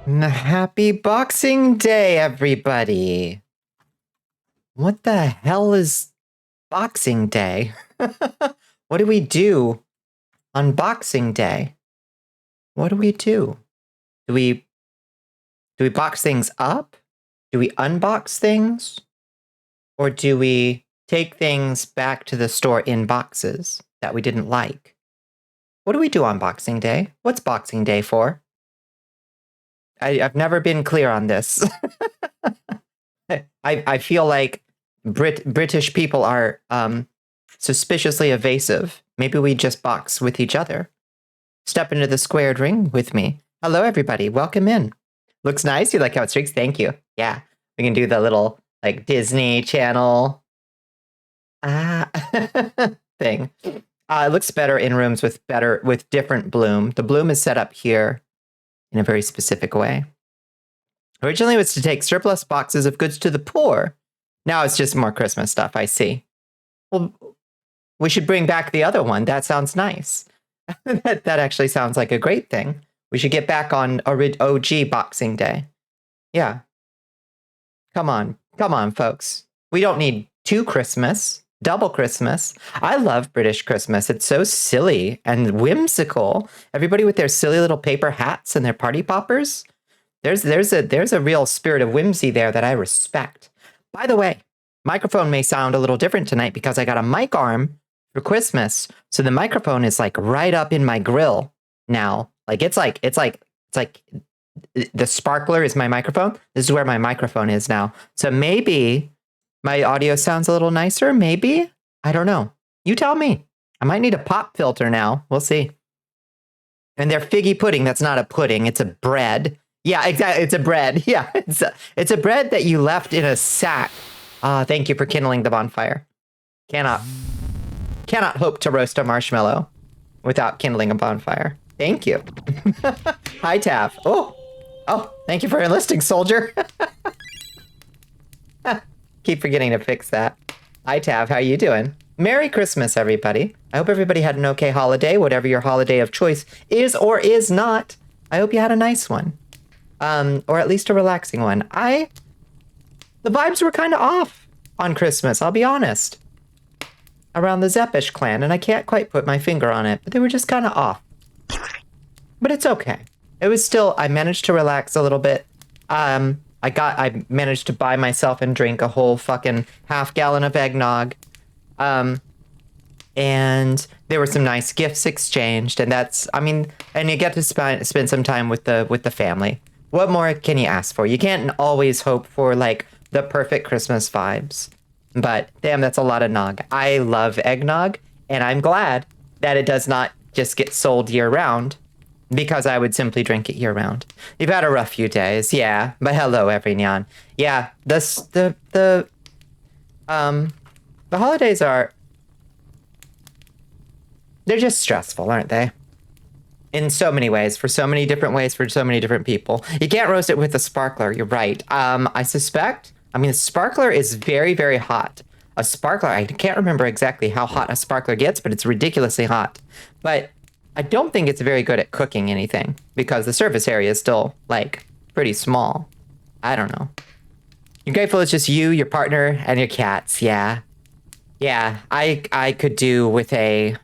Happy Boxing Day, everybody. What the hell is Boxing Day? What do we do on Boxing Day? What do we do? Do we box things up? Do we unbox things? Or do we take things back to the store in boxes that we didn't like? What do we do on Boxing Day? What's Boxing Day for? I've never been clear on this. I feel like British people are suspiciously evasive. Maybe we just box with each other. Step into the squared ring with me. Hello, everybody. Welcome in. Looks nice. You like how it streaks? Thank you. Yeah, we can do the little like Disney Channel thing. It looks better in rooms with different bloom. The bloom is set up here in a very specific way. Originally, it was to take surplus boxes of goods to the poor. Now it's just more Christmas stuff, I see. Well, we should bring back the other one. That sounds nice. that actually sounds like a great thing. We should get back on OG Boxing Day. Yeah. Come on, folks. We don't need double Christmas. I love British Christmas. It's so silly and whimsical. Everybody with their silly little paper hats and their party poppers. There's a real spirit of whimsy there that I respect. By the way, microphone may sound a little different tonight because I got a mic arm for Christmas. So the microphone is like right up in my grill now. Like it's like the sparkler is my microphone. This is where my microphone is now. So maybe my audio sounds a little nicer. Maybe. I don't know. You tell me. I might need a pop filter now. We'll see. And they're figgy pudding. That's not a pudding. It's a bread. Yeah, exactly. It's a bread. Yeah, it's a bread that you left in a sack. Thank you for kindling the bonfire. Cannot hope to roast a marshmallow without kindling a bonfire. Thank you. Hi, Tav. Oh, thank you for enlisting, soldier. Keep forgetting to fix that. Hi, Tav. How you doing? Merry Christmas, everybody. I hope everybody had an okay holiday, whatever your holiday of choice is or is not. I hope you had a nice one. Or at least a relaxing one. The vibes were kind of off on Christmas, I'll be honest. Around the Zeppish clan, and I can't quite put my finger on it, but they were just kind of off. But it's okay. It was still, I managed to relax a little bit. I managed to buy myself and drink a whole fucking half gallon of eggnog. And there were some nice gifts exchanged, and and you get to spend some time with the family. What more can you ask for? You can't always hope for like the perfect Christmas vibes, but damn, that's a lot of nog. I love eggnog, and I'm glad that it does not just get sold year round, because I would simply drink it year round. You've had a rough few days, yeah, but hello, everyone. Yeah, the holidays they're just stressful, aren't they? In so many ways, for so many different people. You can't roast it with a sparkler, you're right. I suspect, the sparkler is very, very hot. A sparkler, I can't remember exactly how hot a sparkler gets, but it's ridiculously hot. But I don't think it's very good at cooking anything because the surface area is still, like, pretty small. I don't know. You're grateful it's just you, your partner, and your cats, yeah. Yeah, I could do with a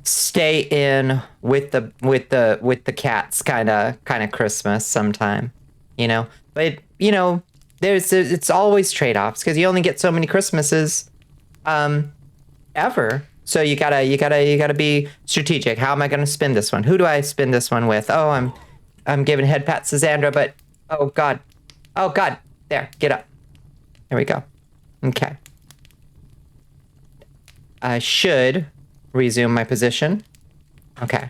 stay in with the cats kind of Christmas sometime, you know. But you know, it's always trade-offs because you only get so many Christmases ever. So you gotta be strategic. How am I gonna spend this one? Who do I spend this one with? Oh, I'm giving head pat to Zandra, but oh god, there, get up. There we go. Okay. I should resume my position. Okay.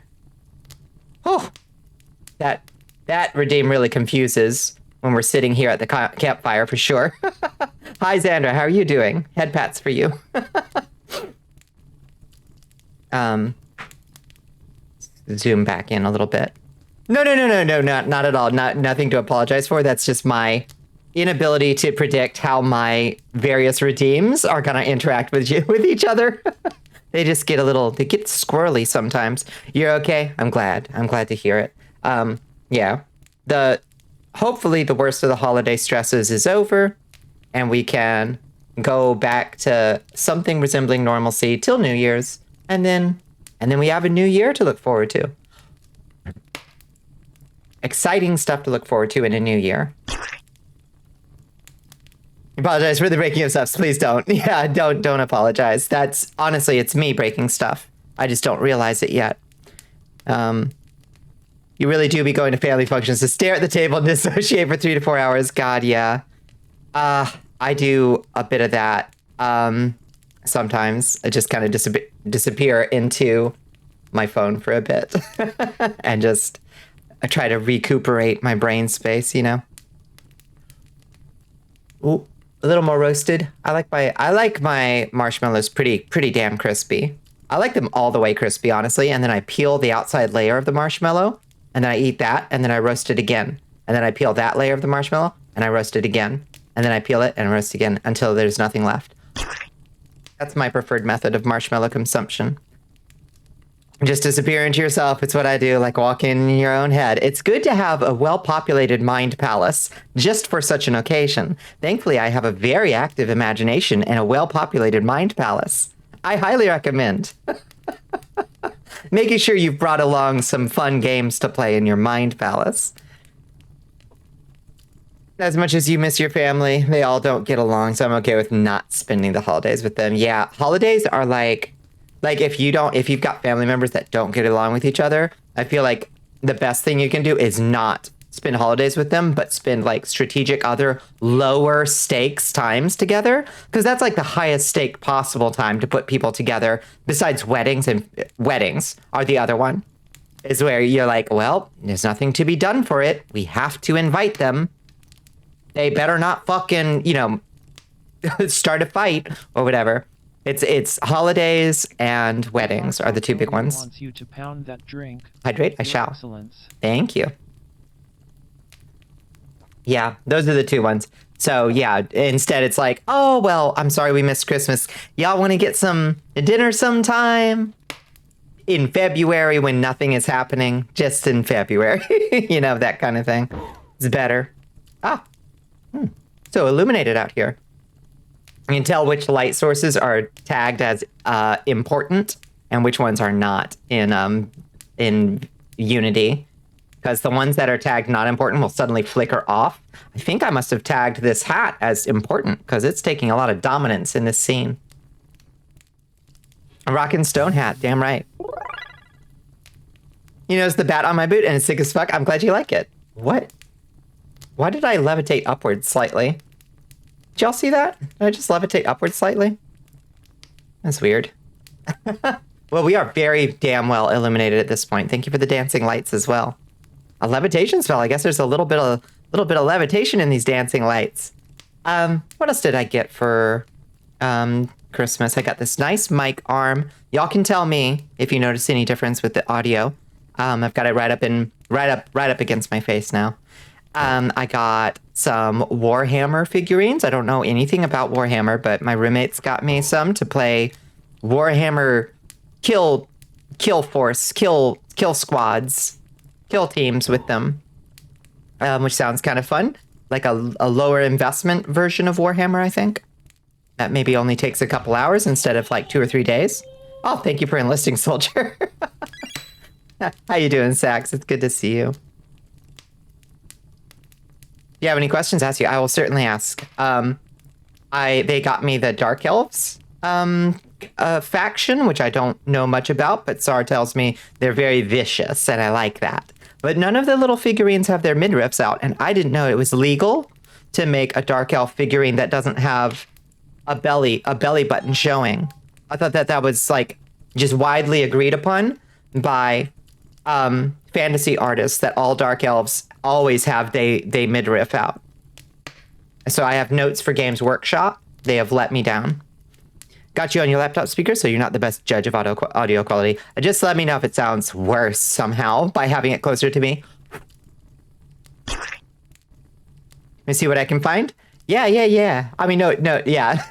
Oh, that redeem really confuses when we're sitting here at the campfire for sure. Hi, Zandra. How are you doing? Head pats for you. Zoom back in a little bit. No, not at all. Nothing to apologize for. That's just my inability to predict how my various redeems are gonna interact with each other. They just get they get squirrely sometimes. You're okay? I'm glad to hear it. Yeah. hopefully the worst of the holiday stresses is over, and we can go back to something resembling normalcy till New Year's, and then we have a new year to look forward to. Exciting stuff to look forward to in a new year. Apologize for the breaking of stuff. Please don't. Yeah, don't apologize. That's honestly, it's me breaking stuff. I just don't realize it yet. You really do be going to family functions to stare at the table and dissociate for 3 to 4 hours. God, yeah. I do a bit of that. Sometimes I just kind of disappear into my phone for a bit and just I try to recuperate my brain space, you know. Ooh, a little more roasted. I like my marshmallows pretty damn crispy. I like them all the way crispy, honestly, and then I peel the outside layer of the marshmallow, and then I eat that, and then I roast it again. And then I peel that layer of the marshmallow, and I roast it again. And then I peel it and roast again until there's nothing left. That's my preferred method of marshmallow consumption. Just disappear into yourself. It's what I do, like walk in your own head. It's good to have a well-populated mind palace just for such an occasion. Thankfully, I have a very active imagination and a well-populated mind palace. I highly recommend making sure you've brought along some fun games to play in your mind palace. As much as you miss your family, they all don't get along, so I'm okay with not spending the holidays with them. Yeah, holidays are like if you've got family members that don't get along with each other, I feel like the best thing you can do is not spend holidays with them, but spend like strategic other lower stakes times together, because that's like the highest stake possible time to put people together, besides weddings, and weddings are the other one, is where you're like, well, there's nothing to be done for it. We have to invite them. They better not fucking, you know, start a fight or whatever. It's holidays and weddings are the two big ones. Wants you to pound that drink. Hydrate, I shall. Excellence. Thank you. Yeah, those are the two ones. So yeah, instead it's like, oh, well, I'm sorry we missed Christmas. Y'all want to get some dinner sometime? In February when nothing is happening, just in February, you know, that kind of thing. It's better. So illuminated out here. You can tell which light sources are tagged as important and which ones are not in Unity, because the ones that are tagged not important will suddenly flicker off. I think I must have tagged this hat as important because it's taking a lot of dominance in this scene. A rockin' stone hat, damn right. You notice the bat on my boot and it's sick as fuck? I'm glad you like it. What? Why did I levitate upwards slightly? Did y'all see that? Did I just levitate upwards slightly? That's weird. Well, we are very damn well illuminated at this point. Thank you for the dancing lights as well. A levitation spell. I guess there's a little bit of levitation in these dancing lights. What else did I get for Christmas? I got this nice mic arm. Y'all can tell me if you notice any difference with the audio. I've got it right up against my face now. I got some Warhammer figurines. I don't know anything about Warhammer, but my roommates got me some to play Warhammer kill force, kill squads, kill teams with them, which sounds kind of fun. Like a lower investment version of Warhammer, I think. That maybe only takes a couple hours instead of like 2 or 3 days. Oh, thank you for enlisting, soldier. How you doing, Sax? It's good to see you. If you have any questions, ask you. I will certainly ask. They got me the Dark Elves faction, which I don't know much about, but Sar tells me they're very vicious, and I like that. But none of the little figurines have their midriffs out, and I didn't know it was legal to make a Dark Elf figurine that doesn't have a belly button showing. I thought that was like just widely agreed upon by fantasy artists that all Dark Elves always have they midriff out. So I have notes for Games Workshop. They have let me down. Got you on your laptop speaker, so you're not the best judge of audio quality. Just let me know if it sounds worse somehow by having it closer to me. Let me see what I can find. Yeah. I mean, no, yeah.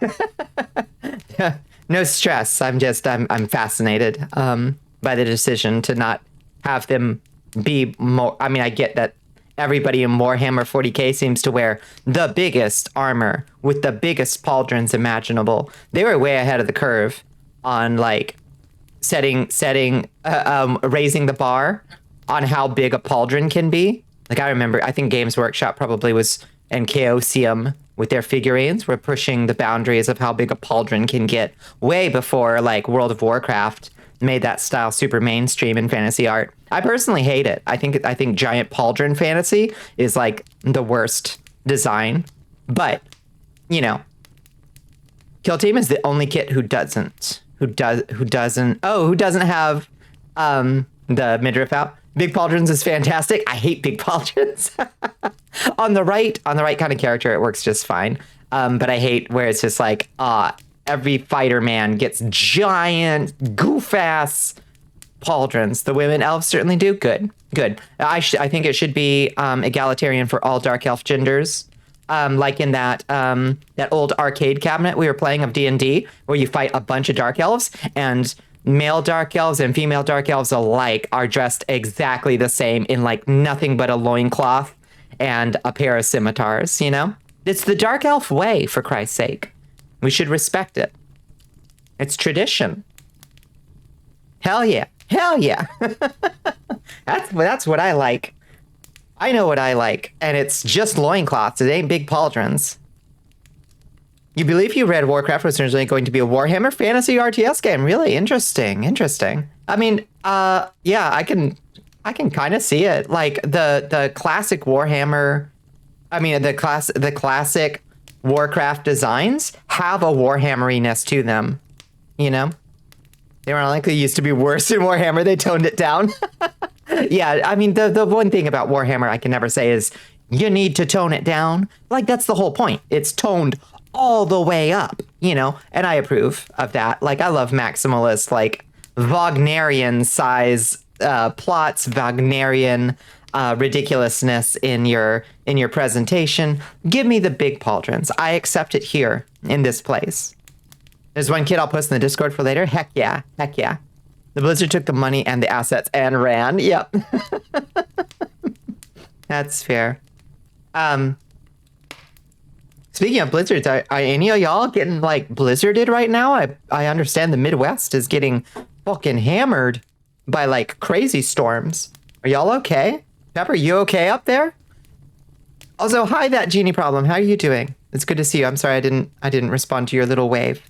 No stress. I'm fascinated by the decision to not have them be more. I mean, I get that everybody in Warhammer 40k seems to wear the biggest armor with the biggest pauldrons imaginable. They were way ahead of the curve on like raising the bar on how big a pauldron can be. Like I remember, I think Games Workshop probably was, and Chaosium with their figurines were pushing the boundaries of how big a pauldron can get way before like World of Warcraft made that style super mainstream in fantasy art. I personally hate it. I think giant pauldron fantasy is like the worst design. But, you know, Kill Team is the only kit who doesn't have the midriff out. Big pauldrons is fantastic. I hate big pauldrons. on the right kind of character, it works just fine. But I hate where it's just like, every fighter man gets giant, goof-ass pauldrons. The women elves certainly do. Good. I think it should be egalitarian for all dark elf genders. Like in that old arcade cabinet we were playing of D&D, where you fight a bunch of dark elves, and male dark elves and female dark elves alike are dressed exactly the same in like nothing but a loincloth and a pair of scimitars, you know? It's the dark elf way, for Christ's sake. We should respect it. It's tradition. Hell yeah. That's what I like. I know what I like, and it's just loincloths. It ain't big pauldrons. You believe you read Warcraft was originally going to be a Warhammer fantasy RTS game. Really interesting. I mean, yeah, I can kind of see it. Like the classic Warhammer, I mean the classic Warcraft designs have a Warhammeriness to them. You know, they were likely used to be worse in Warhammer. They toned it down. Yeah, I mean the one thing about Warhammer I can never say is you need to tone it down. Like that's the whole point. It's toned all the way up, you know, and I approve of that. Like I love maximalist, like Wagnerian size plots, Wagnerian ridiculousness in your presentation. Give me the big pauldrons. I accept it here in this place. There's one kid I'll post in the Discord for later. Heck yeah. The Blizzard took the money and the assets and ran. Yep. That's fair. Speaking of blizzards, are any of y'all getting like blizzarded right now? I understand the Midwest is getting fucking hammered by like crazy storms. Are y'all okay? Pepper, you okay up there? Also, hi, that genie problem. How are you doing? It's good to see you. I'm sorry I didn't respond to your little wave.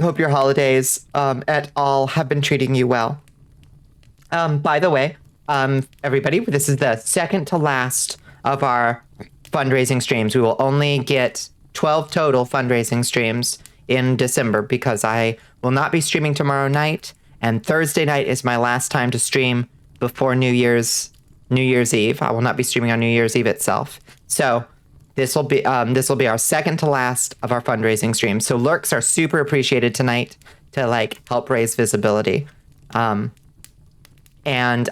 Hope your holidays at all have been treating you well. By the way, everybody, this is the second to last of our fundraising streams. We will only get 12 total fundraising streams in December because I will not be streaming tomorrow night, and Thursday night is my last time to stream before New Year's Eve. I will not be streaming on New Year's Eve itself. So this will be our second to last of our fundraising streams. So lurks are super appreciated tonight to like help raise visibility. And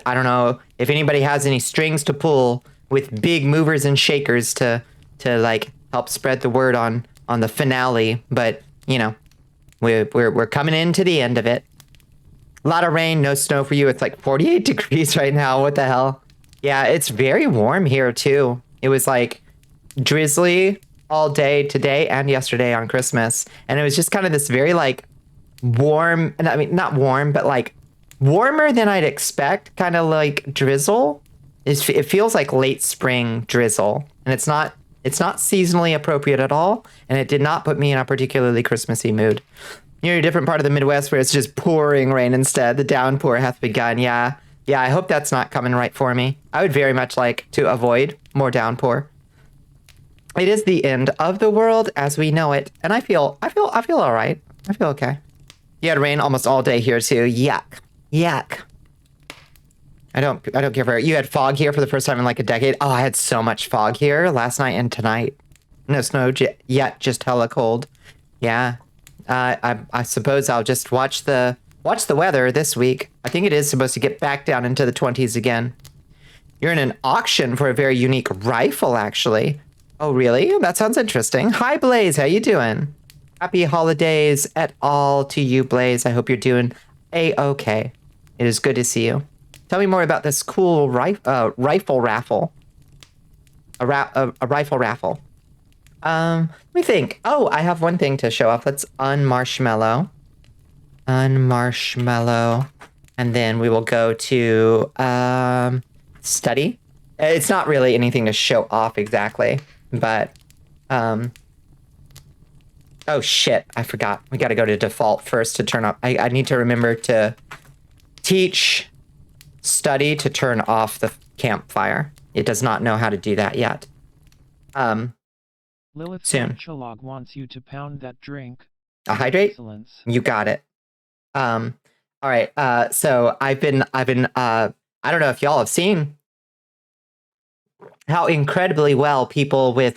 I don't know if anybody has any strings to pull with big movers and shakers to like help spread the word on the finale, but you know, we're coming into the end of it. A lot of rain, no snow for you. It's like 48 degrees right now. What the hell? Yeah, it's very warm here too. It was like drizzly all day today and yesterday on Christmas, and it was just kind of this very like warm, I mean not warm, but like warmer than I'd expect, kind of like drizzle. It feels like late spring drizzle, and it's not seasonally appropriate at all, and it did not put me in a particularly Christmassy mood. You're in a different part of the Midwest where it's just pouring rain instead. The downpour hath begun. Yeah, I hope that's not coming right for me. I would very much like to avoid more downpour. It is the end of the world as we know it, and I feel all right. I feel okay. You had rain almost all day here too. Yuck. I don't care for it. You had fog here for the first time in like a decade. Oh, I had so much fog here last night and tonight. No snow yet, just hella cold. Yeah. I suppose I'll just watch the weather this week. I think it is supposed to get back down into the 20s again. You're in an auction for a very unique rifle, actually. Oh, really? That sounds interesting. Hi, Blaze. How you doing? Happy holidays at all to you, Blaze. I hope you're doing A-okay. It is good to see you. Tell me more about this cool rifle raffle. A rifle raffle. Let me think. Oh, I have one thing to show off. Let's unmarshmallow. Unmarshmallow. And then we will go to study. It's not really anything to show off exactly, but oh shit, I forgot. We got to go to default first to turn off. I need to remember to teach study to turn off the campfire. It does not know how to do that yet. Lilith soon. Chalog wants you to pound that drink. A hydrate? Excellence. You got it. All right. So I've been I don't know if y'all have seen how incredibly well people with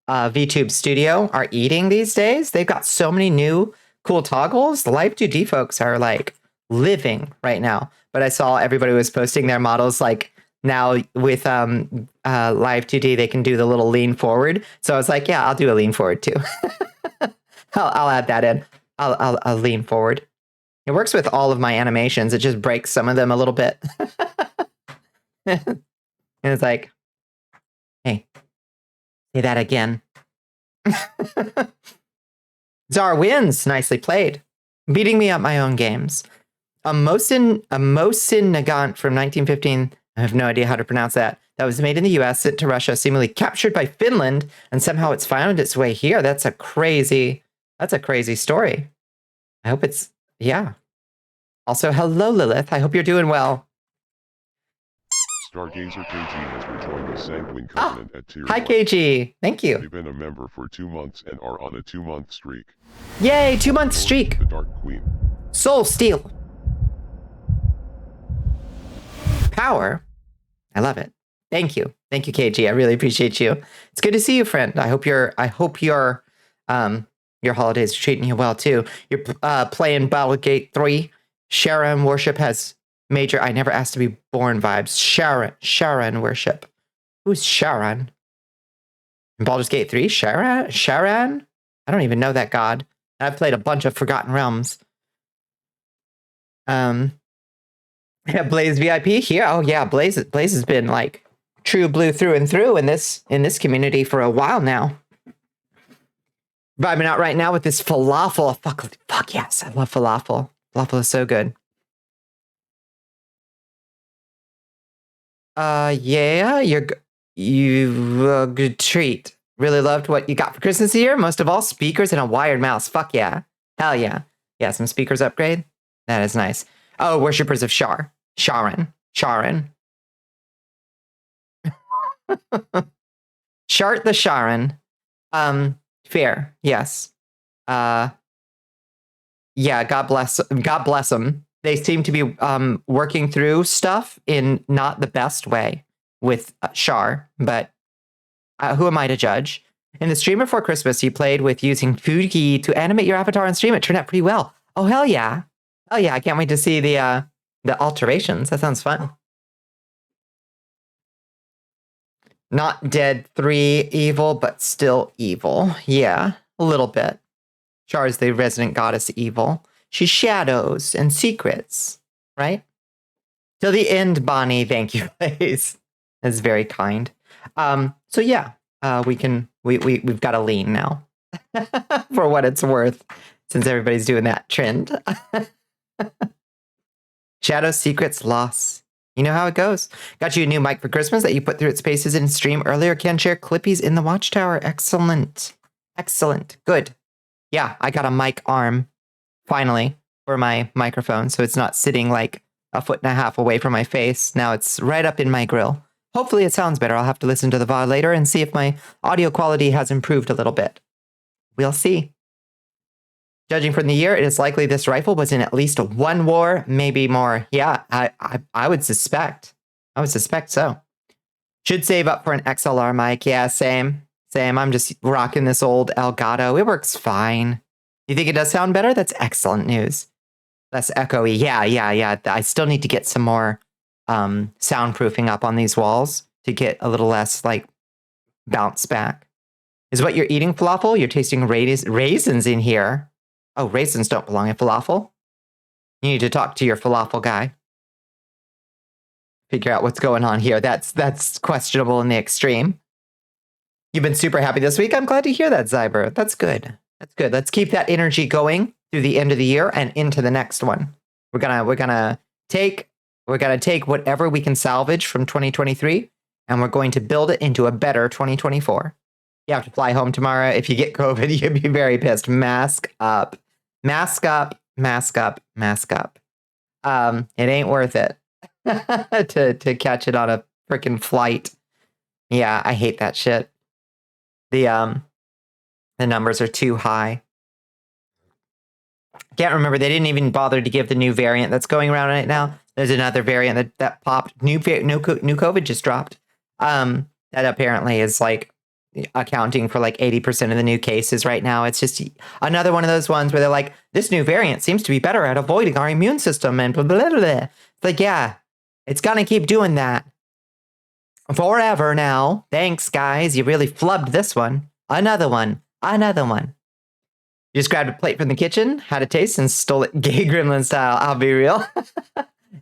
VTube Studio are eating these days. They've got so many new cool toggles. The Live 2D folks are like living right now. But I saw everybody was posting their models like now with Live 2D, they can do the little lean forward. So I was like, yeah, I'll do a lean forward too. I'll add that in. I'll lean forward. It works with all of my animations. It just breaks some of them a little bit. And it's like, hey, say that again. Czar wins. Nicely played. Beating me at my own games. A Mosin Nagant from 1915. I have no idea how to pronounce that. That was made in the US, sent to Russia, seemingly captured by Finland, and somehow it's found its way here. That's a crazy story. I hope it's, yeah. Also, hello, Lilith. I hope you're doing well. Stargazer KG has rejoined the Sanguine Covenant at Tier 1. Hi, KG. Thank you. They've been a member for 2 months and are on a 2-month streak. Yay, 2-month streak. The Dark Queen. Soul Steel. Power. I love it. Thank you. Thank you, KG. I really appreciate you. It's good to see you, friend. I hope your holidays are treating you well too. You're playing Battlegate 3. Sharon worship has major I never asked to be born vibes. Sharon worship. Who's Sharon? In Baldur's Gate 3? Sharon? I don't even know that god. I've played a bunch of Forgotten Realms. Yeah, Blaze VIP here. Oh yeah, Blaze has been like true blue through and through in this community for a while now. Vibing out right now with this falafel. Fuck yes, I love falafel. Falafel is so good. Yeah, you a good treat. Really loved what you got for Christmas here. Most of all, speakers and a wired mouse. Fuck yeah. Hell yeah. Yeah, some speakers upgrade. That is nice. Oh, worshippers of Sharon. Shart the Sharon. Fair. Yes. Yeah, God bless them. They seem to be working through stuff in not the best way with Shar, but who am I to judge? In the stream before Christmas, you played with using Fugi to animate your avatar on stream. It turned out pretty well. Oh, hell yeah. Oh, yeah. I can't wait to see the alterations. That sounds fun. Not dead 3 evil, but still evil. Yeah, a little bit. Char is the resident goddess evil. She's shadows and secrets, right? Till the end, Bonnie. Thank you, please. That's very kind. So yeah, we've got a lean now for what it's worth, since everybody's doing that trend. Shadow secrets loss. You know how it goes. Got you a new mic for Christmas that you put through its paces in stream earlier. Can share clippies in the watchtower. Excellent. Excellent. Good. Yeah, I got a mic arm, finally, for my microphone, so it's not sitting like 1.5 feet away from my face. Now it's right up in my grill. Hopefully it sounds better. I'll have to listen to the VOD later and see if my audio quality has improved a little bit. We'll see. Judging from the year, it is likely this rifle was in at least 1 war, maybe more. Yeah, I would suspect. I would suspect so. Should save up for an XLR mic. Yeah, same. I'm just rocking this old Elgato. It works fine. You think it does sound better? That's excellent news. Less echoey. Yeah. I still need to get some more soundproofing up on these walls to get a little less like bounce back. Is what you're eating falafel? You're tasting raisins in here. Oh, raisins don't belong in falafel. You need to talk to your falafel guy. figure out what's going on here. That's questionable in the extreme. You've been super happy this week. I'm glad to hear that, Zyber. That's good. That's good. Let's keep that energy going through the end of the year and into the next one. We're gonna take whatever we can salvage from 2023, and we're going to build it into a better 2024. You have to fly home tomorrow. If you get COVID, you'd be very pissed. Mask up. Mask up. Mask up. Mask up. It ain't worth it to catch it on a freaking flight. Yeah, I hate that shit. The numbers are too high. Can't remember. They didn't even bother to give the new variant that's going around right now. There's another variant that popped. New COVID just dropped. That apparently is like accounting for like 80% of the new cases right now. It's just another one of those ones where they're like, this new variant seems to be better at avoiding our immune system and blah, blah, blah, blah. It's like, yeah, it's gonna keep doing that forever now. Thanks, guys. You really flubbed this one. Another one. Another one. You just grabbed a plate from the kitchen, had a taste, and stole it gay gremlin style. I'll be real.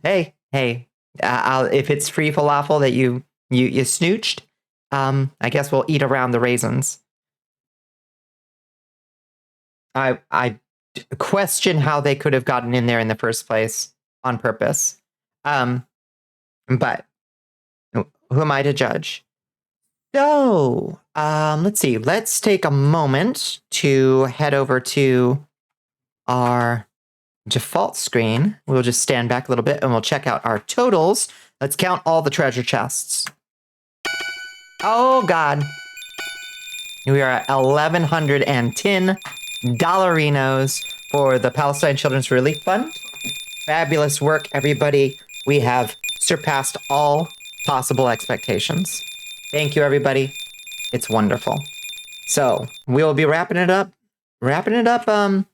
hey, if it's free falafel that you snooched, I guess we'll eat around the raisins. I question how they could have gotten in there in the first place on purpose. But who am I to judge? So, let's see. Let's take a moment to head over to our default screen. We'll just stand back a little bit and we'll check out our totals. Let's count all the treasure chests. Oh, God. We are at 1,110 dollarinos for the Palestine Children's Relief Fund. Fabulous work, everybody. We have surpassed all possible expectations. Thank you, everybody. It's wonderful. So we'll be wrapping it up on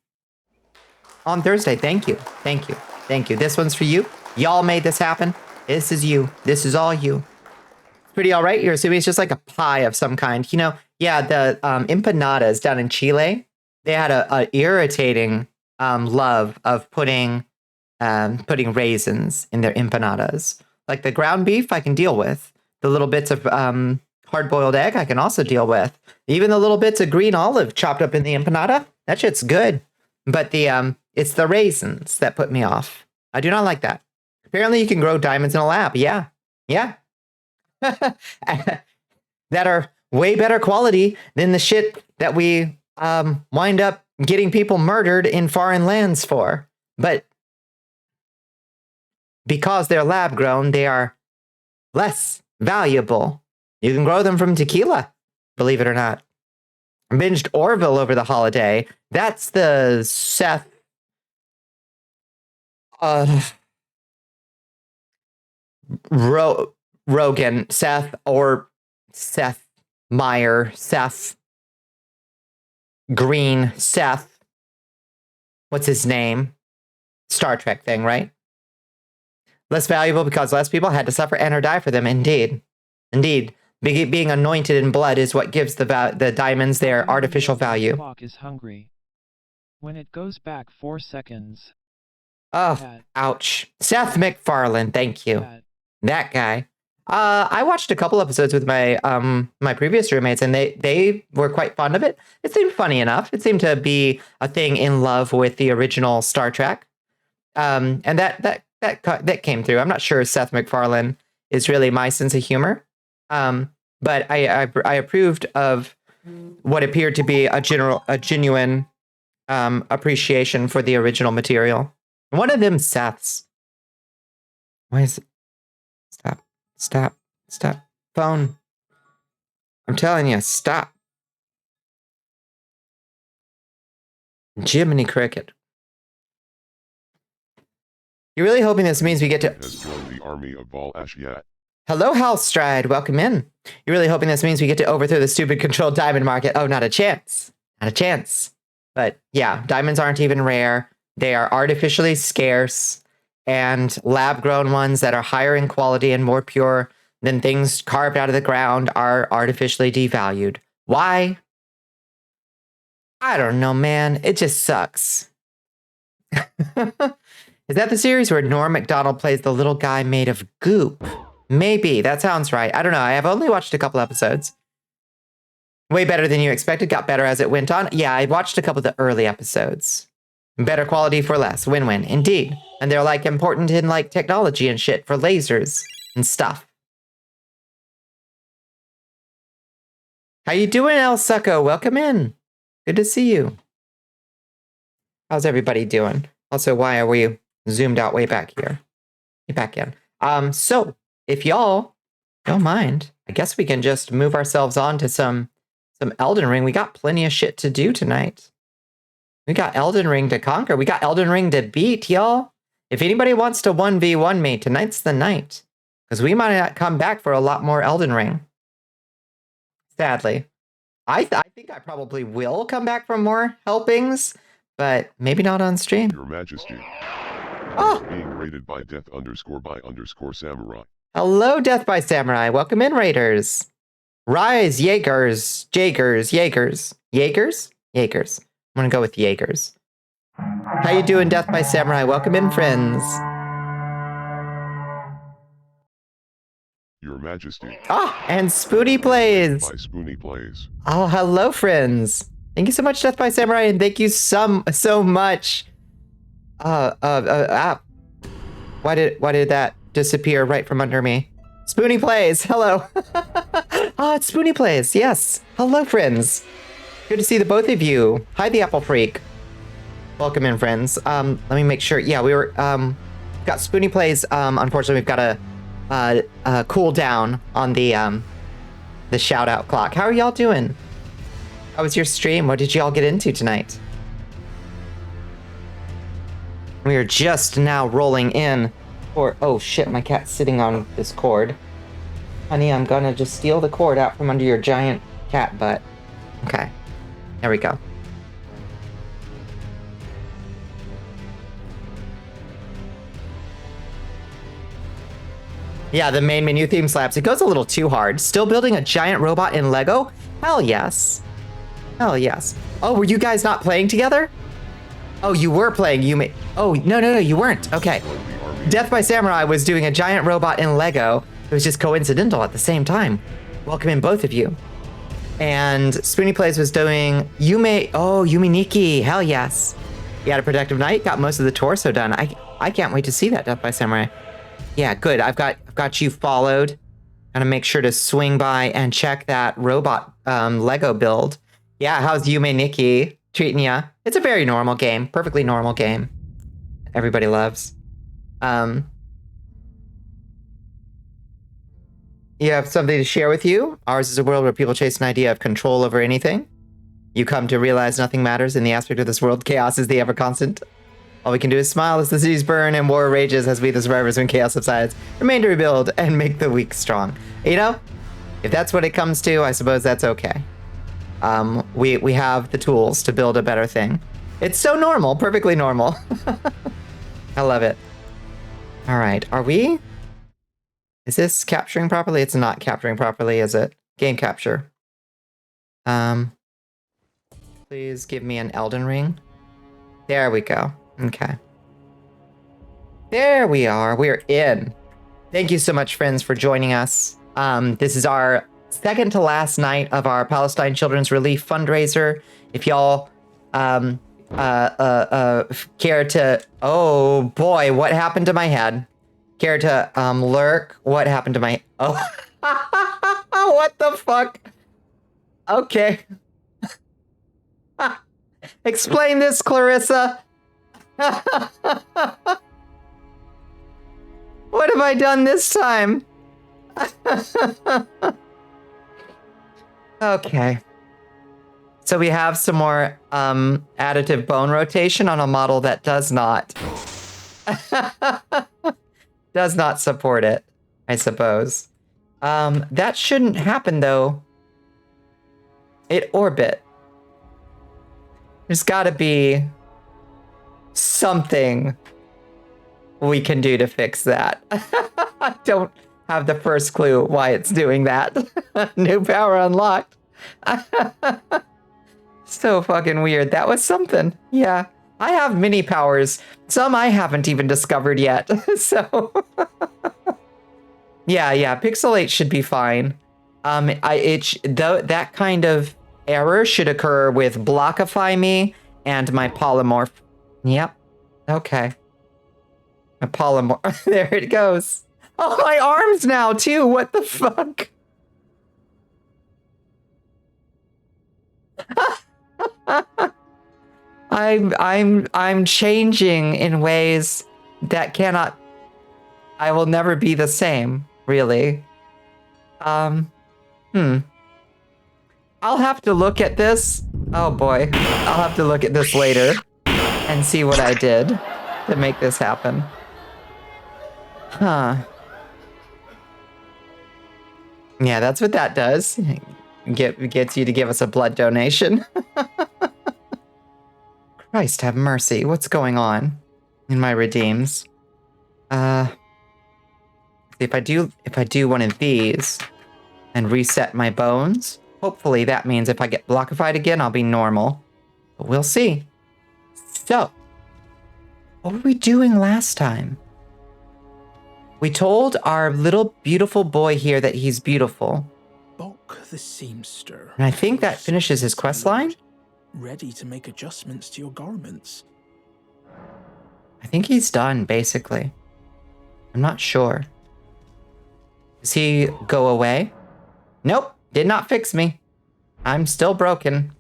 Thursday. Thank you. Thank you. Thank you. This one's for you. Y'all made this happen. This is you. This is all you. Pretty all right. You're assuming it's just like a pie of some kind. You know, yeah, the empanadas down in Chile, they had a irritating love of putting raisins in their empanadas. Like the ground beef, I can deal with. The little bits of hard-boiled egg, I can also deal with. Even the little bits of green olive chopped up in the empanada, that shit's good. But it's the raisins that put me off. I do not like that. Apparently, you can grow diamonds in a lab. Yeah. That are way better quality than the shit that we wind up getting people murdered in foreign lands for. But because they're lab grown, they are less valuable. You can grow them from tequila, believe it or not. I binged Orville over the holiday. That's the Seth Rogan, Seth Meyer, Seth Green, Seth. What's his name? Star Trek thing, right? Less valuable because less people had to suffer and or die for them. Indeed. Being anointed in blood is what gives the diamonds their artificial value. The clock is hungry. When it goes back 4 seconds. Oh, ouch. Seth MacFarlane, thank you. That guy. I watched a couple episodes with my my previous roommates, and they were quite fond of it. It seemed funny enough. It seemed to be a thing in love with the original Star Trek. And that came through. I'm not sure Seth MacFarlane is really my sense of humor. But I approved of what appeared to be a genuine appreciation for the original material. One of them Seths. Why is it? Stop. Phone. I'm telling you, stop. Jiminy Cricket. You're really hoping this means we get to... Has joined the army of Val Ashiat. Hello, Halstride. Welcome in. You're really hoping this means we get to overthrow the stupid controlled diamond market. Oh, not a chance. Not a chance. But yeah, diamonds aren't even rare. They are artificially scarce, and lab-grown ones that are higher in quality and more pure than things carved out of the ground are artificially devalued. Why? I don't know, man. It just sucks. Is that the series where Norm Macdonald plays the little guy made of goop? Maybe. That sounds right. I don't know. I have only watched a couple episodes. Way better than you expected. Got better as it went on. Yeah, I watched a couple of the early episodes. Better quality for less. Win-win. Indeed. And they're like important in like technology and shit for lasers and stuff. How you doing, El Succo? Welcome in. Good to see you. How's everybody doing? Also, why are we zoomed out way back here? Get back in. So if y'all don't mind, I guess we can just move ourselves on to some Elden Ring. We got plenty of shit to do tonight. We got Elden Ring to conquer. We got Elden Ring to beat, y'all. If anybody wants to 1v1 me, tonight's the night. Because we might not come back for a lot more Elden Ring. Sadly. I think I probably will come back for more helpings, but maybe not on stream. Your Majesty. Oh! Being rated by death_by_samurai. Hello, Death by Samurai. Welcome in, Raiders. Rise, Jaegers. Jaegers? I'm gonna go with Jaegers. How you doing, Death by Samurai? Welcome in, friends. Your Majesty. Ah, and Spoonie Plays. By Spoonie Plays. Oh, hello, friends. Thank you so much, Death by Samurai, and thank you so much. Why did that disappear right from under me? Spoonie Plays, hello. It's Spoonie Plays, yes. Hello, friends. Good to see the both of you. Hi, the Apple Freak. Welcome in, friends. Let me make sure. Yeah, we were, got Spoonie Plays. Unfortunately, we've got a cool down on the shout out clock. How are y'all doing? How was your stream? What did y'all get into tonight? We are just now rolling in for, oh shit, my cat's sitting on this cord. Honey, I'm gonna just steal the cord out from under your giant cat butt. Okay, there we go. Yeah, the main menu theme slaps. It goes a little too hard. Still building a giant robot in Lego? Hell yes. Hell yes. Oh, were you guys not playing together? Oh, you were playing. Oh, no, you weren't. Okay. Death by Samurai was doing a giant robot in Lego. It was just coincidental at the same time. Welcome in, both of you. And Spoonie Plays was doing Yumi Nikki. Hell yes. You had a productive night. Got most of the torso done. I can't wait to see that, Death by Samurai. Yeah, good. I've got you followed. Gonna make sure to swing by and check that robot Lego build. Yeah, how's Yume Nikki treating ya? It's a very normal game, perfectly normal game. Everybody loves. You have something to share with you? Ours is a world where people chase an idea of control over anything. You come to realize nothing matters in the aspect of this world. Chaos is the ever constant. All we can do is smile as the cities burn and war rages as we, the survivors, when chaos subsides, remain to rebuild and make the weak strong. You know, if that's what it comes to, I suppose that's okay. We have the tools to build a better thing. It's so normal, perfectly normal. I love it. All right, are we? Is this capturing properly? It's not capturing properly, is it? Game capture. Please give me an Elden Ring. There we go. Okay. There we are. We're in. Thank you so much, friends, for joining us. This is our second to last night of our Palestine Children's Relief fundraiser. If y'all care to, oh boy, what happened to my head? Care to lurk? What happened to my, oh, what the fuck? Okay. Explain this, Clarissa. What have I done this time? Okay. So we have some more additive bone rotation on a model that does not support it, I suppose. That shouldn't happen though. It orbit. There's gotta be something we can do to fix that. I don't have the first clue why it's doing that. New power unlocked. So fucking weird. That was something. Yeah. I have mini powers. Some I haven't even discovered yet. So Yeah, pixelate should be fine. That kind of error should occur with Blockify Me and my polymorph. Yep. Okay. My polymorph. There it goes. Oh, my arms now too. What the fuck? I'm changing in ways that cannot. I will never be the same, really. I'll have to look at this. Oh boy. I'll have to look at this later and see what I did to make this happen. Huh. Yeah, that's what that does. Gets you to give us a blood donation. Christ have mercy. What's going on in my redeems? If I do one of these and reset my bones, hopefully that means if I get blockified again, I'll be normal. But we'll see. So, what were we doing last time? We told our little beautiful boy here that he's beautiful. Bulk the seamster. And I think that finishes his quest line. Ready to make adjustments to your garments. I think he's done, basically. I'm not sure. Does he go away? Nope, did not fix me. I'm still broken.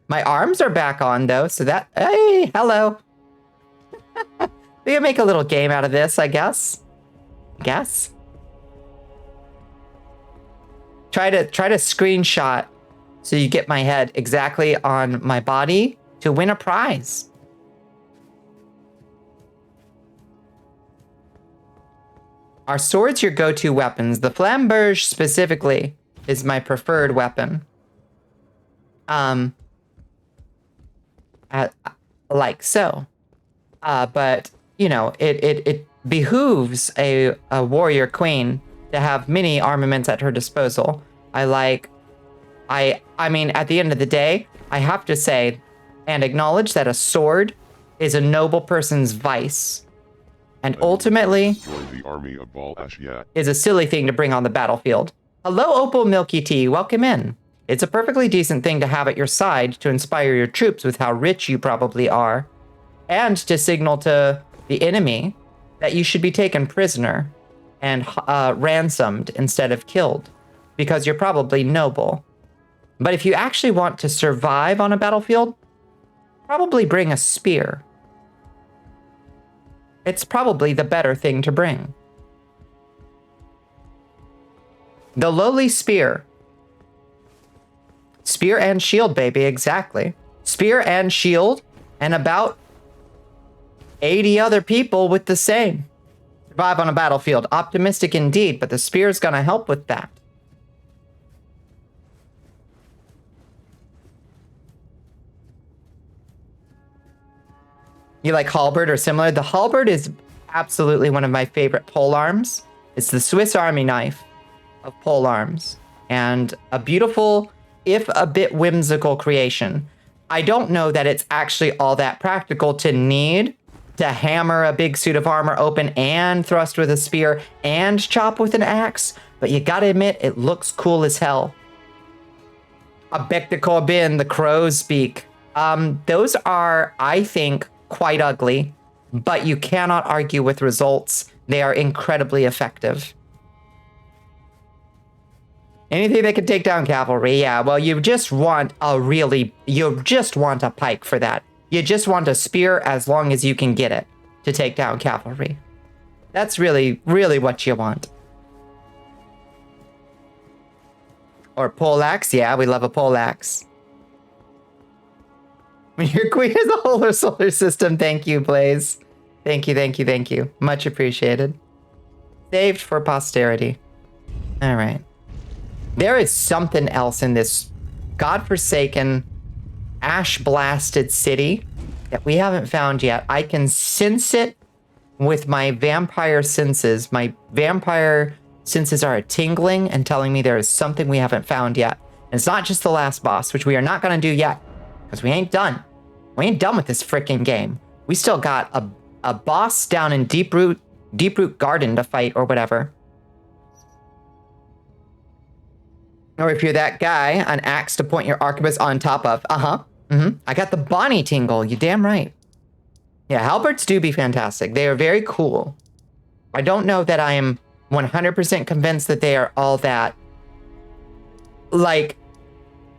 My arms are back on, though, so that... Hey, hello. We can make a little game out of this, I guess. Try to screenshot so you get my head exactly on my body to win a prize. Are swords your go-to weapons? The flamberge specifically is my preferred weapon. Like so. But you know, it behooves a warrior queen to have many armaments at her disposal. I mean, at the end of the day, I have to say and acknowledge that a sword is a noble person's vice. And ultimately, the army of Baal Ashiat is a silly thing to bring on the battlefield. Hello, Opal Milky Tea. Welcome in. It's a perfectly decent thing to have at your side to inspire your troops with how rich you probably are, and to signal to the enemy that you should be taken prisoner and ransomed instead of killed, because you're probably noble. But if you actually want to survive on a battlefield, probably bring a spear. It's probably the better thing to bring. The lowly spear. Spear and shield, baby, exactly. Spear and shield, and about 80 other people with the same. Survive on a battlefield. Optimistic indeed, but the spear's gonna help with that. You like halberd or similar? The halberd is absolutely one of my favorite pole arms. It's the Swiss Army knife of pole arms. And a beautiful, if a bit whimsical creation. I don't know that it's actually all that practical to need to hammer a big suit of armor open and thrust with a spear and chop with an axe. But you gotta admit, it looks cool as hell. A bec de Corbin, the crow's beak. Those are, I think, quite ugly, but you cannot argue with results. They are incredibly effective. Anything that can take down cavalry, yeah, well, you just want a pike for that. You just want a spear as long as you can get it to take down cavalry. That's really, really what you want. Or poleaxe, yeah, we love a poleaxe. Your queen is a whole solar system. Thank you, Blaze. Thank you. Much appreciated. Saved for posterity. All right. There is something else in this godforsaken, ash-blasted city that we haven't found yet. I can sense it with my vampire senses. My vampire senses are tingling and telling me there is something we haven't found yet. And it's not just the last boss, which we are not going to do yet. Because we ain't done. We ain't done with this freaking game. We still got a boss down in Deep Root Garden to fight or whatever. Or if you're that guy, an axe to point your arquebus on top of. I got the Bonnie tingle. You damn right. Yeah, halberds do be fantastic. They are very cool. I don't know that I am 100% convinced that they are all that, like,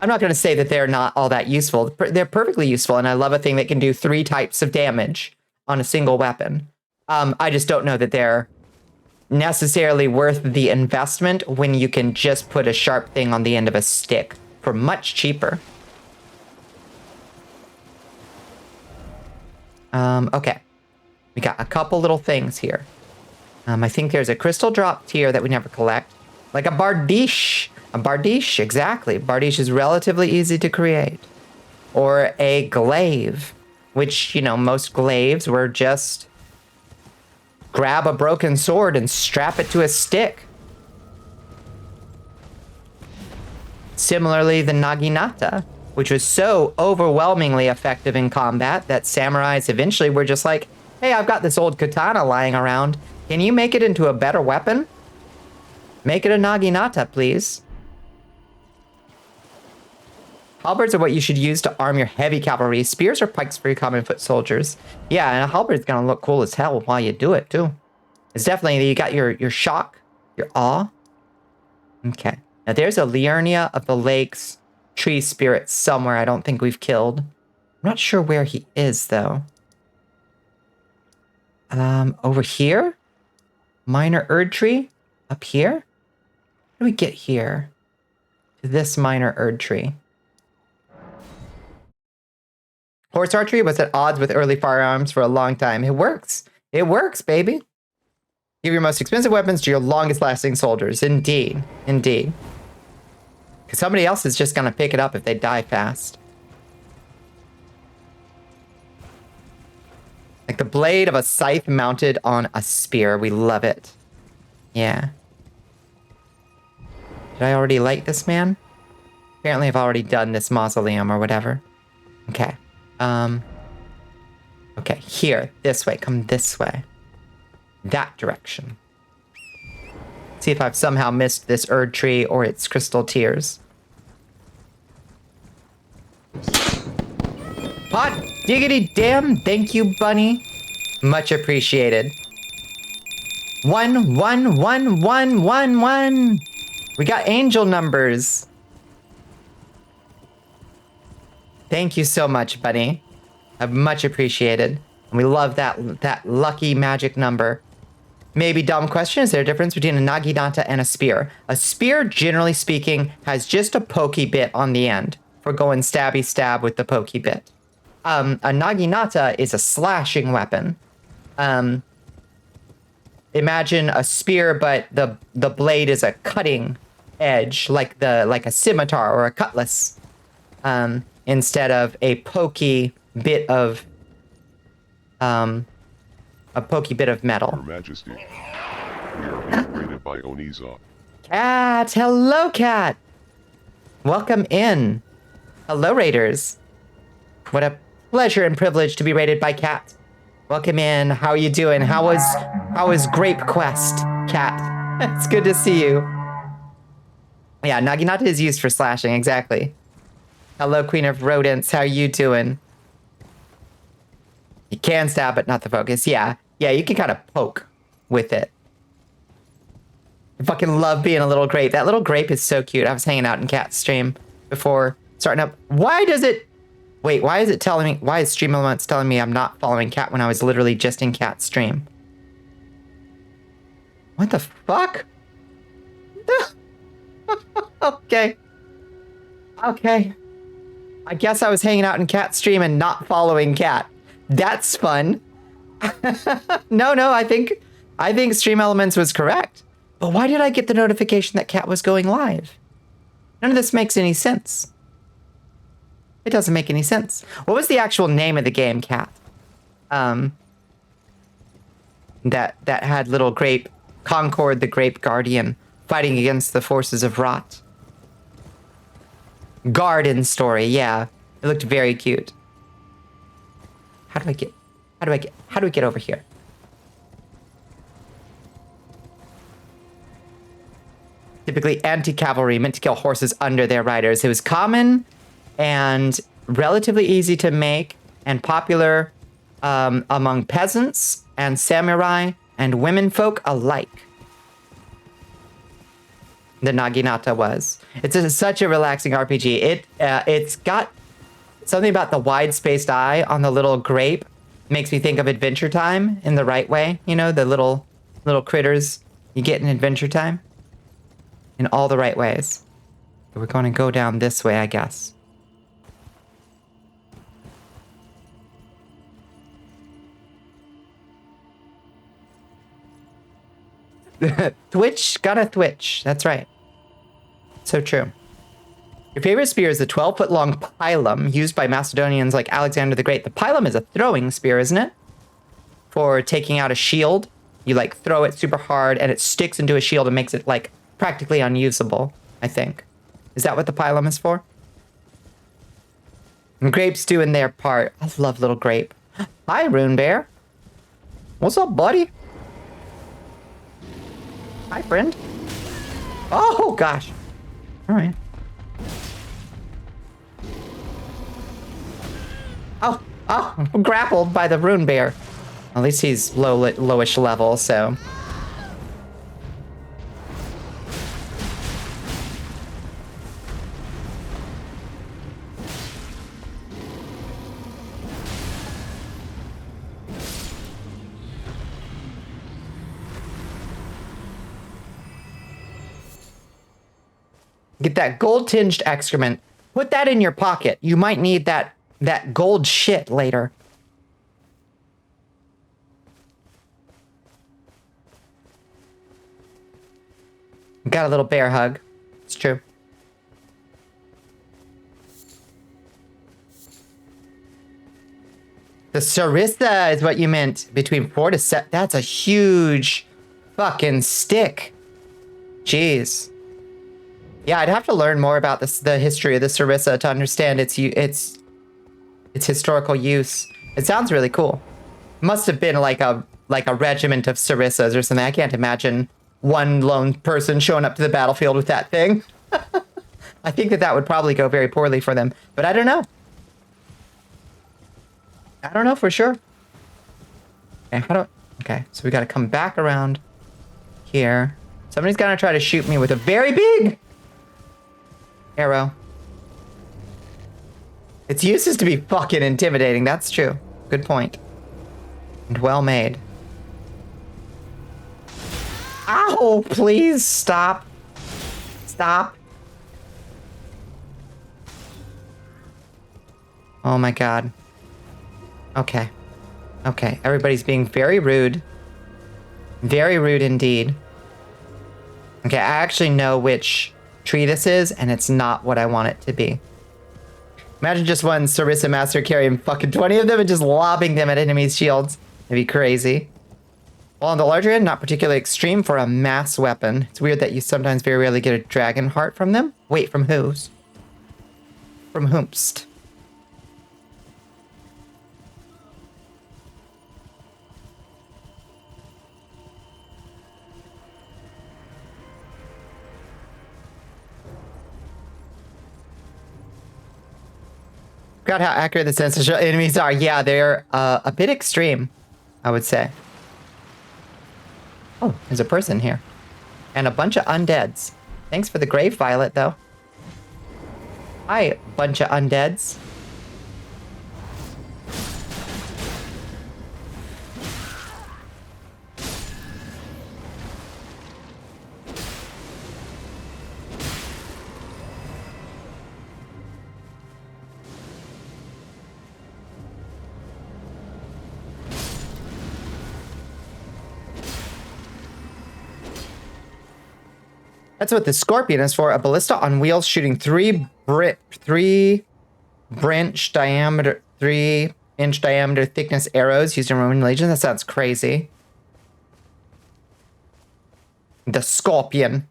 I'm not going to say that they're not all that useful. They're perfectly useful, and I love a thing that can do 3 types of damage on a single weapon. I just don't know that they're necessarily worth the investment when you can just put a sharp thing on the end of a stick for much cheaper. Okay. We got a couple little things here. I think there's a crystal drop tier that we never collect. Like a bardiche. A bardiche, exactly. Bardiche is relatively easy to create. Or a glaive, which, you know, most glaives were just grab a broken sword and strap it to a stick. Similarly, the naginata, which was so overwhelmingly effective in combat that samurais eventually were just like, hey, I've got this old katana lying around. Can you make it into a better weapon? Make it a naginata, please. Halberds are what you should use to arm your heavy cavalry. Spears or pikes for your common foot soldiers. Yeah, and a halberd's gonna look cool as hell while you do it, too. It's definitely, you got your shock, your awe. Okay. Now there's a Liurnia of the Lakes tree spirit somewhere I don't think we've killed. I'm not sure where he is, though. Over here? Minor Erd tree? Up here? How do we get here? To this minor Erd tree. Horse archery was at odds with early firearms for a long time. It works. It works, baby. Give your most expensive weapons to your longest lasting soldiers. Indeed. Indeed. Because somebody else is just going to pick it up if they die fast. Like the blade of a scythe mounted on a spear. We love it. Yeah. Did I already light this man? Apparently I've already done this mausoleum or whatever. Okay. Okay, here. This way. Come this way. That direction. See if I've somehow missed this Erd tree or its crystal tears. Hot diggity damn. Thank you, bunny. Much appreciated. 1, 1, 1, 1, 1, 1. We got angel numbers. Thank you so much, bunny. Much appreciated. And we love that lucky magic number. Maybe dumb question, is there a difference between a naginata and a spear? A spear, generally speaking, has just a pokey bit on the end for going stabby stab with the pokey bit. A naginata is a slashing weapon. Imagine a spear, but the blade is a cutting edge, like a scimitar or a cutlass, instead of a pokey bit of metal. Your Majesty, we are being raided by Oniza. Cat, hello, Cat. Welcome in. Hello, Raiders. What a pleasure and privilege to be raided by Cat. Welcome in. How are you doing? How was Grape Quest, Cat? It's good to see you. Yeah, naginata is used for slashing, exactly. Hello, Queen of Rodents. How are you doing? You can stab, but not the focus. Yeah, you can kind of poke with it. I fucking love being a little grape. That little grape is so cute. I was hanging out in Cat's stream before starting up. Why is it telling me, why is Stream Elements telling me I'm not following Cat when I was literally just in Cat's stream? What the fuck? Okay. I guess I was hanging out in Cat's stream and not following Cat. That's fun. No, I think Stream Elements was correct. But why did I get the notification that Cat was going live? None of this makes any sense. It doesn't make any sense. What was the actual name of the game, Cat? That had little grape, Concord the Grape Guardian, fighting against the forces of Rot. Garden Story, yeah. It looked very cute. How do I get over here? typically anti-cavalry, meant to kill horses under their riders. It was common and relatively easy to make and popular among peasants and samurai and womenfolk alike. The Naginata was. It's such a relaxing RPG. It's got something about the wide-spaced eye on the little grape makes me think of Adventure Time in the right way. You know, the little critters you get in Adventure Time. In all the right ways. We're going to go down this way, I guess. Twitch, gotta twitch. That's right. So true. Your favorite spear is the 12-foot-long pilum used by Macedonians like Alexander the Great. The pilum is a throwing spear, isn't it? For taking out a shield. You like throw it super hard and it sticks into a shield and makes it like practically unusable, I think. Is that what the pilum is for? And grapes doing their part. I love little grape. Hi, Rune Bear. What's up, buddy? Hi, friend. Oh, gosh. All right. Oh, I'm grappled by the Rune Bear. At least he's lowish level, so... Get that gold-tinged excrement. Put that in your pocket. You might need that gold shit later. Got a little bear hug. It's true. The Sarissa is what you meant. Between 4 to 7. That's a huge fucking stick. Jeez. Yeah, I'd have to learn more about the history of the Sarissa to understand its historical use. It sounds really cool. Must have been like a regiment of Sarissas or something. I can't imagine one lone person showing up to the battlefield with that thing. I think that would probably go very poorly for them, but I don't know. I don't know for sure. Okay, so we got to come back around here. Somebody's gonna try to shoot me with a very big arrow. Its use is to be fucking intimidating. That's true. Good point. And well made. Ow! Please stop. Stop. Oh my god. Okay. Okay. Everybody's being very rude. Very rude indeed. Okay, I actually know which tree this is, and it's not what I want it to be. Imagine just one Sarissa Master carrying fucking 20 of them and just lobbing them at enemies' shields. It'd be crazy. Well, on the larger end, not particularly extreme for a mass weapon. It's weird that you sometimes very rarely get a dragon heart from them. Wait, from whose? From whomst? Forgot how accurate the sensational enemies are. Yeah, they're a bit extreme, I would say. Oh, there's a person here. And a bunch of undeads. Thanks for the grave violet, though. Hi, bunch of undeads. That's what the Scorpion is for. A ballista on wheels shooting 3-inch diameter thickness arrows used in Roman legions. That sounds crazy. The Scorpion.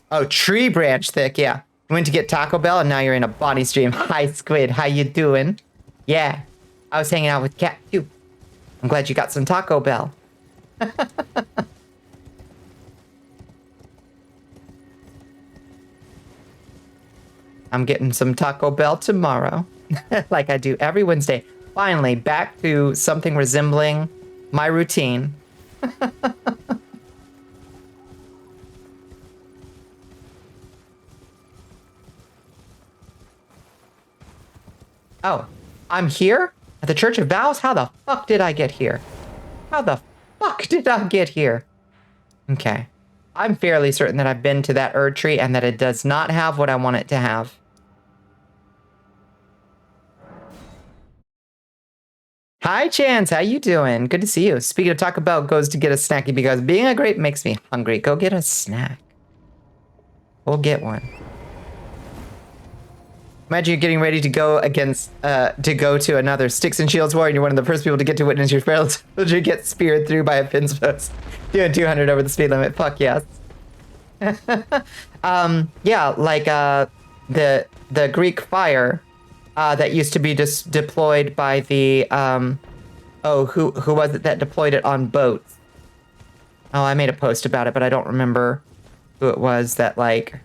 Oh, tree branch thick, yeah. You went to get Taco Bell and now you're in a body stream. Hi, Squid. How you doing? Yeah. I was hanging out with Cat too. I'm glad you got some Taco Bell. I'm getting some Taco Bell tomorrow, like I do every Wednesday. Finally, back to something resembling my routine. Oh, I'm here at the Church of Vows? How the fuck did I get here? How the fuck did I get here? Okay. I'm fairly certain that I've been to that Erd tree and that it does not have what I want it to have. Hi, Chance. How you doing? Good to see you. Speaking of Taco Bell, goes to get a snacky because being a grape makes me hungry. Go get a snack. We'll get one. Imagine you're getting ready to go to another Sticks and Shields war, and you're one of the first people to get to witness your fellow soldier get speared through by a fence post. Doing 200 over the speed limit. Fuck yes. Yeah, like the Greek fire that used to be just deployed by the who was it that deployed it on boats? Oh, I made a post about it, but I don't remember who it was that, like,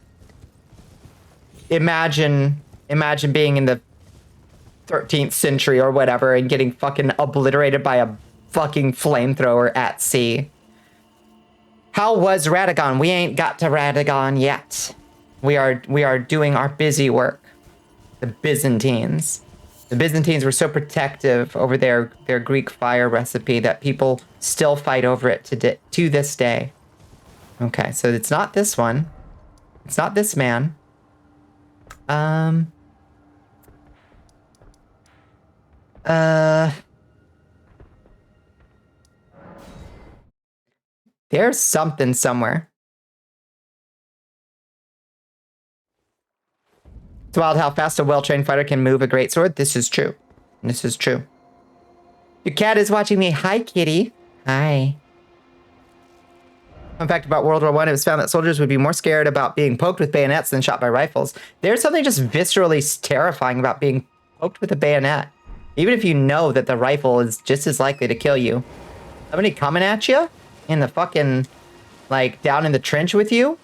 imagine being in the 13th century or whatever and getting fucking obliterated by a fucking flamethrower at sea. How was Radagon? We ain't got to Radagon yet. We are doing our busy work. The Byzantines. The Byzantines were so protective over their Greek fire recipe that people still fight over it to this day. Okay, so it's not this one. It's not this man. There's something somewhere. It's wild how fast a well-trained fighter can move a great sword. This is true. This is true. Your cat is watching me. Hi, kitty. Hi. Fun fact about World War I, it was found that soldiers would be more scared about being poked with bayonets than shot by rifles. There's something just viscerally terrifying about being poked with a bayonet. Even if you know that the rifle is just as likely to kill you. Somebody coming at you in the fucking, like, down in the trench with you?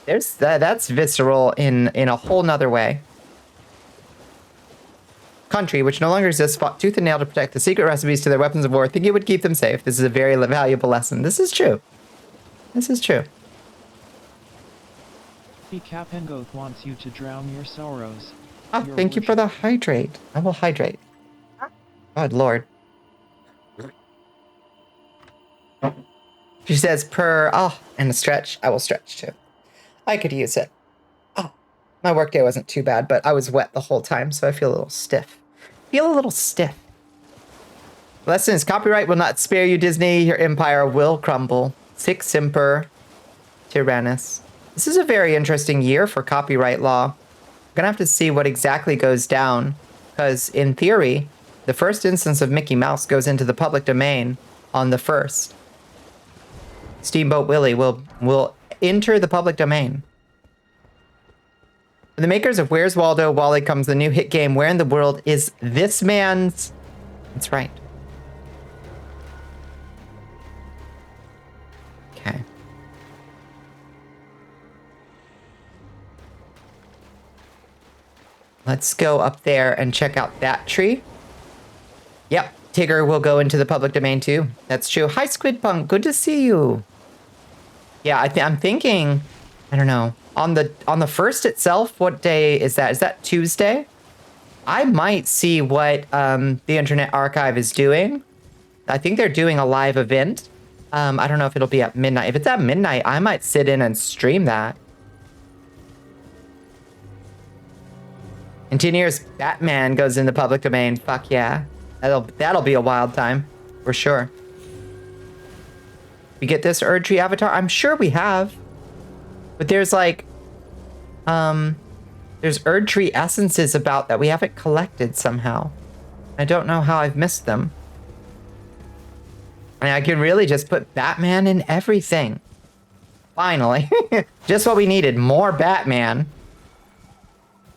That's visceral in a whole nother way. Country, which no longer exists, fought tooth and nail to protect the secret recipes to their weapons of war, thinking it would keep them safe. This is a very valuable lesson. This is true. This is true. Capengoth wants you to drown your sorrows. Oh, thank you for the hydrate. I will hydrate. God, Lord. She says and a stretch. I will stretch too. I could use it. Oh, my workday wasn't too bad, but I was wet the whole time, so I feel a little stiff. Lesson is copyright will not spare you, Disney. Your empire will crumble. Sic semper tyrannus. This is a very interesting year for copyright law. I'm gonna have to see what exactly goes down, because in theory, the first instance of Mickey Mouse goes into the public domain on the 1st. Steamboat Willie will enter the public domain. For the makers of Where's Waldo, Wally Comes, the new hit game, where in the world is this man's... That's right. Okay. Let's go up there and check out that tree. Yep, Tigger will go into the public domain too. That's true. Hi, Squid Punk. Good to see you. Yeah, I'm thinking, I don't know, on the 1st itself, what day is that? Is that Tuesday? I might see what the Internet Archive is doing. I think they're doing a live event. I don't know if it'll be at midnight. If it's at midnight, I might sit in and stream that. In 10 years, Batman goes in the public domain. Fuck yeah. That'll be a wild time, for sure. We get this Erd Tree avatar? I'm sure we have. But there's like, there's Erd Tree essences about that we haven't collected somehow. I don't know how I've missed them. And I can really just put Batman in everything. Finally. Just what we needed, more Batman.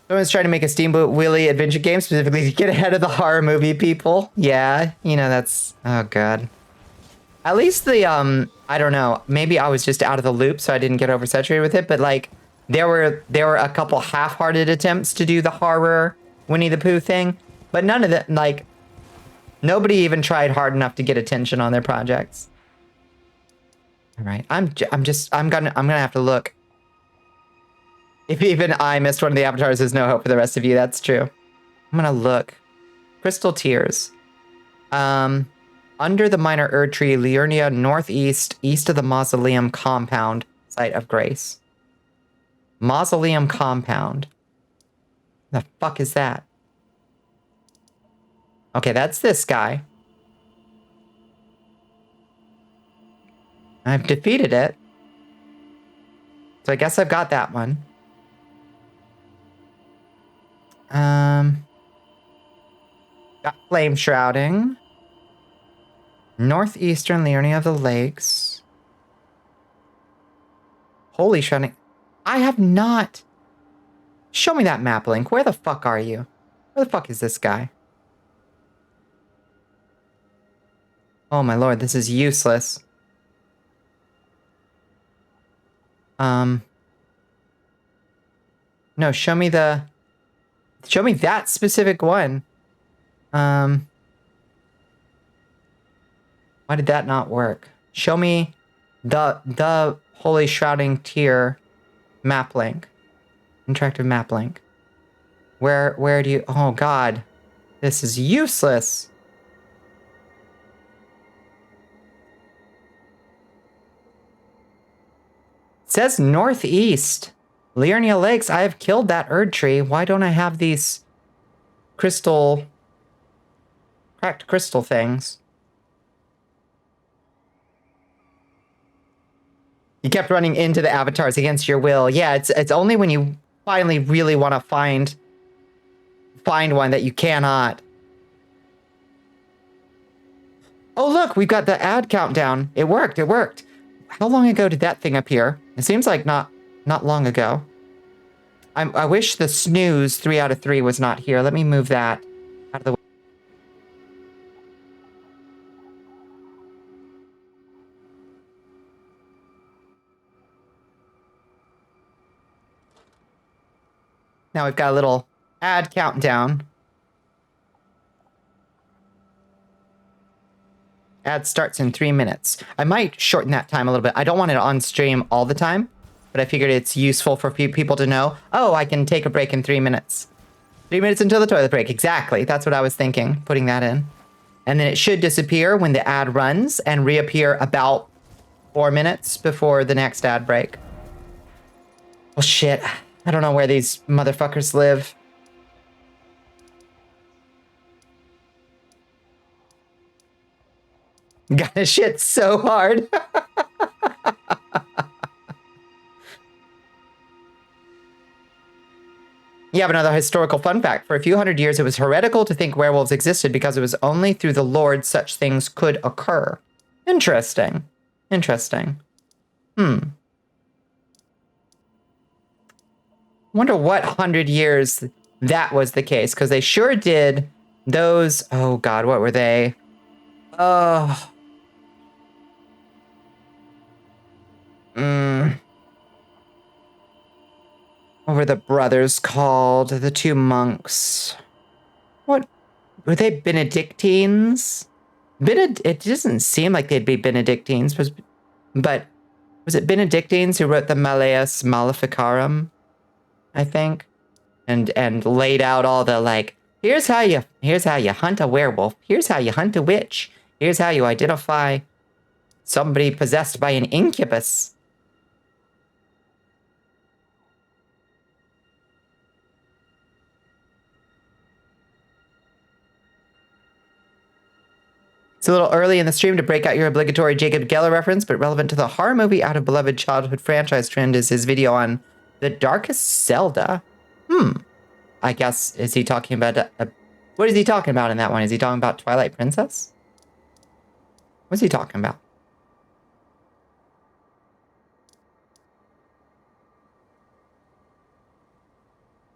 Someone's trying to make a Steamboat Willie adventure game specifically to get ahead of the horror movie people. Yeah, you know, that's... Oh, God. At least the, I don't know. Maybe I was just out of the loop, so I didn't get oversaturated with it. But, like, There were a couple half-hearted attempts to do the horror Winnie the Pooh thing, but none of that, like, nobody even tried hard enough to get attention on their projects. All right, I'm gonna have to look. If even I missed one of the avatars, there's no hope for the rest of you. That's true. I'm gonna look. Crystal Tears. Under the minor Erd tree, Liurnia, northeast, east of the Mausoleum compound, site of grace. Mausoleum compound. The fuck is that? Okay, that's this guy. I've defeated it. So I guess I've got that one. Got Flame Shrouding. Northeastern Liurnia of the Lakes. Holy Shrouding. I have not. Show me that map link. Where the fuck are you? Where the fuck is this guy? Oh my lord, this is useless. No, show me that specific one. Why did that not work? Show me the Holy Shrouding tier map link. Interactive map link. Where do you... Oh god. This is useless. It says northeast. Liurnia Lakes. I have killed that Erd tree. Why don't I have these crystal... cracked crystal things? You kept running into the avatars against your will. Yeah, it's only when you finally really want to find one that you cannot. Oh look, we've got the ad countdown. It worked. How long ago did that thing appear? It seems like not long ago. I wish the snooze 3 out of 3 was not here. Let me move that out of the way. Now we've got a little ad countdown. Ad starts in 3 minutes. I might shorten that time a little bit. I don't want it on stream all the time, but I figured it's useful for people to know, oh, I can take a break in 3 minutes. 3 minutes until the toilet break. Exactly. That's what I was thinking, putting that in. And then it should disappear when the ad runs and reappear about 4 minutes before the next ad break. Well, shit. I don't know where these motherfuckers live. Gotta shit so hard. You have another historical fun fact. For a few hundred years, it was heretical to think werewolves existed because it was only through the Lord such things could occur. Interesting. Wonder what 100 years that was the case, because they sure did those... Oh, God, what were they? Oh... What were the brothers called? The 2 monks. What? Were they Benedictines? It doesn't seem like they'd be Benedictines, but was it Benedictines who wrote the Malleus Maleficarum? I think, and laid out all the like, here's how you hunt a werewolf. Here's how you hunt a witch. Here's how you identify somebody possessed by an incubus. It's a little early in the stream to break out your obligatory Jacob Geller reference, but relevant to the horror movie out of beloved childhood franchise trend is his video on The Darkest Zelda. I guess, is he talking about... what is he talking about in that one? Is he talking about Twilight Princess? What's he talking about?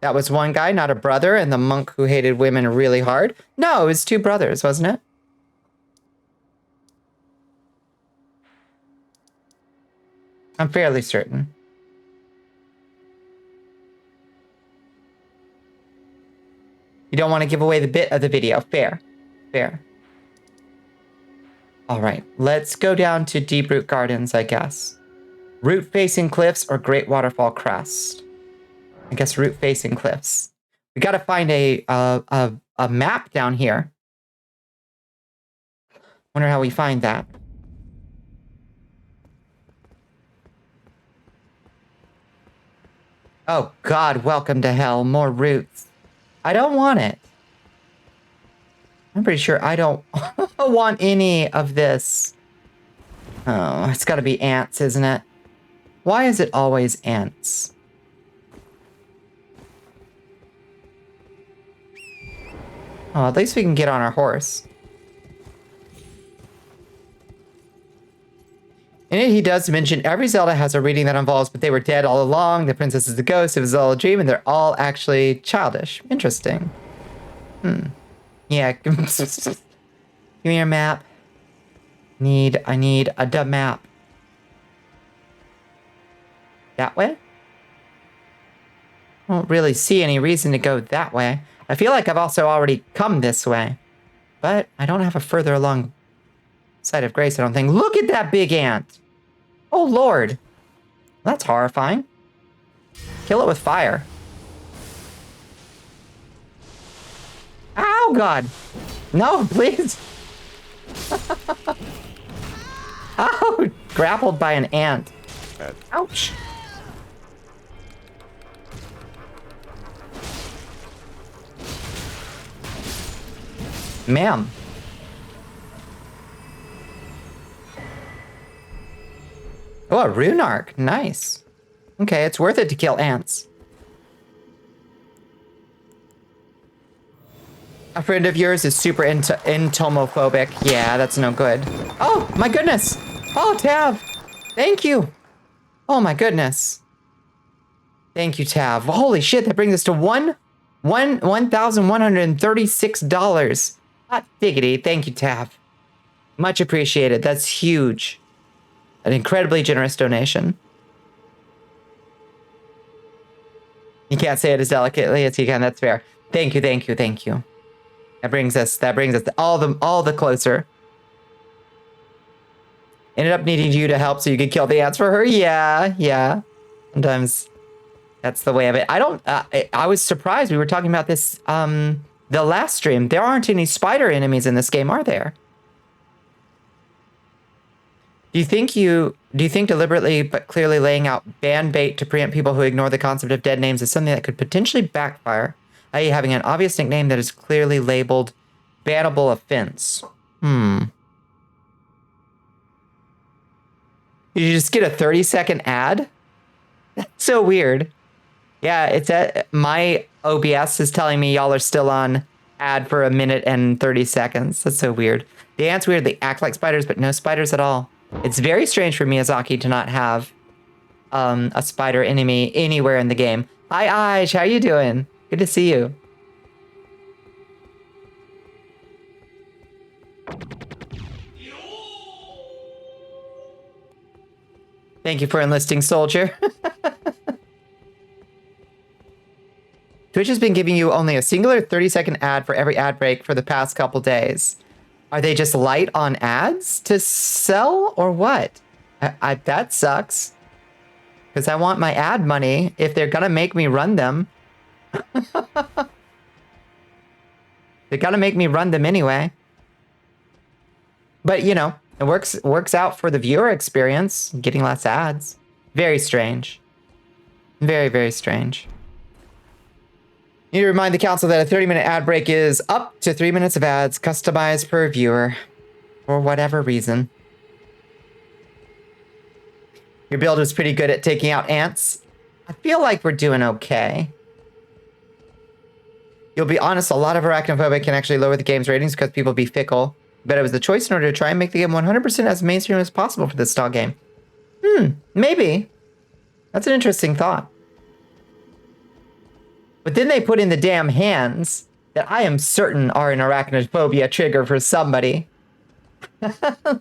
That was one guy, not a brother, and the monk who hated women really hard? No, it was 2 brothers, wasn't it? I'm fairly certain. You don't want to give away the bit of the video. Fair. Fair. All right. Let's go down to Deep Root Gardens, I guess. Root facing cliffs or Great Waterfall Crest? I guess root facing cliffs. We got to find a map down here. Wonder how we find that. Oh God, welcome to hell. More roots. I don't want it. I'm pretty sure I don't want any of this. Oh, it's got to be ants, isn't it? Why is it always ants? Oh, at least we can get on our horse. In it, he does mention every Zelda has a reading that involves, but they were dead all along. The princess is a ghost. It was all a dream, and they're all actually childish. Interesting. Yeah. Give me your map. I need a dub map. That way? I don't really see any reason to go that way. I feel like I've also already come this way. But I don't have a further along side of grace, I don't think. Look at that big ant! Oh, Lord. That's horrifying. Kill it with fire. Ow, God. No, please. Oh, grappled by an ant. Ouch. Ma'am. Oh, a rune arc. Nice. Okay, it's worth it to kill ants. A friend of yours is super entomophobic. Yeah, that's no good. Oh, my goodness. Oh, Tav. Thank you. Oh, my goodness. Thank you, Tav. Holy shit, that brings us to $1,136. Hot diggity. Thank you, Tav. Much appreciated. That's huge. An incredibly generous donation. You can't say it as delicately as you can. That's fair. Thank you, thank you, thank you. That brings us all the closer. Ended up needing you to help so you could kill the ants for her. Yeah. Sometimes that's the way of it. I was surprised. We were talking about this the last stream. There aren't any spider enemies in this game, are there? Do you think deliberately but clearly laying out ban bait to preempt people who ignore the concept of dead names is something that could potentially backfire, i.e. having an obvious nickname that is clearly labeled bannable offense? Did you just get a 30-second ad? That's so weird. Yeah, it's my OBS is telling me y'all are still on ad for 1 minute and 30 seconds. That's so weird. The ants weird. They act like spiders, but no spiders at all. It's very strange for Miyazaki to not have a spider enemy anywhere in the game. Hi, Aish. How you doing? Good to see you. Thank you for enlisting, soldier. Twitch has been giving you only a singular 30-second ad for every ad break for the past couple days. Are they just light on ads to sell or what? That sucks. Because I want my ad money if they're gonna make me run them. They're gonna make me run them anyway. But you know, it works out for the viewer experience, getting less ads. Very strange. Very, very strange. Need to remind the council that a 30-minute ad break is up to 3 minutes of ads customized per viewer for whatever reason. Your build was pretty good at taking out ants. I feel like we're doing okay. You'll be honest, a lot of arachnophobia can actually lower the game's ratings because people be fickle. But it was the choice in order to try and make the game 100% as mainstream as possible for this style game. Maybe. That's an interesting thought. But then they put in the damn hands that I am certain are an arachnophobia trigger for somebody.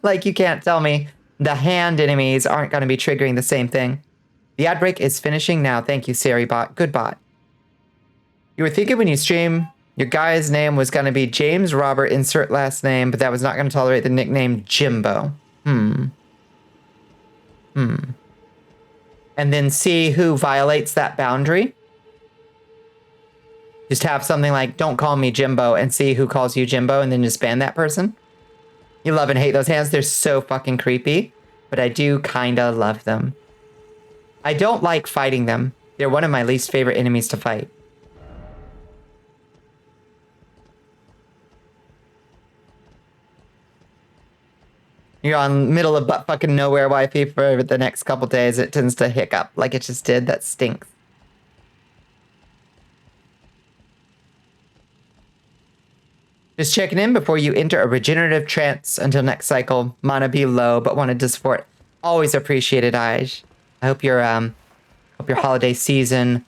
Like, you can't tell me the hand enemies aren't going to be triggering the same thing. The ad break is finishing now. Thank you, Saribot. Good bot. You were thinking when you stream Your guy's name was going to be James Robert, insert last name, but that was not going to tolerate the nickname Jimbo. And then see who violates that boundary. Just have something like, don't call me Jimbo, and see who calls you Jimbo, and then just ban that person. You love and hate those hands. They're so fucking creepy, but I do kind of love them. I don't like fighting them. They're one of my least favorite enemies to fight. You're on middle of butt fucking nowhere Wi-Fi for the next couple days. It tends to hiccup like it just did. That stinks. Just checking in before you enter a regenerative trance until next cycle. Mana be low, but wanted to support. Always appreciated, Aj. I hope your holiday season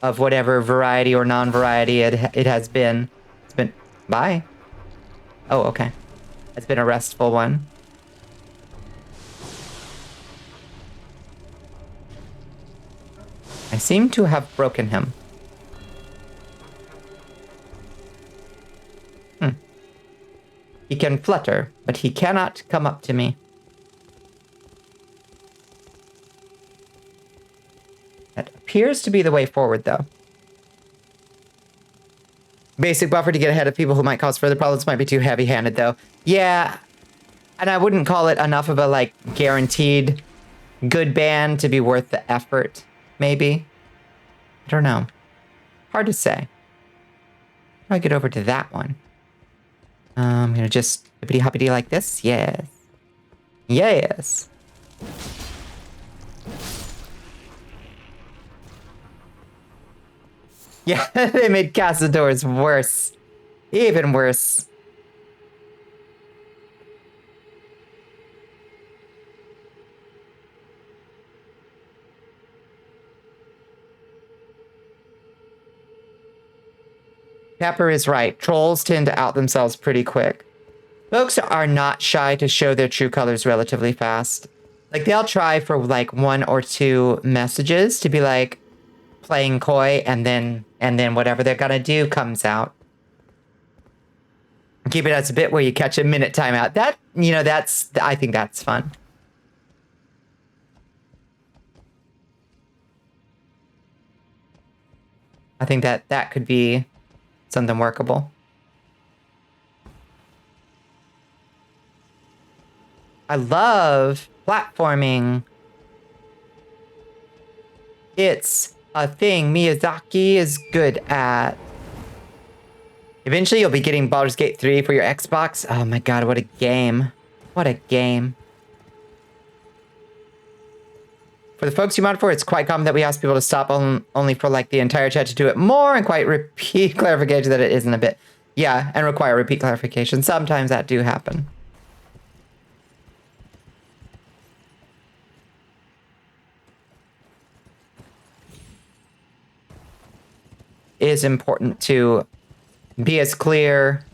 of whatever variety or non-variety it has been. It's been... Bye. Oh, okay. It's been a restful one. I seem to have broken him. He can flutter, but he cannot come up to me. That appears to be the way forward, though. Basic buffer to get ahead of people who might cause further problems might be too heavy-handed, though. Yeah, and I wouldn't call it enough of a, like, guaranteed good ban to be worth the effort, maybe. I don't know. Hard to say. How do I get over to that one? I'm gonna just hippity-hoppity like this. Yes. Yes. Yeah, they made Cazadors worse. Even worse. Pepper is right. Trolls tend to out themselves pretty quick. Folks are not shy to show their true colors relatively fast. Like, they'll try for, like, 1 or 2 messages to be, like, playing coy, and then whatever they're gonna do comes out. Keep it as a bit where you catch a minute timeout. That, you know, I think that's fun. I think that could be something workable. I love platforming. It's a thing Miyazaki is good at. Eventually you'll be getting Baldur's Gate 3 for your Xbox. Oh my god, what a game. What a game. For the folks you mod for, it's quite common that we ask people to stop only for like the entire chat to do it more and quite repeat clarification that it isn't a bit. Yeah, and require repeat clarification. Sometimes that do happen. It is important to be as clear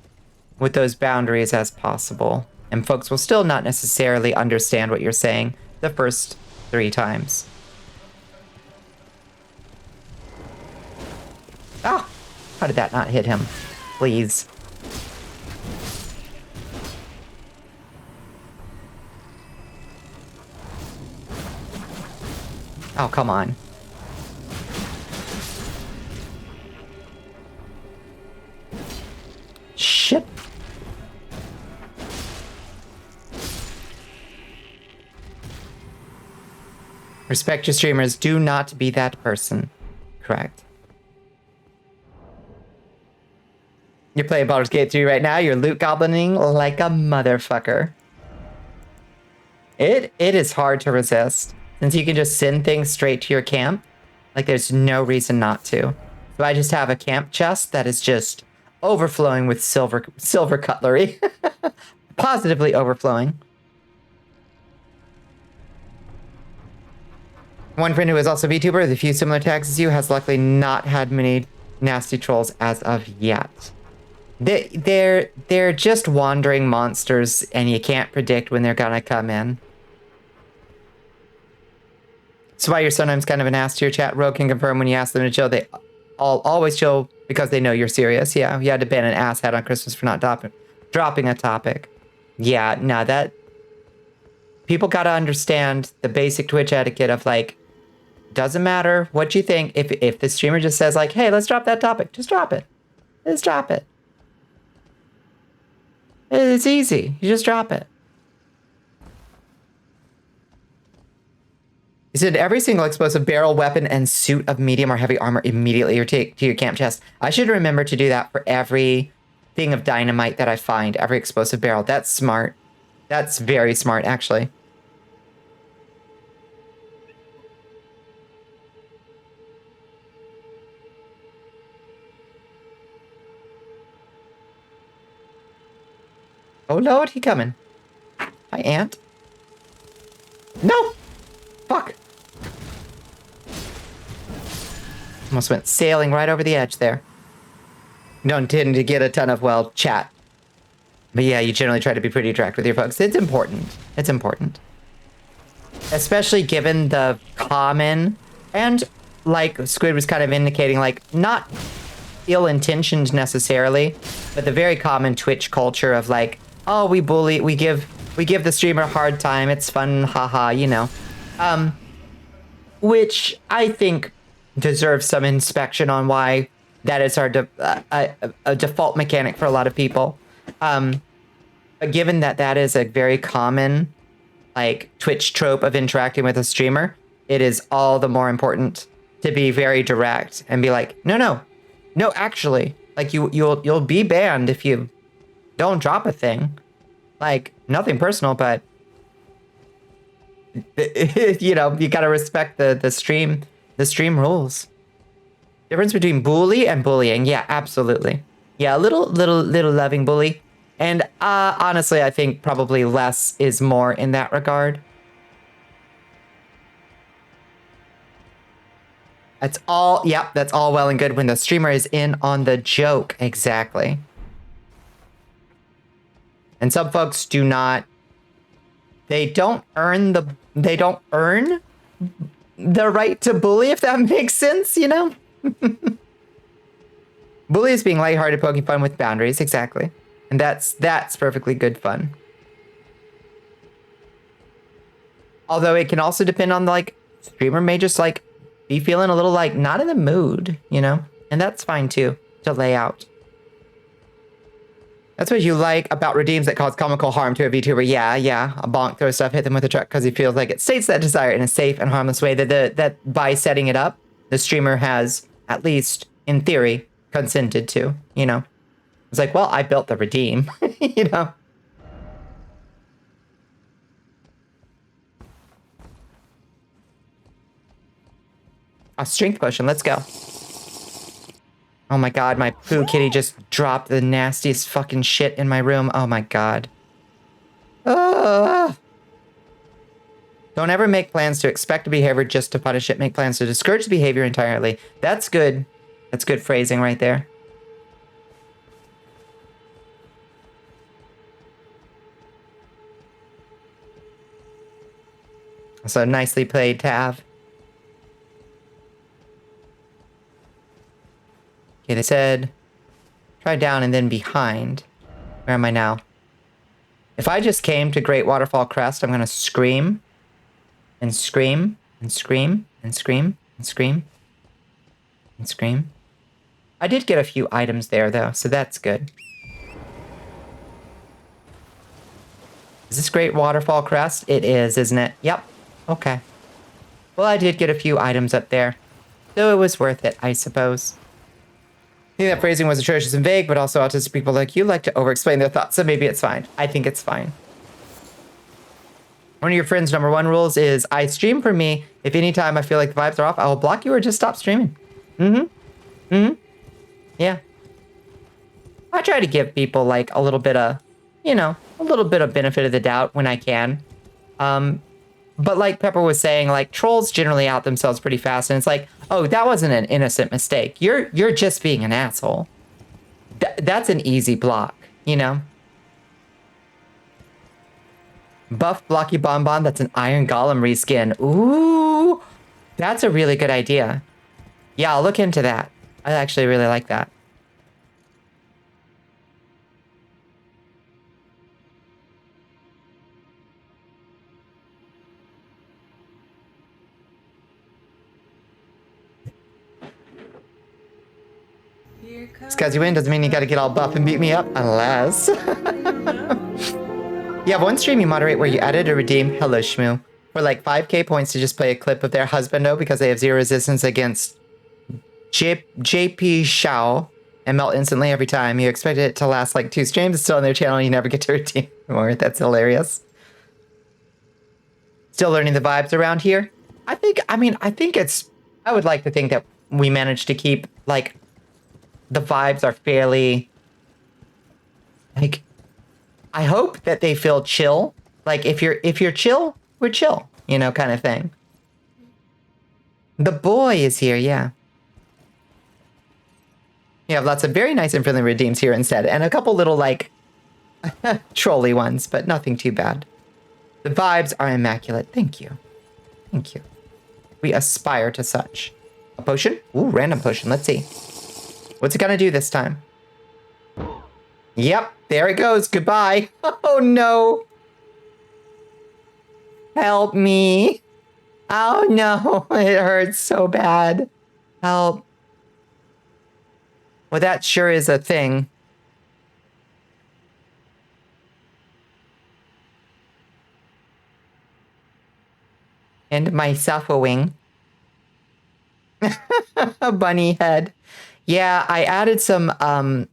with those boundaries as possible. And folks will still not necessarily understand what you're saying the first 3 times. Ah! How did that not hit him? Please. Oh, come on. Shit. Respect your streamers. Do not be that person. Correct. You're playing Baldur's Gate 3 right now. You're loot goblining like a motherfucker. It is hard to resist. Since you can just send things straight to your camp. Like, there's no reason not to. So I just have a camp chest that is just overflowing with silver cutlery. Positively overflowing. One friend who is also VTuber with a few similar tags as you has luckily not had many nasty trolls as of yet. They're just wandering monsters, and you can't predict when they're gonna come in. That's why you're sometimes kind of an ass to your chat. Rogue can confirm when you ask them to chill, they always chill because they know you're serious. Yeah, you had to ban an asshat on Christmas for not dropping a topic. Yeah, no, that... People gotta understand the basic Twitch etiquette of, like, doesn't matter what you think. If the streamer just says, like, hey, let's drop that topic, just drop it. Just drop it. It's easy. You just drop it. He said every single explosive barrel, weapon, and suit of medium or heavy armor immediately or take to your camp chest. I should remember to do that for every thing of dynamite that I find, every explosive barrel. That's smart. That's very smart, actually. Oh, Lord, he coming. Hi, Ant. No! Fuck. Almost went sailing right over the edge there. Don't tend to get a ton of, well, chat. But yeah, you generally try to be pretty direct with your folks. It's important. It's important. Especially given the common, and like Squid was kind of indicating, like, not ill-intentioned necessarily, but the very common Twitch culture of like, oh, we bully, we give the streamer a hard time, it's fun, haha, you know. Which I think deserves some inspection on why that is a default mechanic for a lot of people. But given that that is a very common, like, Twitch trope of interacting with a streamer, it is all the more important to be very direct and be like, no, actually, like, you'll be banned if you don't drop a thing. Like, nothing personal, but you know, you gotta respect the stream rules. Difference between bully and bullying. Yeah, absolutely. Yeah, a little loving bully. And honestly, I think probably less is more in that regard. That's all, yep, that's all well and good when the streamer is in on the joke. Exactly. And some folks do not, they don't earn the right to bully, if that makes sense, you know? Bully is being lighthearted, poking fun with boundaries, exactly. And that's perfectly good fun. Although it can also depend on, like, streamer may just, like, be feeling a little, like, not in the mood, you know? And that's fine, too, to lay out. That's what you like about redeems that cause comical harm to a VTuber. Yeah. A bonk throws stuff, hit them with a truck because he feels like it states that desire in a safe and harmless way that by setting it up, the streamer has, at least in theory, consented to, you know? It's like, well, I built the redeem, you know? A strength potion, let's go. Oh my god, my poo kitty just dropped the nastiest fucking shit in my room. Oh my god. Don't ever make plans to expect a behavior just to punish it. Make plans to discourage the behavior entirely. That's good. That's good phrasing right there. So nicely played, Tav. Okay, they said try down and then behind. Where am I now? If I just came to Great Waterfall Crest, I'm gonna scream and scream and scream and scream and scream and scream. I did get a few items there though, so that's good. Is this Great Waterfall Crest? It is, isn't it? Yep. Okay. Well, I did get a few items up there, so it was worth it, I suppose. I think that phrasing was atrocious and vague, but also autistic people like you like to over-explain their thoughts, so maybe it's fine. I think it's fine. One of your friend's #1 rules is, I stream for me. If anytime I feel like the vibes are off, I will block you or just stop streaming. Yeah. I try to give people, like, a little bit of, you know, a little bit of benefit of the doubt when I can. But like Pepper was saying, like, trolls generally out themselves pretty fast, and it's like, oh, that wasn't an innocent mistake. You're just being an asshole. That's an easy block, you know? Buff Blocky Bonbon, that's an Iron Golem reskin. Ooh, that's a really good idea. Yeah, I'll look into that. I actually really like that. Just because you win doesn't mean you gotta get all buff and beat me up, unless... You have one stream you moderate where you edit or redeem Hello Shmoo for like 5k points to just play a clip of their husbando because they have 0 resistance against JP Shao and melt instantly every time. You expected it to last like 2 streams. It's still on their channel and you never get to redeem more. That's hilarious. Still learning the vibes around here. I think I would like to think that we managed to keep like the vibes are fairly like, I hope that they feel chill. Like if you're chill, we're chill, you know, kind of thing. The boy is here, yeah. You have lots of very nice and friendly redeems here instead, and a couple little like trolly ones, but nothing too bad. The vibes are immaculate. Thank you. Thank you. We aspire to such. A potion? Ooh, random potion. Let's see. What's it gonna do this time? Yep, there it goes. Goodbye. Oh no. Help me. Oh no, it hurts so bad. Help. Well, that sure is a thing. And my suffering. A bunny head. Yeah, I added some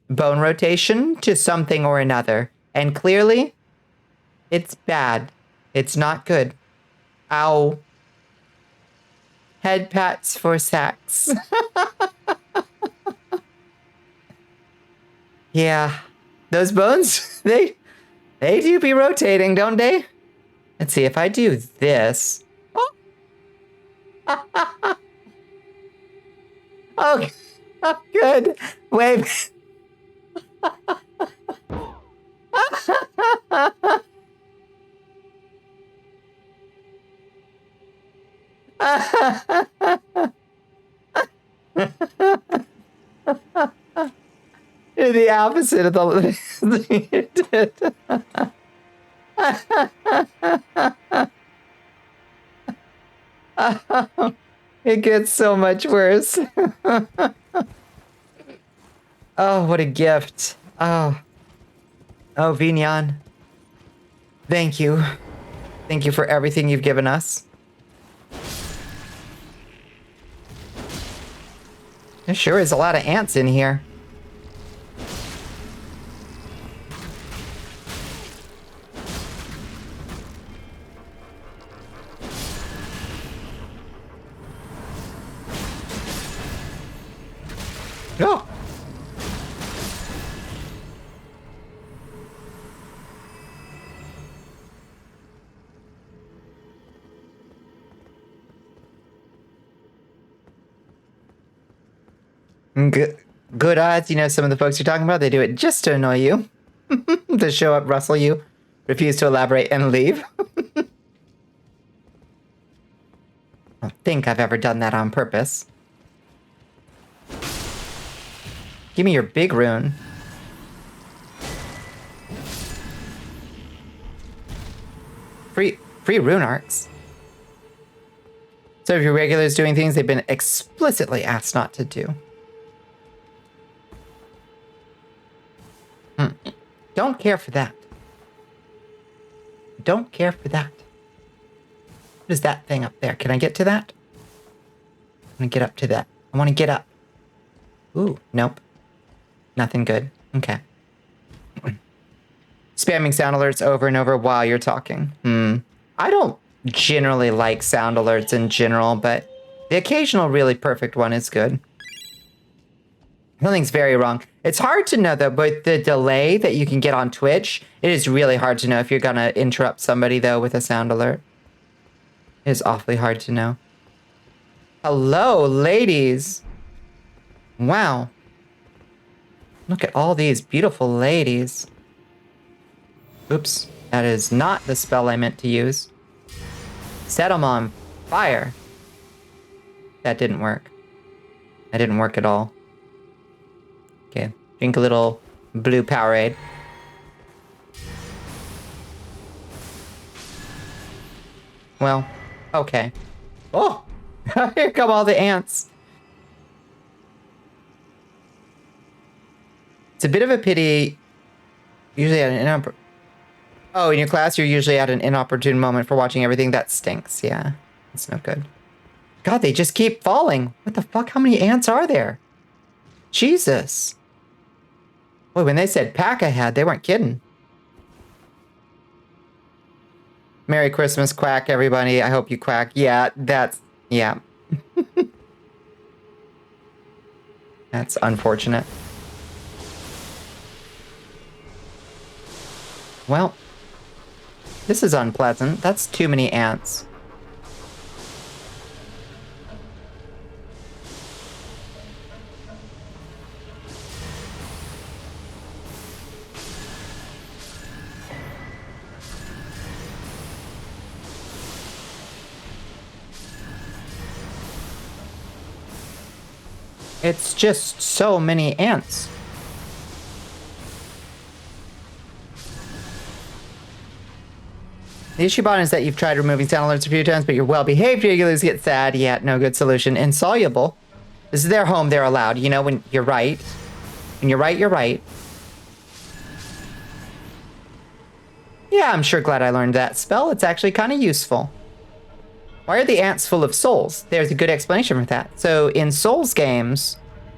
bone rotation to something or another. And clearly, it's bad. It's not good. Ow. Head pats for sex. Yeah. Those bones, they do be rotating, don't they? Let's see, if I do this. Oh, oh, oh good. Wait. You're the opposite of the you did. It gets so much worse. Oh, what a gift. Oh, Vignan. Thank you. Thank you for everything you've given us. There sure is a lot of ants in here. Oh. Good odds, you know, some of the folks you're talking about, they do it just to annoy you. To show up, rustle you, refuse to elaborate, and leave. I don't think I've ever done that on purpose. Give me your big rune. Free rune arcs. So if your regulars doing things they've been explicitly asked not to do. Don't care for that. Don't care for that. What is that thing up there? Can I get to that? I want to get up to that. I want to get up. Ooh, nope. Nothing good. Okay. Spamming sound alerts over and over while you're talking. I don't generally like sound alerts in general, but the occasional really perfect one is good. Something's very wrong. It's hard to know, though, but the delay that you can get on Twitch, it is really hard to know if you're going to interrupt somebody, though, with a sound alert. It is awfully hard to know. Hello, ladies. Wow. Look at all these beautiful ladies. Oops, that is not the spell I meant to use. Set them on fire. That didn't work. That didn't work at all. Okay, drink a little blue Powerade. Well, okay. Oh, here come all the ants. It's a bit of a pity. Usually at an oh, in your class, you're usually at an inopportune moment for watching everything. That stinks. Yeah, that's no good. God, they just keep falling. What the fuck? How many ants are there? Jesus. Boy, when they said pack ahead, they weren't kidding. Merry Christmas, quack, everybody. I hope you quack. Yeah, yeah. That's unfortunate. Well, this is unpleasant. That's too many ants. It's just so many ants. The issue, Bon, is that you've tried removing sound alerts a few times, but you're well behaved. Regulars get sad. Yeah, no good solution. Insoluble. This is their home. They're allowed. You know, when you're right. When you're right, you're right. Yeah, I'm sure glad I learned that spell. It's actually kind of useful. Why are the ants full of souls? There's a good explanation for that. So in Souls games,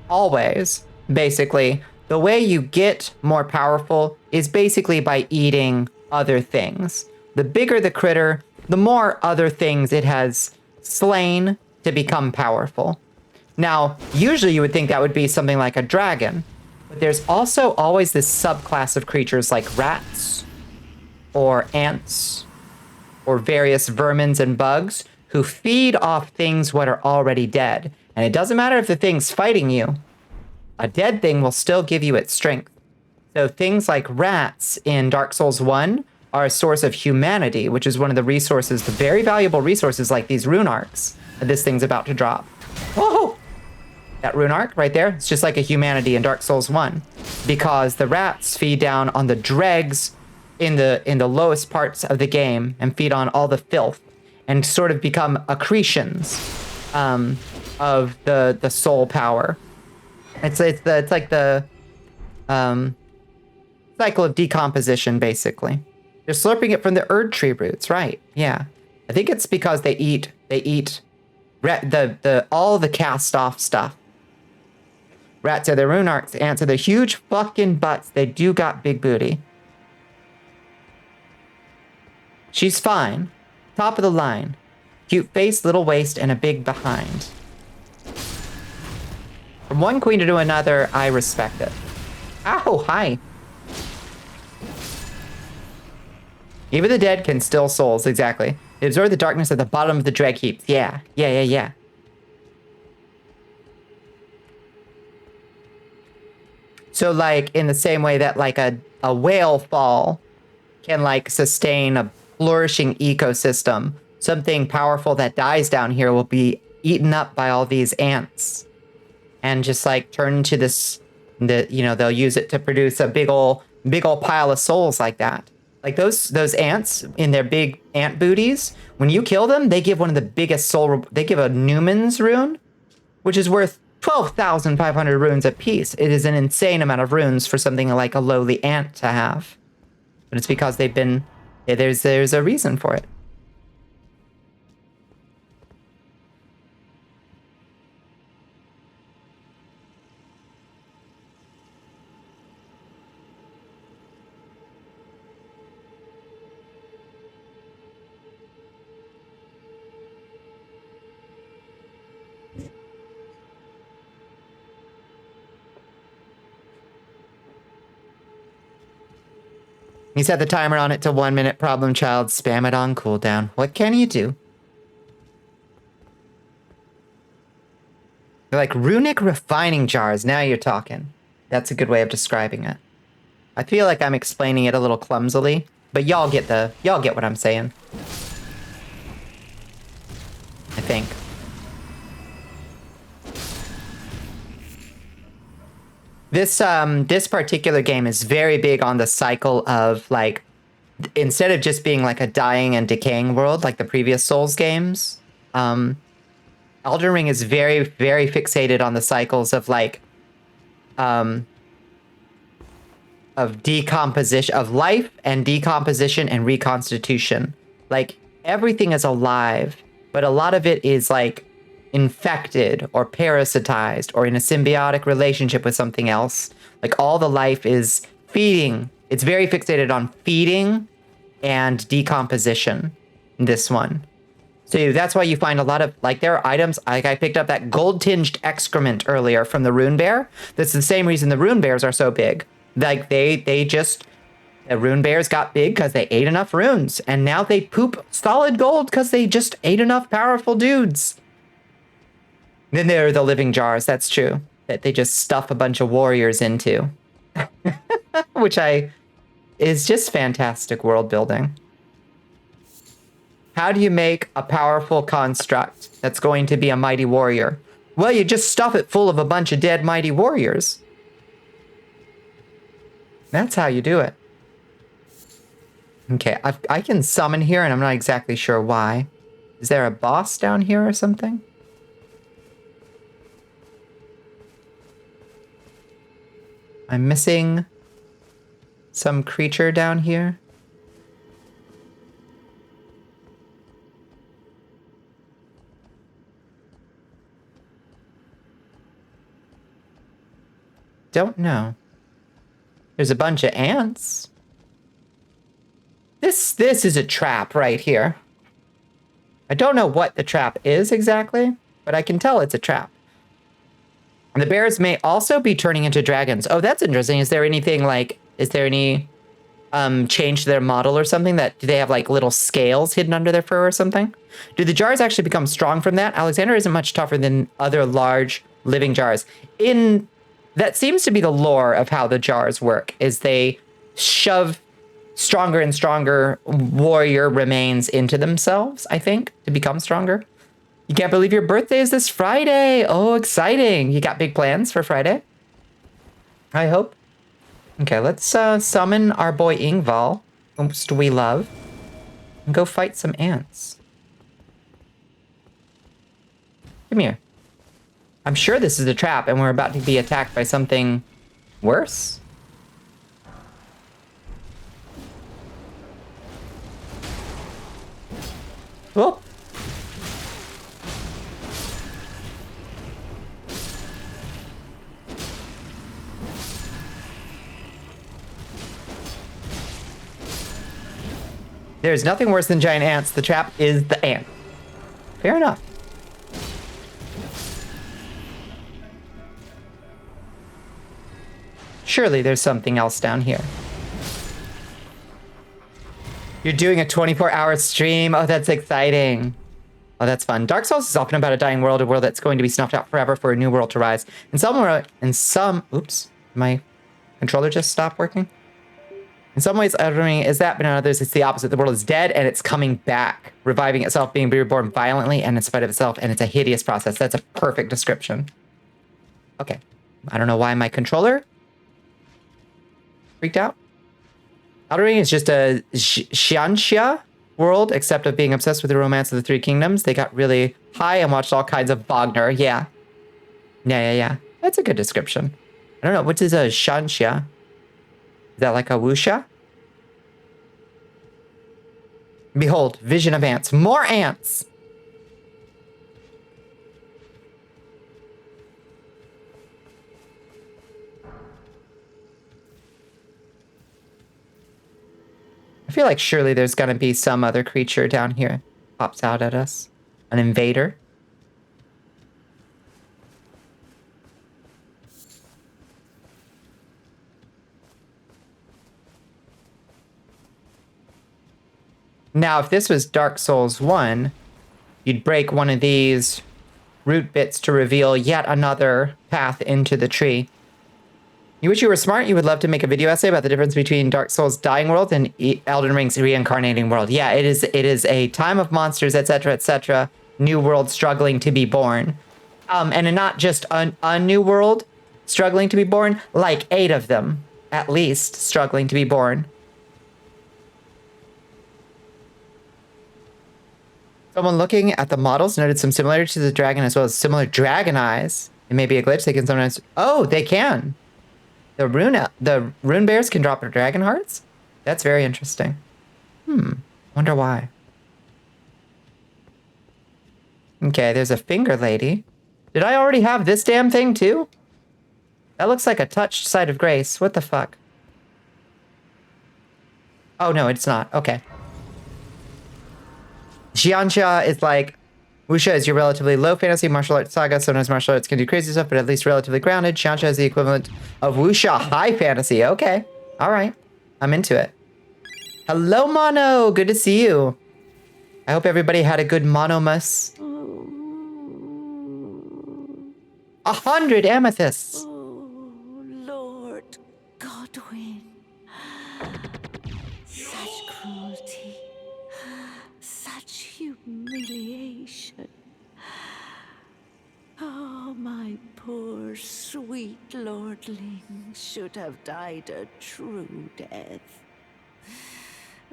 always, basically, the way you get more powerful is basically by eating other things. The bigger the critter, the more other things it has slain to become powerful. Now, usually you would think that would be something like a dragon, but there's also always this subclass of creatures like rats or ants or various vermins and bugs who feed off things what are already dead. And it doesn't matter if the thing's fighting you, a dead thing will still give you its strength. So things like rats in Dark Souls 1 are a source of humanity, which is one of the resources, the very valuable resources like these rune arcs that this thing's about to drop. Whoa! That rune arc right there, it's just like a humanity in Dark Souls 1, because the rats feed down on the dregs in the lowest parts of the game and feed on all the filth and sort of become accretions of the soul power. It's like the cycle of decomposition, basically. They're slurping it from the Erd tree roots, right? Yeah, I think it's because they eat all the cast off stuff. Rats are the rune arcs, ants are the huge fucking butts. They do got big booty. She's fine. Top of the line. Cute face, little waist, and a big behind. From one queen to another, I respect it. Ow, hi. Even the dead can still souls, exactly. They absorb the darkness at the bottom of the dreg heaps. Yeah. So, like, in the same way that, like, a whale fall can, like, sustain a flourishing ecosystem, something powerful that dies down here will be eaten up by all these ants and just, like, turn into this, they'll use it to produce a big ol' pile of souls like that. Like, those ants in their big ant booties, when you kill them, they give one of the biggest soul, they give a Newman's rune, which is worth 12,500 runes apiece. It is an insane amount of runes for something like a lowly ant to have. But it's because they've been, there's a reason for it. You set the timer on it to 1 minute, problem child. Spam it on cooldown. What can you do? You're like runic refining jars. Now you're talking. That's a good way of describing it. I feel like I'm explaining it a little clumsily, but y'all get what I'm saying. I think. This particular game is very big on the cycle of like, instead of just being like a dying and decaying world like the previous Souls games, Elden Ring is very, very fixated on the cycles of like, of decomposition, of life and decomposition and reconstitution. Like everything is alive, but a lot of it is like infected or parasitized or in a symbiotic relationship with something else. Like all the life is feeding. It's very fixated on feeding and decomposition in this one. So that's why you find a lot of, like, there are items, like I picked up that gold-tinged excrement earlier from the rune bear. That's the same reason the rune bears are so big. Like, the rune bears got big because they ate enough runes, and now they poop solid gold because they just ate enough powerful dudes. Then there are the living jars, that's true, that they just stuff a bunch of warriors into. Which is just fantastic world building. How do you make a powerful construct that's going to be a mighty warrior? Well, you just stuff it full of a bunch of dead mighty warriors. That's how you do it. Okay, I can summon here, and I'm not exactly sure why. Is there a boss down here or something? I'm missing some creature down here. Don't know. There's a bunch of ants. This is a trap right here. I don't know what the trap is exactly, but I can tell it's a trap. And the bears may also be turning into dragons. Oh, that's interesting. Is there anything like, is there any change to their model or something? That do they have like little scales hidden under their fur or something? Do the jars actually become strong from that? Alexander isn't much tougher than other large living jars. That seems to be the lore of how the jars work, is they shove stronger and stronger warrior remains into themselves, I think, to become stronger. You can't believe your birthday is this Friday. Oh, exciting. You got big plans for Friday? I hope. Okay, let's summon our boy Ingval, whomst we love, and go fight some ants. Come here. I'm sure this is a trap, and we're about to be attacked by something worse. Whoop. There's nothing worse than giant ants. The trap is the ant. Fair enough. Surely there's something else down here. You're doing a 24-hour stream? Oh, that's exciting. Oh, that's fun. Dark Souls is often about a dying world, a world that's going to be snuffed out forever for a new world to rise. Oops, my controller just stopped working. In some ways, Elden Ring is that, but in others, it's the opposite. The world is dead, and it's coming back, reviving itself, being reborn violently and in spite of itself, and it's a hideous process. That's a perfect description. Okay. I don't know why my controller freaked out. Elden Ring is just a Xianxia world, except of being obsessed with the romance of the Three Kingdoms. They got really high and watched all kinds of Wagner. Yeah. Yeah. That's a good description. I don't know. What is a Xianxia? Is that like a wuxia? Behold, vision of ants. More ants! I feel like surely there's gonna be some other creature down here. Pops out at us. An invader. Now, if this was Dark Souls 1, you'd break one of these root bits to reveal yet another path into the tree. You wish you were smart, you would love to make a video essay about the difference between Dark Souls' dying world and Elden Ring's reincarnating world. Yeah, it is a time of monsters, etc., etc., new world struggling to be born. And not just a new world struggling to be born? Like 8 of them, at least, struggling to be born. Someone looking at the models noted some similarity to the dragon as well as similar dragon eyes. It may be a glitch. They can sometimes... Oh, they can. The rune bears can drop their dragon hearts? That's very interesting. Wonder why. Okay, there's a finger lady. Did I already have this damn thing too? That looks like a touched site of grace. What the fuck? Oh, no, it's not. Okay. Xianxia is like, Wuxia is your relatively low fantasy martial arts saga. Sometimes martial arts can do crazy stuff, but at least relatively grounded. Xianxia is the equivalent of Wuxia high fantasy. Okay. All right. I'm into it. Hello, Mono. Good to see you. I hope everybody had a good Monomus. 100 amethysts. Oh, Lord Godwin. Such cruelty. Such humiliation. Oh, my poor sweet lordling should have died a true death.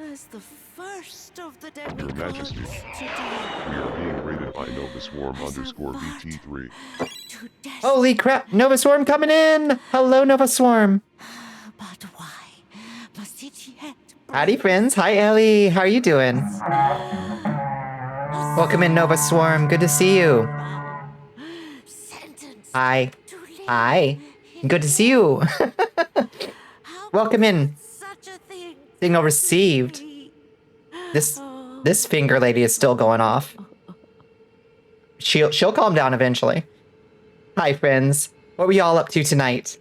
As the first of the Your demigods Majesty, to we die. are being raided by Nova_VT3. To death. Holy crap. Nova Swarm coming in. Hello, Nova Swarm. But why must it yet Howdy, friends. Hi, Ellie. How are you doing? Welcome in, Nova Swarm. Good to see you. Sentenced Hi. to live Hi. in Good to see you. How Welcome in. such a thing Signal received. be? This finger lady is still going off. She'll calm down eventually. Hi, friends. What were y'all up to tonight?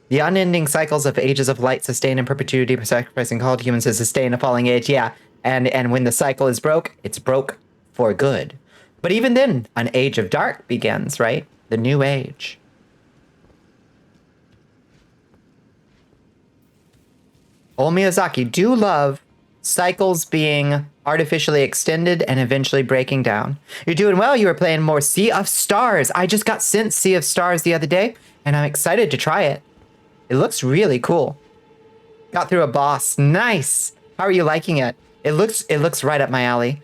The unending cycles of ages of light sustain in perpetuity by sacrificing called humans to sustain a falling age. Yeah, and when the cycle is broke, it's broke for good. But even then, an age of dark begins, right? The new age. Old Miyazaki do love cycles being artificially extended and eventually breaking down. You're doing well. You were playing more Sea of Stars. I just got sent Sea of Stars the other day, and I'm excited to try it. It looks really cool. Got through a boss. Nice. How are you liking it? It looks right up my alley.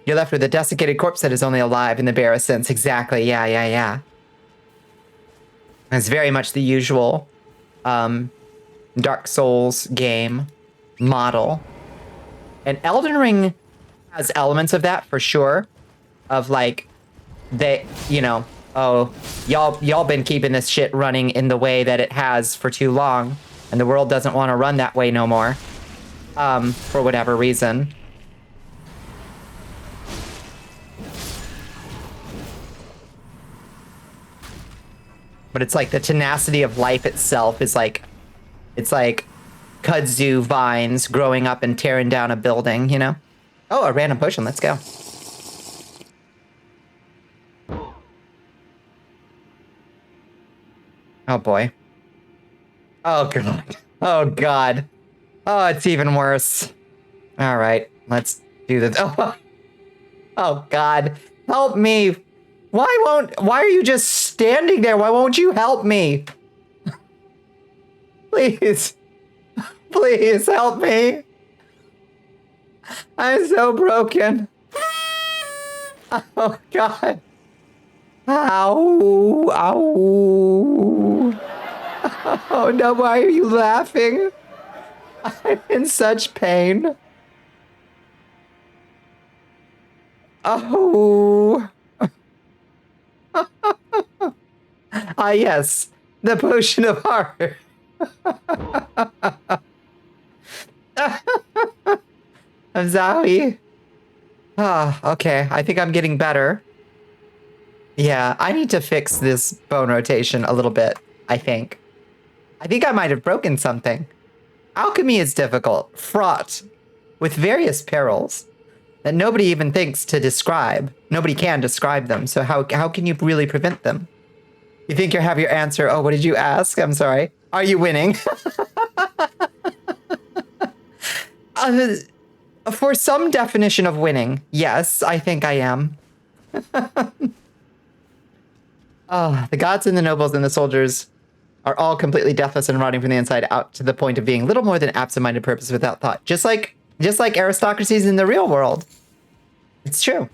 You're left with a desiccated corpse that is only alive in the barest sense. Exactly. Yeah. It's very much the usual Dark Souls game model. And Elden Ring has elements of that for sure. Of like, oh, y'all been keeping this shit running in the way that it has for too long, and the world doesn't want to run that way no more. For whatever reason. But it's like the tenacity of life itself is like, it's like kudzu vines growing up and tearing down a building, you know? Oh, a random potion. Let's go. Oh, boy. Oh, God. Oh, God. Oh, it's even worse. All right. Let's do this. Oh, God. Help me. Why are you just standing there? Why won't you help me? Please. Please help me. I'm so broken. Oh, God. Ow. Ow. Oh, no. Why are you laughing? I'm in such pain. Oh. Ah, yes. The potion of heart. I'm Zowie. Ah, okay. I think I'm getting better. Yeah, I need to fix this bone rotation a little bit, I think. I think I might have broken something. Alchemy is difficult, fraught with various perils that nobody even thinks to describe. Nobody can describe them, so how can you really prevent them? You think you have your answer. Oh, what did you ask? I'm sorry. Are you winning? For some definition of winning, yes, I think I am. Oh, the gods and the nobles and the soldiers are all completely deathless and rotting from the inside out to the point of being little more than absent-minded purpose without thought. Just like aristocracies in the real world. It's true.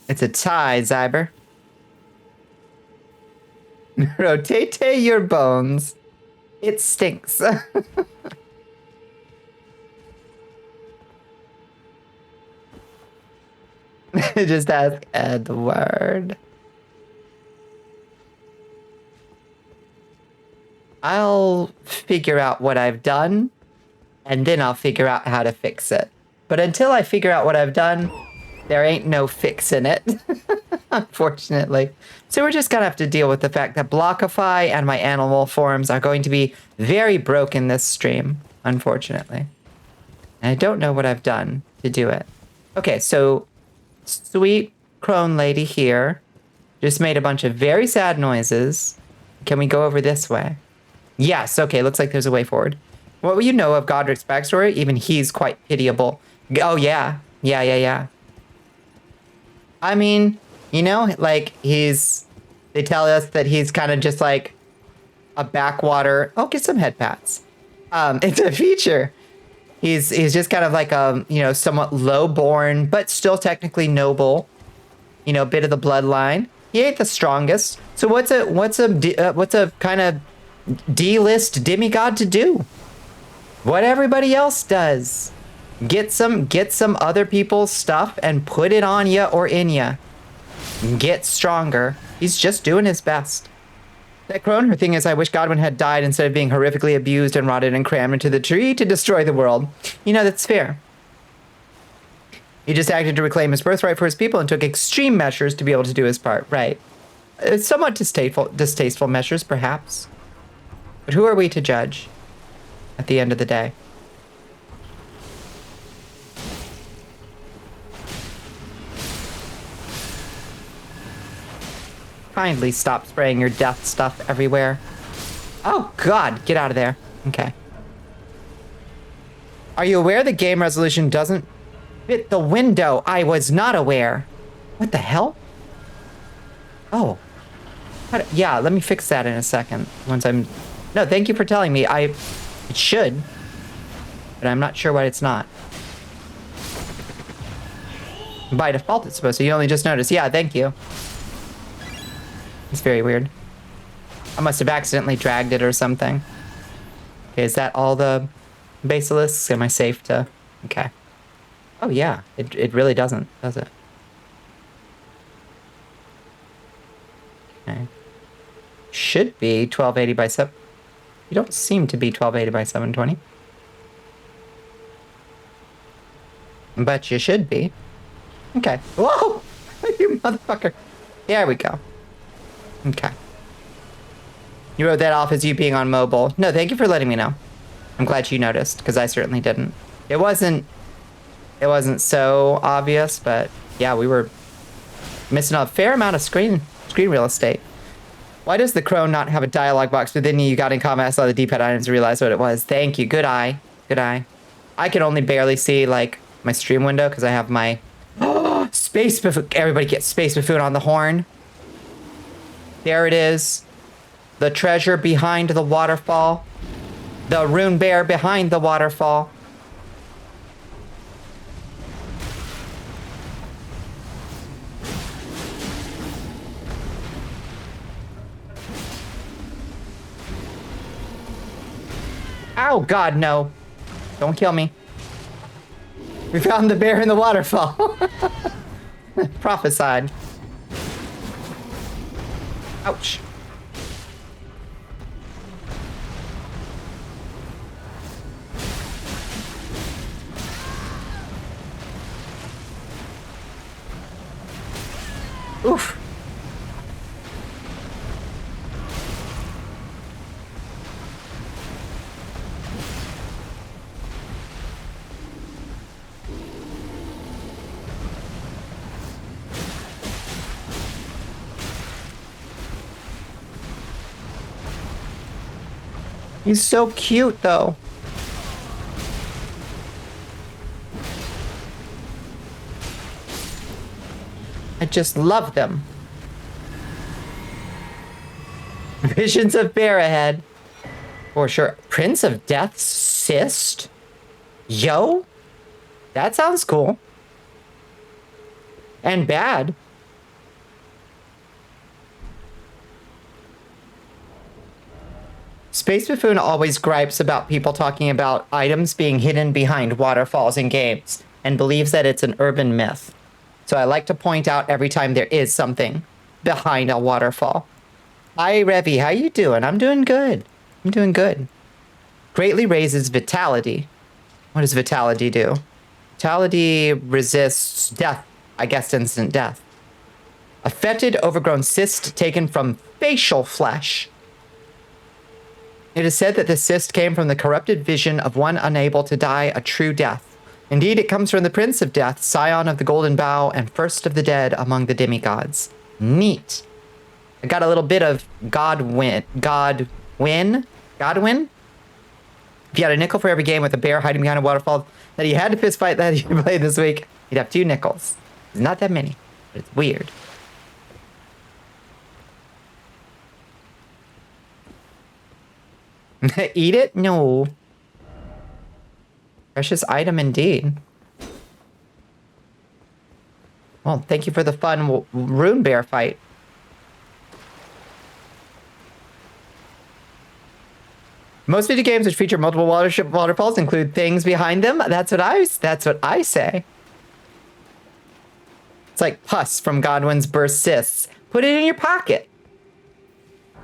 It's a tie, Zyber. Rotate your bones. It stinks. Just ask Edward. I'll figure out what I've done, and then I'll figure out how to fix it. But until I figure out what I've done, there ain't no fixing it, unfortunately. So we're just gonna have to deal with the fact that Blockify and my animal forms are going to be very broken this stream, unfortunately. And I don't know what I've done to do it. Okay, so sweet crone lady here just made a bunch of very sad noises. Can we go over this way? Yes, okay, looks like there's a way forward. What will you know of Godric's backstory? Even he's quite pitiable. Oh, yeah. Yeah. I mean, you know, like, they tell us that he's kind of just like a backwater. Oh, get some head pats. It's a feature. He's just kind of like a, you know, somewhat low-born, but still technically noble, you know, bit of the bloodline. He ain't the strongest. So what's a kind of D-list demigod to do? What everybody else does. Get some other people's stuff and put it on ya or in ya. Get stronger. He's just doing his best. That crone, her thing is, I wish Godwin had died instead of being horrifically abused and rotted and crammed into the tree to destroy the world. You know, that's fair. He just acted to reclaim his birthright for his people and took extreme measures to be able to do his part. Right. Somewhat distasteful measures, perhaps. But who are we to judge at the end of the day? Kindly stop spraying your death stuff everywhere. Oh, God. Get out of there. Okay. Are you aware the game resolution doesn't fit the window? I was not aware. What the hell? Oh. Yeah, let me fix that in a second. Once I'm... No, thank you for telling me. It should. But I'm not sure why it's not. By default, it's supposed to. You only just noticed. Yeah, thank you. It's very weird. I must have accidentally dragged it or something. Okay, is that all the basilisks? Am I safe to... Okay. Oh, yeah. It really doesn't, does it? Okay. Should be 1280 by 7... You don't seem to be 1280 by 720. But you should be. Okay. Whoa! You motherfucker. There we go. Okay. You wrote that off as you being on mobile. No, thank you for letting me know. I'm glad you noticed, because I certainly didn't. It wasn't so obvious, but yeah, we were missing a fair amount of screen real estate. Why does the crone not have a dialogue box within you? You got in combat, I saw the D-pad items and realized what it was. Thank you. Good eye. Good eye. I can only barely see, like, my stream window, because I have my... Oh, space buffoon. Everybody get space buffoon on the horn. There it is. The treasure behind the waterfall. The rune bear behind the waterfall. Oh, God, no. Don't kill me. We found the bear in the waterfall. Prophesied. Ouch. Oof. He's so cute, though. I just love them. Visions of Bear ahead. For sure. Prince of Death's cyst? Yo? That sounds cool. And bad. Space Buffoon always gripes about people talking about items being hidden behind waterfalls in games and believes that it's an urban myth. So I like to point out every time there is something behind a waterfall. Hi, Revy. How you doing? I'm doing good. I'm doing good. Greatly raises vitality. What does vitality do? Vitality resists death. I guess instant death. A fetid, overgrown cyst taken from facial flesh. It is said that the cyst came from the corrupted vision of one unable to die a true death. Indeed, it comes from the Prince of Death, scion of the Golden Bough, and first of the dead among the demigods. Neat. I got a little bit of Godwin. If you had a nickel for every game with a bear hiding behind a waterfall that you had to fist fight that you played this week, you'd have 2 nickels. It's not that many, but it's weird. Eat it? No. Precious item indeed. Well, thank you for the fun rune bear fight. Most video games which feature multiple waterfalls include things behind them. That's what I say. It's like pus from Godwin's burst cysts. Put it in your pocket.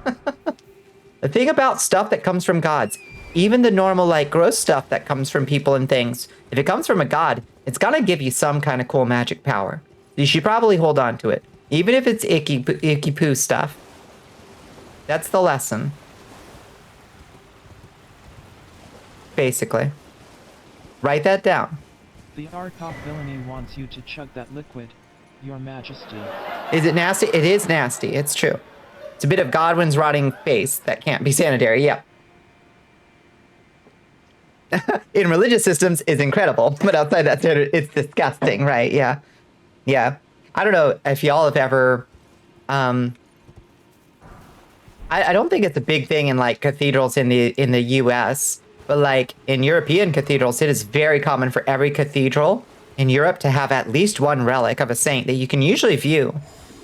The thing about stuff that comes from gods, even the normal, like, gross stuff that comes from people and things, if it comes from a god, it's gonna give you some kind of cool magic power. You should probably hold on to it, even if it's icky poo stuff. That's the lesson. Basically. Write that down. The Arcop villainy wants you to chug that liquid, Your Majesty. Is it nasty? It is nasty. It's true. It's a bit of Godwin's rotting face that can't be sanitary. Yep. In religious systems, it's incredible, but outside that standard, it's disgusting, right? Yeah. Yeah. I don't know if y'all have ever... I don't think it's a big thing in, like, cathedrals in the US, but, like, in European cathedrals, it is very common for every cathedral in Europe to have at least one relic of a saint that you can usually view.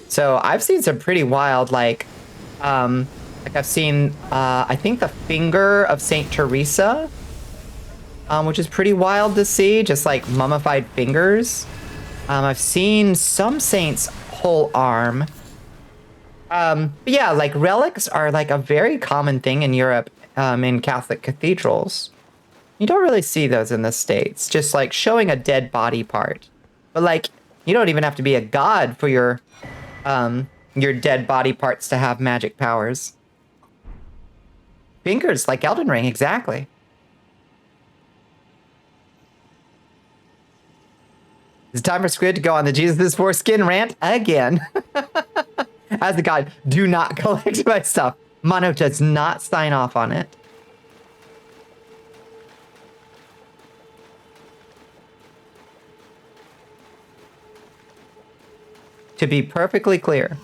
So I've seen some pretty wild, like I've seen, I think the finger of Saint Teresa, which is pretty wild to see, just like mummified fingers. I've seen some saints' whole arm. But yeah, like relics are like a very common thing in Europe, in Catholic cathedrals. You don't really see those in the States, just like showing a dead body part. But like, you don't even have to be a god for your dead body parts to have magic powers. Fingers, like Elden Ring, exactly. It's time for Squid to go on the Jesus is Foreskin rant again. As the god, do not collect my stuff. Mono does not sign off on it. To be perfectly clear.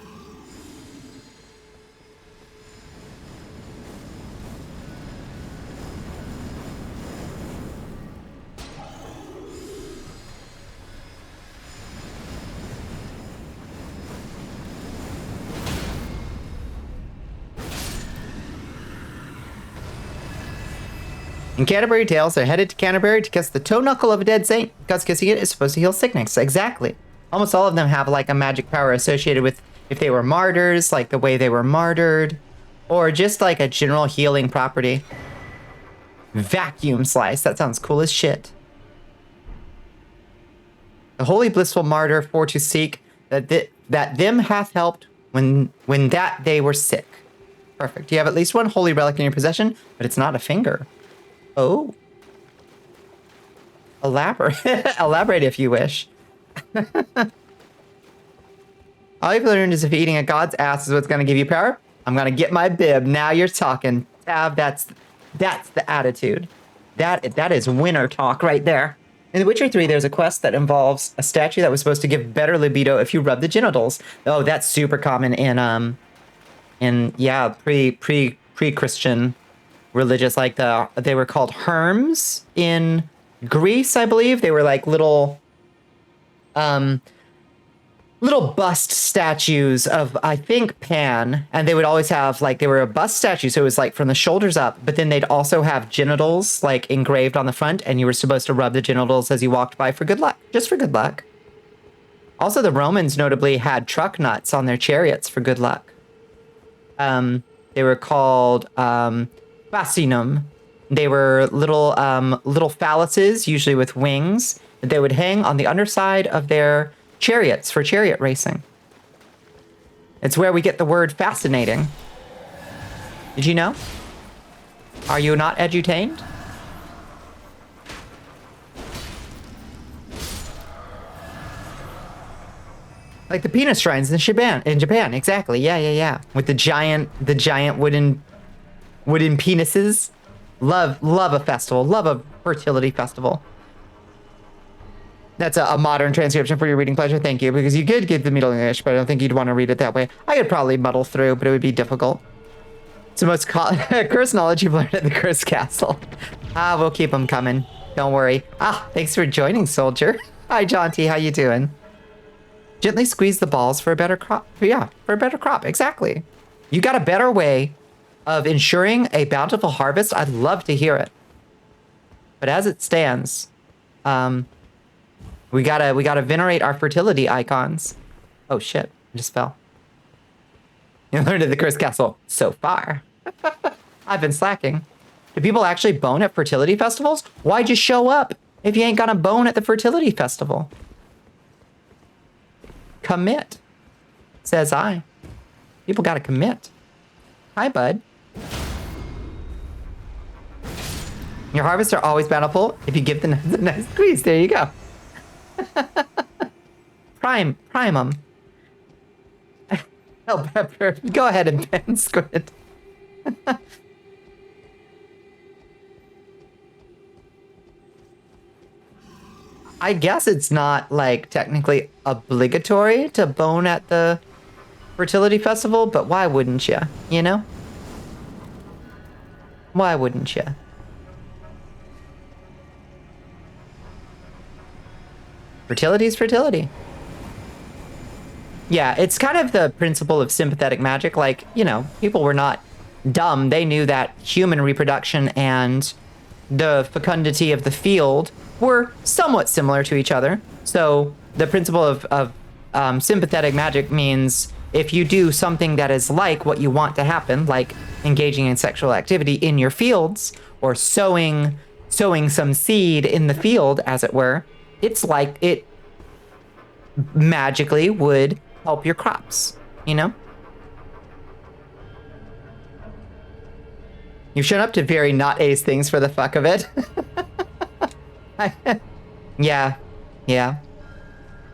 In Canterbury Tales, they're headed to Canterbury to kiss the toe knuckle of a dead saint, because kissing it is supposed to heal sickness. Exactly. Almost all of them have like a magic power associated with if they were martyrs, like the way they were martyred, or just like a general healing property. Vacuum slice. That sounds cool as shit. The holy blissful martyr for to seek that them hath helped when that they were sick. Perfect. You have at least one holy relic in your possession, but it's not a finger. Oh. Elaborate. Elaborate if you wish. All you've learned is if eating a god's ass is what's going to give you power, I'm going to get my bib. Now you're talking. Tab, that's the attitude. That is winner talk right there. In The Witcher 3, there's a quest that involves a statue that was supposed to give better libido if you rub the genitals. Oh, that's super common in in pre-Christian religious, like they were called herms in Greece, I believe. They were like little bust statues of, I think, Pan, and they would always have, like, they were a bust statue, so it was like from the shoulders up, but then they'd also have genitals like engraved on the front, and you were supposed to rub the genitals as you walked by for good luck, just for good luck. Also, the Romans notably had truck nuts on their chariots for good luck. They were called fascinum. They were little phalluses, usually with wings, that they would hang on the underside of their chariots for chariot racing. It's where we get the word fascinating. Did you know? Are you not edutained? Like the penis shrines in Japan, exactly. Yeah. With the giant wooden penises. Love a festival. Love a fertility festival. That's a modern transcription for your reading pleasure. Thank you, because you could give the Middle English, but I don't think you'd want to read it that way. I could probably muddle through, but it would be difficult. It's the most cursed knowledge you've learned at the Cursed Castle. We'll keep them coming. Don't worry. Thanks for joining, soldier. Hi, Jaunty. How you doing? Gently squeeze the balls for a better crop. Yeah, for a better crop. Exactly. You got a better way of ensuring a bountiful harvest? I'd love to hear it. But as it stands, we gotta venerate our fertility icons. Oh shit, I just fell. You learned at the Cursed Castle so far. I've been slacking. Do people actually bone at fertility festivals? Why'd you show up if you ain't gonna bone at the fertility festival? Commit, says I. People gotta commit. Hi, bud. Your harvests are always bountiful if you give them a nice squeeze. There you go. Prime them. Hell pepper. Go ahead and pen squid. I guess it's not, like, technically obligatory to bone at the fertility festival, but why wouldn't you? You know? Why wouldn't you? Fertility is fertility. Yeah, it's kind of the principle of sympathetic magic. Like, you know, people were not dumb. They knew that human reproduction and the fecundity of the field were somewhat similar to each other. So the principle of sympathetic magic means if you do something that is like what you want to happen, like engaging in sexual activity in your fields or sowing some seed in the field, as it were, it's like it magically would help your crops, you know? You've shown up to very not ace things for the fuck of it. Yeah.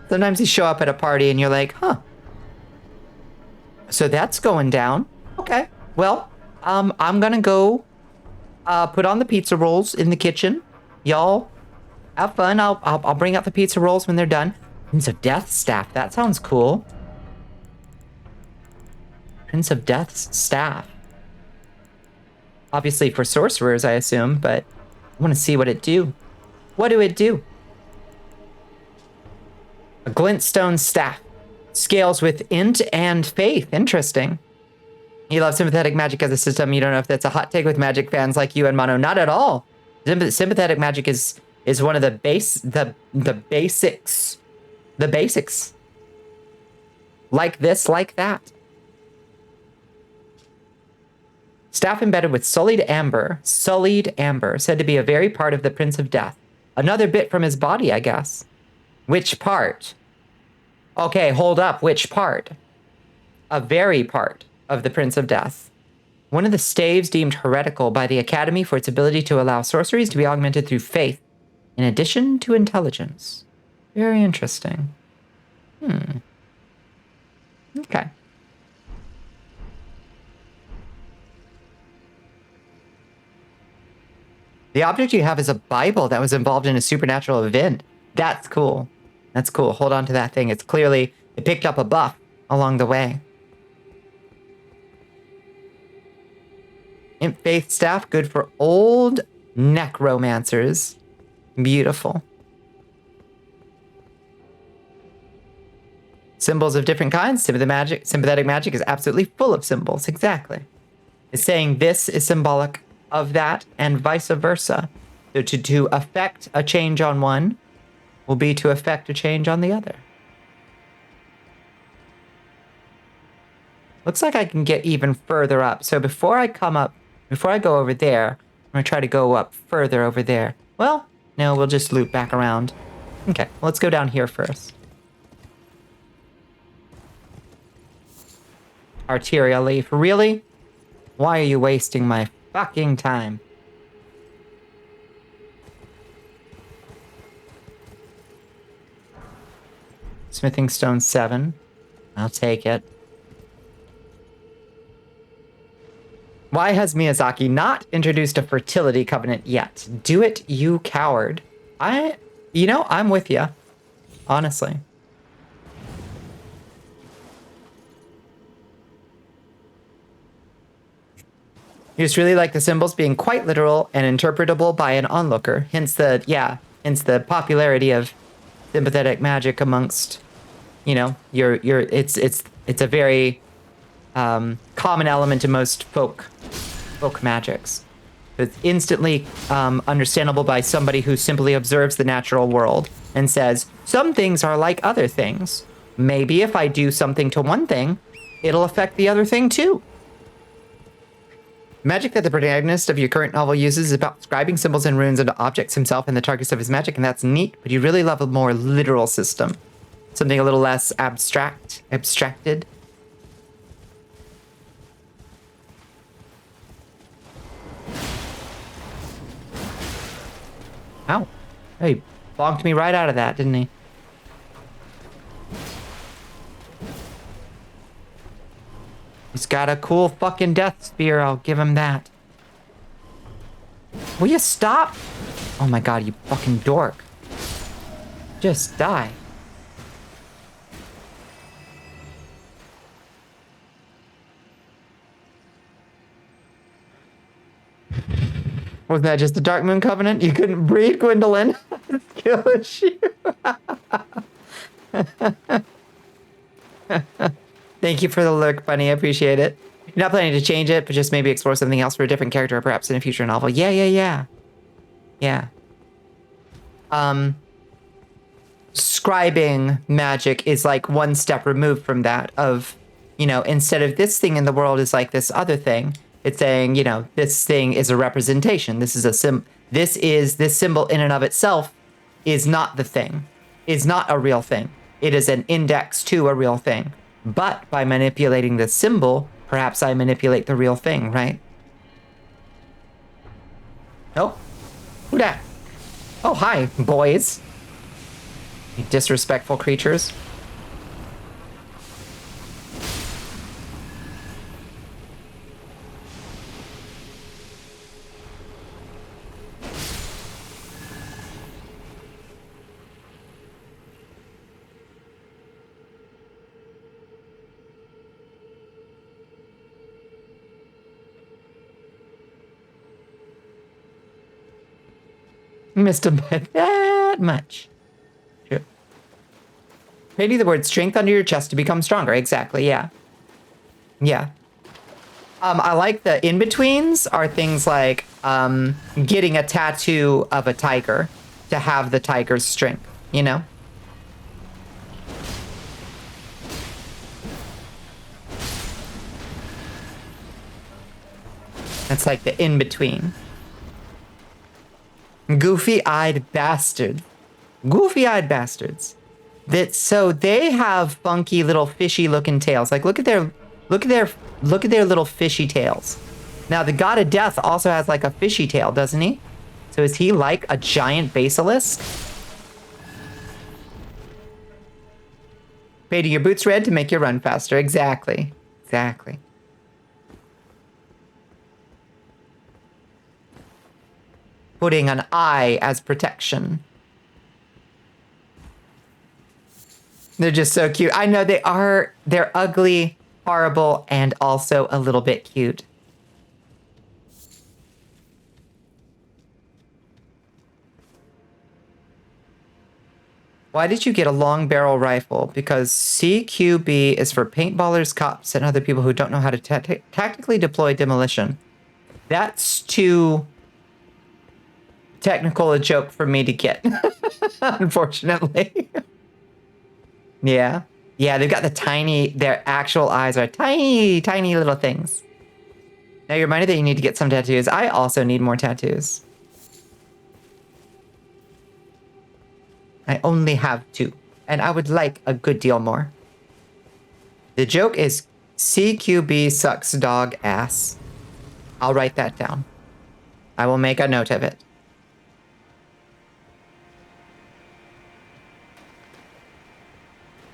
Sometimes you show up at a party and you're like, huh. So that's going down. Okay. Well, I'm gonna go put on the pizza rolls in the kitchen. Y'all have fun. I'll bring out the pizza rolls when they're done. Prince of Death's staff. That sounds cool. Prince of Death's staff. Obviously for sorcerers, I assume, but I want to see what it do. What do it do? A glintstone staff. Scales with int and faith. Interesting. You love sympathetic magic as a system. You don't know if that's a hot take with magic fans like you and Mono. Not at all. Sympathetic magic is one of the basics. The basics. Like this, like that. Staff embedded with sullied amber, said to be a very part of the Prince of Death. Another bit from his body, I guess. Which part? Okay, hold up, which part? A very part of the Prince of Death. One of the staves deemed heretical by the Academy for its ability to allow sorceries to be augmented through faith, in addition to intelligence. Very interesting. Okay. The object you have is a Bible that was involved in a supernatural event. That's cool. That's cool. Hold on to that thing. It's clearly, it picked up a buff along the way. Imp Faith Staff, good for old necromancers. Beautiful. Symbols of different kinds. Sympathetic magic is absolutely full of symbols. Exactly. It's saying this is symbolic of that and vice versa. So to affect a change on one will be to affect a change on the other. Looks like I can get even further up. So before I go over there, I'm going to try to go up further over there. Well, no, we'll just loop back around. Okay, let's go down here first. Arterial leaf. Really? Why are you wasting my fucking time? Smithing stone 7. I'll take it. Why has Miyazaki not introduced a fertility covenant yet? Do it, you coward. I'm with you. Honestly. You just really like the symbols being quite literal and interpretable by an onlooker. Hence the popularity of sympathetic magic amongst, it's a very common element in most folk magics. It's instantly understandable by somebody who simply observes the natural world and says, some things are like other things. Maybe if I do something to one thing, it'll affect the other thing too. Magic that the protagonist of your current novel uses is about scribing symbols and runes into objects himself and the targets of his magic, and that's neat, but you really love a more literal system. Something a little less abstracted. Ow. He bonked me right out of that, didn't he? He's got a cool fucking death spear, I'll give him that. Will you stop? Oh my god, you fucking dork. Just die. Was that just the Dark Moon Covenant? You couldn't breathe, Gwendolyn. Killing you. Thank you for the lurk, Bunny. I appreciate it. You're not planning to change it, but just maybe explore something else for a different character, or perhaps in a future novel. Yeah. Scribing magic is like one step removed from that of, instead of this thing in the world is like this other thing, it's saying, this thing is a representation. This is this symbol in and of itself is not the thing, is not a real thing. It is an index to a real thing. But by manipulating the symbol, perhaps I manipulate the real thing, right? Oh, who dat? Oh, hi, boys. You disrespectful creatures. Missed him by that much. True. Maybe the word strength under your chest to become stronger. Exactly, yeah. Yeah. I like the in-betweens are things like getting a tattoo of a tiger to have the tiger's strength, That's like the in-between. Goofy-eyed bastards. Goofy-eyed bastards. So they have funky little fishy-looking tails. Like look at their little fishy tails. Now the god of death also has like a fishy tail, doesn't he? So is he like a giant basilisk? Painting your boots red to make you run faster. Exactly. Putting an eye as protection. They're just so cute. I know they are. They're ugly, horrible, and also a little bit cute. Why did you get a long barrel rifle? Because CQB is for paintballers, cops, and other people who don't know how to tactically deploy demolition. That's too technical a joke for me to get, unfortunately. Yeah. Yeah, they've got their actual eyes are tiny, tiny little things. Now you're reminded that you need to get some tattoos. I also need more tattoos. I only have 2, and I would like a good deal more. The joke is CQB sucks dog ass. I'll write that down. I will make a note of it.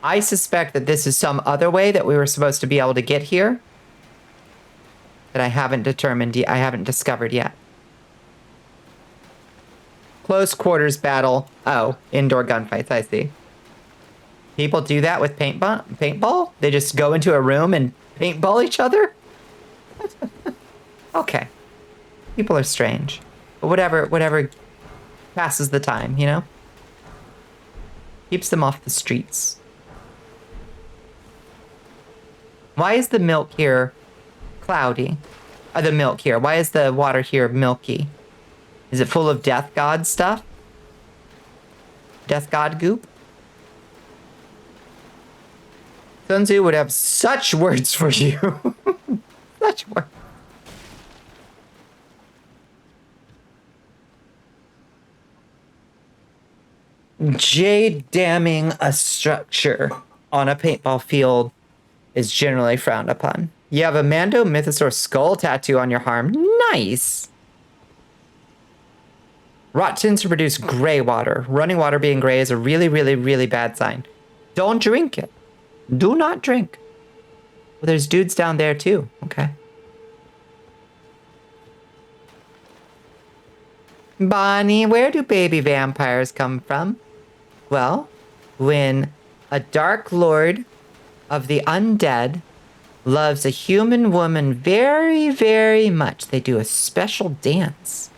I suspect that this is some other way that we were supposed to be able to get here that I haven't discovered yet. Close quarters battle. Oh, indoor gunfights, I see. People do that with paintball? They just go into a room and paintball each other? Okay. People are strange. But whatever passes the time, you know? Keeps them off the streets. Why is the milk here cloudy? The milk here. Why is the water here milky? Is it full of death god stuff? Death god goop? Sun Tzu would have such words for you. Such words. Jade damming a structure on a paintball field is generally frowned upon. You have a Mando Mythosaur skull tattoo on your arm. Nice. Rot tends to produce gray water. Running water being gray is a really, really, really bad sign. Don't drink it. Do not drink. Well, there's dudes down there too. Okay. Bonnie, where do baby vampires come from? Well, when a dark lord of the undead loves a human woman very, very much, they do a special dance.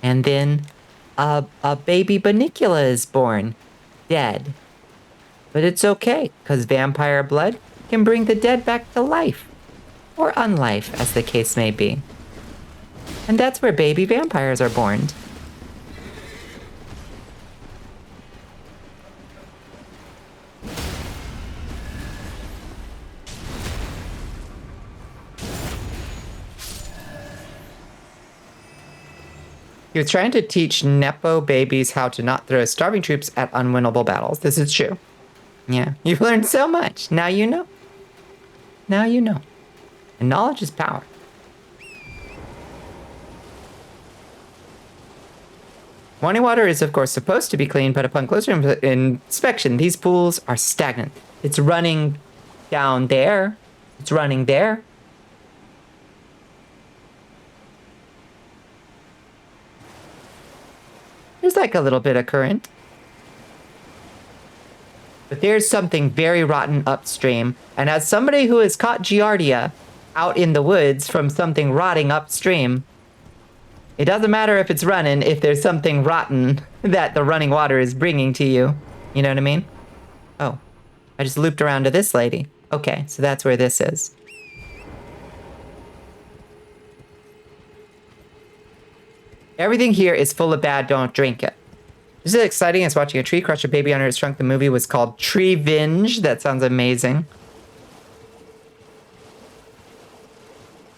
And then a baby Bonnicula is born, dead. But it's okay, because vampire blood can bring the dead back to life. Or unlife, as the case may be. And that's where baby vampires are born. He was trying to teach Nepo babies how to not throw starving troops at unwinnable battles. This is true. Yeah, you've learned so much. Now you know. Now you know. And knowledge is power. Running water is, of course, supposed to be clean, but upon closer inspection, these pools are stagnant. It's running down there. It's running there. There's like a little bit of current. But there's something very rotten upstream. And as somebody who has caught Giardia out in the woods from something rotting upstream, it doesn't matter if it's running, if there's something rotten that the running water is bringing to you. You know what I mean? Oh, I just looped around to this lady. Okay, so that's where this is. Everything here is full of bad, don't drink it. This is exciting as watching a tree crush a baby under its trunk. The movie was called Treevenge. That sounds amazing.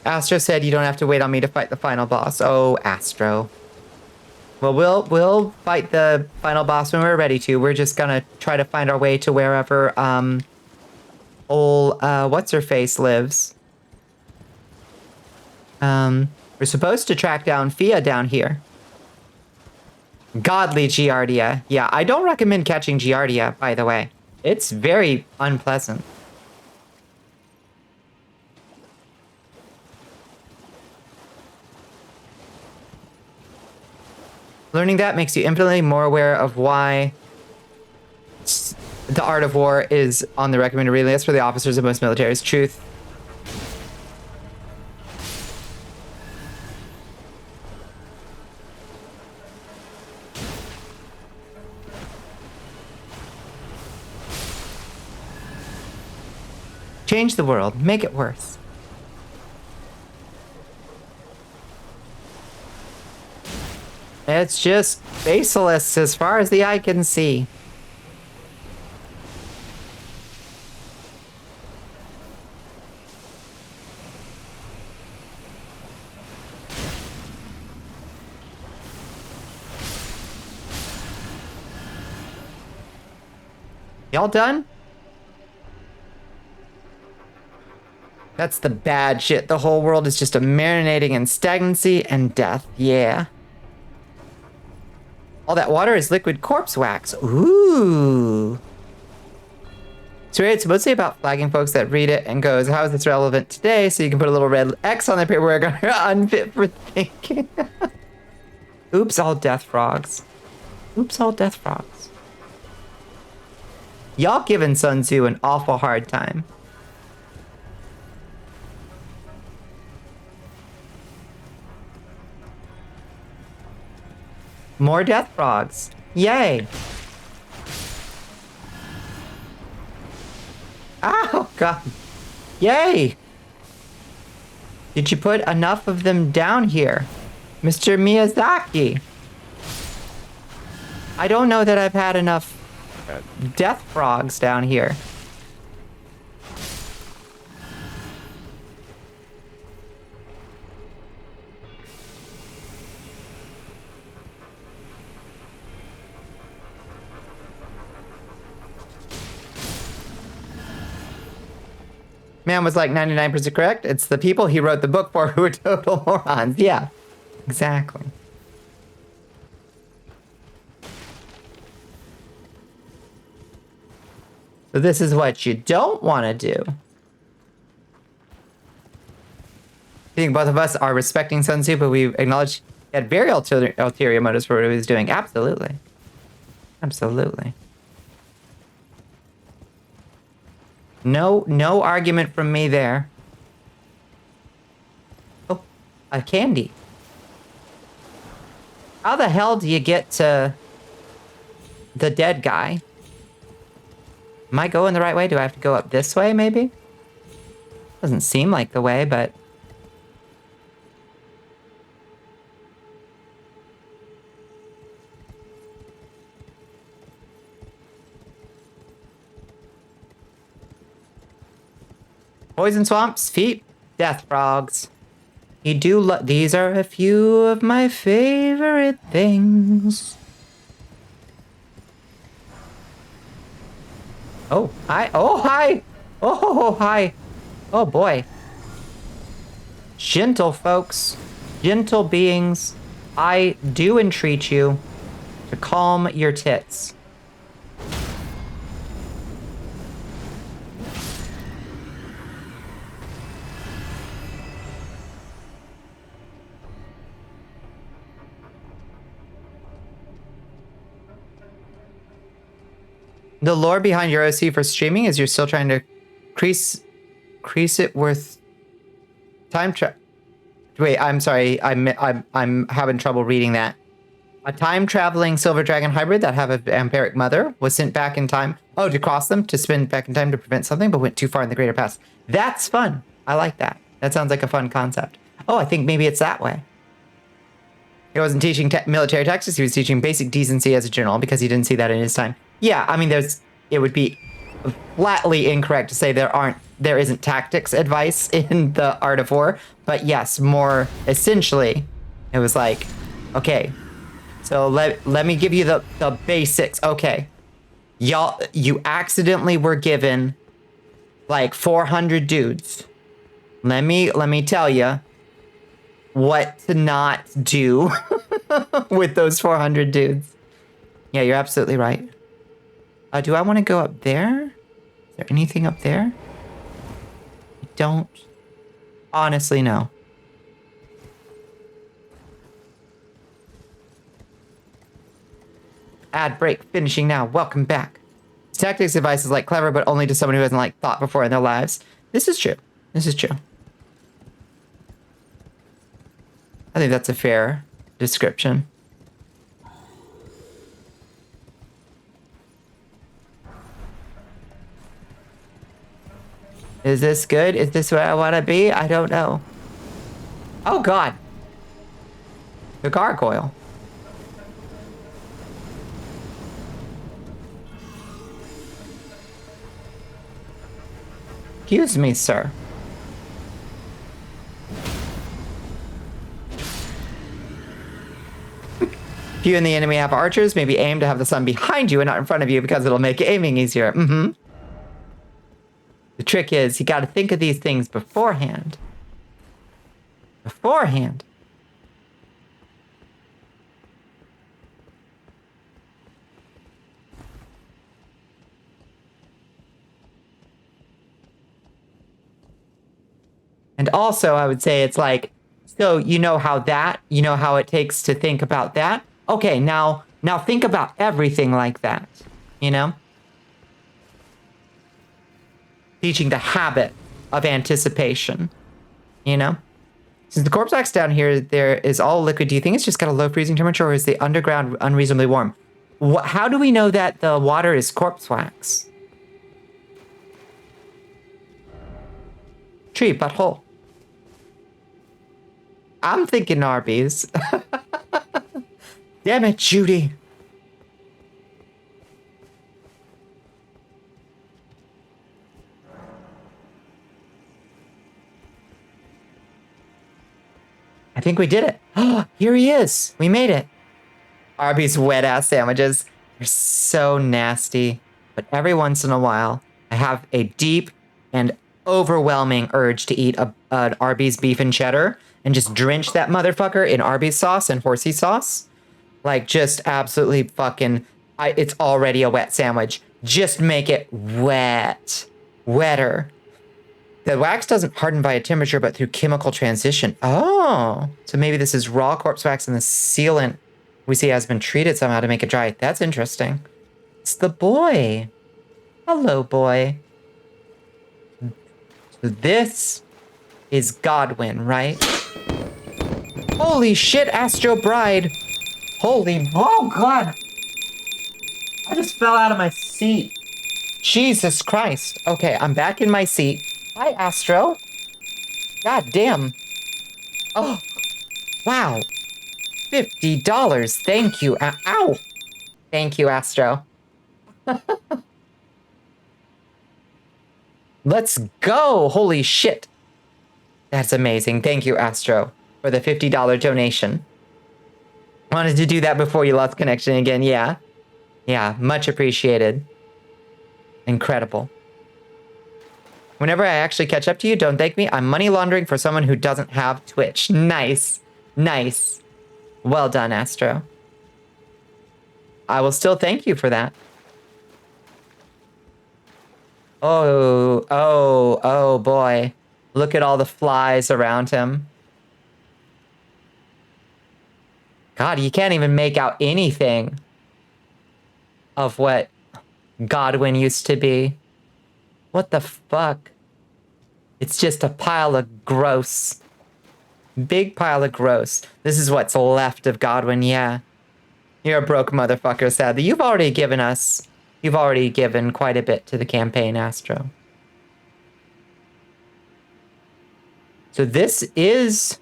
Astro said you don't have to wait on me to fight the final boss. Oh, Astro. Well, we'll fight the final boss when we're ready to. We're just gonna try to find our way to wherever old what's her face lives. We're supposed to track down Fia down here. Godly Giardia. Yeah, I don't recommend catching Giardia, by the way. It's very unpleasant. Learning that makes you infinitely more aware of why the art of war is on the recommended reading list for the officers of most militaries. Truth. Change the world. Make it worse. It's just basilisk as far as the eye can see. Y'all done? That's the bad shit. The whole world is just a marinating in stagnancy and death. Yeah. All that water is liquid corpse wax. Ooh. So it's mostly about flagging folks that read it and goes, how is this relevant today? So you can put a little red X on their paperwork on unfit for thinking. Oops, all death frogs. Oops, all death frogs. Y'all giving Sun Tzu an awful hard time. More death frogs. Yay. Oh, God. Yay. Did you put enough of them down here? Mr. Miyazaki. I don't know that I've had enough death frogs down here. Man was like 99% correct. It's the people he wrote the book for who are total morons. Yeah, exactly. So this is what you don't want to do. I think both of us are respecting Sun Tzu, but we acknowledge he had very ulterior motives for what he was doing. Absolutely. Absolutely. No argument from me there. Oh, a candy. How the hell do you get to the dead guy? Am I going the right way? Do I have to go up this way, maybe? Doesn't seem like the way, but... Poison swamps, feet, death frogs. You do these are a few of my favorite things. Oh, hi. Oh, hi. Oh, hi. Oh, boy. Gentle folks, gentle beings, I do entreat you to calm your tits. The lore behind your OC for streaming is you're still trying to crease it worth time Wait, I'm sorry. I'm having trouble reading that. A time-traveling silver dragon hybrid that have a vampiric mother was sent back in time. Oh, to cross them, to spin back in time to prevent something, but went too far in the greater past. That's fun. I like that. That sounds like a fun concept. Oh, I think maybe it's that way. He wasn't teaching military tactics. He was teaching basic decency as a general because he didn't see that in his time. Yeah, I mean, it would be flatly incorrect to say there isn't tactics advice in the Art of War, but yes, more essentially, it was like, okay, so let me give you the basics. Okay, y'all, you accidentally were given like 400 dudes. Let me tell you what to not do with those 400 dudes. Yeah, you're absolutely right. Do I want to go up there? Is there anything up there? I don't honestly know. Ad break finishing now. Welcome back. Tactics advice is like clever, but only to someone who hasn't like thought before in their lives. This is true. This is true. I think that's a fair description. Is this good? Is this where I want to be? I don't know. Oh, God. The gargoyle. Excuse me, sir. If you and the enemy have archers, maybe aim to have the sun behind you and not in front of you because it'll make aiming easier. Mm-hmm. The trick is you got to think of these things beforehand. Beforehand. And also, I would say it's like, so you know how it takes to think about that. Okay, now think about everything like that, you know? Teaching the habit of anticipation, you know? Since the corpse wax down here, there is all liquid, do you think it's just got a low freezing temperature or is the underground unreasonably warm? How do we know that the water is corpse wax? Tree, butthole. I'm thinking Arby's. Damn it, Judy. I think we did it. Oh, here he is. We made it. Arby's wet ass sandwiches. They're so nasty. But every once in a while, I have a deep and overwhelming urge to eat an Arby's beef and cheddar and just drench that motherfucker in Arby's sauce and horsey sauce. Like, just absolutely fucking, it's already a wet sandwich. Just make it wet. Wetter. The wax doesn't harden by a temperature, but through chemical transition. Oh, so maybe this is raw corpse wax and the sealant we see has been treated somehow to make it dry. That's interesting. It's the boy. Hello, boy. So this is Godwin, right? Holy shit, Astro Bride. Holy, oh God. I just fell out of my seat. Jesus Christ. Okay, I'm back in my seat. Hi, Astro. God damn. Oh, wow. $50. Thank you. Ow. Thank you, Astro. Let's go. Holy shit. That's amazing. Thank you, Astro, for the $50 donation. Wanted to do that before you lost connection again. Yeah. Yeah, much appreciated. Incredible. Whenever I actually catch up to you, don't thank me. I'm money laundering for someone who doesn't have Twitch. Nice. Nice. Well done, Astro. I will still thank you for that. Oh boy. Look at all the flies around him. God, you can't even make out anything of what Godwin used to be. What the fuck? It's just a pile of gross. Big pile of gross. This is what's left of Godwin, yeah. You're a broke motherfucker, sadly. You've already given quite a bit to the campaign, Astro. So this is...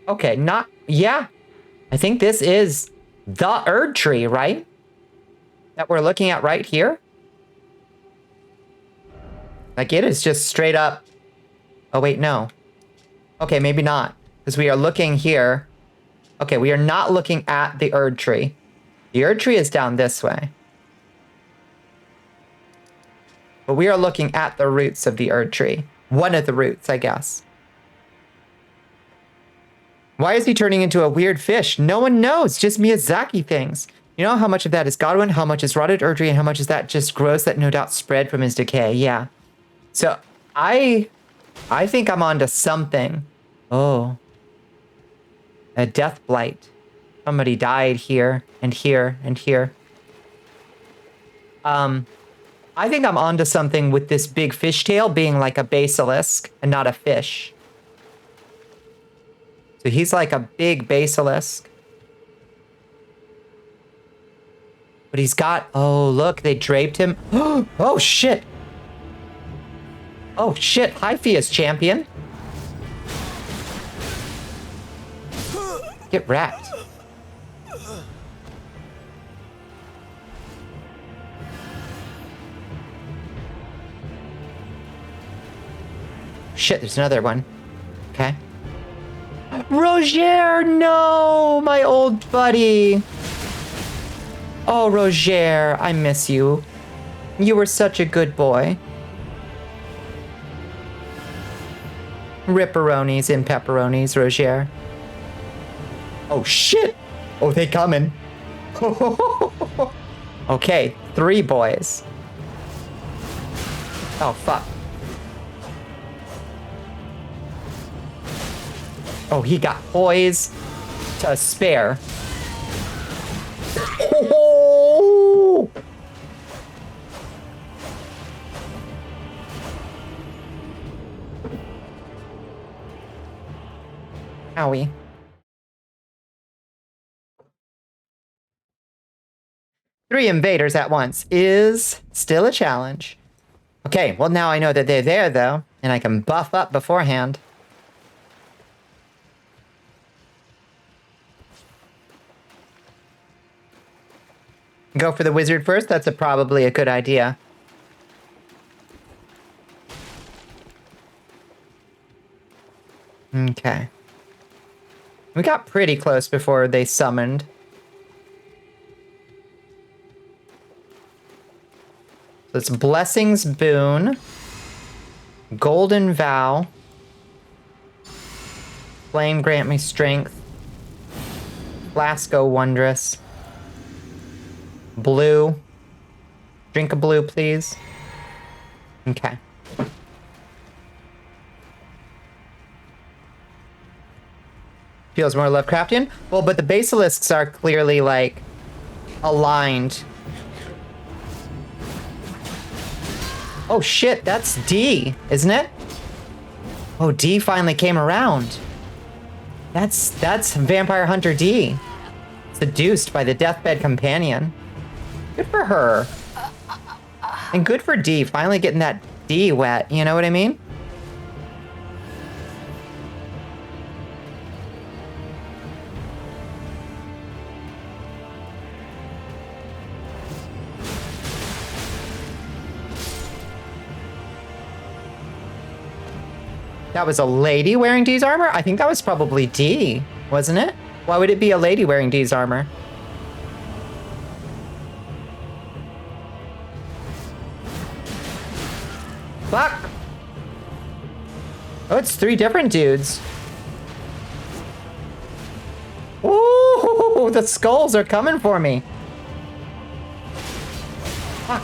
Okay, yeah. I think this is the Erd tree, right? That we're looking at right here. Like, it is just straight up. Oh, wait, no. Okay, maybe not. Because we are looking here. Okay, we are not looking at the Erd tree. The Erd tree is down this way. But we are looking at the roots of the Erd tree. One of the roots, I guess. Why is he turning into a weird fish? No one knows. Just Miyazaki things. You know how much of that is Godwin, how much is rotted Erd tree, and how much is that just gross that no doubt spread from his decay? Yeah. So I think I'm onto something. Oh. A death blight. Somebody died here and here and here. I think I'm onto something with this big fishtail being like a basilisk and not a fish. So he's like a big basilisk. But he's got... Oh, look, they draped him. Oh, shit. Oh, shit. Hi, Fia's champion. Get wrapped. Shit, there's another one. Okay. Roger, no! My old buddy. Oh, Roger, I miss you. You were such a good boy. Ripperonis and pepperonis, Roger. Oh, shit! Oh, they coming. Okay, 3 boys. Oh, fuck. Oh, he got poise to spare. Oh! Owie. Three invaders at once is still a challenge. Okay, well now I know that they're there though, and I can buff up beforehand. Go for the wizard first, that's probably a good idea. Okay. We got pretty close before they summoned. So it's Blessings Boon, Golden Vow, Flame Grant Me Strength, Flasco Wondrous, Blue. Drink a blue, please. Okay. Feels more Lovecraftian. Well, but the basilisks are clearly, like, aligned. Oh, shit, that's D, isn't it? Oh, D finally came around. That's Vampire Hunter D. Seduced by the deathbed companion. Good for her. And good for D, finally getting that D wet, you know what I mean? That was a lady wearing D's armor? I think that was probably D, wasn't it? Why would it be a lady wearing D's armor? Fuck! Oh, it's 3 different dudes. Ooh, the skulls are coming for me. Fuck.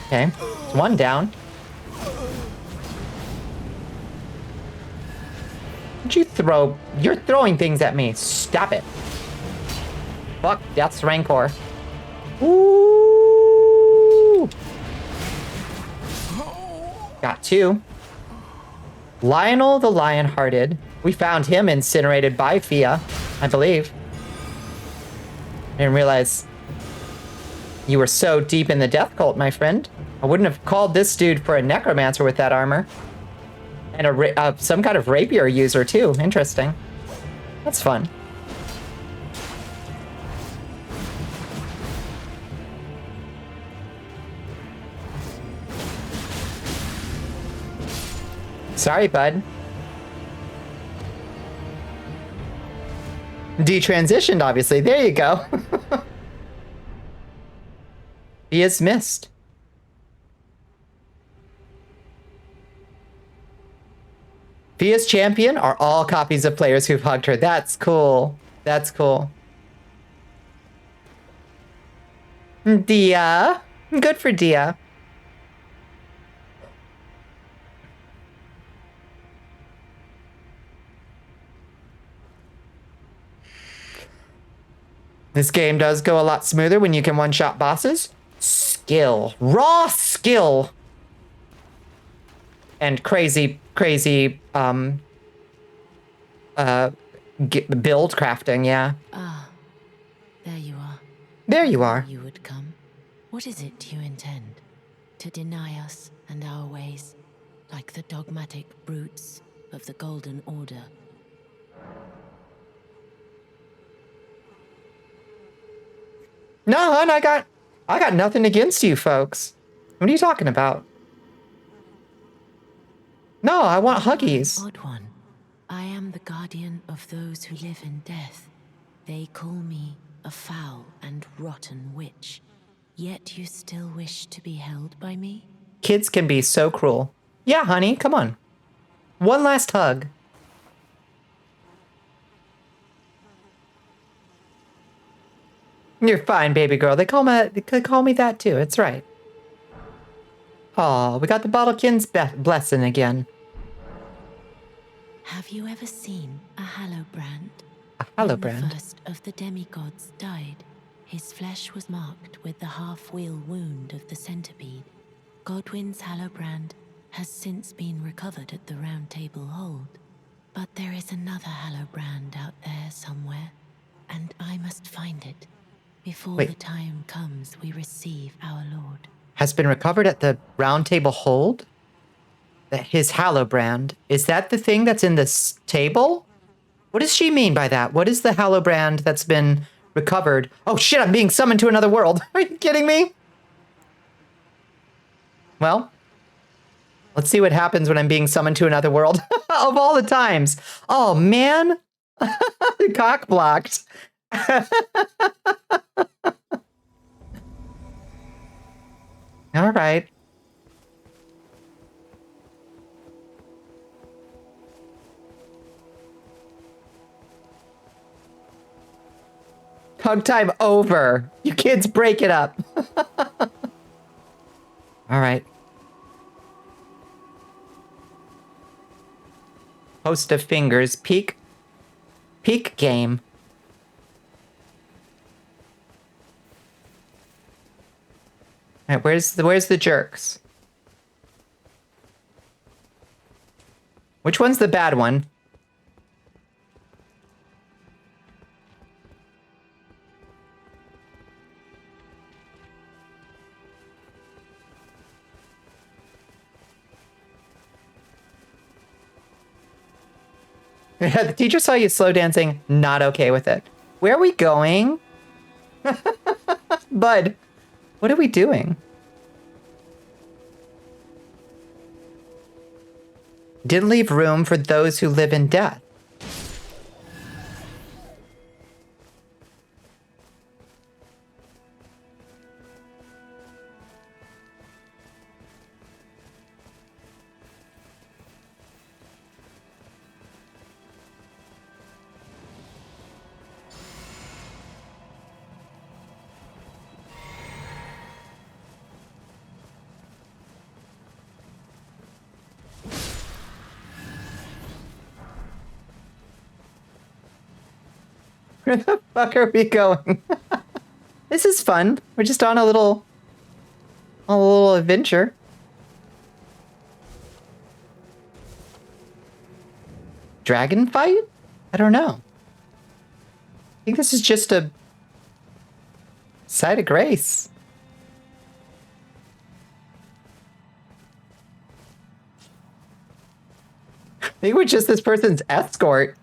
Okay, it's 1 down. What'd you throw? You're throwing things at me. Stop it. Fuck, Death's Rancor. Ooh! Got 2. Lionel the Lionhearted. We found him incinerated by Fia, I believe. I didn't realize you were so deep in the death cult, my friend. I wouldn't have called this dude for a necromancer with that armor. And some kind of rapier user, too. Interesting. That's fun. Sorry, bud. Detransitioned, obviously. There you go. He is missed. Fia's champion are all copies of players who've hugged her. That's cool. That's cool. Dia. Good for Dia. This game does go a lot smoother when you can one-shot bosses. Skill. Raw skill. And crazy build crafting, yeah. Ah, there you are. There you I are. knew you would come. What is it you intend? To deny us and our ways, like the dogmatic brutes of the Golden Order? No, hon, I got nothing against you folks. What are you talking about? No, I want You are an huggies. odd one. I am the guardian of those who live in death. They call me a foul and rotten witch. Yet you still wish to be held by me? Kids can be so cruel. Yeah, honey, come on. One last hug. You're fine, baby girl. They call me that too. It's right. Oh, we got the Bottlekin's blessing again. Have you ever seen a Hallowbrand? A When the Hallowbrand. first of the demigods died, his flesh was marked with the half-wheel wound of the centipede. Godwyn's Hallowbrand has since been recovered at the Round Table Hold. But there is another Hallowbrand out there somewhere, and I must find it before Wait. the time comes we receive our Lord. Has been recovered at the Round Table Hold? His Hallowbrand. Is that the thing that's in this table? What does she mean by that? What is the Hallowbrand that's been recovered? Oh shit, I'm being summoned to another world. Are you kidding me? Well, let's see what happens when I'm being summoned to another world. Of all the times. Oh man. Cock blocked. All right. Hug time over. You kids break it up. All right. Host of fingers. Peak game. All right, where's the jerks? Which one's the bad one? The teacher saw you slow dancing, not okay with it. Where are we going? Bud, what are we doing? Didn't leave room for those who live in death. Where the fuck are we going? This is fun. We're just on a little adventure. Dragon fight? I don't know. I think this is just a site of grace. I think we're just this person's escort.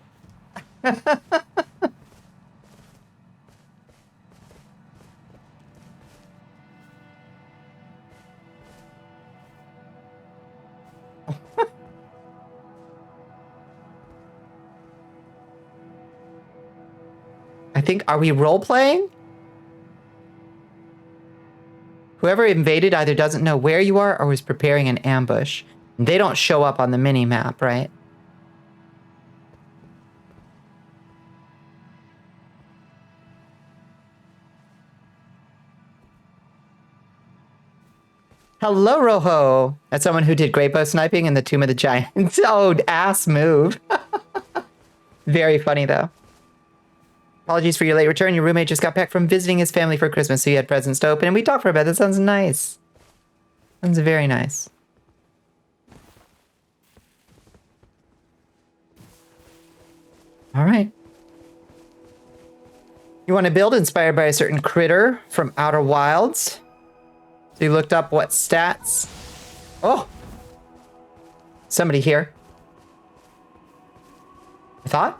I think, are we role-playing? Whoever invaded either doesn't know where you are or is preparing an ambush. They don't show up on the mini-map, right? Hello, Rojo. That's someone who did great bow sniping in the Tomb of the Giants. Oh, ass move. Very funny, though. Apologies for your late return. Your roommate just got back from visiting his family for Christmas, so he had presents to open, and we talked for a bit. That sounds nice. Sounds very nice. All right. You want to build inspired by a certain critter from Outer Wilds. So you looked up what stats. Oh! Somebody here. I thought?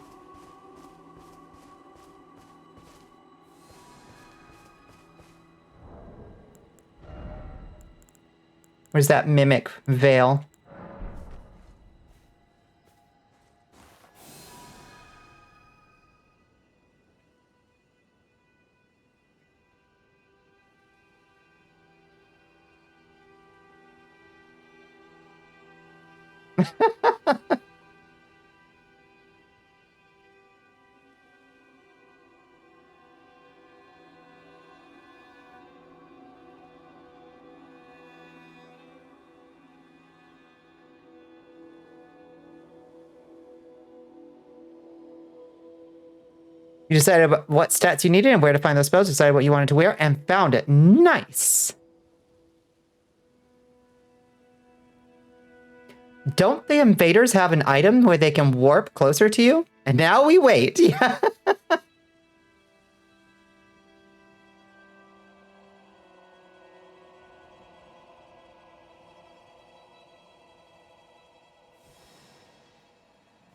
Where's that mimic veil? You decided what stats you needed and where to find those spells, decided what you wanted to wear, and found it. Nice! Don't the invaders have an item where they can warp closer to you? And now we wait. Yeah.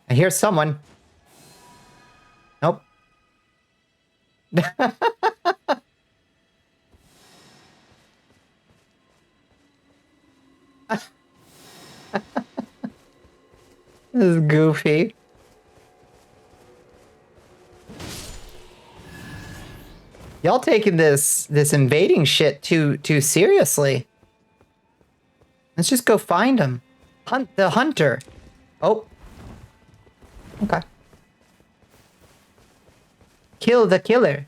I hear someone. Nope. This is goofy. Y'all taking this invading shit too seriously. Let's just go find him. Hunt the hunter. Oh. Okay. Kill the killer.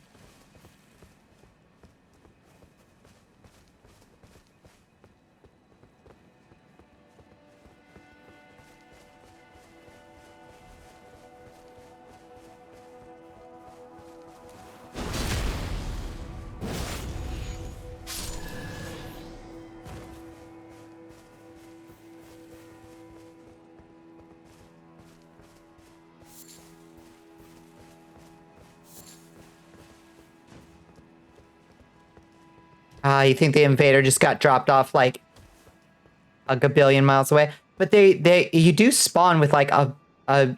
You think the invader just got dropped off like a gabillion miles away? But you do spawn with like a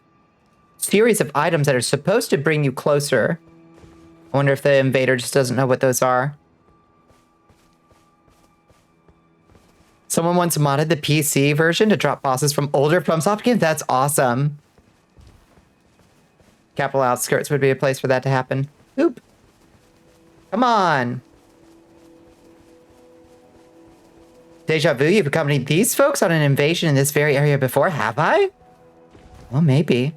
series of items that are supposed to bring you closer. I wonder if the invader just doesn't know what those are. Someone once modded the PC version to drop bosses from older FromSoft games. That's awesome. Capital Outskirts would be a place for that to happen. Oop. Come on. Deja vu, you've accompanied these folks on an invasion in this very area before, have I? Well, maybe.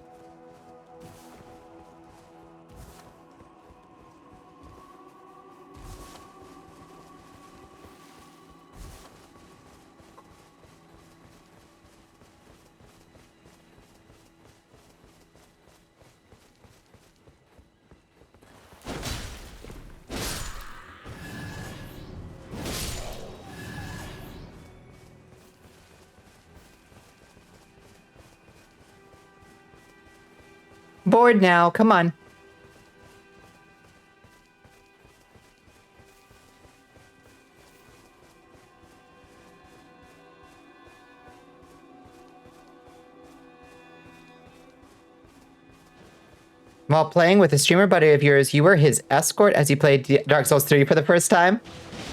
Bored now, come on. While playing with a streamer buddy of yours, you were his escort as he played Dark Souls 3 for the first time?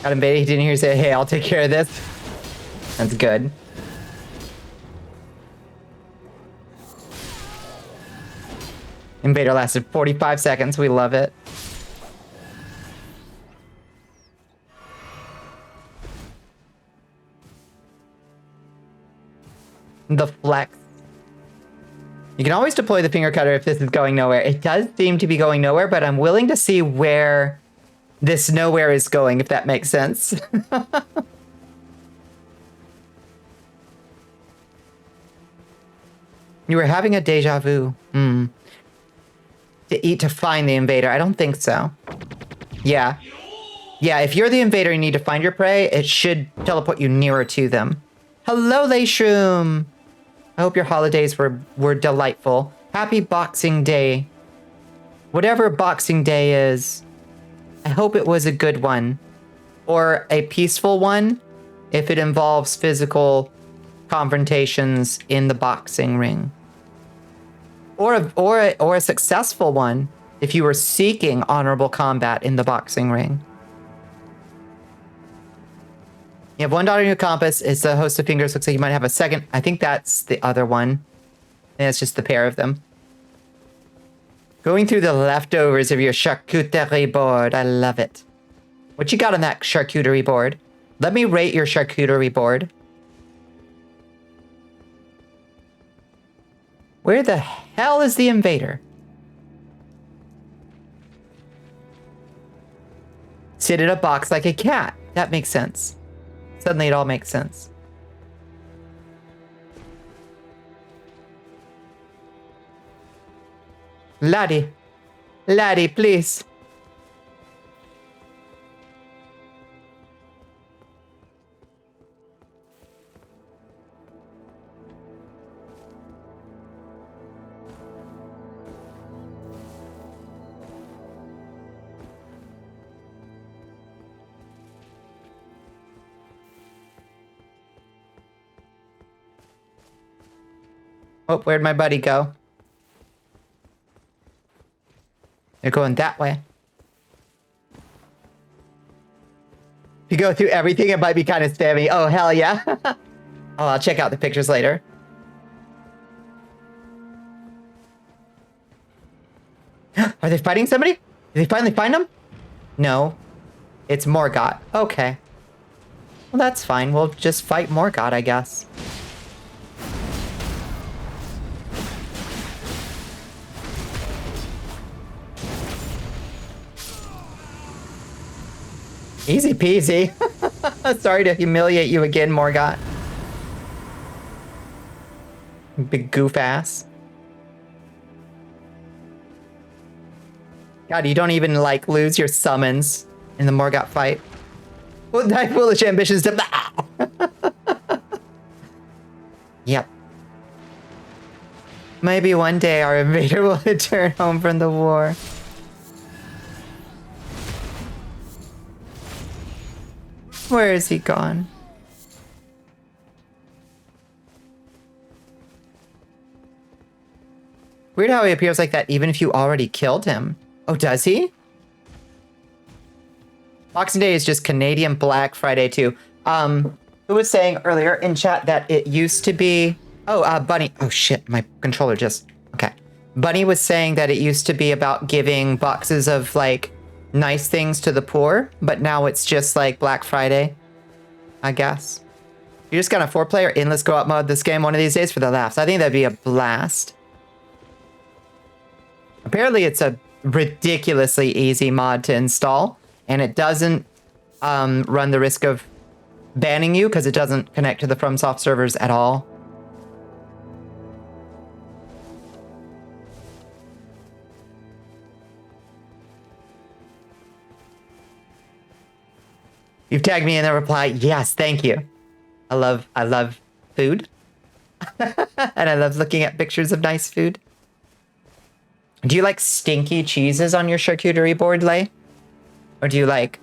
Got invaded, he didn't hear you say, hey, I'll take care of this. That's good. Invader lasted 45 seconds. We love it. The flex. You can always deploy the finger cutter if this is going nowhere. It does seem to be going nowhere, but I'm willing to see where this nowhere is going, if that makes sense. You were having a deja vu. To eat to find the invader. I don't think so. Yeah. Yeah, if you're the invader, you need to find your prey. It should teleport you nearer to them. Hello, Leishroom. I hope your holidays were delightful. Happy Boxing Day whatever Boxing Day is, I hope it was a good one. Or a peaceful one if it involves physical confrontations in the boxing ring. Or a successful one if you were seeking honorable combat in the boxing ring. You have one dot on your compass. It's a host of fingers. Looks like you might have a second. I think that's the other one. And it's just the pair of them. Going through the leftovers of your charcuterie board. I love it. What you got on that charcuterie board? Let me rate your charcuterie board. Where the hell is the invader? Sit in a box like a cat. That makes sense. Suddenly it all makes sense. Laddie. Laddie, please. Oh, where'd my buddy go? They're going that way. If you go through everything, it might be kind of spammy. Oh, hell yeah. Oh, I'll check out the pictures later. Are they fighting somebody? Did they finally find them? No. It's Morgott. Okay. Well, that's fine. We'll just fight Morgott, I guess. Easy peasy. Sorry to humiliate you again, Morgott. Big goof ass. God, you don't even, like, lose your summons in the Morgott fight. Well, my foolish ambitions to... Yep. Maybe one day our invader will return home from the war. Where is he gone? Weird how he appears like that even if you already killed him. Oh, does he? Boxing Day is just Canadian Black Friday too. Who was saying earlier in chat that it used to be... Oh, Bunny. Oh shit, my controller just... Okay. Bunny was saying that it used to be about giving boxes of, like, nice things to the poor, but now it's just like Black Friday, I guess. You're just gonna 4-player endless go-up mode this game one of these days for the laughs. I think that'd be a blast. Apparently it's a ridiculously easy mod to install, and it doesn't run the risk of banning you because it doesn't connect to the FromSoft servers at all. You've tagged me in the reply. Yes, thank you. I love food. And I love looking at pictures of nice food. Do you like stinky cheeses on your charcuterie board, Lay? Or do you like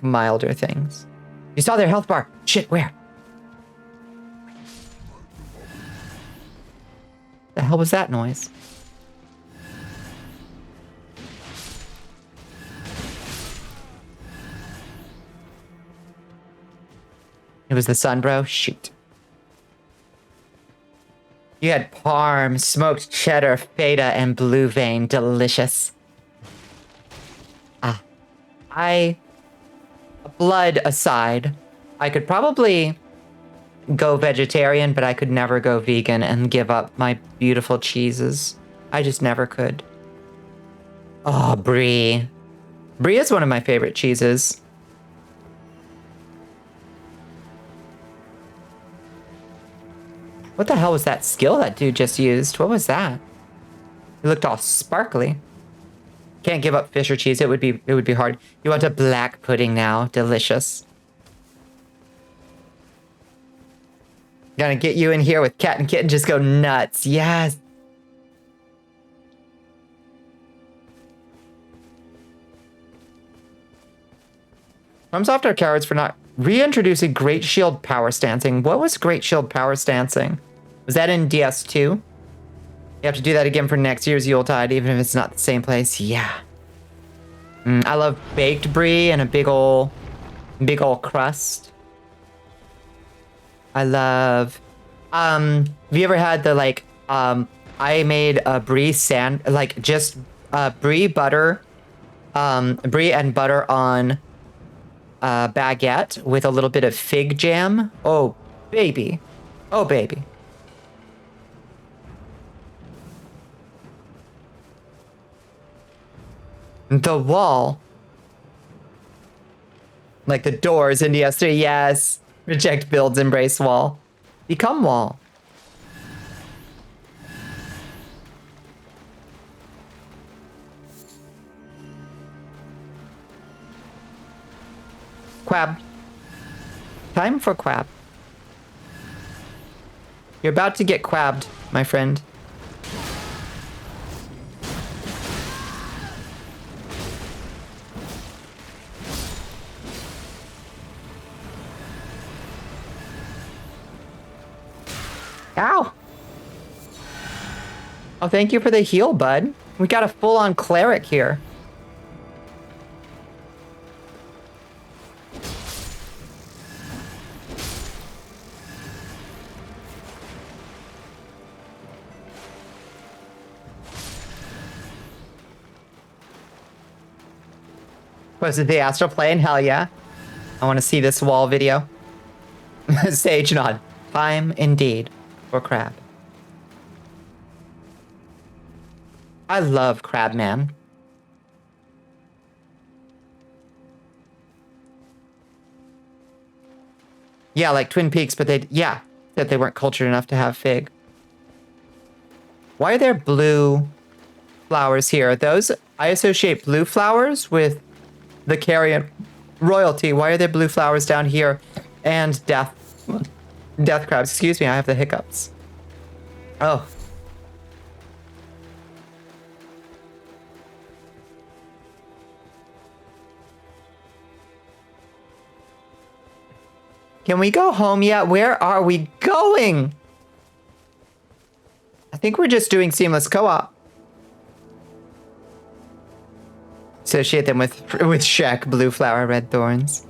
milder things? You saw their health bar. Shit, where? The hell was that noise? It was the sun, bro? Shoot. You had parm, smoked cheddar, feta, and blue vein. Delicious. Blood aside, I could probably go vegetarian, but I could never go vegan and give up my beautiful cheeses. I just never could. Oh, brie. Brie is one of my favorite cheeses. What the hell was that skill that dude just used? What was that? It looked all sparkly. Can't give up fish or cheese. It would be hard. You want a black pudding now. Delicious. Gonna get you in here with Cat and Kitten. Just go nuts. Yes. FromSoft are cowards for not reintroducing Great Shield power stancing. What was Great Shield power stancing? Was that in DS2? You have to do that again for next year's Yuletide, even if it's not the same place. Yeah. I love baked brie and a big ol' crust. I love, have you ever had the like, I made a brie just brie butter, brie and butter on a baguette with a little bit of fig jam. Oh, baby. Oh, baby. The wall. Like the doors in DS3, yes. Reject builds, embrace wall. Become wall. Quab. Time for quab. You're about to get quabbed, my friend. Ow! Oh, thank you for the heal, bud. We got a full-on cleric here. Was it the astral plane? Hell yeah. I want to see this wall video. Sage nod. Time indeed for crab. I love Crab Man. Yeah, like Twin Peaks, but that they weren't cultured enough to have fig. Why are there blue flowers here? Those, I associate blue flowers with the carrion royalty. Why are there blue flowers down here? And death crabs. Excuse me, I have the hiccups. Oh. Can we go home yet? Where are we going? I think we're just doing seamless co-op. Associate them with Shrek, blue flower, red thorns.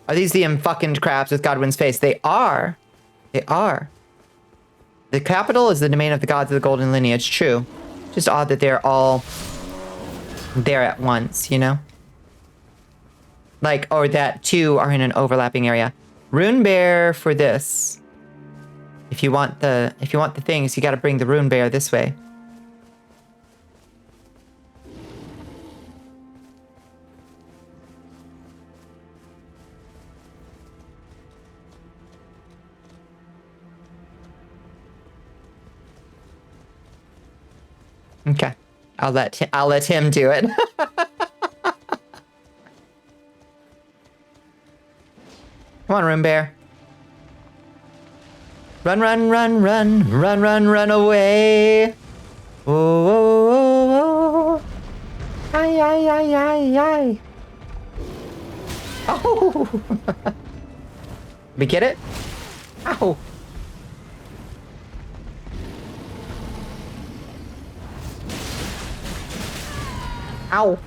Are these the fucking crabs with Godwin's face? They are. They are. The capital is the domain of the gods of the golden lineage. True. Just odd that they're all there at once, you know? Like, or that two are in an overlapping area. Rune bear for this. If you want the things, you got to bring the rune bear this way. Okay, I'll let him do it. Come on, rune bear. Run, run, run, run, run, run, run away. Oh, oh, oh, oh. Ay, ay, ay, ay, ay. Oh. We get it? Ow. Ow.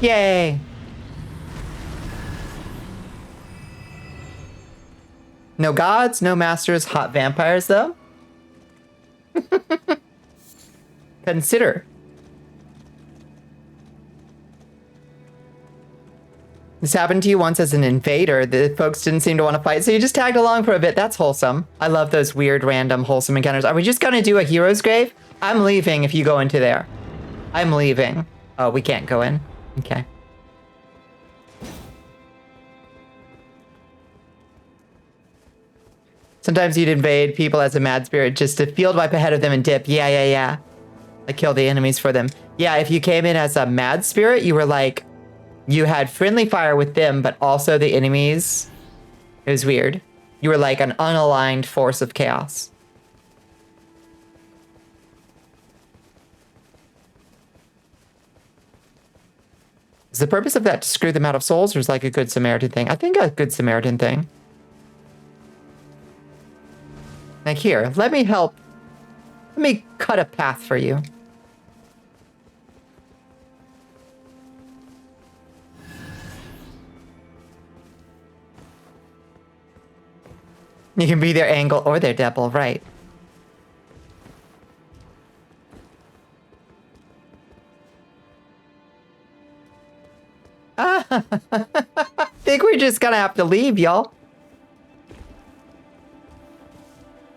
Yay! No gods, no masters, hot vampires, though. Consider. This happened to you once as an invader. The folks didn't seem to want to fight, so you just tagged along for a bit. That's wholesome. I love those weird, random, wholesome encounters. Are we just gonna do a hero's grave? I'm leaving if you go into there. I'm leaving. Oh, we can't go in. Okay. Sometimes you'd invade people as a mad spirit just to field wipe ahead of them and dip. Yeah, yeah, yeah. Like kill the enemies for them. Yeah, if you came in as a mad spirit, you were like you had friendly fire with them, but also the enemies. It was weird. You were like an unaligned force of chaos. Is the purpose of that to screw them out of souls, or is like a Good Samaritan thing? I think a Good Samaritan thing. Like here, let me help. Let me cut a path for you. You can be their angle or their devil, right? I think we're just gonna have to leave, y'all.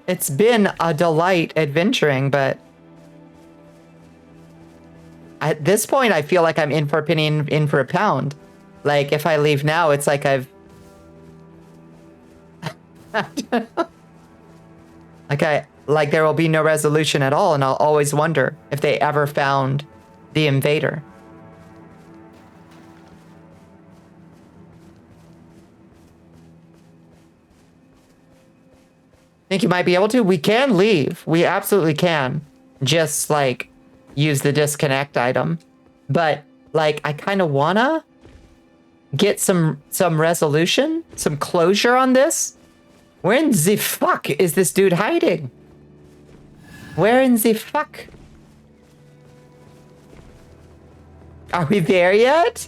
It's been a delight adventuring, but at this point, I feel like I'm in for a penny, in for a pound. Like, if I leave now, it's like I've... like there will be no resolution at all, and I'll always wonder if they ever found the invader. Think you might be able to? We can leave. We absolutely can. Just like use the disconnect item. But like I kind of wanna get some resolution, some closure on this. Where in the fuck is this dude hiding? Where in the fuck? Are we there yet?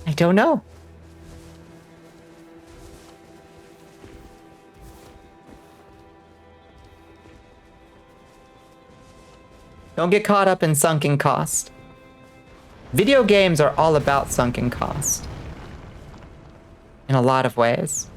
I don't know. Don't get caught up in sunken cost. Video games are all about sunken cost. In a lot of ways.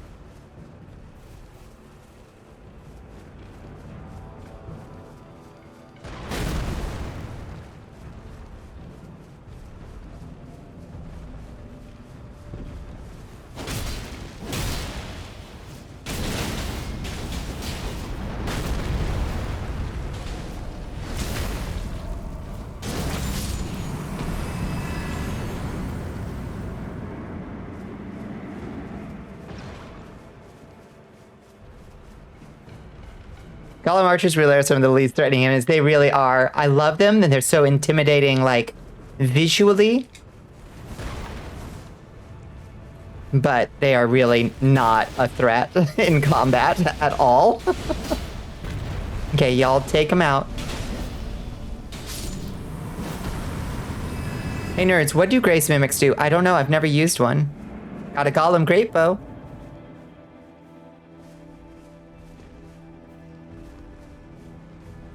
Golem archers really are some of the least threatening enemies. They really are. I love them, and they're so intimidating, like, visually. But they are really not a threat in combat at all. Okay, y'all take them out. Hey nerds, what do Grace Mimics do? I don't know, I've never used one. Got a Golem Great Bow.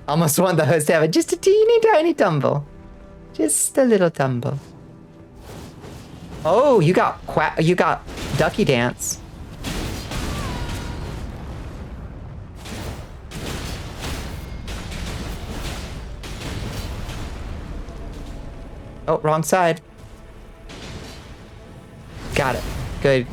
Almost want the host to have just a teeny tiny tumble. Just a little tumble. Oh, you got Ducky Dance. Oh, wrong side. Got it. Good.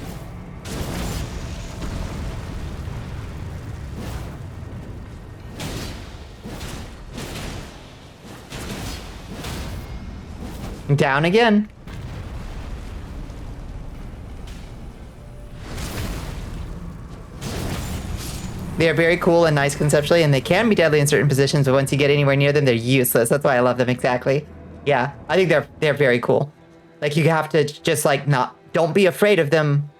Down again. They are very cool and nice conceptually, and they can be deadly in certain positions, but once you get anywhere near them, they're useless. That's why I love them, exactly. Yeah, I think they're very cool. Like, you have to just, like, don't be afraid of them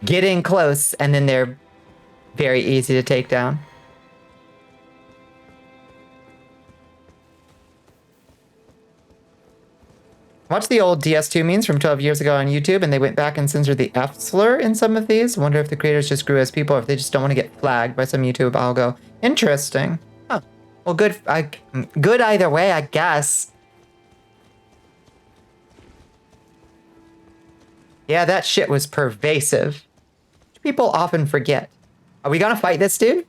getting close, and then they're very easy to take down. Watch the old DS2 memes from 12 years ago on YouTube, and they went back and censored the F slur in some of these. Wonder if the creators just grew as people, or if they just don't want to get flagged by some YouTube algo. Interesting. Huh. Well, good. Good either way, I guess. Yeah, that shit was pervasive. People often forget. Are we gonna fight this dude?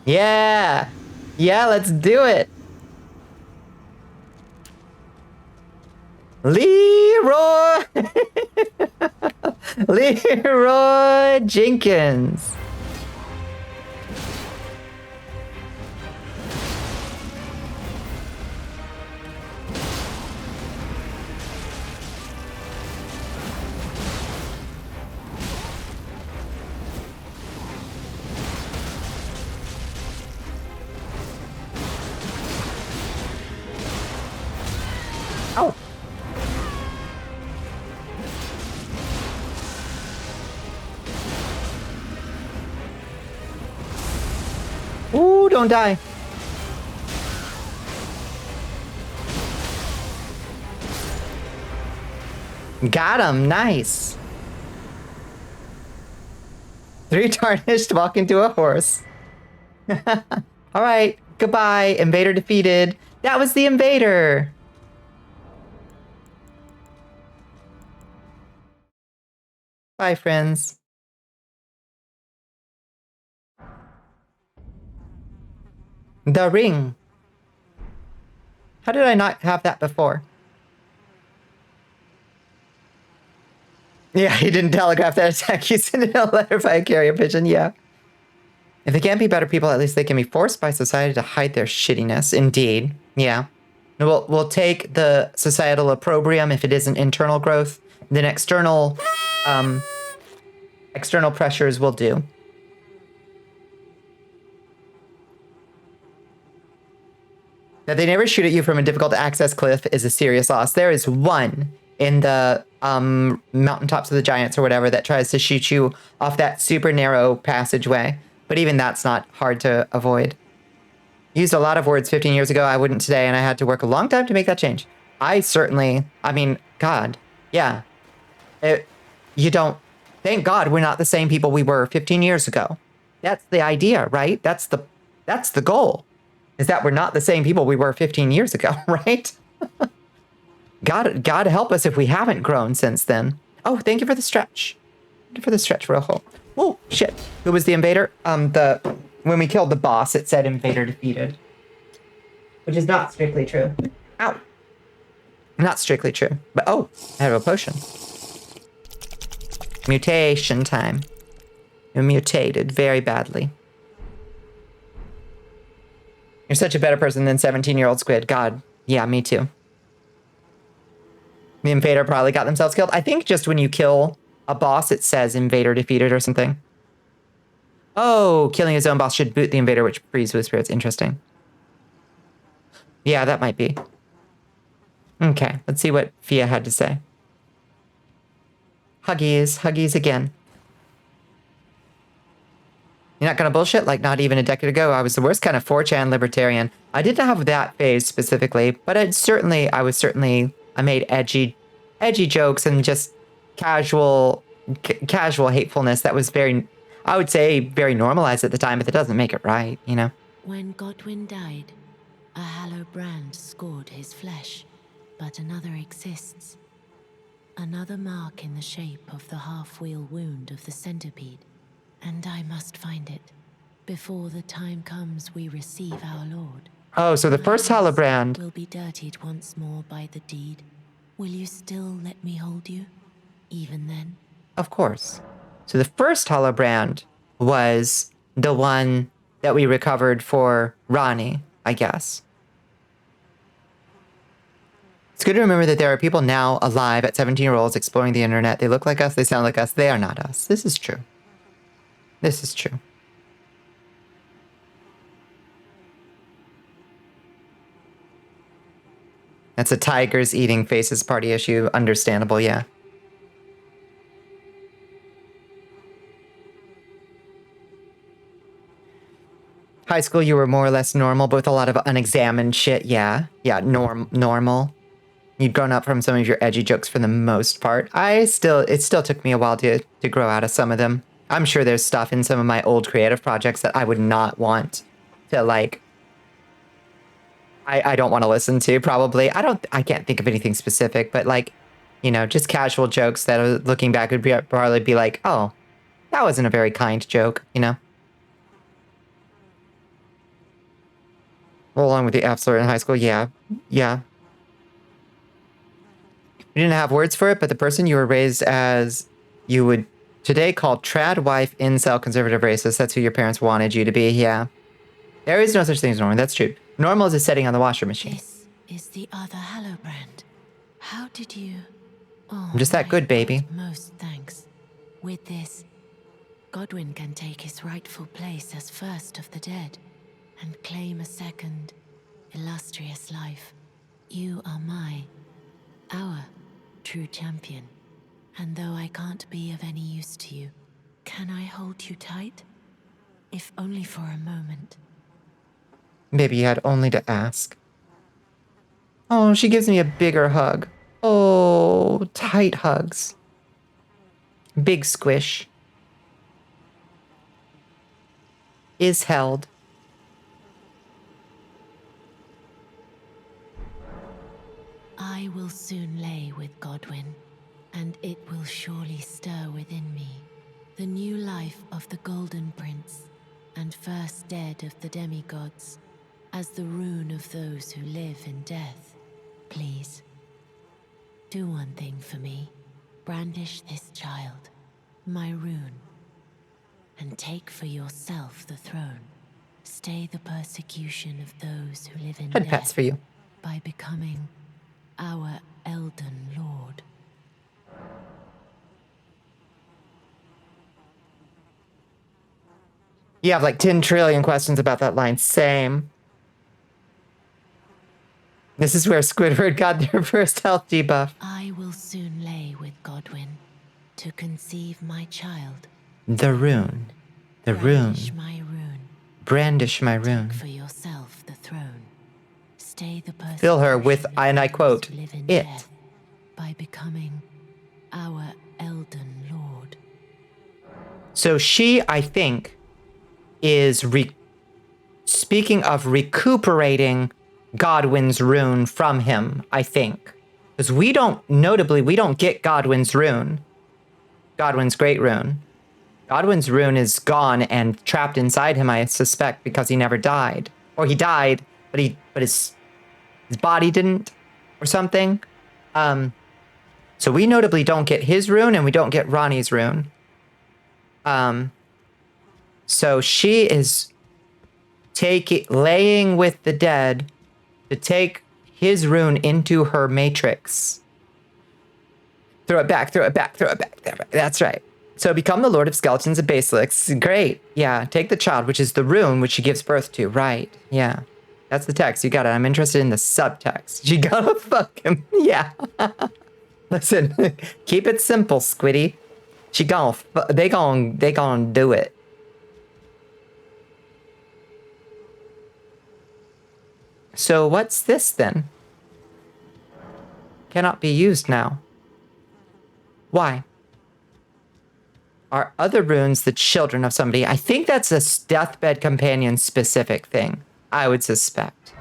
Yeah! Yeah, let's do it! Leroy Leroy! Leroy Jenkins. Oh. Ooh, don't die. Got him. Nice. 3 tarnished walk into a horse. All right. Goodbye. Invader defeated. That was the invader. Bye, friends. The ring. How did I not have that before? Yeah, he didn't telegraph that attack. He sent it in a letter by a carrier pigeon. Yeah. If they can't be better people, at least they can be forced by society to hide their shittiness. Indeed. Yeah. We'll take the societal opprobrium if it isn't internal growth. Then external pressures will do. That they never shoot at you from a difficult to access cliff is a serious loss. There is one in the mountaintops of the giants or whatever that tries to shoot you off that super narrow passageway. But even that's not hard to avoid. Used a lot of words 15 years ago. I wouldn't today, and I had to work a long time to make that change. I mean, God, yeah. You don't, thank God we're not the same people we were 15 years ago. That's the idea, right? That's the goal, is that we're not the same people we were 15 years ago, right? God help us if we haven't grown since then. Oh, thank you for the stretch. Thank you for the stretch, Rojo. Oh, shit. Who was the invader? When we killed the boss, it said invader defeated. Which is not strictly true. Ow. Not strictly true. But, oh, I have a potion. Mutation time. You mutated very badly. You're such a better person than 17-year-old Squid. God. Yeah, me too. The invader probably got themselves killed. I think just when you kill a boss, it says invader defeated or something. Oh, killing his own boss should boot the invader, which frees with spirits. Interesting. Yeah, that might be. Okay, let's see what Fia had to say. Huggies again. You're not gonna bullshit? Like not even a decade ago, I was the worst kind of 4chan libertarian. I didn't have that phase specifically, but I made edgy jokes and just casual hatefulness that was very, I would say, very normalized at the time, but that doesn't make it right, you know? When Godwin died, a hollow brand scored his flesh, but another exists. Another mark in the shape of the half-wheel wound of the centipede. And I must find it, before the time comes we receive our Lord. Oh, so the first hollow brand will be dirtied once more by the deed. Will you still let me hold you, even then? Of course. So the first hollow brand was the one that we recovered for Ronnie, I guess. It's good to remember that there are people now alive at 17-year-olds exploring the internet. They look like us, they sound like us, they are not us. This is true. This is true. That's a tigers eating faces party issue. Understandable, yeah. High school, you were more or less normal, but with a lot of unexamined shit. Yeah, normal. You'd grown up from some of your edgy jokes for the most part. It still took me a while to grow out of some of them. I'm sure there's stuff in some of my old creative projects that I would not want to, like, I don't want to listen to, probably. I can't think of anything specific, but, like, you know, just casual jokes that looking back would probably be like, oh, that wasn't a very kind joke, you know? Roll along with the absolute in high school, yeah. You didn't have words for it, but the person you were raised as, you would today call trad wife, incel, conservative, racist. That's who your parents wanted you to be. Yeah. There is no such thing as normal. That's true. Normal is a setting on the washer machine. This is the other Hallowbrand. How did you... Oh, I'm just that my good, baby. utmost thanks. With this, Godwin can take his rightful place as first of the dead and claim a second, illustrious life. You are our true champion. And though I can't be of any use to you, can I hold you tight? If only for a moment. Maybe you had only to ask. Oh, she gives me a bigger hug. Oh, tight hugs. Big squish. Is held. I will soon lay with Godwin, and it will surely stir within me the new life of the Golden Prince, and first dead of the demigods, as the rune of those who live in death. Please, do one thing for me. Brandish this child, my rune, and take for yourself the throne. Stay the persecution of those who live in Head death pats for you. by becoming our Elden Lord. You have like 10 trillion questions about that line. Same. This is where Squidward got their first health debuff. I will soon lay with Godwin to conceive my child. The rune. The rune. Brandish my rune. Brandish my rune. For yourself the throne. Stay the persecution Fill her with, and I of those quote, who live in it. death by becoming our Elden Lord. So she, I think, is speaking of recuperating Godwin's rune from him, I think. Because we don't get Godwin's rune. Godwin's great rune. Godwin's rune is gone and trapped inside him, I suspect, because he never died. Or he died, but his body didn't, or something. So we notably don't get his rune, and we don't get Ronnie's rune. So she is laying with the dead to take his rune into her matrix. Throw it back, throw it back, throw it back. That's right. So become the Lord of Skeletons and Basilisks. Great. Yeah. Take the child, which is the rune which she gives birth to. Right. Yeah. That's the text. You got it. I'm interested in the subtext. You gotta fuck him. Yeah. Listen, keep it simple, Squiddy. They gon' do it. So what's this then? Cannot be used now. Why? Are other runes the children of somebody? I think that's a deathbed companion specific thing, I would suspect.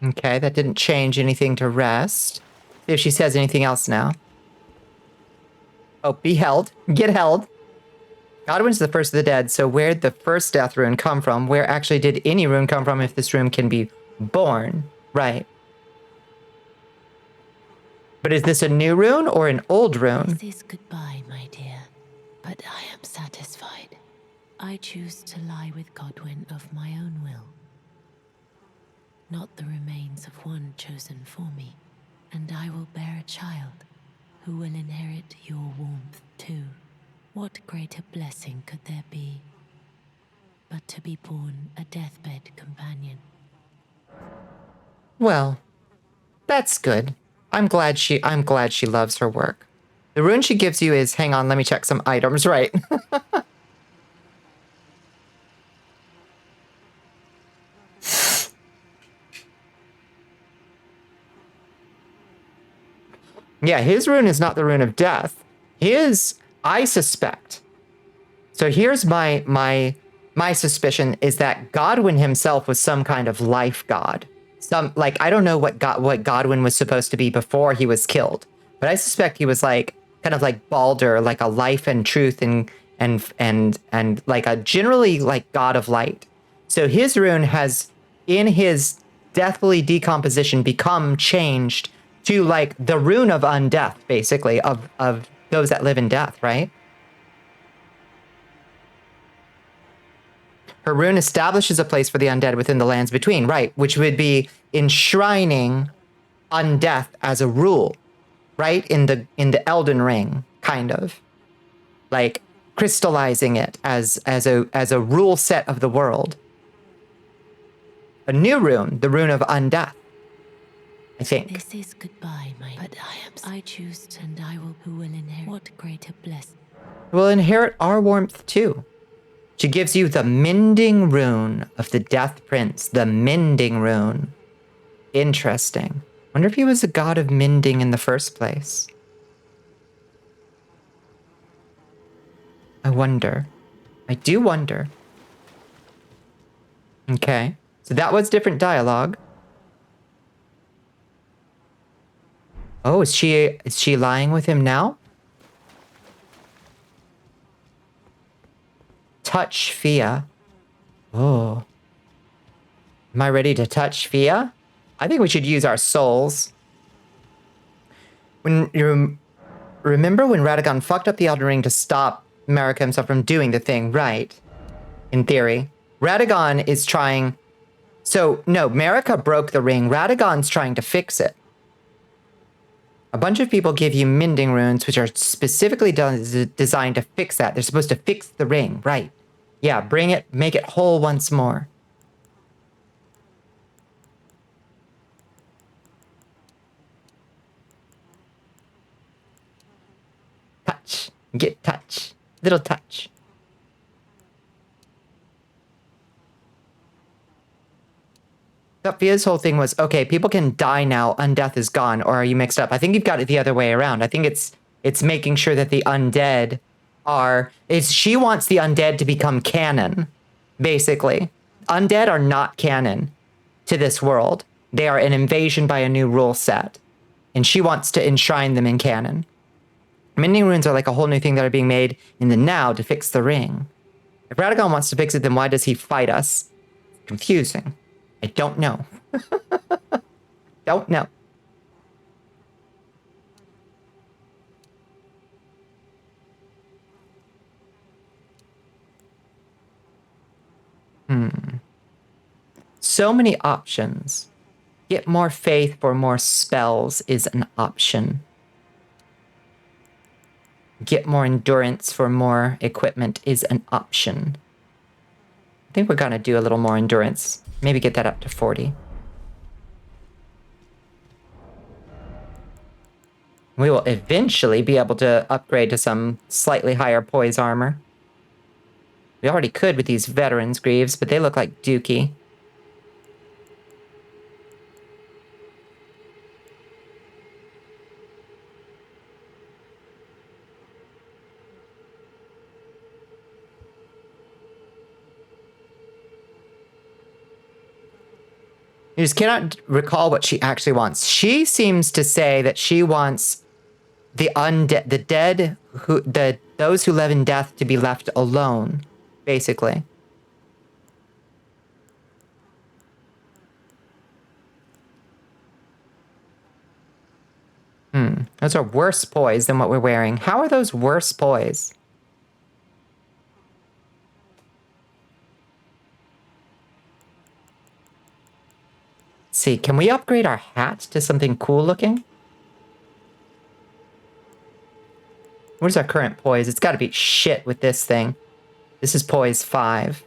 Okay, that didn't change anything to rest. See if she says anything else now. Oh, be held. Get held. Godwin's the first of the dead, so where'd the first death rune come from? Where actually did any rune come from if this rune can be born? Right. But is this a new rune or an old rune? This is goodbye, my dear, but I am satisfied. I choose to lie with Godwin of my own will. Not the remains of one chosen for me, and I will bear a child who will inherit your warmth too. What greater blessing could there be but to be born a deathbed companion? Well, that's good. I'm glad she loves her work. The rune she gives you is, hang on, let me check some items, right? Yeah, his rune is not the rune of death. His, I suspect. So here's my suspicion is that Godwin himself was some kind of life god. I don't know what Godwin was supposed to be before he was killed, but I suspect he was like kind of like Baldur, like a life and truth and and like a generally like god of light. So his rune has, in his deathly decomposition, become changed to like the rune of undeath, basically, of those that live in death, right? Her rune establishes a place for the undead within the lands between, right? Which would be enshrining undeath as a rule, right? In the Elden Ring, kind of. Like crystallizing it as a rule set of the world. A new rune, the rune of undeath, I think. This is goodbye, my. But I choose, and I will. Who will inherit? What greater blessing? Will inherit our warmth too. She gives you the mending rune of the Death Prince. The mending rune. Interesting. Wonder if he was a god of mending in the first place. I wonder. I do wonder. Okay. So that was different dialogue. Oh, is she lying with him now? Touch Fia. Oh. Am I ready to touch Fia? I think we should use our souls. When you remember when Radagon fucked up the Elden Ring to stop Marika himself from doing the thing, right? In theory. Radagon is trying... So, no, Marika broke the ring. Radagon's trying to fix it. A bunch of people give you mending runes, which are specifically designed to fix that. They're supposed to fix the ring, right? Yeah, bring it, make it whole once more. Touch. Get touch. Little touch. Sophia's whole thing was, okay, people can die now, undeath is gone, or are you mixed up? I think you've got it the other way around. I think it's making sure that the undead are... She wants the undead to become canon, basically. Undead are not canon to this world. They are an invasion by a new rule set, and she wants to enshrine them in canon. Mending runes are like a whole new thing that are being made in the now to fix the ring. If Radagon wants to fix it, then why does he fight us? Confusing. I don't know. Don't know. So many options. Get more faith for more spells is an option. Get more endurance for more equipment is an option. I think we're going to do a little more endurance. Maybe get that up to 40. We will eventually be able to upgrade to some slightly higher poise armor. We already could with these veterans greaves, but they look like dookie. You just cannot recall what she actually wants. She seems to say that she wants the undead, the dead, those who live in death to be left alone, basically. Those are worse poise than what we're wearing. How are those worse poise? See, can we upgrade our hat to something cool looking? What is our current poise? It's got to be shit with this thing. This is poise 5.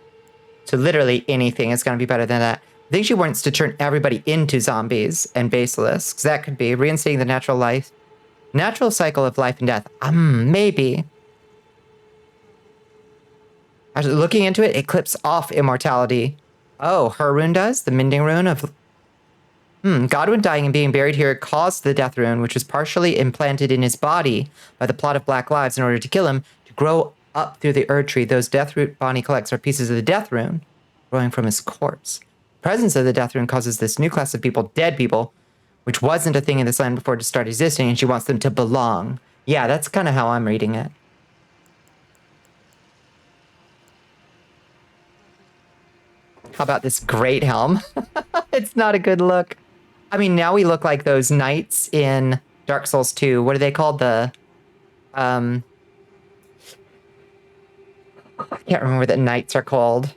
So literally anything is going to be better than that. I think she wants to turn everybody into zombies and basilisks. That could be reinstating the natural cycle of life and death. Maybe. Actually, looking into it, it clips off immortality. Oh, her rune does? The mending rune of... Godwin dying and being buried here caused the death rune, which was partially implanted in his body by the plot of Black Lives in order to kill him, to grow up through the Erd tree. Those death root Bonnie collects are pieces of the death rune growing from his corpse. The presence of the death rune causes this new class of people, dead people, which wasn't a thing in this land before, to start existing, and she wants them to belong. Yeah, that's kind of how I'm reading it. How about this great helm? It's not a good look. I mean, now we look like those knights in Dark Souls 2. What are they called? I can't remember what the knights are called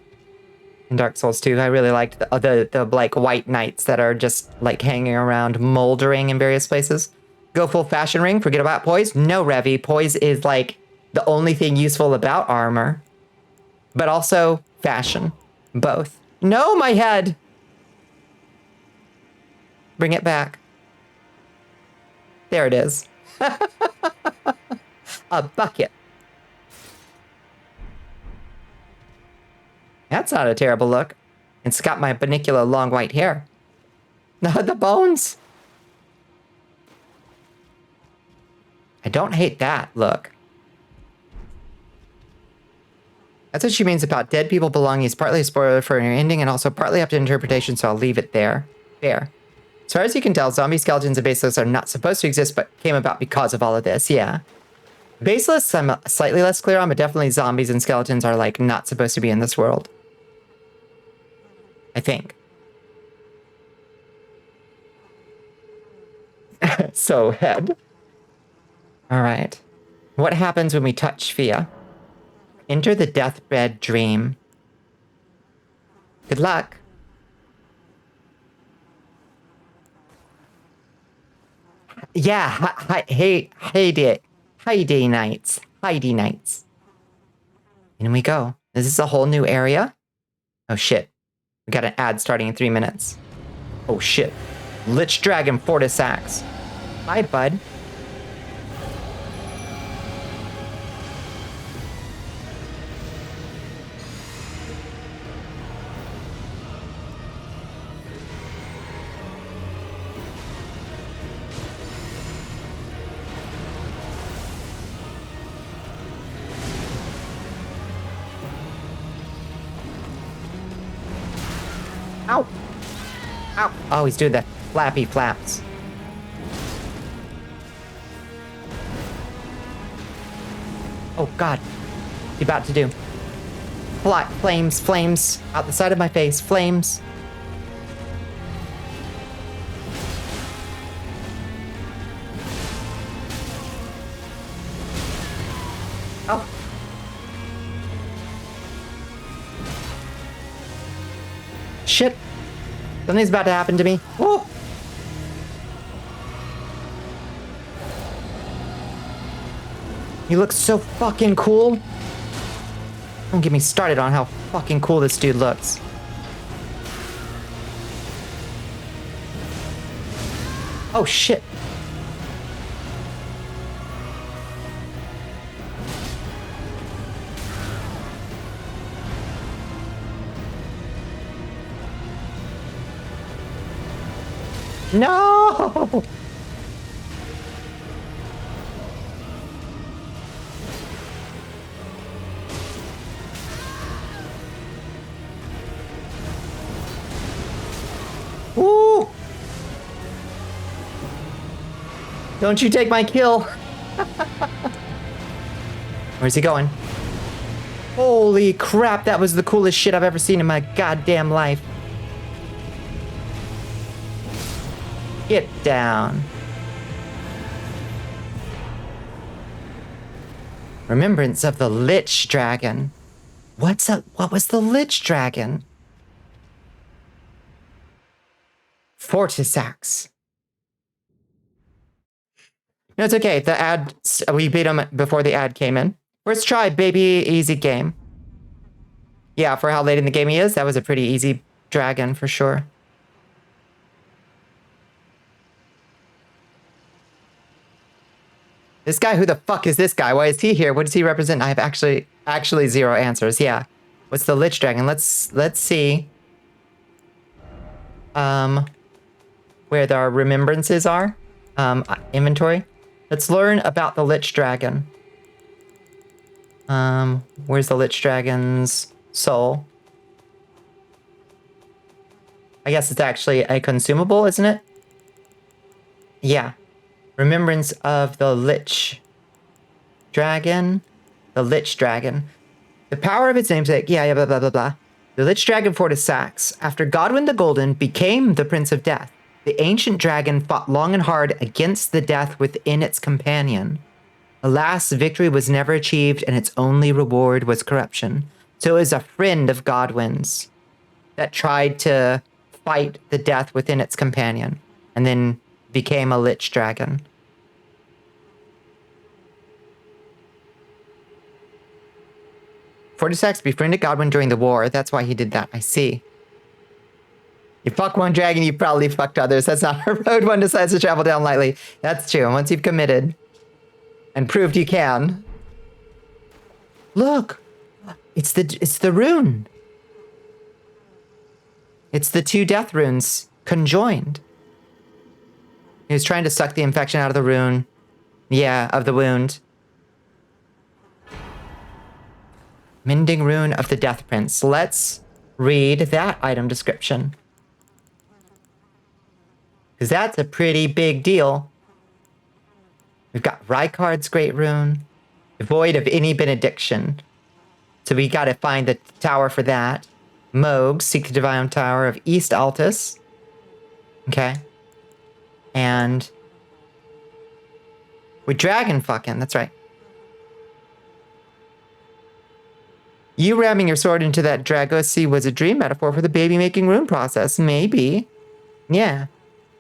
in Dark Souls 2. I really liked the like white knights that are just like hanging around moldering in various places. Go full fashion ring, forget about poise. No, Revy, poise is like the only thing useful about armor, but also fashion, both. No, my head. Bring it back. There it is. A bucket. That's not a terrible look. It's got my Bonnicula long white hair. The bones. I don't hate that look. That's what she means about dead people belonging. It's partly a spoiler for your ending and also partly up to interpretation, so I'll leave it there. There. As far as you can tell, zombie skeletons and basilisk are not supposed to exist, but came about because of all of this, yeah. Basilisks I'm slightly less clear on, but definitely zombies and skeletons are, like, not supposed to be in this world. I think. So, head. Alright. What happens when we touch Fia? Enter the deathbed dream. Good luck. Yeah, hey day nights. Heidi nights. In we go. This is a whole new area. Oh shit. We got an ad starting in 3 minutes. Oh shit. Lich Dragon Fortis Axe. Hi, bud. Ow! Ow! Oh, he's doing the flappy flaps. Oh, God. What's he about to do? Flames, flames. Out the side of my face. Flames. Oh. Shit. Something's about to happen to me. Whoa. He looks so fucking cool. Don't get me started on how fucking cool this dude looks. Oh shit. No! Woo! Don't you take my kill. Where's he going? Holy crap, that was the coolest shit I've ever seen in my goddamn life. Get down. Remembrance of the Lich Dragon. What was the Lich Dragon? Fortis Axe. No, it's okay. The ad, we beat him before the ad came in. First try, baby, easy game. Yeah, for how late in the game he is, that was a pretty easy dragon for sure. This guy, who the fuck is this guy? Why is he here? What does he represent? I have actually zero answers. Yeah. What's the Lich Dragon? Let's see. Where our remembrances are. Inventory. Let's learn about the Lich Dragon. Where's the Lich Dragon's soul? I guess it's actually a consumable, isn't it? Yeah. Remembrance of the Lich Dragon. The Lich Dragon. The power of its namesake. Yeah, blah, blah, blah, blah. The Lich Dragon Fortisax, after Godwyn the Golden became the Prince of Death, the ancient dragon fought long and hard against the death within its companion. Alas, victory was never achieved, and its only reward was corruption. So it was a friend of Godwyn's that tried to fight the death within its companion, and then became a Lich Dragon. Fortisax befriended Godwyn during the war. That's why he did that. I see. You fuck one dragon, you probably fucked others. That's not a road one decides to travel down lightly. That's true. Once you've committed and proved you can. Look, it's the rune. It's the two death runes conjoined. He was trying to suck the infection out of the rune. Yeah, of the wound. Mending rune of the Death Prince. Let's read that item description. Because that's a pretty big deal. We've got Rykard's Great Rune. Devoid of any benediction. So we gotta find the tower for that. Moog, seek the divine tower of East Altus. Okay. And we dragon fucking, that's right. You ramming your sword into that Dragosi was a dream metaphor for the baby making rune process. Maybe. Yeah.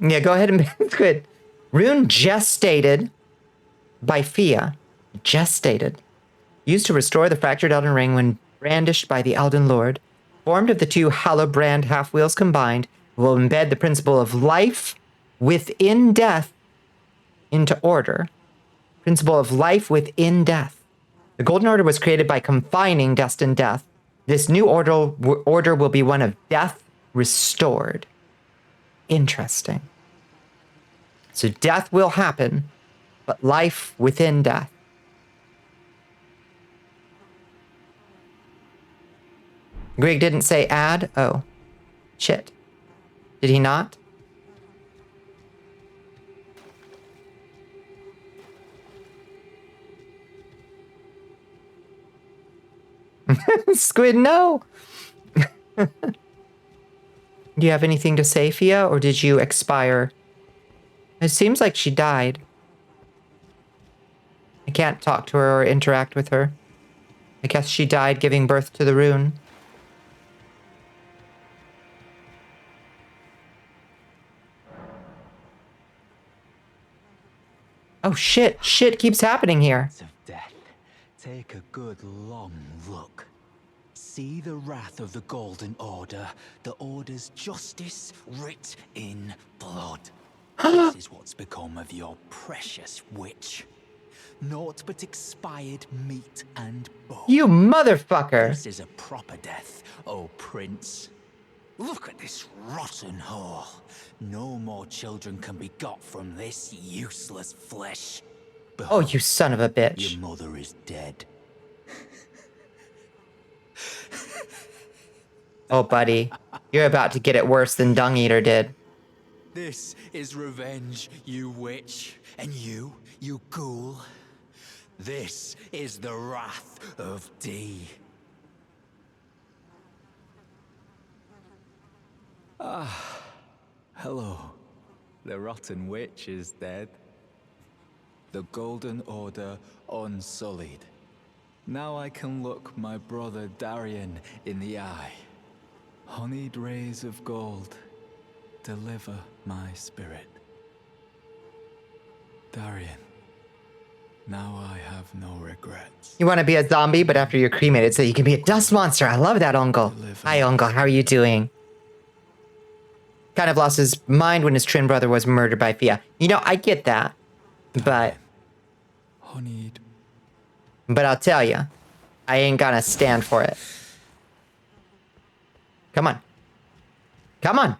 Yeah, go ahead and it's good. Rune gestated by Fia. Gestated. Used to restore the fractured Elden Ring when brandished by the Elden Lord. Formed of the two Hallowbrand half-wheels combined, will embed the principle of life within death into order. Principle of life within death. The Golden Order was created by confining destined death. This new order will be one of death restored. Interesting. So death will happen, but life within death. Greg didn't say add? Oh, shit. Did he not? Squid, no! Do you have anything to say, Fia, or did you expire? It seems like she died. I can't talk to her or interact with her. I guess she died giving birth to the rune. Oh shit, shit keeps happening here. Of death. Take a good long look. See the wrath of the Golden Order, the Order's justice writ in blood. This is what's become of your precious witch. Naught but expired meat and bone. You motherfucker! This is a proper death, oh prince. Look at this rotten whore. No more children can be got from this useless flesh. Oh, you son of a bitch. Your mother is dead. Oh, buddy. You're about to get it worse than Dung Eater did. This is revenge, you witch. And you ghoul. This is the wrath of D. Ah, hello. The rotten witch is dead. The Golden Order unsullied. Now I can look my brother Darian in the eye. Honeyed rays of gold, deliver my spirit. Darian, now I have no regrets. You want to be a zombie, but after you're cremated, so you can be a dust monster. I love that, Uncle. Hi, Uncle. How are you doing? Kind of lost his mind when his twin brother was murdered by Fia. You know, I get that. But Honeyed. But I'll tell you, I ain't gonna stand for it. Come on. Come on.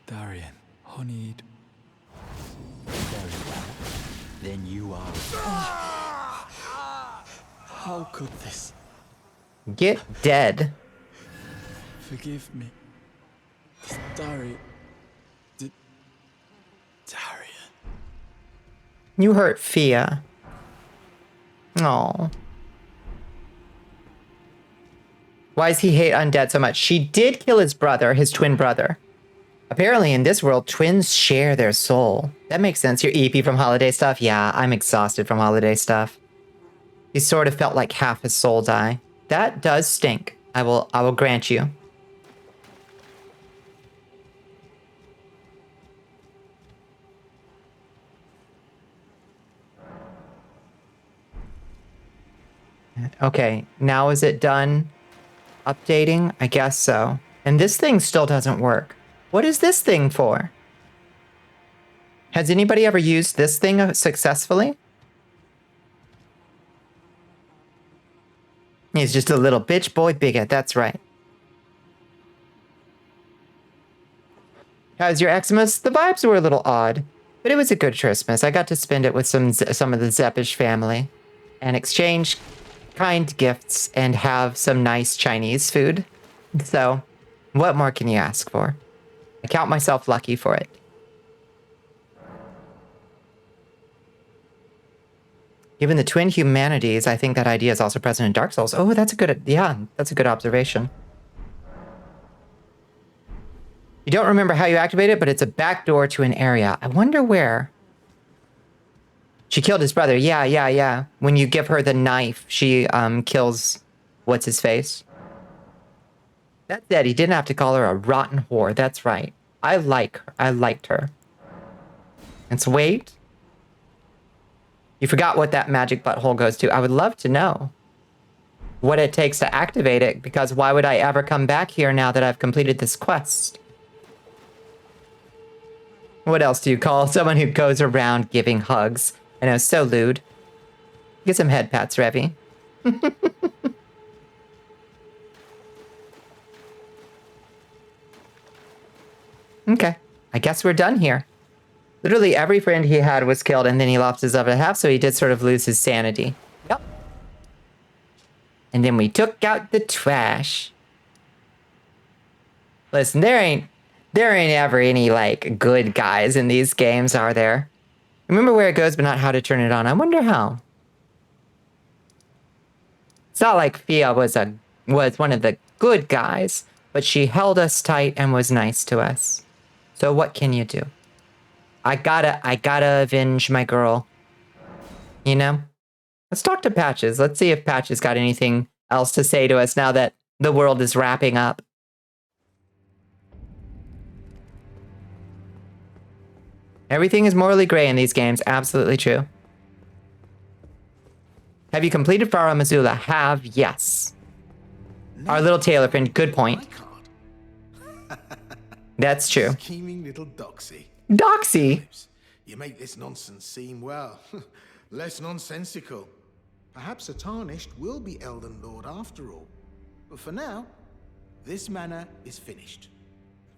Darian, honeyed. Very well. Then you are. How could this? Get dead. Forgive me. Darian. Darian. You hurt Fia. Oh. Why does he hate undead so much? She did kill his brother, his twin brother. Apparently in this world, twins share their soul. That makes sense. You're EP from holiday stuff? Yeah, I'm exhausted from holiday stuff. He sort of felt like half his soul die. That does stink. I will grant you. Okay, now is it done updating? I guess so. And this thing still doesn't work. What is this thing for? Has anybody ever used this thing successfully? He's just a little bitch boy bigot, that's right. How's your Xmas? The vibes were a little odd, but it was a good Christmas. I got to spend it with some of the Zeppish family and exchange kind gifts and have some nice Chinese food. So, what more can you ask for? I count myself lucky for it. Given the twin humanities, I think that idea is also present in Dark Souls. Oh, that's a good observation. You don't remember how you activate it, but it's a backdoor to an area. I wonder where. She killed his brother. Yeah. When you give her the knife, she kills what's his face. That said, he didn't have to call her a rotten whore. That's right. I liked her. And so wait. You forgot what that magic butthole goes to. I would love to know what it takes to activate it, because why would I ever come back here now that I've completed this quest? What else do you call someone who goes around giving hugs? I know, so lewd. Get some head pats, Revy. Okay, I guess we're done here. Literally every friend he had was killed, and then he lost his other half, so he did sort of lose his sanity. Yep. And then we took out the trash. Listen, there ain't ever any, like, good guys in these games, are there? Remember where it goes, but not how to turn it on. I wonder how. It's not like Fia was one of the good guys, but she held us tight and was nice to us. So what can you do? I gotta avenge my girl. You know? Let's talk to Patches. Let's see if Patches got anything else to say to us now that the world is wrapping up. Everything is morally gray in these games. Absolutely true. Have you completed Farah Missoula? Have, yes. Our little tailor friend, good point. That's true. Scheming little doxy. Doxy? You make this nonsense seem, well, less nonsensical. Perhaps a tarnished will be Elden Lord after all. But for now, this manor is finished.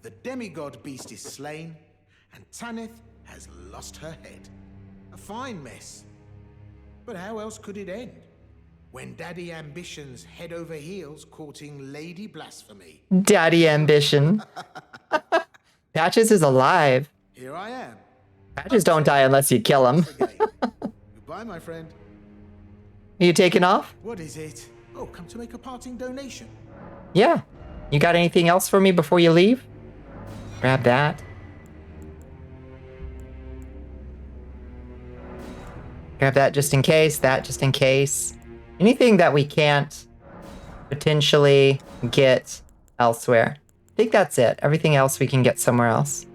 The demigod beast is slain, and Tanith has lost her head. A fine mess. But how else could it end? When Daddy Ambition's head over heels courting Lady Blasphemy. Daddy Ambition. Patches is alive. Here I am. Patches don't die unless you kill him. Goodbye, my friend. Are you taking off? What is it? Oh, come to make a parting donation. Yeah. You got anything else for me before you leave? Grab that. Grab that just in case, that just in case. Anything that we can't potentially get elsewhere. I think that's it. Everything else we can get somewhere else.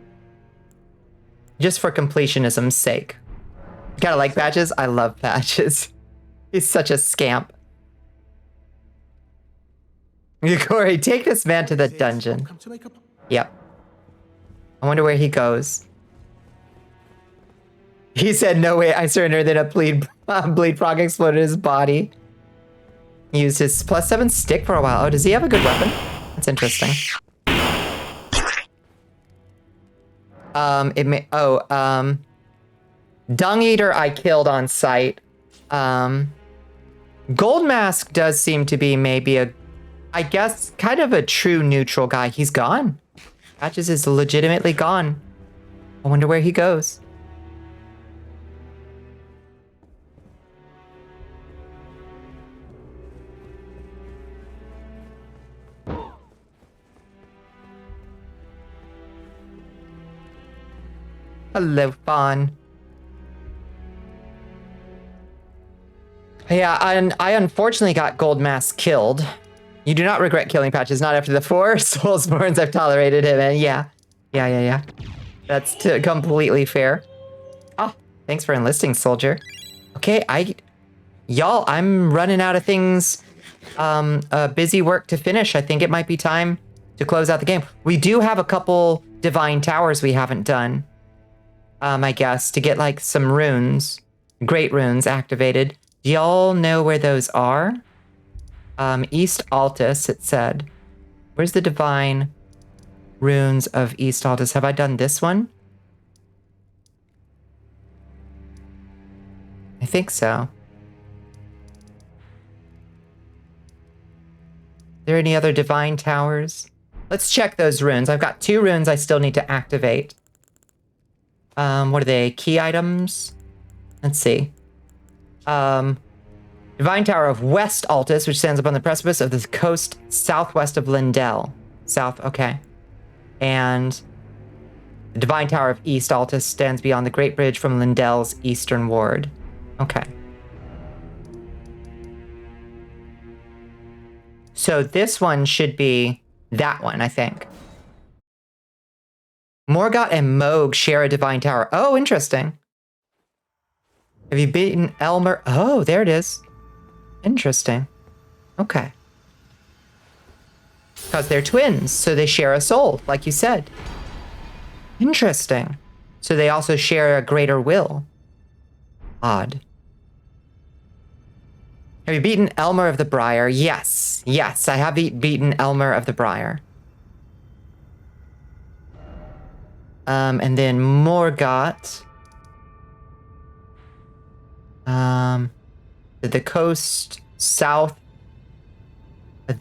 Just for completionism's sake. Gotta like Patches? I love Patches. He's such a scamp. Corey, take this man to the dungeon. Yep. I wonder where he goes. He said, no way, I surrender, then a bleed frog exploded his body. He used his +7 stick for a while. Oh, does he have a good weapon? That's interesting. Dung Eater I killed on sight. Gold Mask does seem to be maybe I guess, kind of a true neutral guy. He's gone. Patches is legitimately gone. I wonder where he goes. Hello, Fawn. Yeah, and I unfortunately got Gold Mask killed. You do not regret killing Patches, not after the 4 Soulsborns I've tolerated him, and yeah. That's completely fair. Oh, thanks for enlisting, soldier. Okay, y'all, I'm running out of things, busy work to finish. I think it might be time to close out the game. We do have a couple Divine Towers we haven't done, I guess, to get like some runes, great runes activated. Do y'all know where those are? East Altus, it said. Where's the Divine Runes of East Altus? Have I done this one? I think so. Are there any other Divine Towers? Let's check those runes. I've got 2 runes I still need to activate. What are they? Key items? Let's see. Divine Tower of West Altus, which stands upon the precipice of the coast southwest of Lindell. South, okay. And the Divine Tower of East Altus stands beyond the Great Bridge from Lindell's eastern ward. Okay. So this one should be that one, I think. Morgott and Moog share a Divine Tower. Oh, interesting. Have you beaten Elmer? Oh, there it is. Interesting. Okay. Because they're twins, so they share a soul, like you said. Interesting. So they also share a greater will. Odd. Have you beaten Elmer of the Briar? Yes. Yes, I have beaten Elmer of the Briar. And then Morgott. The coast south.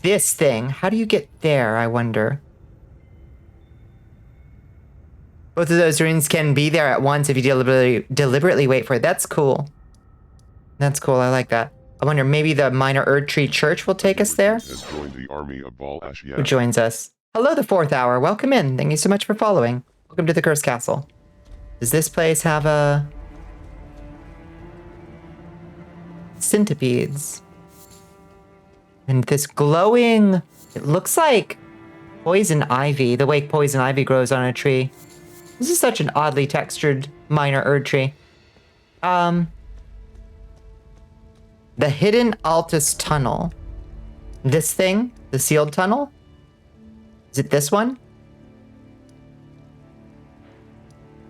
This thing. How do you get there, I wonder? Both of those runes can be there at once if you deliberately wait for it. That's cool. That's cool. I like that. I wonder, maybe the Minor Erd Tree Church will take us there? Has joined the army of Baal Ashiel. Who joins us? Hello, the 4th hour. Welcome in. Thank you so much for following. Welcome to the Cursed Castle. Does this place have a... centipedes? And this glowing... It looks like poison ivy. The way poison ivy grows on a tree. This is such an oddly textured Minor Erd Tree. The Hidden Altus Tunnel. This thing? The sealed tunnel? Is it this one?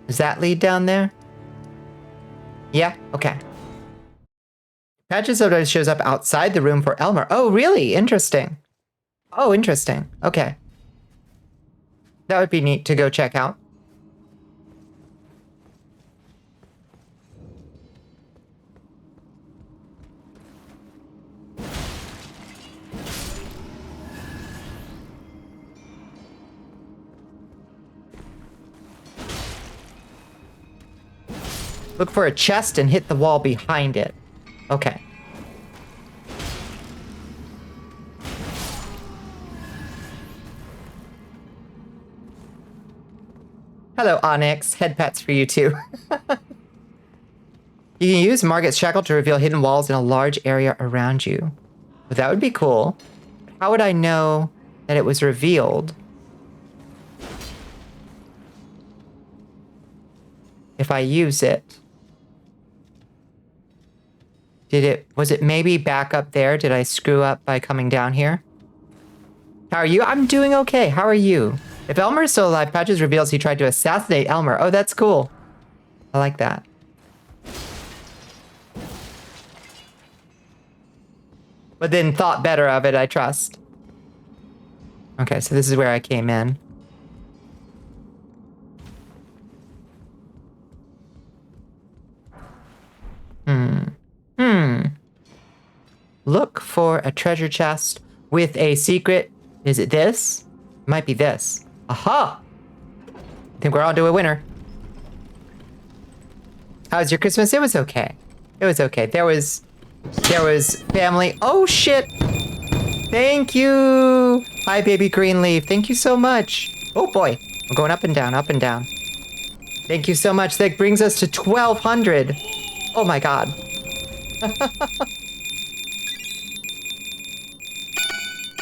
Does that lead down there? Yeah? Okay. Patches sometimes shows up outside the room for Elmer. Oh, really? Interesting. Oh, interesting. Okay. That would be neat to go check out. Look for a chest and hit the wall behind it. Okay. Hello, Onyx. Head pats for you, too. You can use Margot's shackle to reveal hidden walls in a large area around you. Well, that would be cool. How would I know that it was revealed? If I use it. Was it maybe back up there? Did I screw up by coming down here? How are you? I'm doing okay. How are you? If Elmer is still alive, Patches reveals he tried to assassinate Elmer. Oh, that's cool. I like that. But then thought better of it, I trust. Okay, so this is where I came in. Look for a treasure chest with a secret. Is it this? Might be this. Aha! I think we're on to a winner. How was your Christmas? It was okay. It was okay. There was family. Oh shit! Thank you! Hi, baby Greenleaf. Thank you so much. Oh boy. I'm going up and down, up and down. Thank you so much. That brings us to 1,200. Oh my God.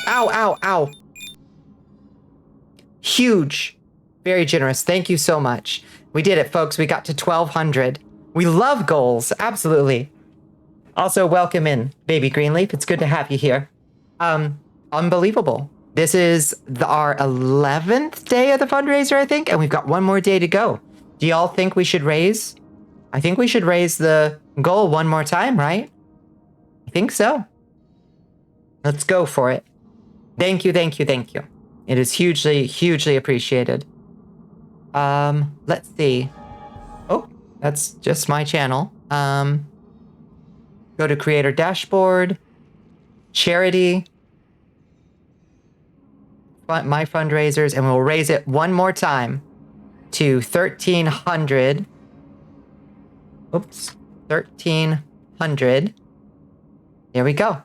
Ow, ow, ow. Huge. Very generous. Thank you so much. We did it, folks. We got to 1,200. We love goals. Absolutely. Also, welcome in, Baby Greenleaf. It's good to have you here. Unbelievable. This is our 11th day of the fundraiser, I think, and we've got one more day to go. Do y'all think we should raise? I think we should raise the goal one more time, right? I think so. Let's go for it. Thank you, thank you, thank you. It is hugely, hugely appreciated. Let's see. Oh, that's just my channel. Go to creator dashboard, charity, my fundraisers, and we'll raise it one more time to 1,300. Oops, 1,300. Here we go.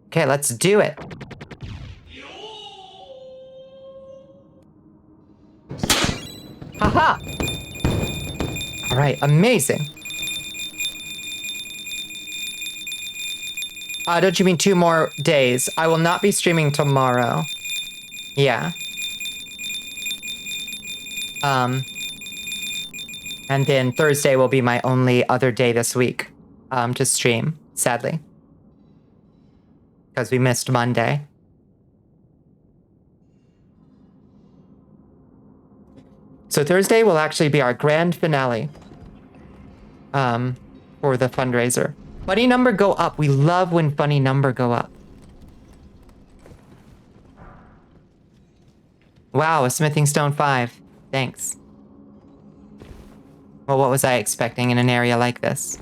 Okay, let's do it. Haha! All right, amazing. Don't you mean 2 more days? I will not be streaming tomorrow. Yeah. And then Thursday will be my only other day this week to stream, sadly. Because we missed Monday. So Thursday will actually be our grand finale for the fundraiser. Funny number go up. We love when funny number go up. Wow, a smithing stone 5. Thanks. Well, what was I expecting in an area like this?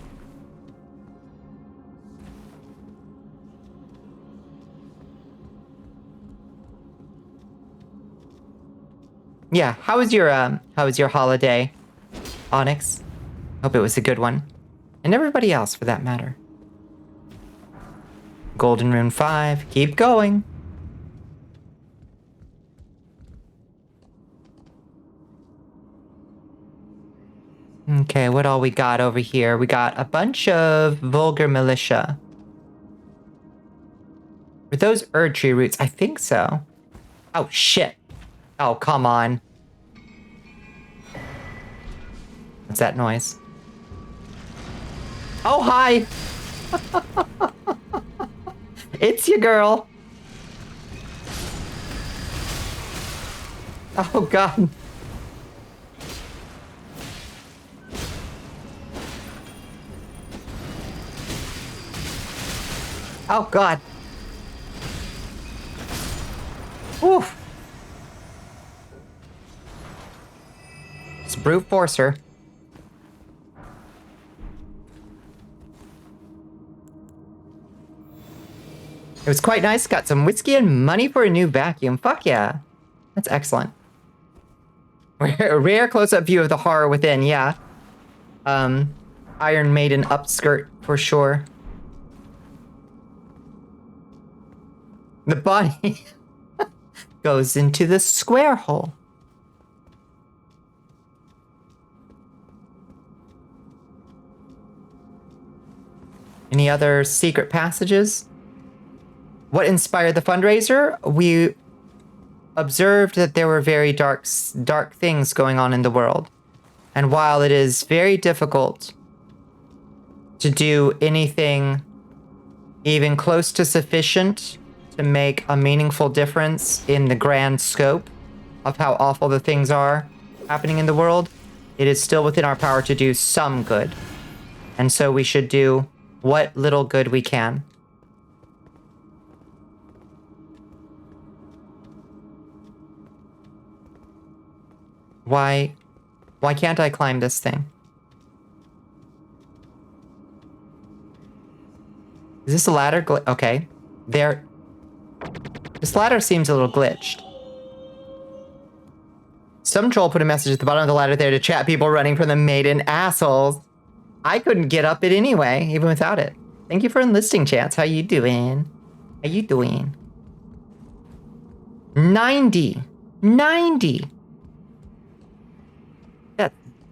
Yeah, how was your holiday, Onyx? Hope it was a good one. And everybody else, for that matter. Golden Rune 5. Keep going. Okay, what all we got over here? We got a bunch of vulgar militia. Were those Erd tree roots? I think so. Oh, shit. Oh, come on. What's that noise? Oh, hi! It's your girl. Oh, God. Oh, God. Oof. Let's brute force her. It was quite nice. Got some whiskey and money for a new vacuum. Fuck yeah. That's excellent. Rare close-up view of the horror within, yeah. Iron Maiden upskirt for sure. The body goes into the square hole. Any other secret passages? What inspired the fundraiser? We observed that there were very dark things going on in the world. And while it is very difficult to do anything even close to sufficient to make a meaningful difference in the grand scope of how awful the things are happening in the world, it is still within our power to do some good. And so we should do what little good we can. Why can't I climb this thing? Is this a ladder? Okay. There. This ladder seems a little glitched. Some troll put a message at the bottom of the ladder there to chat people running from the maiden assholes. I couldn't get up it anyway, even without it. Thank you for enlisting, Chance. How you doing? How you doing? 90. 90.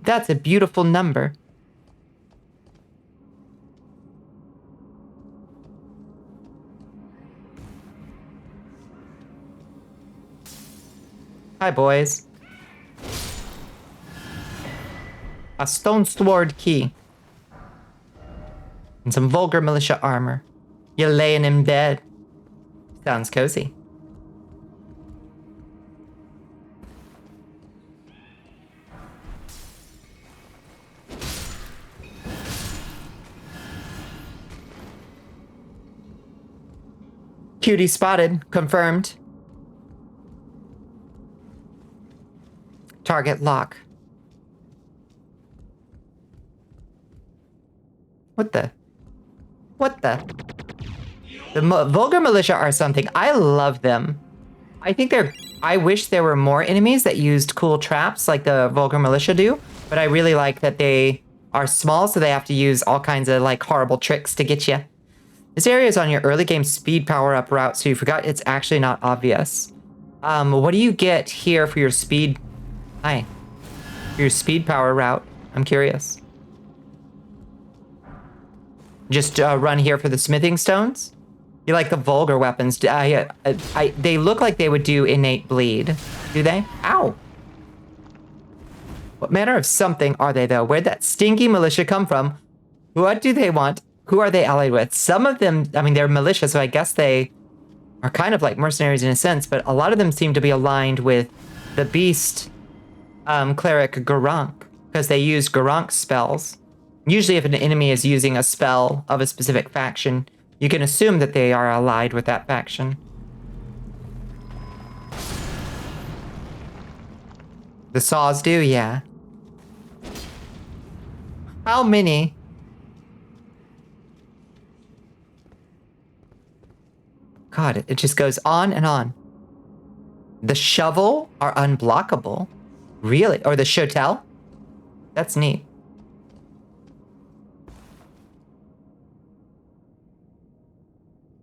That's a beautiful number. Hi, boys. A stone sword key. And some vulgar militia armor. You're laying in bed. Sounds cozy. Cutie spotted. Confirmed. Target lock. What the? What the? The vulgar militia are something. I love them. I think they're... I wish there were more enemies that used cool traps like the vulgar militia do. But I really like that they are small, so they have to use all kinds of like horrible tricks to get you. This area is on your early game speed power-up route, so you forgot it's actually not obvious. What do you get here for your speed... Hi. For your speed power route? I'm curious. Just run here for the smithing stones? You like the vulgar weapons? They look like they would do innate bleed. Do they? Ow! What manner of something are they, though? Where'd that stinky militia come from? What do they want? Who are they allied with? Some of them, I mean, they're militia, so I guess they are kind of like mercenaries in a sense, but a lot of them seem to be aligned with the beast cleric Garank, because they use Garank spells. Usually if an enemy is using a spell of a specific faction, you can assume that they are allied with that faction. The saws do, yeah. How many? God, it just goes on and on. The shovel are unblockable. Really? Or the shotel? That's neat.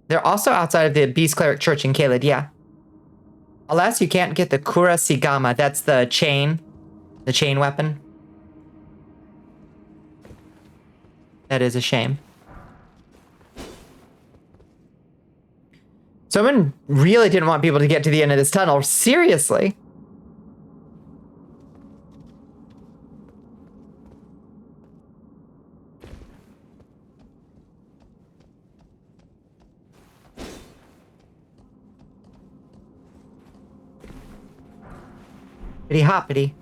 They're also outside of the Beast Cleric Church in Caelid, yeah. Alas, you can't get the Kura Sigama. That's the chain weapon. That is a shame. Someone really didn't want people to get to the end of this tunnel. Seriously. Pretty hoppity.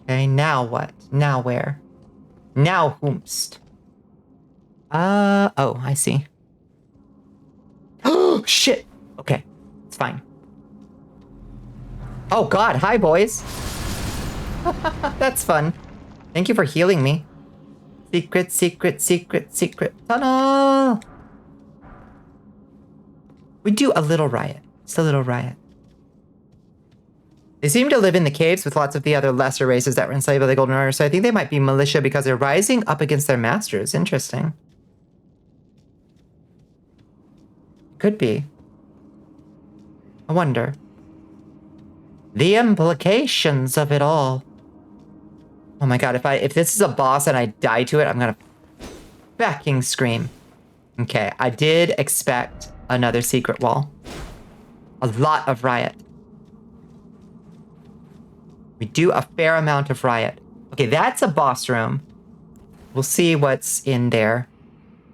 Okay, now what? Now where? Now whomst? Oh, I see. Oh, shit! Okay, it's fine. Oh god, hi boys! That's fun. Thank you for healing me. Secret, secret, secret, secret tunnel! We do a little riot. Just a little riot. They seem to live in the caves with lots of the other lesser races that were enslaved by the Golden Order, so I think they might be militia because they're rising up against their masters. Interesting. Could be. I wonder. The implications of it all. Oh my god, if this is a boss and I die to it, I'm gonna fucking scream. Okay, I did expect another secret wall. A lot of riot. We do a fair amount of riot. Okay, that's a boss room. We'll see what's in there.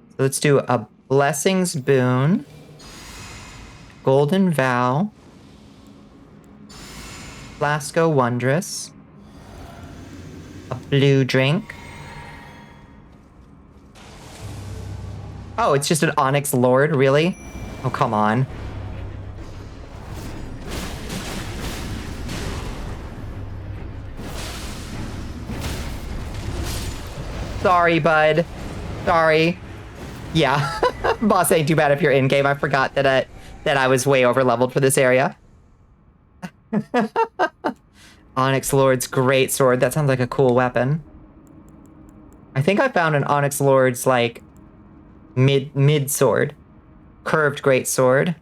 So let's do a Blessings Boon. Golden Vow. Flasco Wondrous. A blue drink. Oh, it's just an Onyx Lord, really? Oh, come on. Sorry, bud. Sorry. Yeah. Boss ain't too bad if you're in-game. I forgot that I was way over-leveled for this area. Onyx Lord's great sword. That sounds like a cool weapon. I think I found an Onyx Lord's, like, mid sword. Curved great sword.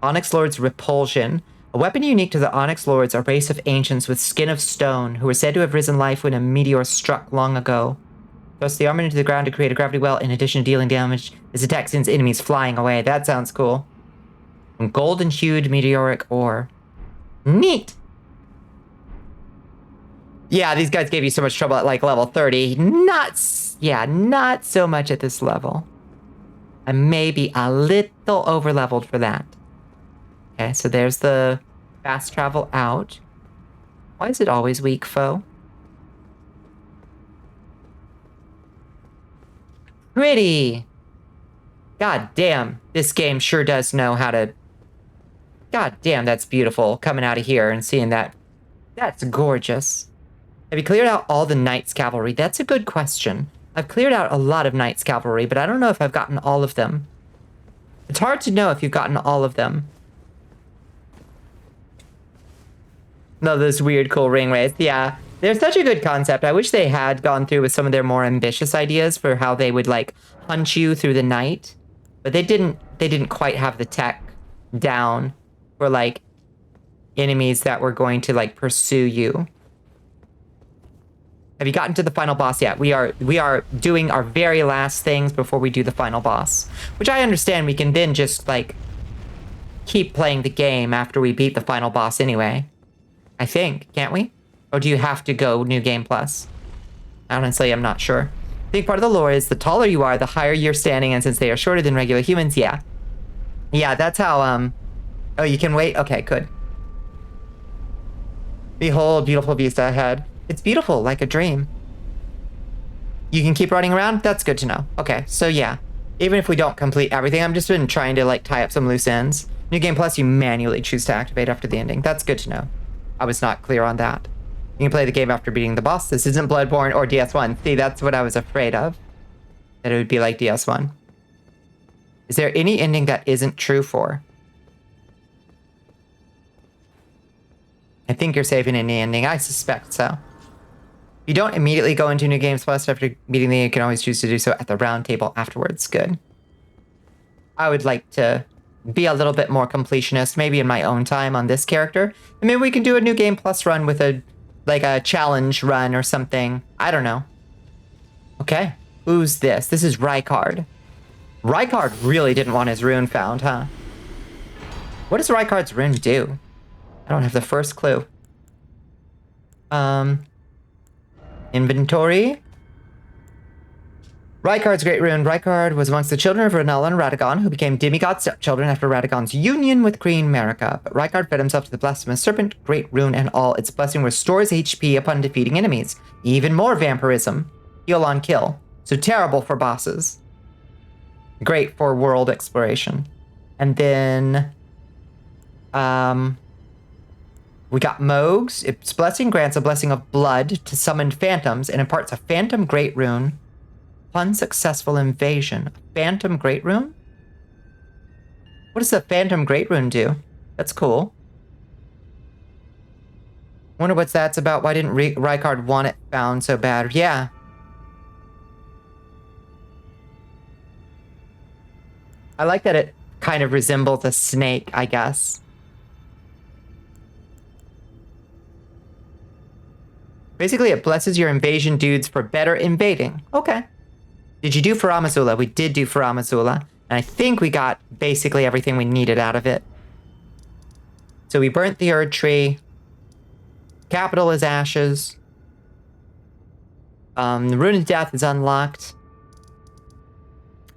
Onyx Lord's Repulsion. A weapon unique to the Onyx Lords, a race of ancients with skin of stone who were said to have risen life when a meteor struck long ago. Thrust the armor into the ground to create a gravity well. In addition to dealing damage, this attack sends enemies flying away. That sounds cool. Golden-hued meteoric ore. Neat! Yeah, these guys gave you so much trouble at, like, level 30. Not so much at this level. I may be a little over-leveled for that. Okay, so there's the fast travel out. Why is it always weak, foe? Pretty! God damn, this game sure does know how to... God damn, that's beautiful, coming out of here and seeing that. That's gorgeous. Have you cleared out all the Knights Cavalry? That's a good question. I've cleared out a lot of Knights Cavalry, but I don't know if I've gotten all of them. It's hard to know if you've gotten all of them. No, those weird, cool ring wraiths. Yeah, they're such a good concept. I wish they had gone through with some of their more ambitious ideas for how they would, like, hunt you through the night. But they didn't quite have the tech down for, like, enemies that were going to, like, pursue you. Have you gotten to the final boss yet? We are doing our very last things before we do the final boss. Which I understand we can then just, like, keep playing the game after we beat the final boss anyway. I think, can't we? Or do you have to go New Game Plus? Honestly, I'm not sure. I think part of the lore is the taller you are, the higher you're standing, and since they are shorter than regular humans, yeah. Yeah, that's how, Oh, you can wait? Okay, good. Behold, beautiful vista ahead. It's beautiful, like a dream. You can keep running around? That's good to know. Okay, so yeah. Even if we don't complete everything, I've just been trying to, like, tie up some loose ends. New Game Plus, you manually choose to activate after the ending. That's good to know. I was not clear on that. You can play the game after beating the boss. This isn't Bloodborne or DS1. See, that's what I was afraid of. That it would be like DS1. Is there any ending that isn't true for? I think you're saving any ending. I suspect so. If you don't immediately go into New Games Plus after beating the game, you can always choose to do so at the round table afterwards. Good. I would like to be a little bit more completionist, maybe in my own time on this character. And maybe we can do a New Game Plus run with a challenge run or something. I don't know. Okay. Who's this? This is Rykard. Rykard really didn't want his rune found, huh? What does Rykard's rune do? I don't have the first clue. Inventory. Rykard's great rune. Rykard was amongst the children of Renella and Radagon, who became demigod stepchildren after Radagon's union with Queen Marika. But Rykard fed himself to the blasphemous serpent, great rune and all. Its blessing restores HP upon defeating enemies. Even more vampirism. Heal on kill. So terrible for bosses. Great for world exploration. And then... we got Moog's. Its blessing grants a blessing of blood to summon phantoms and imparts a phantom great rune. Unsuccessful invasion. Phantom Great Rune? What does the Phantom Great Rune do? That's cool. Wonder what that's about. Why didn't Rykard want it found so bad? Yeah. I like that it kind of resembles a snake, I guess. Basically, it blesses your invasion dudes for better invading. Okay. Did you do Faram Azula? We did do Faram Azula. And I think we got basically everything we needed out of it. So we burnt the Erd Tree. Capital is ashes. The Rune of Death is unlocked.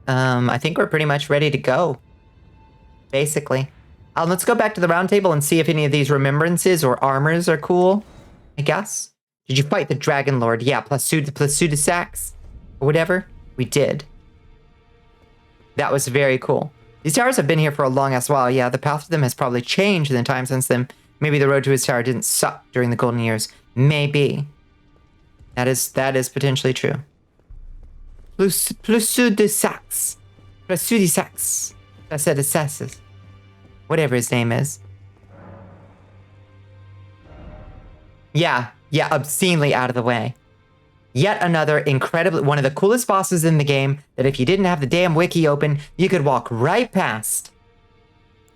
I think we're pretty much ready to go. Basically. Let's go back to the round table and see if any of these remembrances or armors are cool. I guess. Did you fight the Dragon Lord? Yeah, plus Sudasax or whatever. We did. That was very cool. These towers have been here for a long ass while. Yeah, the path to them has probably changed in the time since then. Maybe the road to his tower didn't suck during the golden years. Maybe. That is potentially true. Sudasax. Sudasax. Whatever his name is. Yeah, obscenely out of the way. Yet another one of the coolest bosses in the game that if you didn't have the damn wiki open, you could walk right past.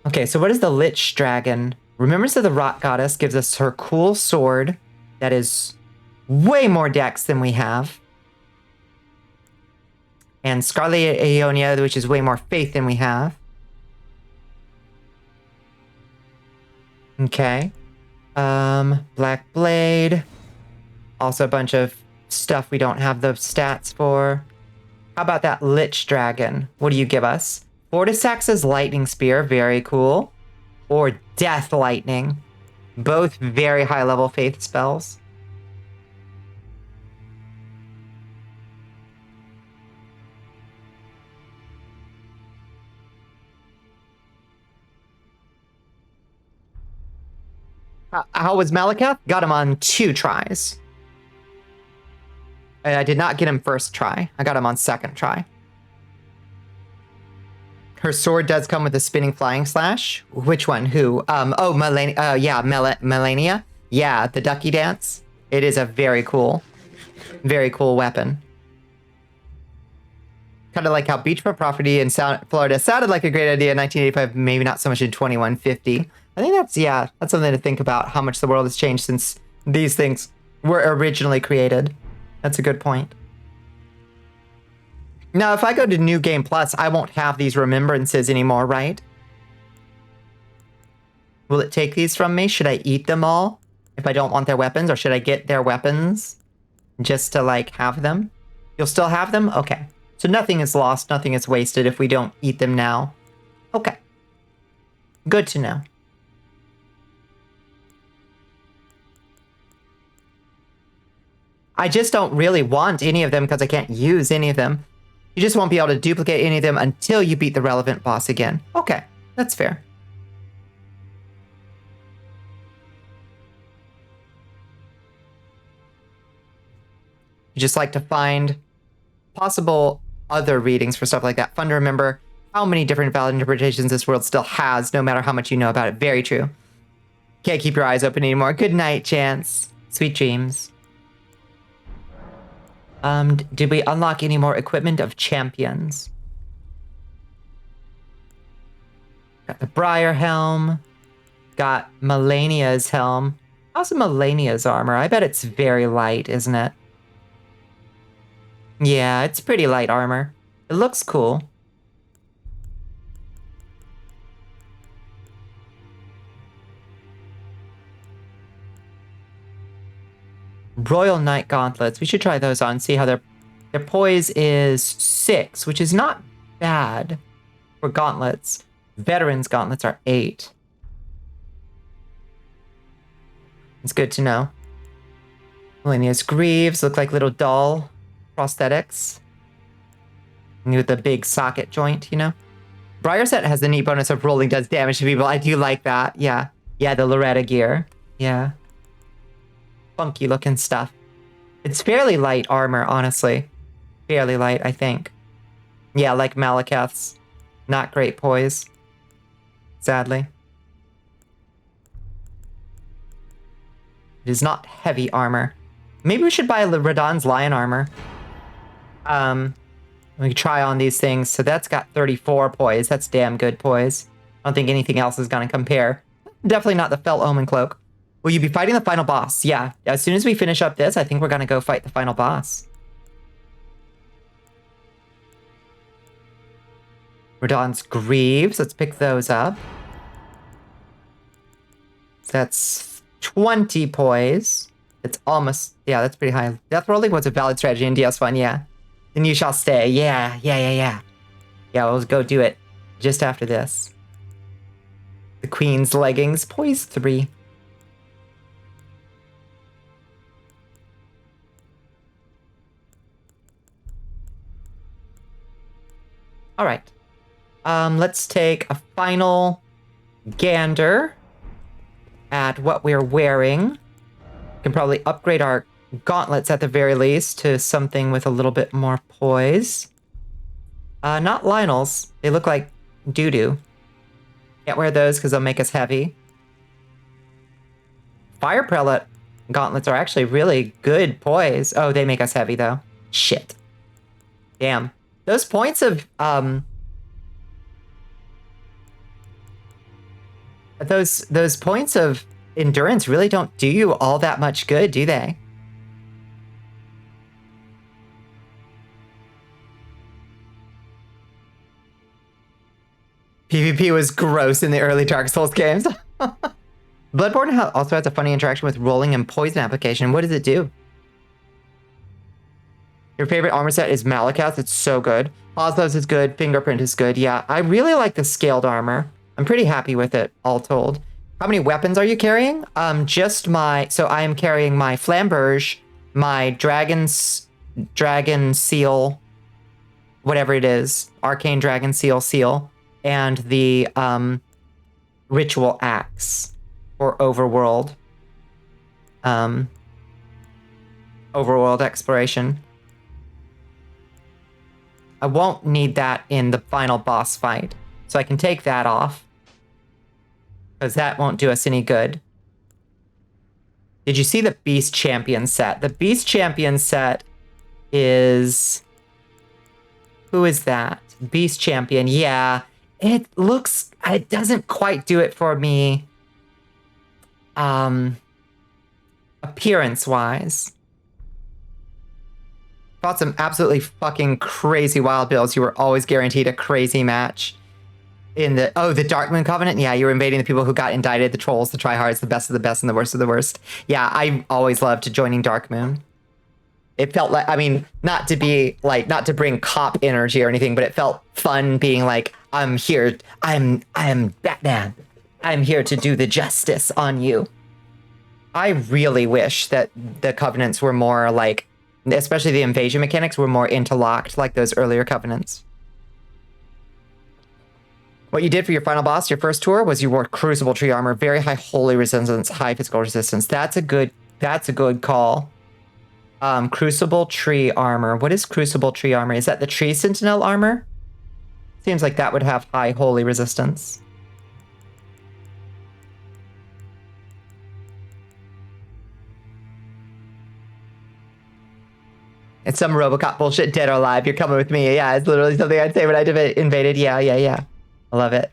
Okay, so what is the Lich Dragon Remembrance of the Rot Goddess gives us her cool sword that is way more dex than we have. And Scarlet Aeonia, which is way more faith than we have. Okay. Black Blade. Also a bunch of stuff we don't have the stats for. How about that Lich Dragon? What do you give us? Fortisax's Lightning Spear, very cool. Or Death Lightning. Both very high level faith spells. How was Malakath? Got him on 2 tries. I did not get him first try. I got him on second try. Her sword does come with a spinning flying slash. Which one? Who? Melania. Yeah, Melania. Yeah, the ducky dance. It is a very cool weapon. Kind of like how beachfront property in Florida sounded like a great idea in 1985, maybe not so much in 2150. I think that's something to think about, how much the world has changed since these things were originally created. That's a good point. Now, if I go to New Game Plus, I won't have these remembrances anymore, right? Will it take these from me? Should I eat them all if I don't want their weapons? Or should I get their weapons just to, like, have them? You'll still have them? Okay. So nothing is lost, nothing is wasted if we don't eat them now. Okay. Good to know. I just don't really want any of them because I can't use any of them. You just won't be able to duplicate any of them until you beat the relevant boss again. Okay, that's fair. You just like to find possible other readings for stuff like that. Fun to remember how many different valid interpretations this world still has, no matter how much you know about it. Very true. Can't keep your eyes open anymore. Good night, Chance. Sweet dreams. Did we unlock any more equipment of champions? Got the Briar Helm. Got Melania's helm. How's Melania's armor? I bet it's very light, isn't it? Yeah, it's pretty light armor. It looks cool. Royal Knight gauntlets. We should try those on, see how their poise is 6, which is not bad for gauntlets. Veterans gauntlets are 8. It's good to know. Melania's greaves look like little doll prosthetics. With the big socket joint, you know? Briar set has the neat bonus of rolling does damage to people. I do like that. Yeah. Yeah, the Loretta gear. Yeah. Funky looking stuff. It's fairly light armor, honestly. Fairly light, I think. Yeah, like Malakath's. Not great poise. Sadly. It is not heavy armor. Maybe we should buy Radagon's lion armor. We can try on these things. So that's got 34 poise. That's damn good poise. I don't think anything else is going to compare. Definitely not the Felt Omen Cloak. Will you be fighting the final boss? Yeah. As soon as we finish up this, I think we're going to go fight the final boss. Radagon's greaves. Let's pick those up. So that's 20 poise. It's almost... Yeah, that's pretty high. Death rolling was a valid strategy in DS1, yeah. Then you shall stay. Yeah. Yeah, we'll go do it just after this. The Queen's leggings. Poise 3. All right. Let's take a final gander at what we're wearing. We can probably upgrade our gauntlets at the very least to something with a little bit more poise. Not Lionel's. They look like doo-doo. Can't wear those because they'll make us heavy. Fire prelate gauntlets are actually really good poise. Oh, they make us heavy though. Shit. Damn. Those points of Those points of endurance really don't do you all that much good, do they? PvP was gross in the early Dark Souls games. Bloodborne also has a funny interaction with rolling and poison application. What does it do? Your favorite armor set is Malakath. It's so good. Oslos is good. Fingerprint is good. Yeah, I really like the scaled armor. I'm pretty happy with it, all told. How many weapons are you carrying? So I am carrying my Flamberge, my dragon seal, whatever it is, arcane dragon seal, and the ritual axe for overworld exploration. I won't need that in the final boss fight, so I can take that off, because that won't do us any good. Did you see the Beast Champion set? The Beast Champion set is... Who is that? Beast Champion, yeah. It doesn't quite do it for me, appearance-wise. Fought some absolutely fucking crazy wild builds. You were always guaranteed a crazy match. In the Darkmoon Covenant? Yeah, you were invading the people who got indicted, the trolls, the tryhards, the best of the best, and the worst of the worst. Yeah, I always loved joining Darkmoon. It felt like, I mean, not to bring cop energy or anything, but it felt fun being like, I'm here, I'm Batman. I'm here to do the justice on you. I really wish that the Covenants were more like, especially the invasion mechanics were more interlocked like those earlier Covenants. What you did for your final boss, your first tour, was you wore Crucible Tree armor, very high holy resistance, high physical resistance. That's a good call. Crucible Tree armor. What is Crucible Tree armor? Is that the Tree Sentinel armor? Seems like that would have high holy resistance. It's some RoboCop bullshit, dead or alive. You're coming with me. Yeah, it's literally something I'd say when I invaded. Yeah. I love it.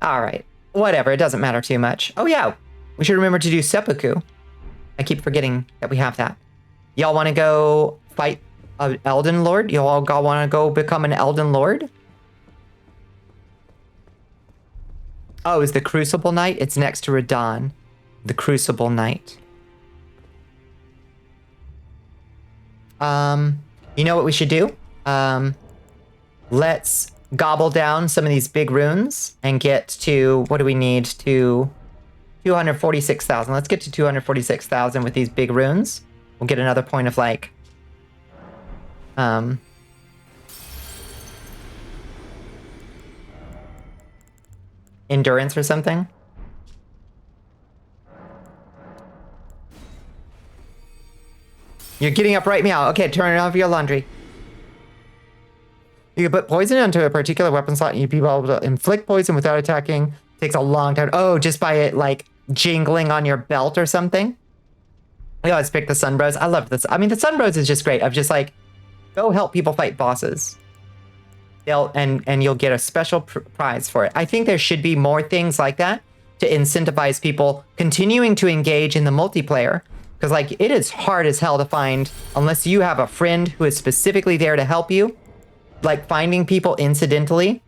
All right. Whatever. It doesn't matter too much. Oh, yeah. We should remember to do seppuku. I keep forgetting that we have that. Y'all want to go fight an Elden Lord? Y'all want to go become an Elden Lord? Oh, is the Crucible Knight? It's next to Radagon. The Crucible Knight. You know what we should do? Let's gobble down some of these big runes and get to, what do we need? To 246,000. Let's get to 246,000 with these big runes. We'll get another point of like, endurance or something. You're getting up right meow. Okay, turn off your laundry. You can put poison onto a particular weapon slot and you'd be able to inflict poison without attacking. Takes a long time. Oh, just by it like jingling on your belt or something. We always pick the Sunbros. I love this. I mean, the Sunbros is just great. Of just like, go help people fight bosses. And you'll get a special prize for it. I think there should be more things like that to incentivize people continuing to engage in the multiplayer. Because like, it is hard as hell to find, unless you have a friend who is specifically there to help you. Like finding people incidentally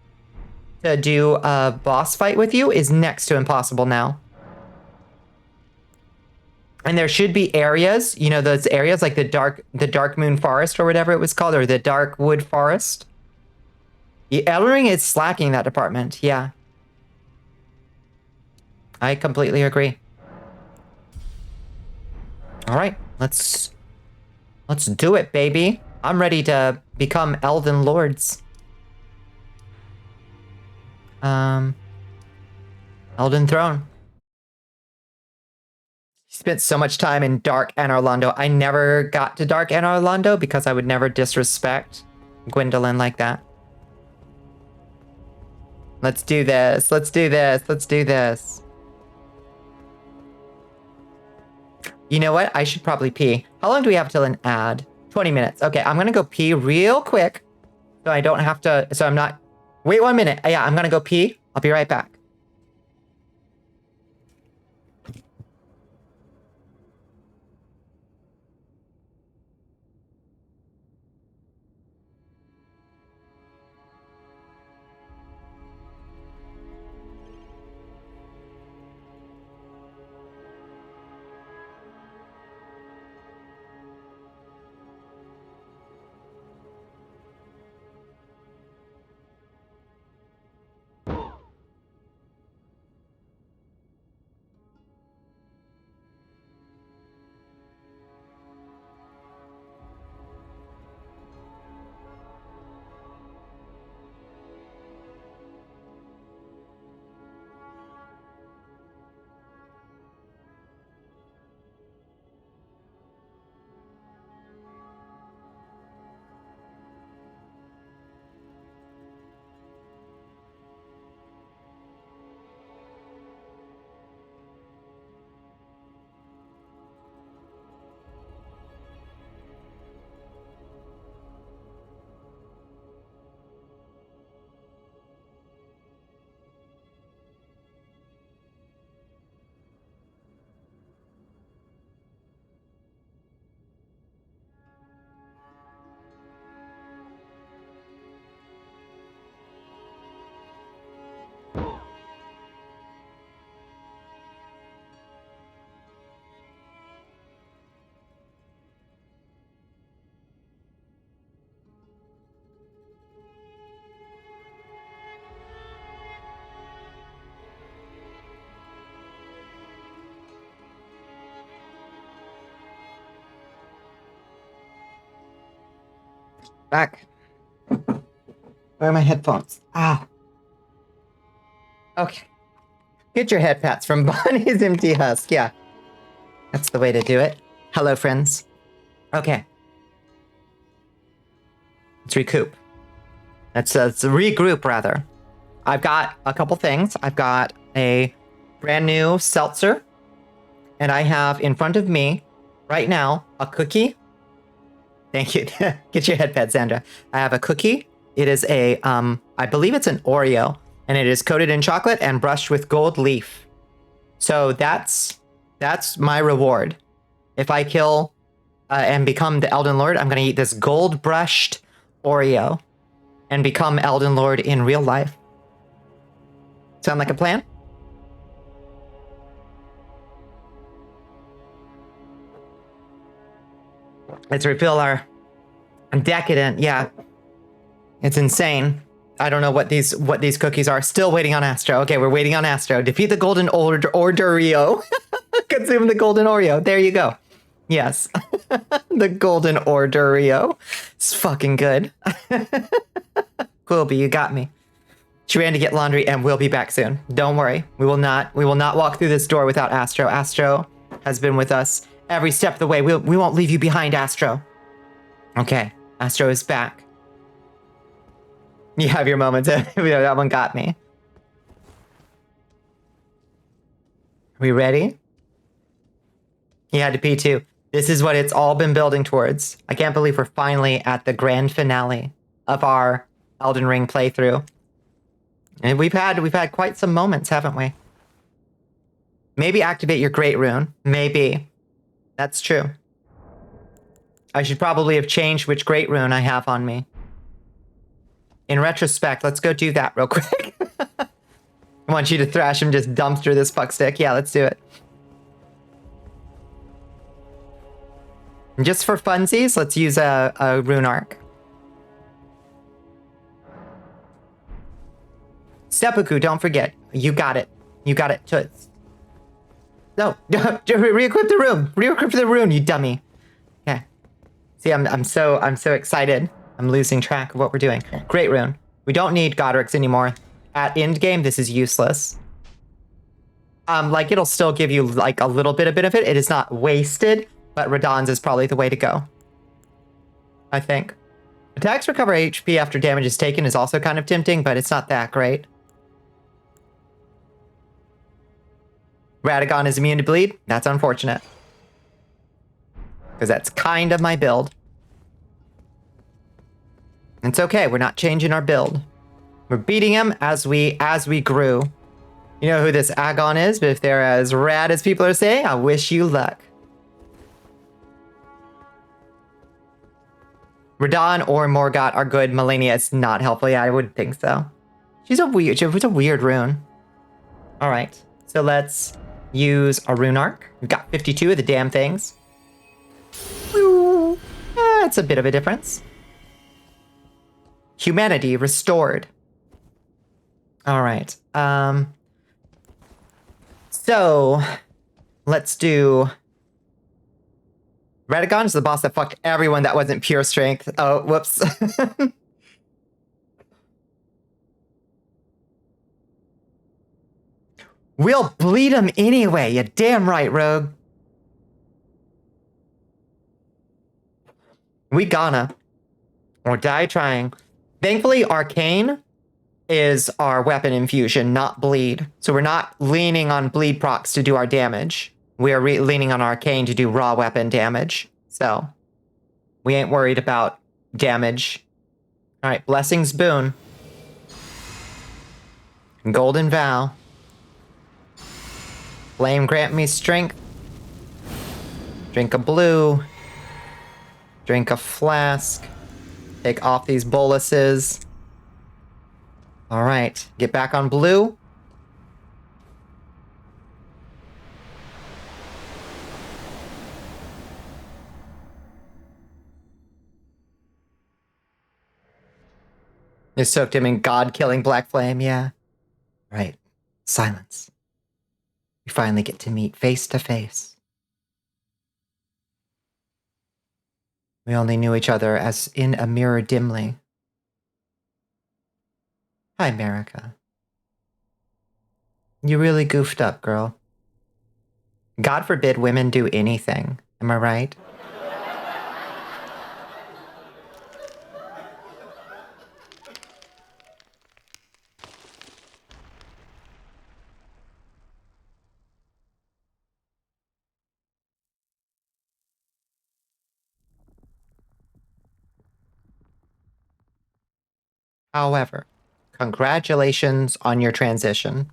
to do a boss fight with you is next to impossible now. And there should be areas, you know, those areas like the Dark Moon Forest or whatever it was called, or the Dark Wood Forest. Elden Ring is slacking that department, yeah. I completely agree. All right, let's do it, baby. I'm ready to become Elden Lords. Elden Throne. Spent so much time in Dark Anor Londo. I never got to Dark Anor Londo because I would never disrespect Gwendolyn like that. Let's do this. Let's do this. Let's do this. You know what? I should probably pee. How long do we have till an ad? 20 minutes. Okay, I'm gonna go pee real quick. So I don't have to, so I'm not, wait 1 minute. Yeah, I'm gonna go pee. I'll be right back. Back. Where are my headphones? Ah. Okay. Get your head pats from Bonnie's Empty Husk. Yeah. That's the way to do it. Hello, friends. Okay. Let's recoup. Let's regroup, rather. I've got a couple things. I've got a brand new seltzer. And I have in front of me right now a cookie. Thank you. Get your head pad, Sandra. I have a cookie. It is a, I believe it's an Oreo. And it is coated in chocolate and brushed with gold leaf. So that's my reward. If I kill and become the Elden Lord, I'm going to eat this gold brushed Oreo and become Elden Lord in real life. Sound like a plan? Let's refill our decadent. Yeah, it's insane. I don't know what these cookies are. Still waiting on Astro. Okay, we're waiting on Astro. Defeat the golden Oreo. Consume the golden Oreo. There you go. Yes. The golden Oreo. It's fucking good. Quilby, you got me. She ran to get laundry and we'll be back soon. Don't worry. We will not walk through this door without Astro. Astro has been with us every step of the way. We won't leave you behind, Astro. Okay. Astro is back. You have your moments. That one got me. Are we ready? He had to pee too. This is what it's all been building towards. I can't believe we're finally at the grand finale of our Elden Ring playthrough. And we've had quite some moments, haven't we? Maybe activate your Great Rune. Maybe. That's true. I should probably have changed which Great Rune I have on me. In retrospect, let's go do that real quick. I want you to thrash him, just dumpster this fuck stick. Yeah, let's do it. And just for funsies, let's use a rune arc. Seppuku, don't forget. You got it. You got it. No, re-equip the rune. Re-equip the rune, you dummy. Okay. See, I'm so excited. I'm losing track of what we're doing. Great Rune. We don't need Godric's anymore. At end game, this is useless. Like it'll still give you like a little bit of benefit. It is not wasted, but Radagon's is probably the way to go. I think. Attacks recover HP after damage is taken is also kind of tempting, but it's not that great. Radagon is immune to bleed. That's unfortunate. Because that's kind of my build. It's okay, we're not changing our build. We're beating him as we grew. You know who this Agon is, but if they're as rad as people are saying, I wish you luck. Radon or Morgott are good. Melania is not helpful. Yeah, I wouldn't think so. She's a weird rune. All right, so let's use a rune arc. We've got 52 of the damn things. It's a bit of a difference. Humanity restored. All right. So let's do Radagon's the boss that fucked everyone that wasn't pure strength. Oh, whoops. We'll bleed him anyway, you damn right, Rogue. We gonna. Or die trying. Thankfully, Arcane is our weapon infusion, not bleed. So we're not leaning on bleed procs to do our damage. We are leaning on Arcane to do raw weapon damage. So we ain't worried about damage. All right, Blessing's Boon. Golden Vow. Flame grant me strength. Drink a blue. Drink a flask. Take off these boluses. All right, get back on blue. They soaked him in God-killing black flame, yeah. Right, silence. We finally get to meet face to face. We only knew each other as in a mirror dimly. Hi, America. You really goofed up, girl. God forbid women do anything. Am I right? However, congratulations on your transition.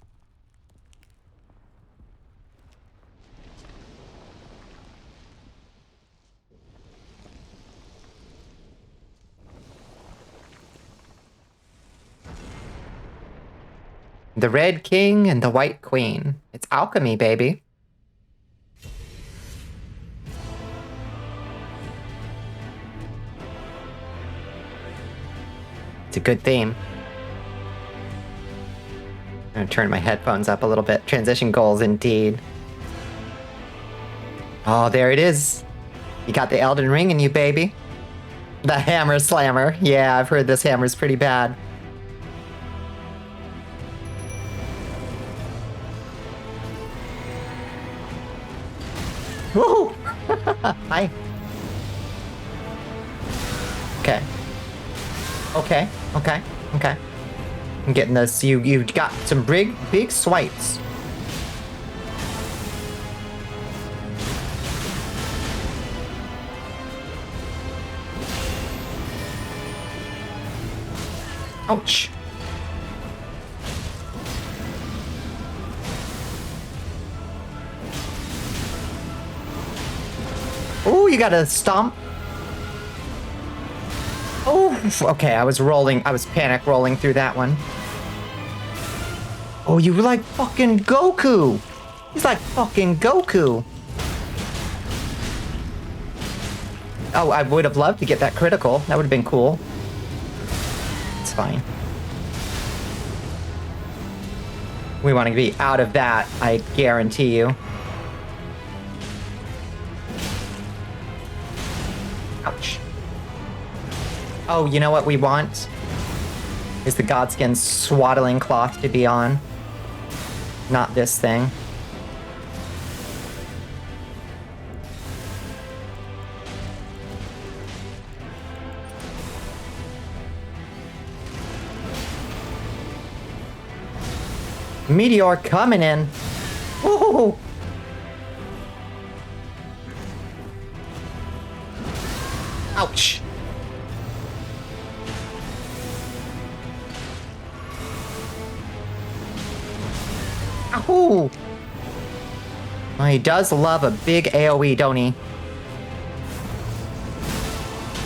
The Red King and the White Queen. It's alchemy, baby. It's a good theme. I'm gonna turn my headphones up a little bit. Transition goals, indeed. Oh, there it is. You got the Elden Ring in you, baby. The Hammer Slammer. Yeah, I've heard this hammer's pretty bad. Woo! Hi. Okay. Okay. Okay. Okay. I'm getting this. You got some big swipes. Ouch. Oh, you got a stomp. Oh, okay. I was panic rolling through that one. Oh, you were like fucking Goku. He's like fucking Goku. Oh, I would have loved to get that critical. That would have been cool. It's fine. We want to be out of that, I guarantee you. Ouch. Oh, you know what we want? Is the Godskin swaddling cloth to be on. Not this thing. Meteor coming in. Ooh. Ouch. Ow. Oh, he does love a big AoE, don't he?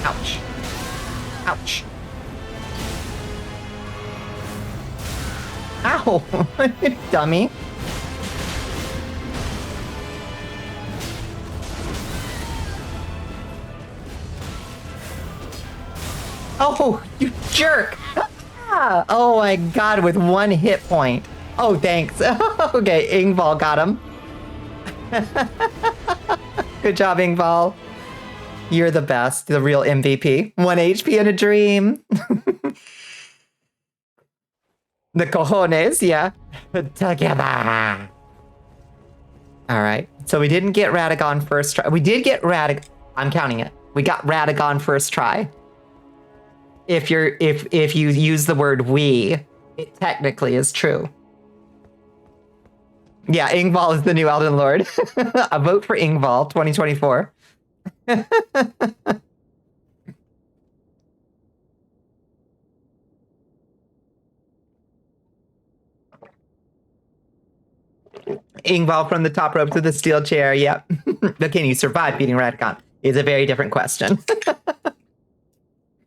Ouch. Ouch. Ow. Dummy. Oh, you jerk. Oh my god, with one hit point. Oh, thanks. Okay, Ingval got him. Good job, Ingval. You're the best, the real MVP. 1 HP in a dream. The cojones, yeah. Together. All right, so we didn't get Radagon first try. We did get Radagon. I'm counting it. We got Radagon first try. If you use the word we, it technically is true. Yeah, Ingval is the new Elden Lord. A vote for Ingval 2024. Ingval from the top rope to the steel chair. Yep. But can you survive beating Radagon? Is a very different question.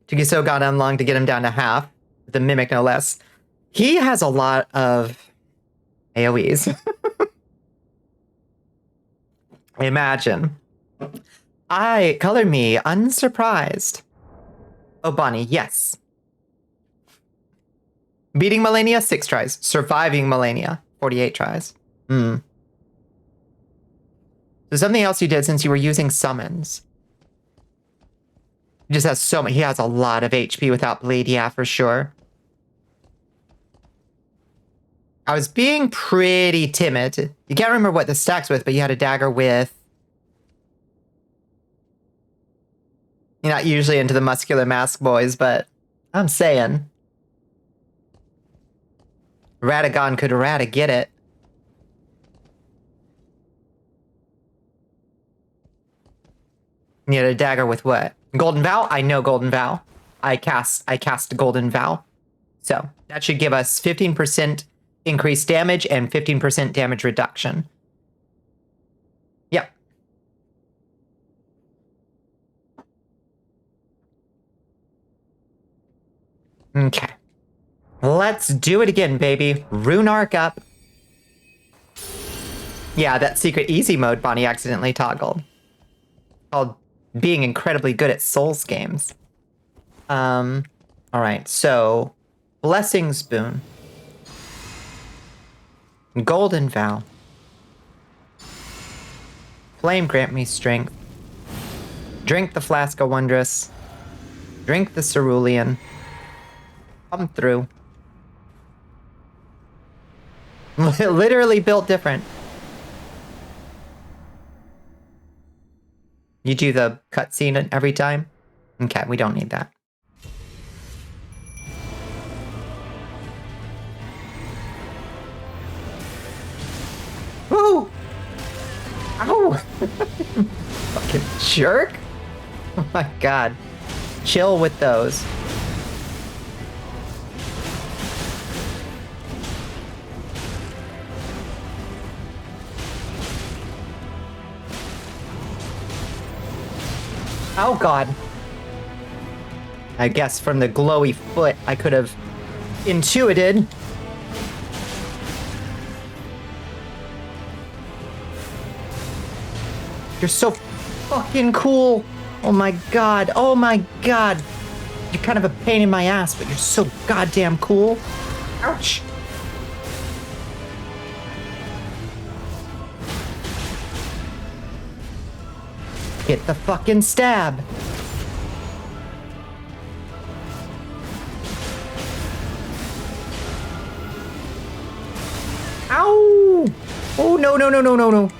Took you so goddamn long to get him down to half. The Mimic, no less. He has a lot of AoEs. Imagine. Color me unsurprised. Oh, Bonnie, yes. Beating Melania, 6 tries. Surviving Melania, 48 tries. So something else you did since you were using summons. He just has so much. He has a lot of HP without bleed. Yeah, for sure. I was being pretty timid. You can't remember what the stack's with, but you had a dagger with... You're not usually into the muscular mask boys, but I'm saying. Radagon could rata get it. You had a dagger with what? Golden Vow? I know Golden Vow. I cast Golden Vow. So that should give us 15% increased damage and 15% damage reduction. Yep. Okay. Let's do it again, baby. Rune Arc up. Yeah, that secret easy mode Bonnie accidentally toggled. Called being incredibly good at Souls games. Alright, so Blessings Boon. Golden Vow. Flame grant me strength. Drink the Flask of Wondrous. Drink the Cerulean. Come through. Literally built different. You do the cutscene every time? Okay, we don't need that. Woo! Ow! Fucking jerk! Oh my god. Chill with those. Oh god. I guess from the glowy foot I could have intuited. You're so fucking cool. Oh my god. Oh my god. You're kind of a pain in my ass, but you're so goddamn cool. Ouch. Get the fucking stab. Ow! Oh, no, no, no, no, no, no.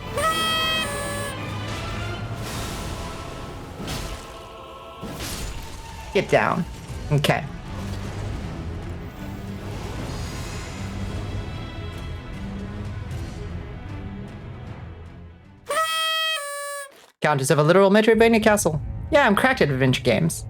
Get down. Okay. Countess of a literal Metroidvania castle. Yeah, I'm cracked at adventure games.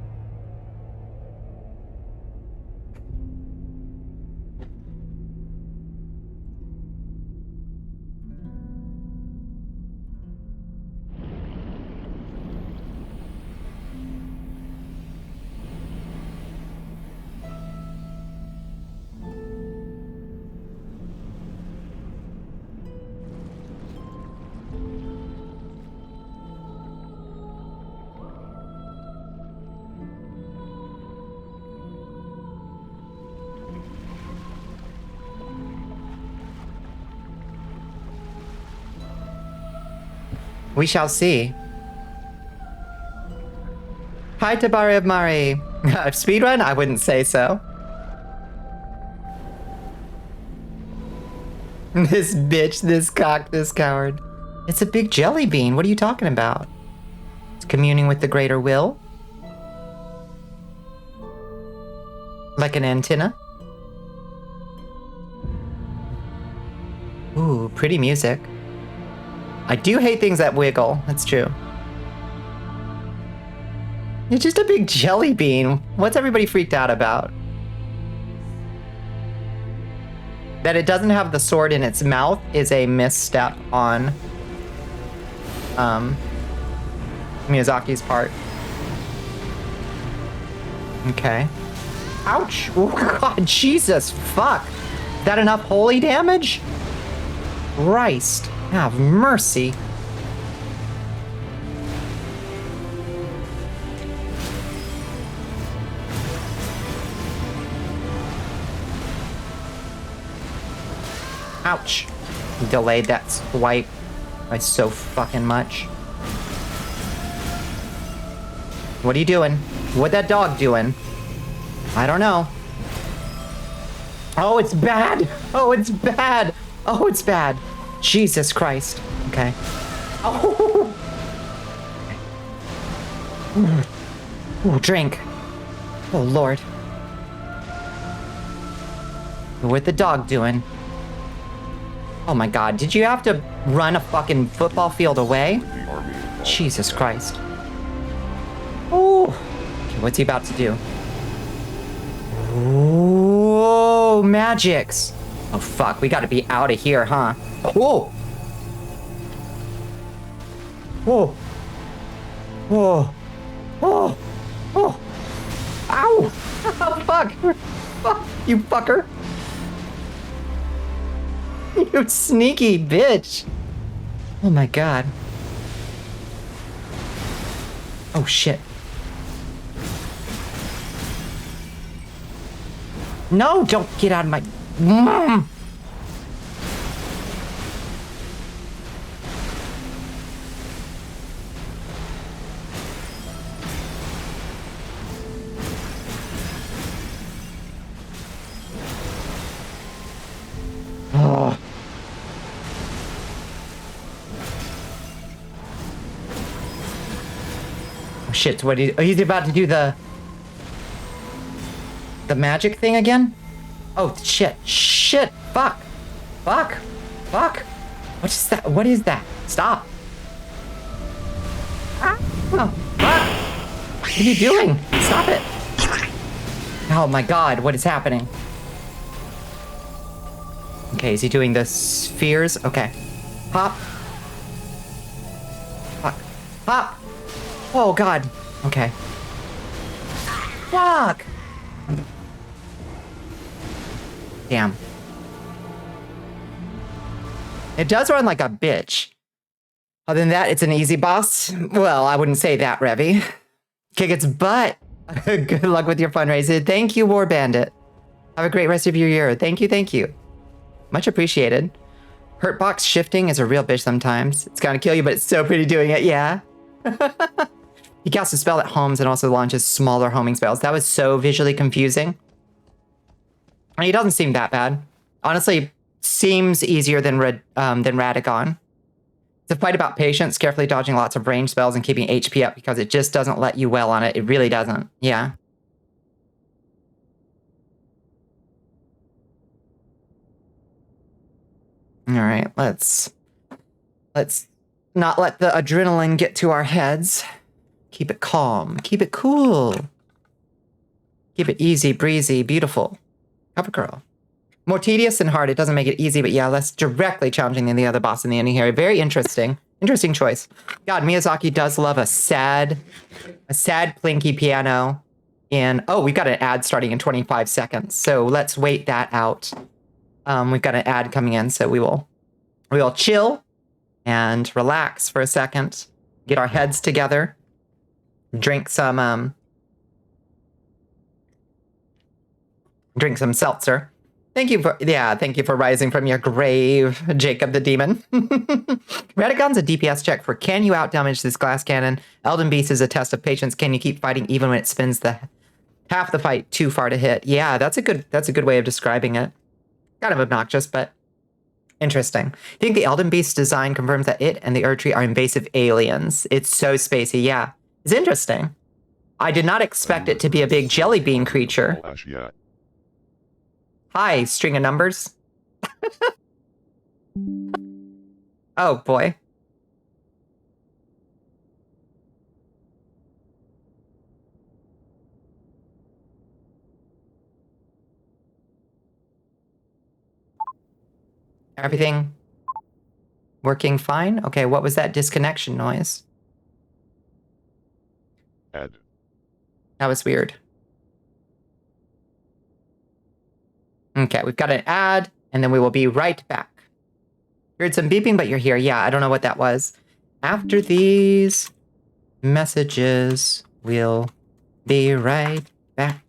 We shall see. Hi, Tabari of Mari. Speedrun? I wouldn't say so. This bitch, this cock, this coward. It's a big jelly bean. What are you talking about? It's communing with the greater will? Like an antenna? Ooh, pretty music. I do hate things that wiggle. That's true. It's just a big jelly bean. What's everybody freaked out about? That it doesn't have the sword in its mouth is a misstep on Miyazaki's part. Okay. Ouch! Oh god, Jesus, fuck! That enough holy damage? Christ, have mercy. Ouch. Delayed that swipe by so fucking much. What are you doing? What that dog doing? I don't know. Oh, it's bad. Oh, it's bad. Oh, it's bad. Jesus Christ. Okay. Oh. Ooh, drink. Oh, Lord. What the dog doing? Oh my God, did you have to run a fucking football field away? The army involved. Jesus Christ. Oh. Okay, what's he about to do? Oh, magics. Oh, fuck, we gotta be out of here, huh? Whoa. Whoa. Whoa. Oh. Oh. Ow. Oh, fuck. Fuck, you fucker. You sneaky bitch. Oh my God. Oh shit. No, don't get out of my... Oh. Oh shit, what he's about to do the magic thing again? Oh shit, shit, fuck, fuck, fuck. What is that? What is that? Stop. Ah. Oh, fuck. What are you doing? Stop it. Oh my God, what is happening? Okay, is he doing the spheres? Okay. Hop. Fuck. Hop. Oh God. Okay. Fuck. Damn. It does run like a bitch. Other than that, it's an easy boss. Well, I wouldn't say that, Revy. Kick its butt. Good luck with your fundraiser. Thank you, War Bandit. Have a great rest of your year. Thank you, thank you. Much appreciated. Hurtbox shifting is a real bitch sometimes. It's gonna kill you, but it's so pretty doing it, yeah. He casts a spell that homes and also launches smaller homing spells. That was so visually confusing. He doesn't seem that bad. Honestly, seems easier than Radagon. It's a fight about patience, carefully dodging lots of range spells and keeping HP up because it just doesn't let you well on it. It really doesn't. Yeah. All right, let's not let the adrenaline get to our heads. Keep it calm. Keep it cool. Keep it easy, breezy, beautiful. Cover girl. More tedious than hard. It doesn't make it easy, but yeah, less directly challenging than the other boss in the ending here. Very interesting. Interesting choice. God, Miyazaki does love a sad plinky piano. And oh, we've got an ad starting in 25 seconds. So let's wait that out. We've got an ad coming in, so we will chill and relax for a second, get our heads together, drink some seltzer. Thank you for rising from your grave, Jacob the Demon. Radagon's a DPS check for can you outdamage this glass cannon? Elden Beast is a test of patience. Can you keep fighting even when it spins the half the fight too far to hit? Yeah, that's a good way of describing it. Kind of obnoxious, but interesting. I think the Elden Beast design confirms that it and the Erdtree are invasive aliens. It's so spacey, yeah. It's interesting. I did not expect it to be a big jelly bean creature. Hi, string of numbers. Oh, boy. Everything working fine? Okay, what was that disconnection noise? Ad. That was weird. Okay, we've got an ad, and then we will be right back. Heard some beeping, but you're here. Yeah, I don't know what that was. After these messages, we'll be right back.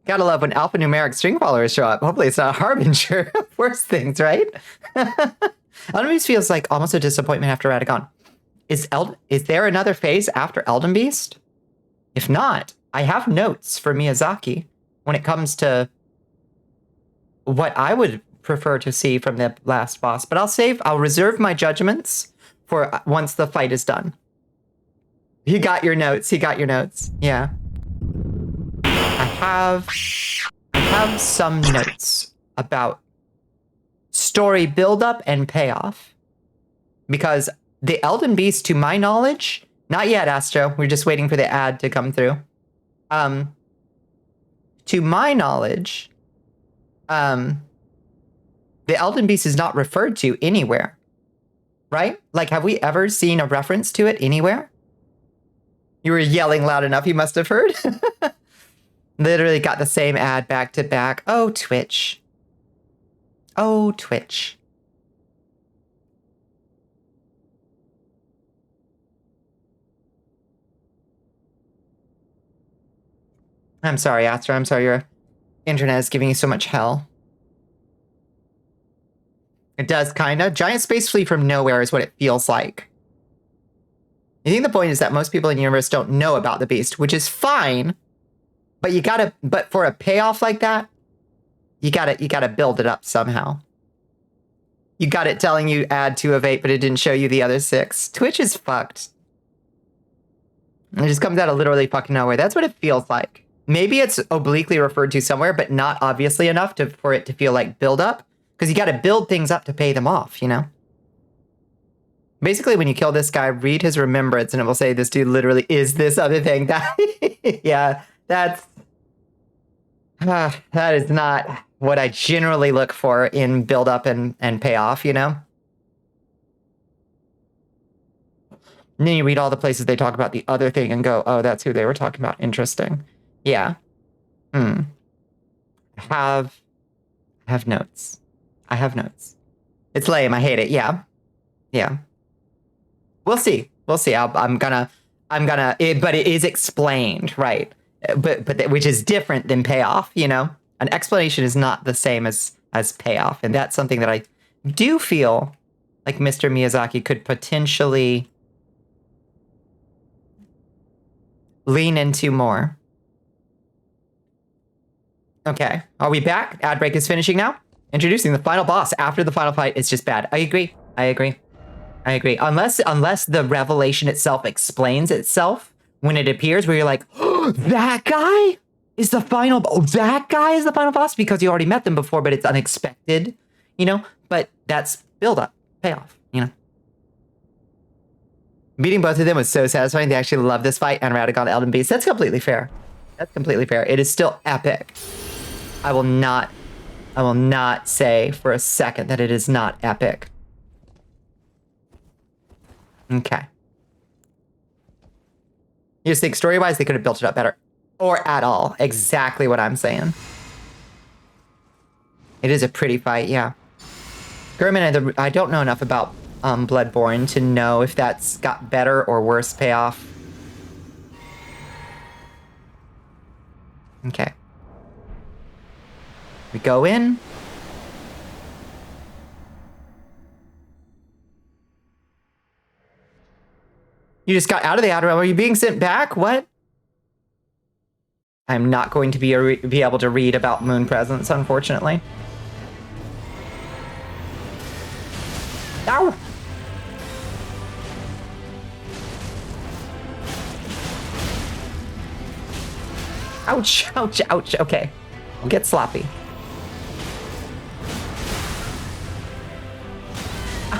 Gotta love when alphanumeric string followers show up. Hopefully it's not a harbinger of worse things, right? Elden Beast feels like almost a disappointment after Radagon. Is there another phase after Elden Beast? If not, I have notes for Miyazaki when it comes to what I would prefer to see from the last boss. But I'll reserve my judgments for once the fight is done. He got your notes. He got your notes. Yeah. I have some notes about story buildup and payoff. Because the Elden Beast, to my knowledge, not yet, Astro. We're just waiting for the ad to come through. To my knowledge, the Elden Beast is not referred to anywhere. Right? Like, have we ever seen a reference to it anywhere? You were yelling loud enough, you must have heard. Literally got the same ad back to back. Oh, Twitch. Oh, Twitch. I'm sorry, Astra. I'm sorry your internet is giving you so much hell. It does, kinda. Giant space fleet from nowhere is what it feels like. I think the point is that most people in the universe don't know about the beast, which is fine. But for a payoff like that, you gotta build it up somehow. You got it telling you add 2 of 8, but it didn't show you the other 6. Twitch is fucked. It just comes out of literally fucking nowhere. That's what it feels like. Maybe it's obliquely referred to somewhere, but not obviously enough for it to feel like build up. Because you got to build things up to pay them off, you know? Basically, when you kill this guy, read his remembrance, and it will say this dude literally is this other thing. Yeah, that is not what I generally look for in build up and payoff, you know? And then you read all the places they talk about the other thing and go, oh, that's who they were talking about. Interesting. Yeah. I have notes. I have notes. It's lame. I hate it. Yeah. Yeah. We'll see. We'll see. but it is explained, right? But which is different than payoff, you know? An explanation is not the same as payoff. And that's something that I do feel like Mr. Miyazaki could potentially lean into more. Okay, are we back? Ad break is finishing now. Introducing the final boss after the final fight is just bad. I agree. Unless the revelation itself explains itself when it appears, where you're like, oh, that guy is the final. Oh, that guy is the final boss because you already met them before, but it's unexpected, you know. But that's build up, payoff, you know. Beating both of them was so satisfying. They actually love this fight and Radagon Elden Beast. That's completely fair. That's completely fair. It is still epic. I will not say for a second that it is not epic. Okay. You just think story-wise they could have built it up better. Or at all. Exactly what I'm saying. It is a pretty fight, yeah. Gurman, I don't know enough about Bloodborne to know if that's got better or worse payoff. Okay. We go in. You just got out of the outer realm. Are you being sent back? What? I'm not going to be able to read about moon presence, unfortunately. Ow! Ouch, ouch, ouch. Okay. We'll get sloppy.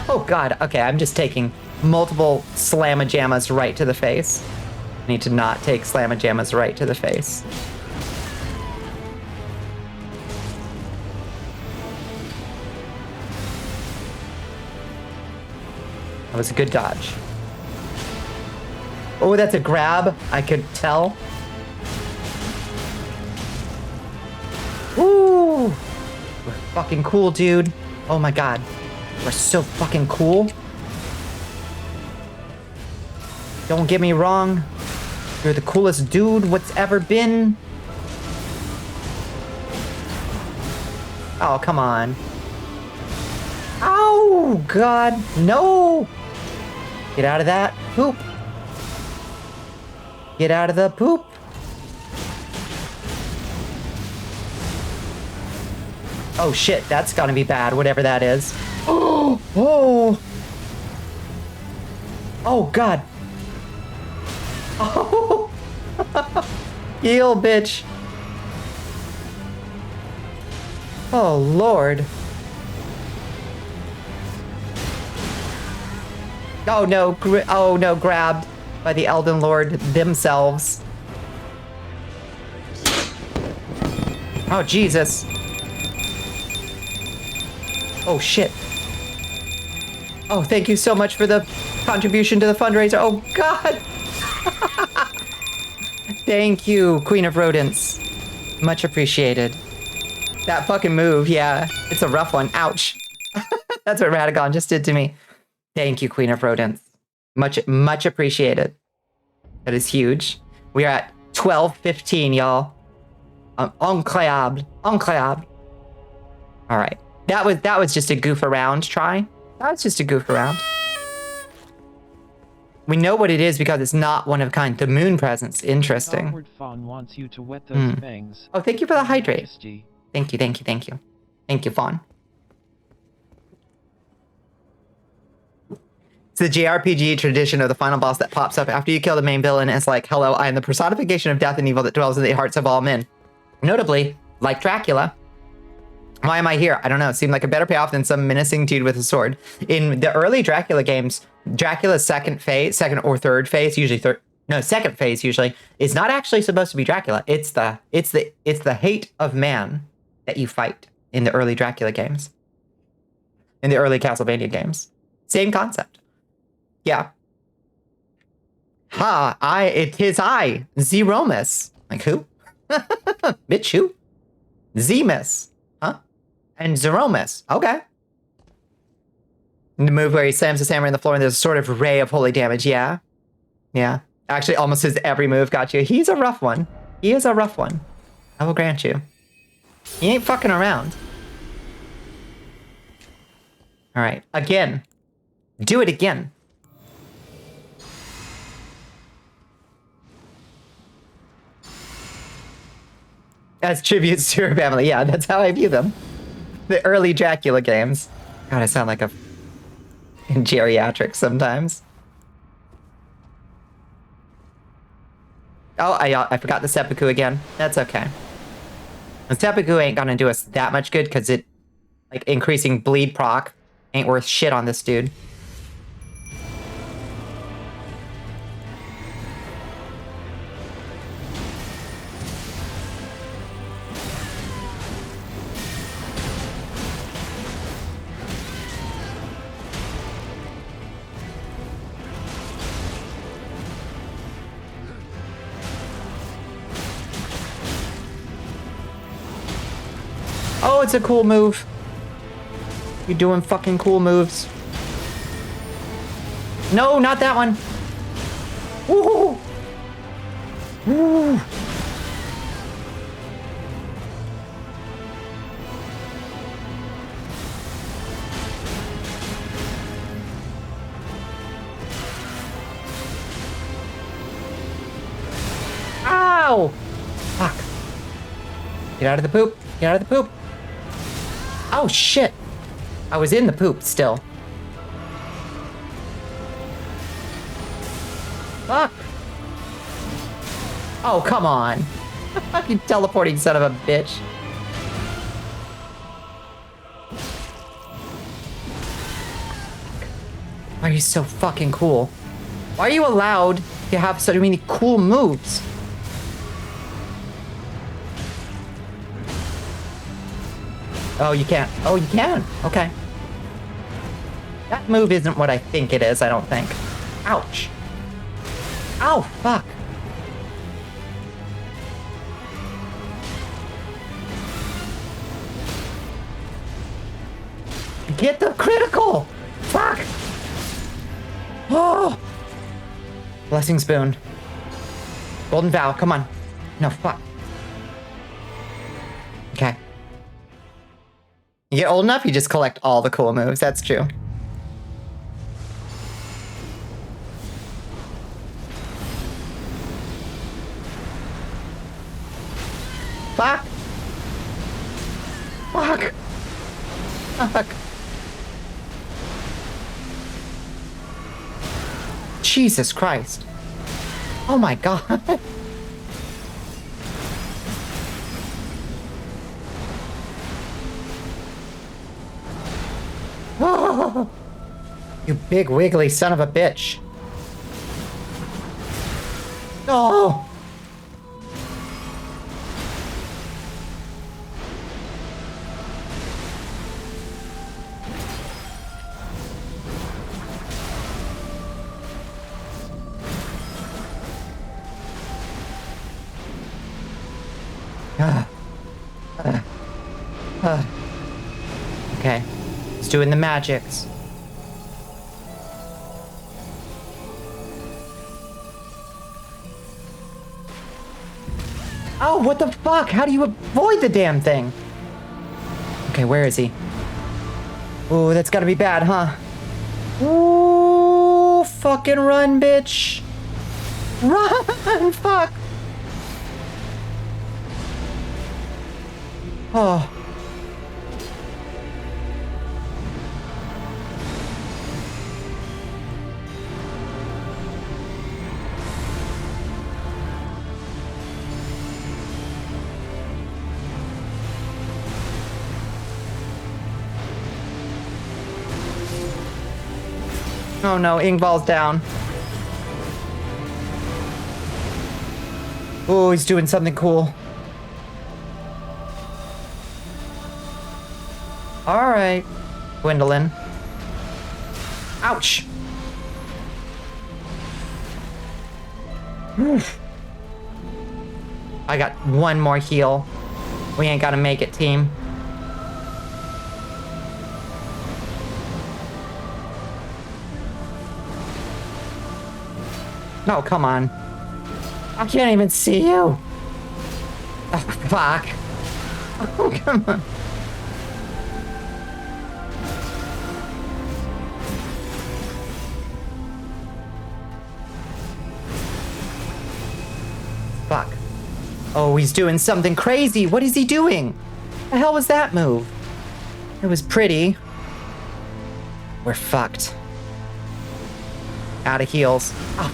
Oh, God. Okay, I'm just taking multiple slamma-jammas right to the face. I need to not take slamma-jammas right to the face. That was a good dodge. Oh, that's a grab. I could tell. Woo! We're fucking cool, dude. Oh my God. We're so fucking cool. Don't get me wrong. You're the coolest dude what's ever been. Oh, come on. Oh, God. No. Get out of that poop. Get out of the poop. Oh shit, that's gonna be bad, whatever that is. Oh, oh. Oh god. Oh. Heal, bitch. Oh lord. Oh no, oh no, grabbed by the Elden Lord themselves. Oh Jesus. Oh shit. Oh, thank you so much for the contribution to the fundraiser. Oh god. Thank you, Queen of Rodents. Much appreciated. That fucking move, yeah. It's a rough one. Ouch. That's what Radagon just did to me. Thank you, Queen of Rodents. Much appreciated. That is huge. We are at 12:15, y'all. Incroyable. Incroyable. All right. That was just a goof around try. That was just a goof around. We know what it is because it's not one of a kind. The moon presence. Interesting. Awkward Fawn wants you to wet those fangs. Oh, thank you for the hydrate. Majesty. Thank you, thank you, thank you. Thank you, Fawn. It's the JRPG tradition of the final boss that pops up after you kill the main villain and it's like, hello, I am the personification of death and evil that dwells in the hearts of all men. Notably, like Dracula. Why am I here? I don't know. It seemed like a better payoff than some menacing dude with a sword. In the early Dracula games, Dracula's second or third phase, usually second phase usually, is not actually supposed to be Dracula. It's the hate of man that you fight in the early Dracula games. In the early Castlevania games. Same concept. Yeah. It is I, Zeromus. Like who? Bitch, who? Zemus. Huh? And Zeromus. Okay. The move where he slams his hammer in the floor and there's a sort of ray of holy damage. Yeah. Yeah. Actually, almost his every move got you. He's a rough one. He is a rough one. I will grant you. He ain't fucking around. All right. Again. Do it again. As tributes to her family. Yeah, that's how I view them. The early Dracula games. God, I sound like a geriatric sometimes. Oh, I forgot the seppuku again. That's okay. The seppuku ain't gonna do us that much good because it, like, increasing bleed proc ain't worth shit on this dude. Oh, it's a cool move. You're doing fucking cool moves. No, not that one. Woo! Woo! Ow! Fuck. Get out of the poop. Get out of the poop. Oh, shit. I was in the poop still. Fuck. Oh, come on. You teleporting son of a bitch. Why are you so fucking cool? Why are you allowed to have so many cool moves? Oh, you can't. Oh, you can. Okay. That move isn't what I think it is, I don't think. Ouch. Ow, fuck. Get the critical! Fuck! Oh! Blessing spoon. Golden vow, come on. No, fuck. Okay. You get old enough, you just collect all the cool moves. That's true. fuck? Fuck. Fuck. Jesus Christ. Oh my god. Oh, you big wiggly son of a bitch. Oh. Okay. He's doing the magics. Oh, what the fuck? How do you avoid the damn thing? Okay, where is he? Ooh, that's gotta be bad, huh? Ooh, fucking run, bitch. Run, fuck. Oh. Oh no, Ingval's down. Oh, he's doing something cool. Alright, Gwendolyn. Ouch! Oof. I got one more heal. We ain't gotta make it, team. No, come on. I can't even see you. Oh, fuck. Oh, come on. Fuck. Oh, he's doing something crazy. What is he doing? The hell was that move? It was pretty. We're fucked. Out of heals. Oh.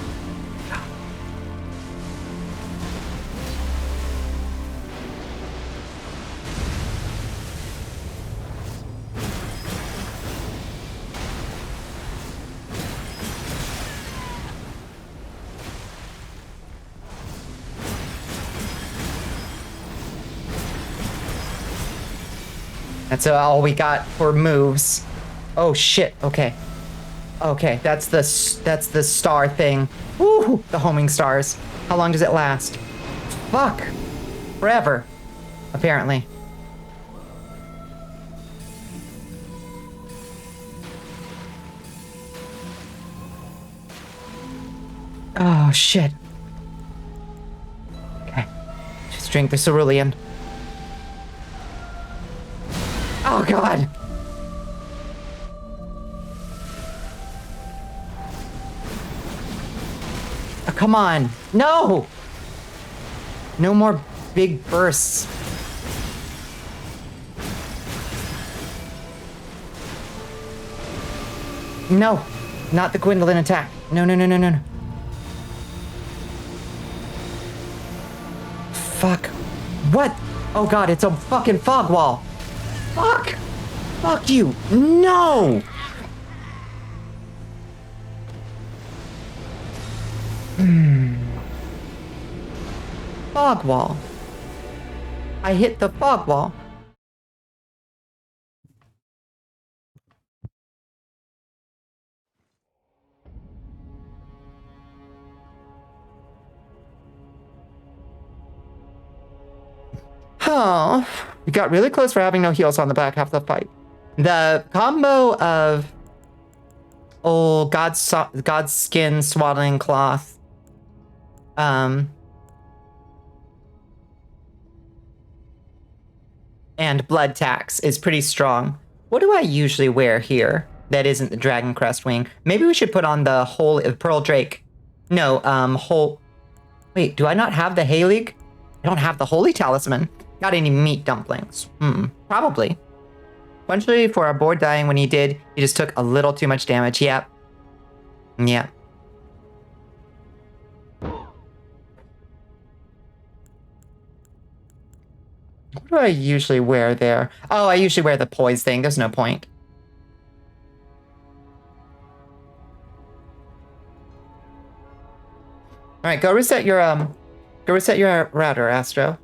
That's all we got for moves. Oh shit, okay. Okay, that's the star thing. Woo, the homing stars. How long does it last? Fuck. Forever, apparently. Oh shit. Okay, just drink the cerulean. Oh god! Oh, come on! No! No more big bursts. No! Not the Gwendolyn attack. No, no, no, no, no, no. Fuck. What? Oh god, it's a fucking fog wall. Fuck! Fuck you! No! Fog wall. I hit the fog wall. Oh, we got really close for having no heals on the back half of the fight. The combo of old God's skin swaddling cloth, and blood tax is pretty strong. What do I usually wear here that isn't the Dragon Crest wing? Maybe we should put on the Pearl Drake. No, wait, do I not have the Halig? I don't have the Holy Talisman. Got any meat dumplings? Probably. Eventually, for our board dying when he did, he just took a little too much damage. Yep. Yep. What do I usually wear there? Oh, I usually wear the poise thing. There's no point. All right, go reset your router, Astro.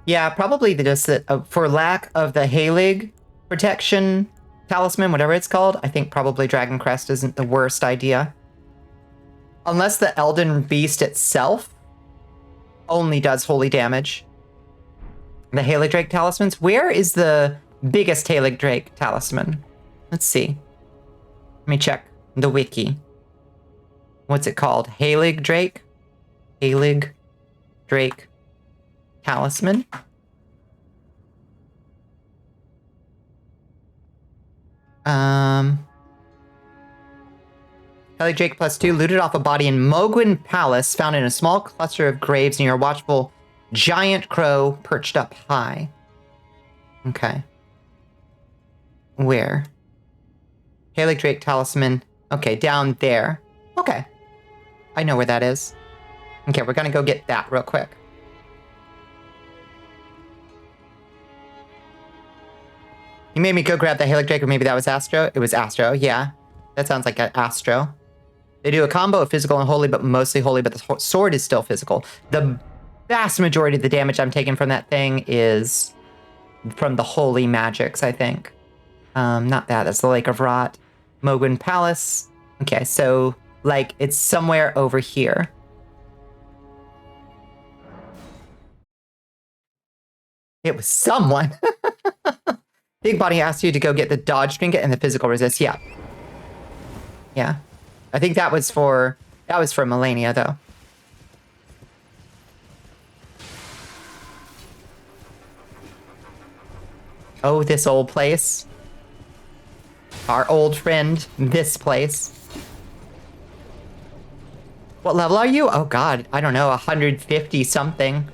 Yeah, probably just that for lack of the Halig protection talisman, whatever it's called, I think probably Dragon Crest isn't the worst idea. Unless the Elden Beast itself only does holy damage. The Halig Drake talismans. Where is the biggest Halig Drake talisman? Let's see. Let me check the wiki. What's it called? Halig Drake? Halig Drake talisman? Halig Drake +2 looted off a body in Mogwin Palace, found in a small cluster of graves near a watchful giant crow perched up high. Okay. Where? Halig Drake talisman. Okay, down there. Okay. I know where that is. Okay, we're gonna go get that real quick. You made me go grab the Halig Drake, or maybe that was Astro? It was Astro, yeah. That sounds like an Astro. They do a combo of physical and holy, but mostly holy, but the sword is still physical. The vast majority of the damage I'm taking from that thing is from the holy magics, I think. Not that, that's the Lake of Rot. Mogwin Palace. Okay, so, like, it's somewhere over here. It was someone. Big Body asked you to go get the dodge trinket and the physical resist. Yeah. Yeah. I think that was for Melania, though. Oh, this old place. Our old friend, this place. What level are you? Oh god, I don't know, 150 something.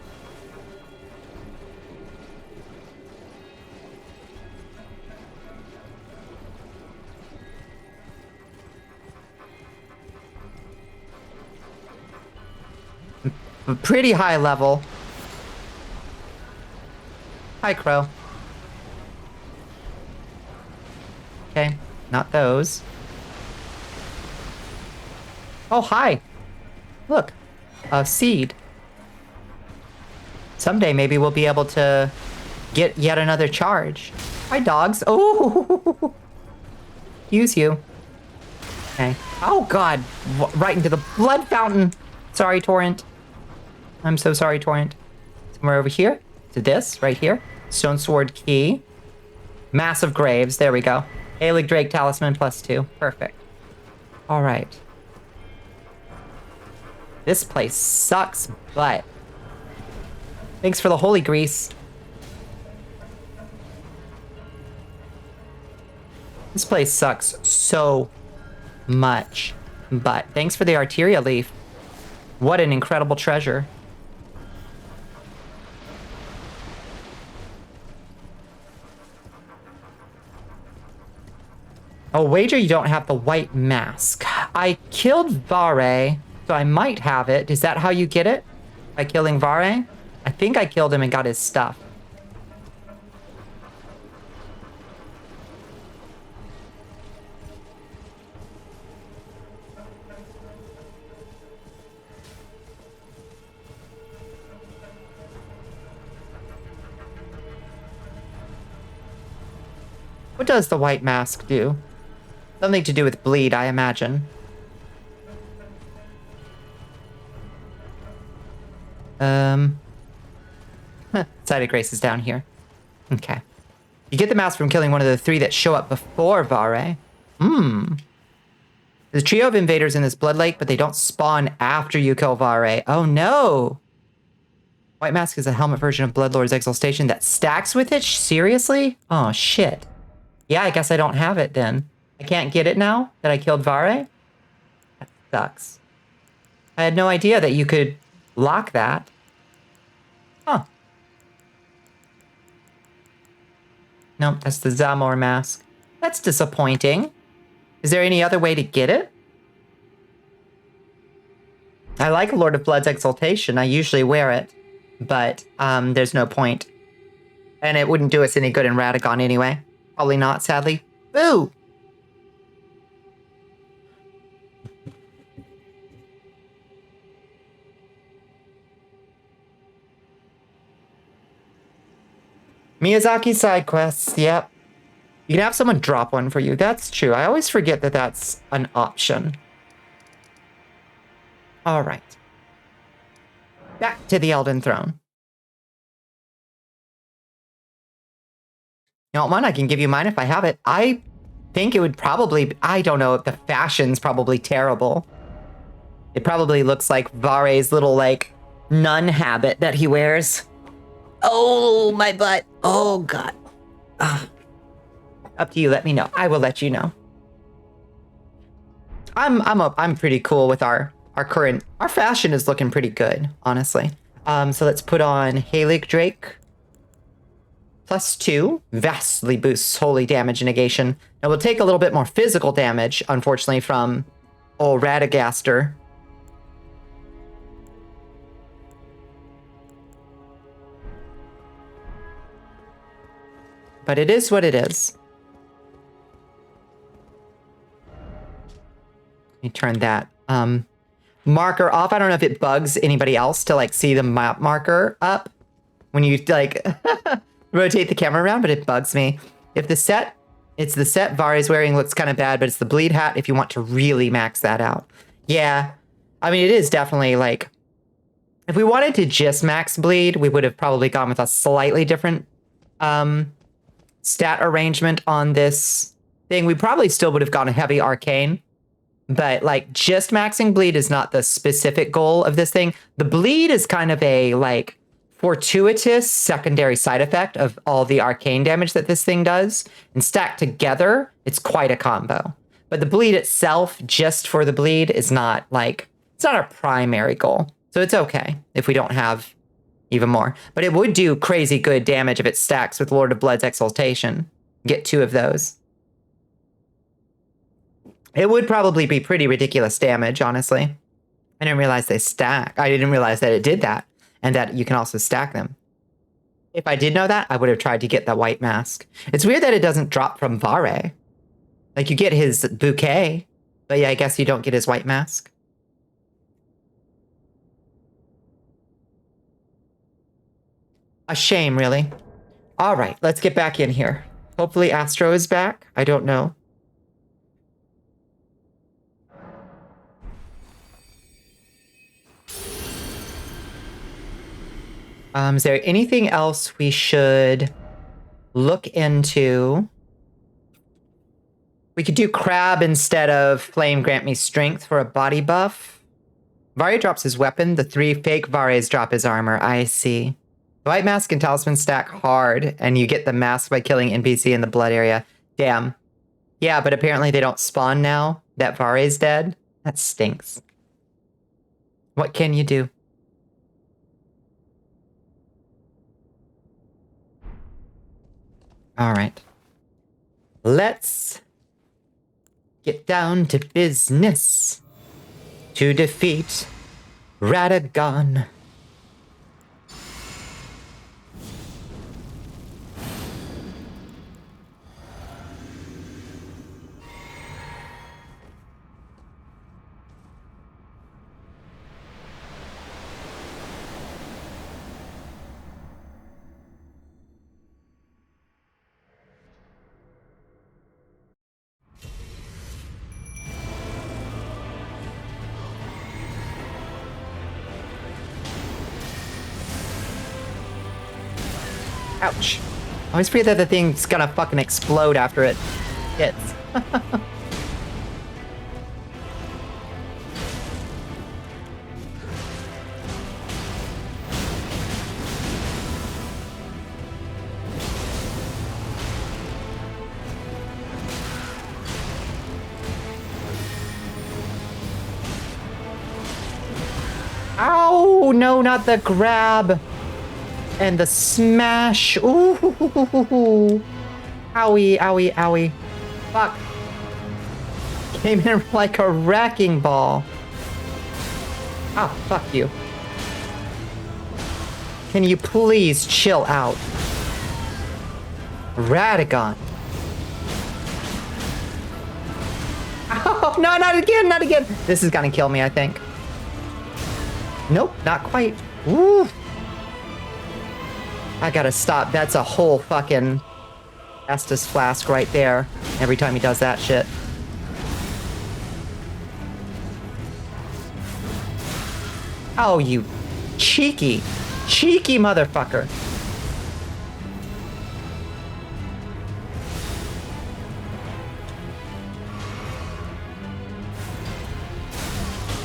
A pretty high level. Hi, Crow. Okay, not those. Oh, hi. Look, a seed. Someday maybe we'll be able to get yet another charge. Hi, dogs. Oh, use you. Okay. Oh, God. Right into the blood fountain. Sorry, Torrent. I'm so sorry, Torrent. Somewhere over here. To this, right here. Stone Sword Key. Massive Graves. There we go. Halig Drake Talisman +2. Perfect. All right. This place sucks, but thanks for the holy grease. This place sucks so much, but thanks for the Arteria Leaf. What an incredible treasure. Oh, wager you don't have the white mask. I killed Vare, so I might have it. Is that how you get it? By killing Vare? I think I killed him and got his stuff. What does the white mask do? Something to do with bleed, I imagine. Side of Grace is down here. Okay. You get the mask from killing one of the 3 that show up before Vare. There's a trio of invaders in this blood lake, but they don't spawn after you kill Vare. Oh no! White mask is a helmet version of Bloodlord's Exaltation that stacks with it? Seriously? Oh shit. Yeah, I guess I don't have it then. I can't get it now that I killed Vare? That sucks. I had no idea that you could lock that. Huh. Nope, that's the Zamor mask. That's disappointing. Is there any other way to get it? I like Lord of Blood's Exaltation. I usually wear it, but there's no point. And it wouldn't do us any good in Radagon anyway. Probably not, sadly. Boo! Miyazaki side quests, yep. You can have someone drop one for you. That's true. I always forget that that's an option. All right. Back to the Elden Throne. You want one? I can give you mine if I have it. I think it would probably, I don't know, the fashion's probably terrible. It probably looks like Vare's little, like, nun habit that he wears. Oh, my butt. Oh, God. Up to you. Let me know. I will let you know. I'm pretty cool with our fashion is looking pretty good, honestly. So let's put on Halig Drake. +2 vastly boosts holy damage negation. Now we'll take a little bit more physical damage, unfortunately, from old Radagaster. But it is what it is. Let me turn that marker off. I don't know if it bugs anybody else to like see the map marker up when you like rotate the camera around, but it bugs me. If the set, it's the set Vare's wearing looks kind of bad, but it's the bleed hat if you want to really max that out. Yeah, I mean, it is definitely like, if we wanted to just max bleed, we would have probably gone with a slightly different stat arrangement on this thing. We probably still would have gone a heavy arcane, but like just maxing bleed is not the specific goal of this thing. The bleed is kind of a like fortuitous secondary side effect of all the arcane damage that this thing does, and stacked together, it's quite a combo. But the bleed itself, just for the bleed, is not like, it's not our primary goal. So it's okay if we don't have even more. But it would do crazy good damage if it stacks with Lord of Blood's Exaltation. Get 2 of those. It would probably be pretty ridiculous damage, honestly. I didn't realize they stack. I didn't realize that it did that, and that you can also stack them. If I did know that, I would have tried to get that white mask. It's weird that it doesn't drop from Vare. Like, you get his bouquet, but yeah, I guess you don't get his white mask. A shame, really. All right, let's get back in here. Hopefully Astro is back. I don't know. Is there anything else we should look into? We could do Crab instead of Flame Grant Me Strength for a body buff. Vare drops his weapon. The 3 fake Vares drop his armor. I see. The White Mask and Talisman stack hard, and you get the mask by killing NPC in the blood area. Damn. Yeah, but apparently they don't spawn now that Vare's dead. That stinks. What can you do? All right. Let's get down to business to defeat Radagon. Ouch. I always forget that the thing's gonna fucking explode after it hits. Ow! No, not the grab. And the smash. Ooh. Owie, owie, owie. Fuck. Came in like a wrecking ball. Oh, fuck you. Can you please chill out? Radagon. Oh, no, not again, not again. This is gonna kill me, I think. Nope, not quite. Ooh. I gotta stop. That's a whole fucking Estus flask right there. Every time he does that shit. Oh, you cheeky motherfucker.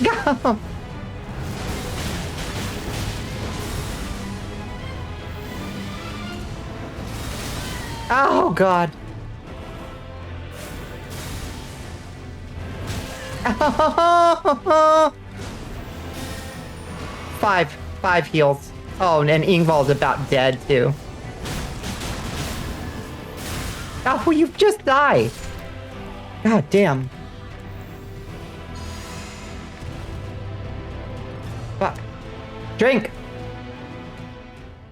Go. Oh, God. Five heals. Oh, and Ingval's about dead, too. Oh, you just died. God damn. Fuck. Drink.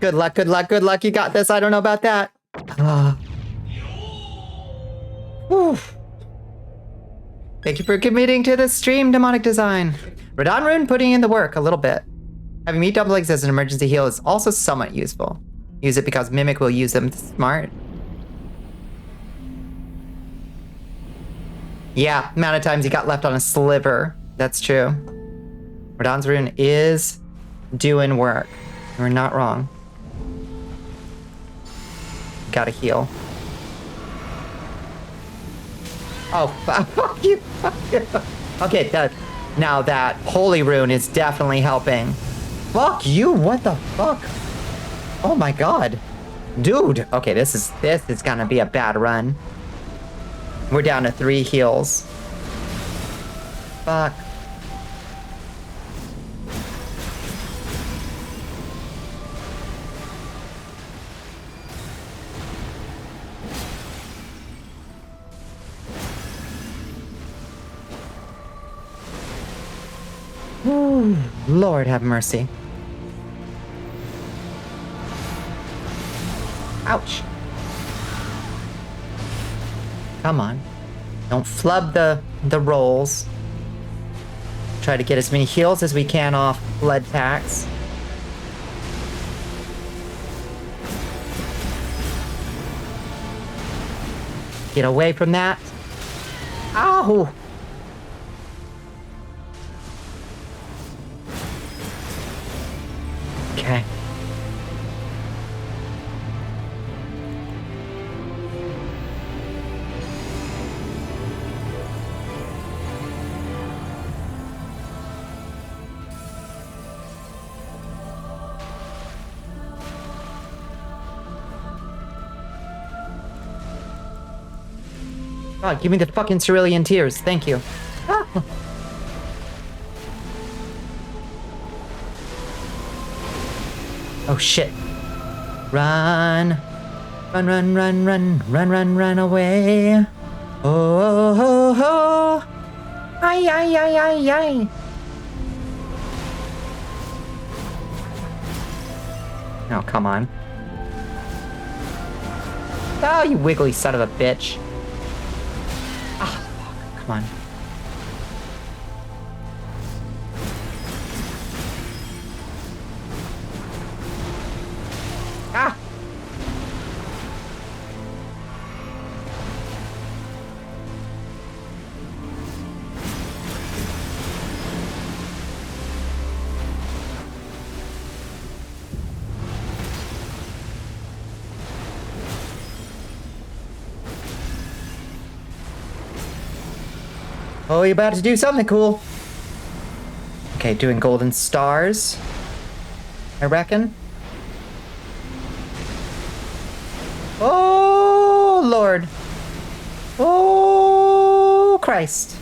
Good luck, good luck, good luck. You got this. I don't know about that. Whew. Thank you for committing to the stream, Demonic Design. Radon Rune putting in the work a little bit. Having meat double legs as an emergency heal is also somewhat useful. Use it because Mimic will use them. Smart. Yeah, amount of times he got left on a sliver. That's true. Radon's Rune is doing work. We're not wrong. Gotta heal. Oh, fuck you. Okay, now that Holy Rune is definitely helping. Fuck you, what the fuck? Oh my god. Dude, okay, this is gonna be a bad run. We're down to 3 heals. Fuck. Ooh, Lord have mercy. Ouch. Come on. Don't flub the rolls. Try to get as many heals as we can off blood tax. Get away from that. Ow! Okay. God, give me the fucking cerulean tears. Thank you. Ah. Oh shit. Run. Run, run, run, run, run, run, run away. Oh, oh, oh, oh. Ay, ay, ay, ay, ay. Oh, come on. Oh, you wiggly son of a bitch. Ah, fuck. Come on. Ah! Oh, you're about to do something cool. Okay, doing golden stars, I reckon. Oh, Lord. Oh, Christ.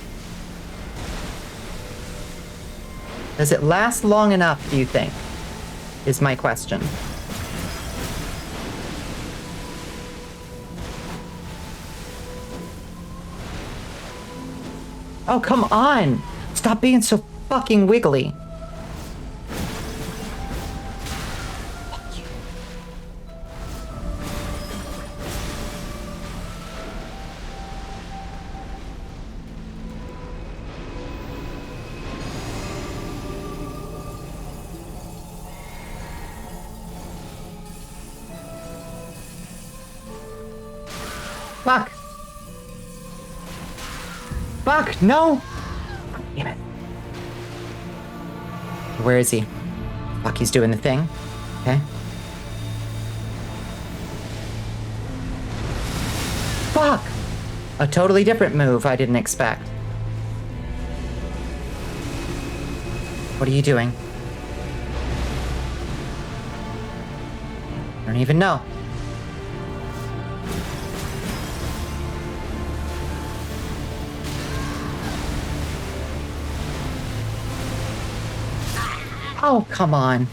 Does it last long enough, do you think? Is my question. Oh, come on. Stop being so fucking wiggly. Fuck you. Fuck. Fuck, no. Damn it. Where is he? Fuck, he's doing the thing. Okay. Fuck! A totally different move I didn't expect. What are you doing? I don't even know. Oh, come on.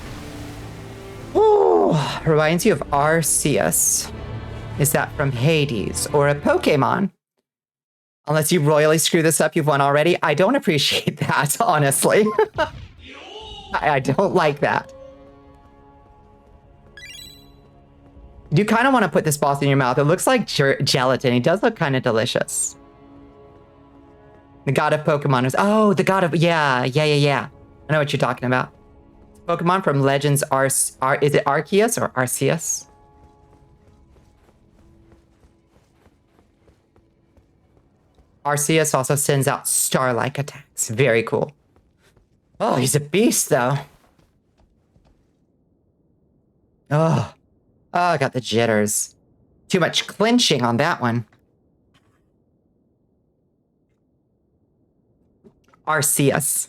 Ooh, reminds you of Arceus. Is that from Hades or a Pokemon? Unless you royally screw this up, you've won already. I don't appreciate that, honestly. I don't like that. You kind of want to put this boss in your mouth. It looks like gelatin. He does look kind of delicious. The god of Pokemon is... Oh, the god of... Yeah. I know what you're talking about. Pokemon from Legends is it Arceus or Arceus? Arceus also sends out star-like attacks. Very cool. Oh, he's a beast, though. Oh, I got the jitters. Too much clinching on that one. Arceus.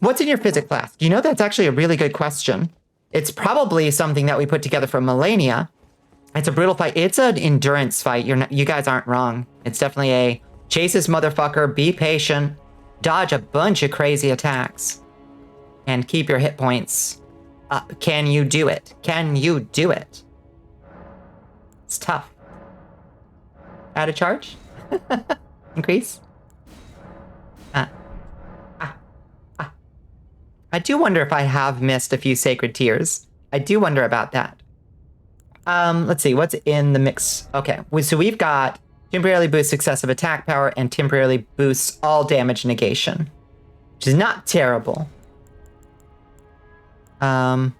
What's in your physics class? You know, that's actually a really good question. It's probably something that we put together for Millennia. It's a brutal fight. It's an endurance fight. You guys aren't wrong. It's definitely a chase this motherfucker, be patient, dodge a bunch of crazy attacks, and keep your hit points up. Can you do it? Can you do it? It's tough. Add a charge? Increase? I do wonder if I have missed a few sacred tears. I do wonder about that. Let's see, what's in the mix? Okay, so we've got temporarily boosts excessive attack power and temporarily boosts all damage negation, which is not terrible. Those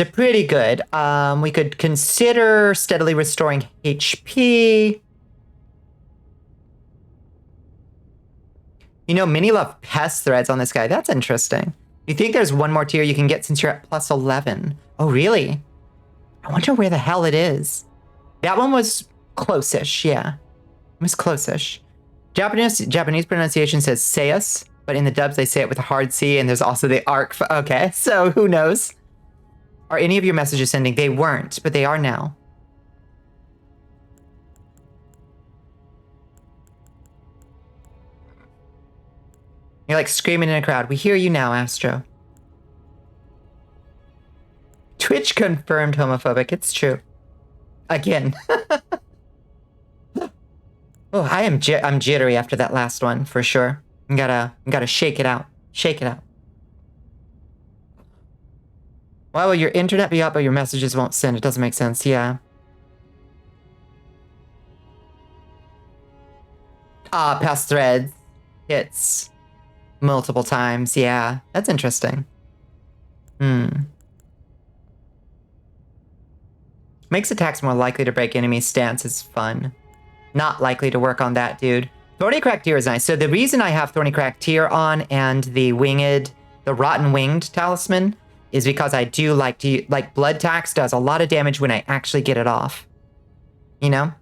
are pretty good. We could consider steadily restoring HP. You know, many love pest threads on this guy. That's interesting. You think there's one more tier you can get since you're at plus 11? Oh, really? I wonder where the hell it is. That one was close-ish, yeah. It was close-ish. Japanese pronunciation says Seus, but in the dubs they say it with a hard C, and there's also the arc. Okay, so who knows? Are any of your messages sending? They weren't, but they are now. You're like screaming in a crowd. We hear you now, Astro. Twitch confirmed homophobic. It's true. Again. Oh, I'm jittery after that last one for sure. I gotta shake it out. Shake it out. Why will your internet be up but your messages won't send? It doesn't make sense. Yeah. Past threads. Hits. Multiple times, yeah. That's interesting. Makes attacks more likely to break enemies' stance is fun. Not likely to work on that, dude. Thorny Crack Tear is nice. So the reason I have Thorny Crack Tear on and the Rotten Winged Talisman is because I do like to, like, Blood Tax does a lot of damage when I actually get it off. You know?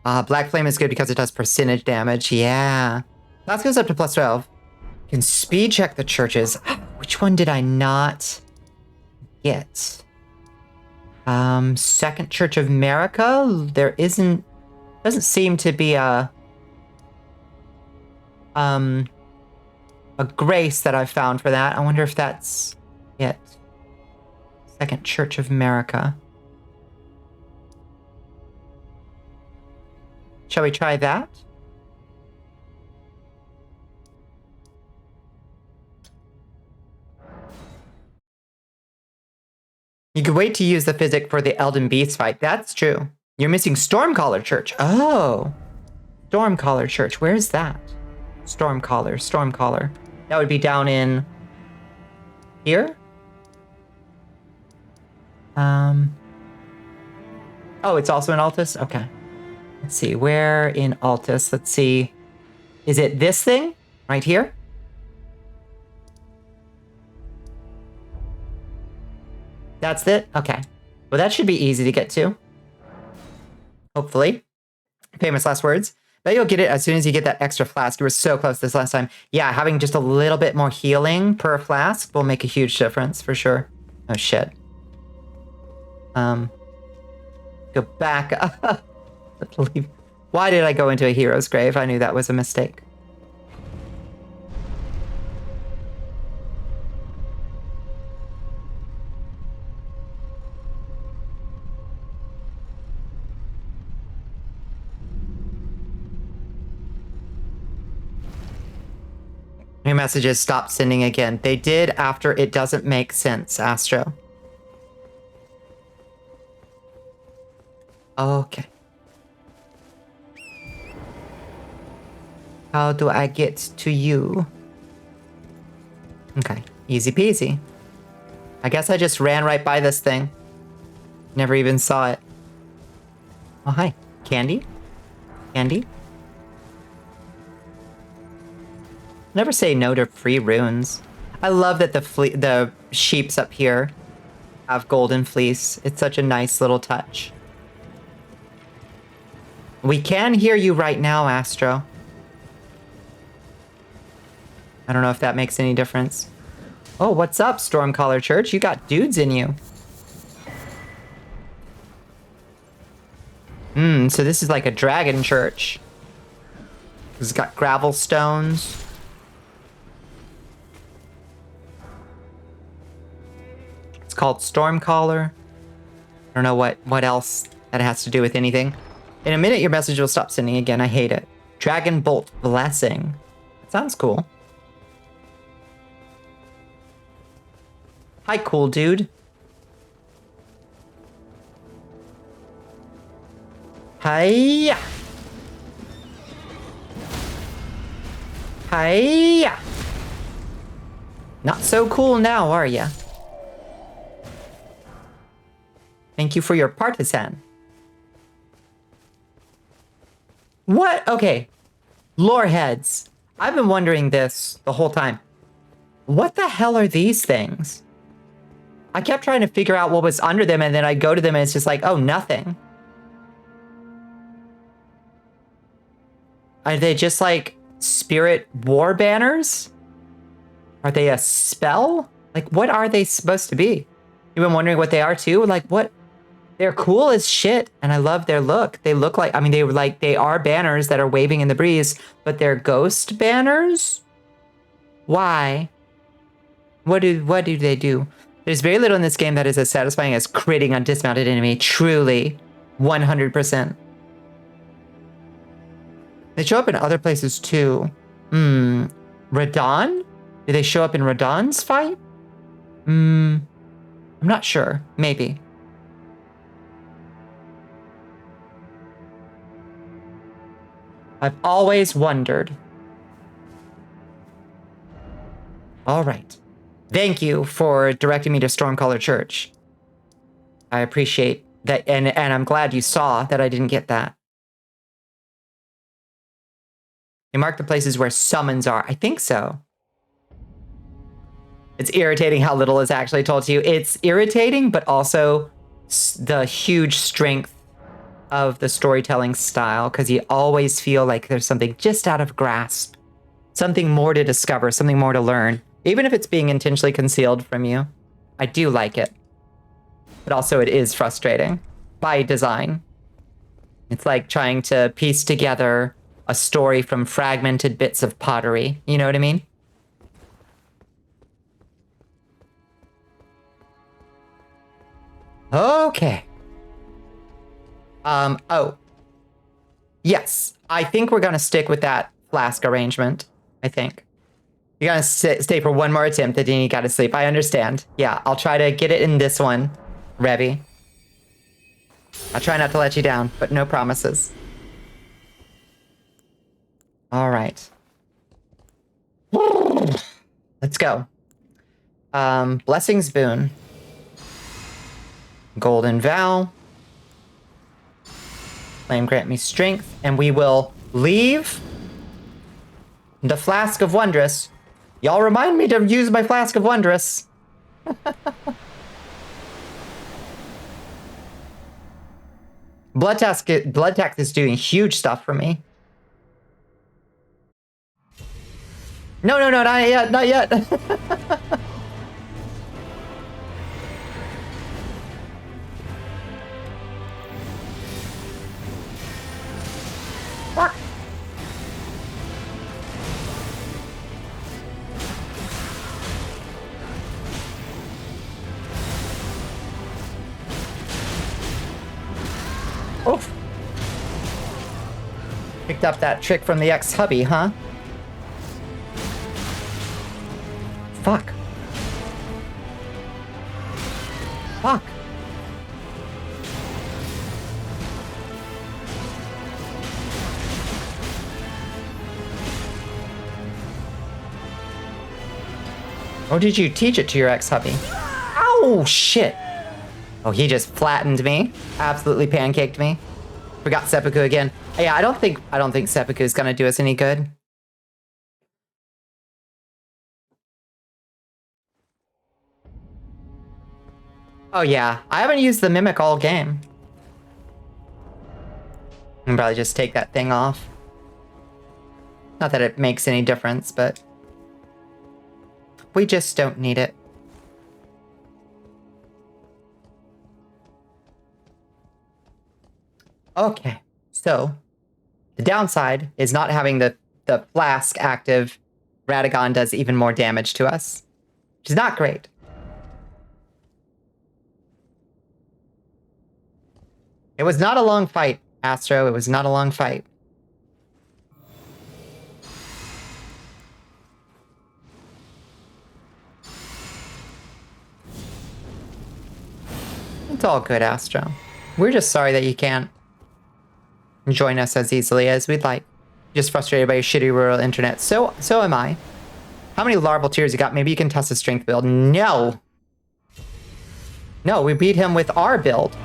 Black Flame is good because it does percentage damage. Yeah. That goes up to plus 12. You can speed check the churches. Which one did I not get? Second Church of America? There doesn't seem to be a grace that I've found for that. I wonder if that's it. Second Church of America. Shall we try that? You could wait to use the physic for the Elden Beast fight. That's true. You're missing Stormcaller Church. Oh. Stormcaller Church. Where's that? Stormcaller. That would be down in... here? Oh, it's also in Altus? Okay. Let's see. Where in Altus? Let's see. Is it this thing? Right here? That's it? Okay. Well, that should be easy to get to. Hopefully. Famous last words. Bet you'll get it as soon as you get that extra flask. You were so close this last time. Yeah, having just a little bit more healing per flask will make a huge difference for sure. Oh, shit. Go back. Why did I go into a hero's grave? I knew that was a mistake. New messages stopped sending again. They did after It Doesn't Make Sense, Astro. Okay. How do I get to you? Okay, easy peasy. I guess I just ran right by this thing. Never even saw it. Oh, hi. Candy? Candy? Never say no to free runes. I love that the sheeps up here have golden fleece. It's such a nice little touch. We can hear you right now, Astro. I don't know if that makes any difference. Oh, what's up, Stormcaller Church? You got dudes in you. So this is like a dragon church. It's got gravel stones. It's called Stormcaller. I don't know what else that has to do with anything. In a minute, your message will stop sending again. I hate it. Dragon Bolt Blessing. That sounds cool. Hi, cool dude. Hiya. Hiya. Not so cool now, are ya? Thank you for your partisan. What? Okay. Lore heads. I've been wondering this the whole time. What the hell are these things? I kept trying to figure out what was under them, and then I go to them and it's just like, oh, nothing. Are they just like spirit war banners? Are they a spell? Like, what are they supposed to be? You've been wondering what they are too? Like, what? They're cool as shit, and I love their look. They look like, I mean, they are banners that are waving in the breeze, but they're ghost banners? Why? What do they do? There's very little in this game that is as satisfying as critting on dismounted enemy. Truly. 100%. They show up in other places too. Radon? Do they show up in Radon's fight? I'm not sure. Maybe. I've always wondered. All right. Thank you for directing me to Stormcaller Church. I appreciate that, and I'm glad you saw that I didn't get that. They mark the places where summons are. I think so. It's irritating how little is actually told to you. It's irritating, but also the huge strength of the storytelling style, because you always feel like there's something just out of grasp. Something more to discover, something more to learn. Even if it's being intentionally concealed from you. I do like it. But also it is frustrating. By design. It's like trying to piece together a story from fragmented bits of pottery. You know what I mean? Okay. Oh. Yes. I think we're going to stick with that flask arrangement. I think. You're going to stay for one more attempt, and then you got to sleep. I understand. Yeah, I'll try to get it in this one, Revy. I'll try not to let you down, but no promises. All right. Let's go. Blessings Boon. Golden Vow. Flame grant me strength, and we will leave the Flask of Wondrous. Y'all remind me to use my Flask of Wondrous. Blood Tax is doing huge stuff for me. No, not yet, not yet. Fuck. Oof. Picked up that trick from the ex-hubby, huh? Fuck. Fuck. Or did you teach it to your ex-hubby? Oh, shit. Oh, he just flattened me. Absolutely pancaked me. Forgot seppuku again. Yeah, I don't think seppuku is gonna do us any good. Oh yeah, I haven't used the mimic all game. I can probably just take that thing off. Not that it makes any difference, but we just don't need it. Okay, so the downside is not having the flask active. Radagon does even more damage to us, which is not great. It was not a long fight, Astro. It was not a long fight. It's all good, Astro. We're just sorry that you can't join us as easily as we'd like. Just frustrated by your shitty rural internet. So am I. How many larval tears you got? Maybe you can test a strength build. No. No, we beat him with our build.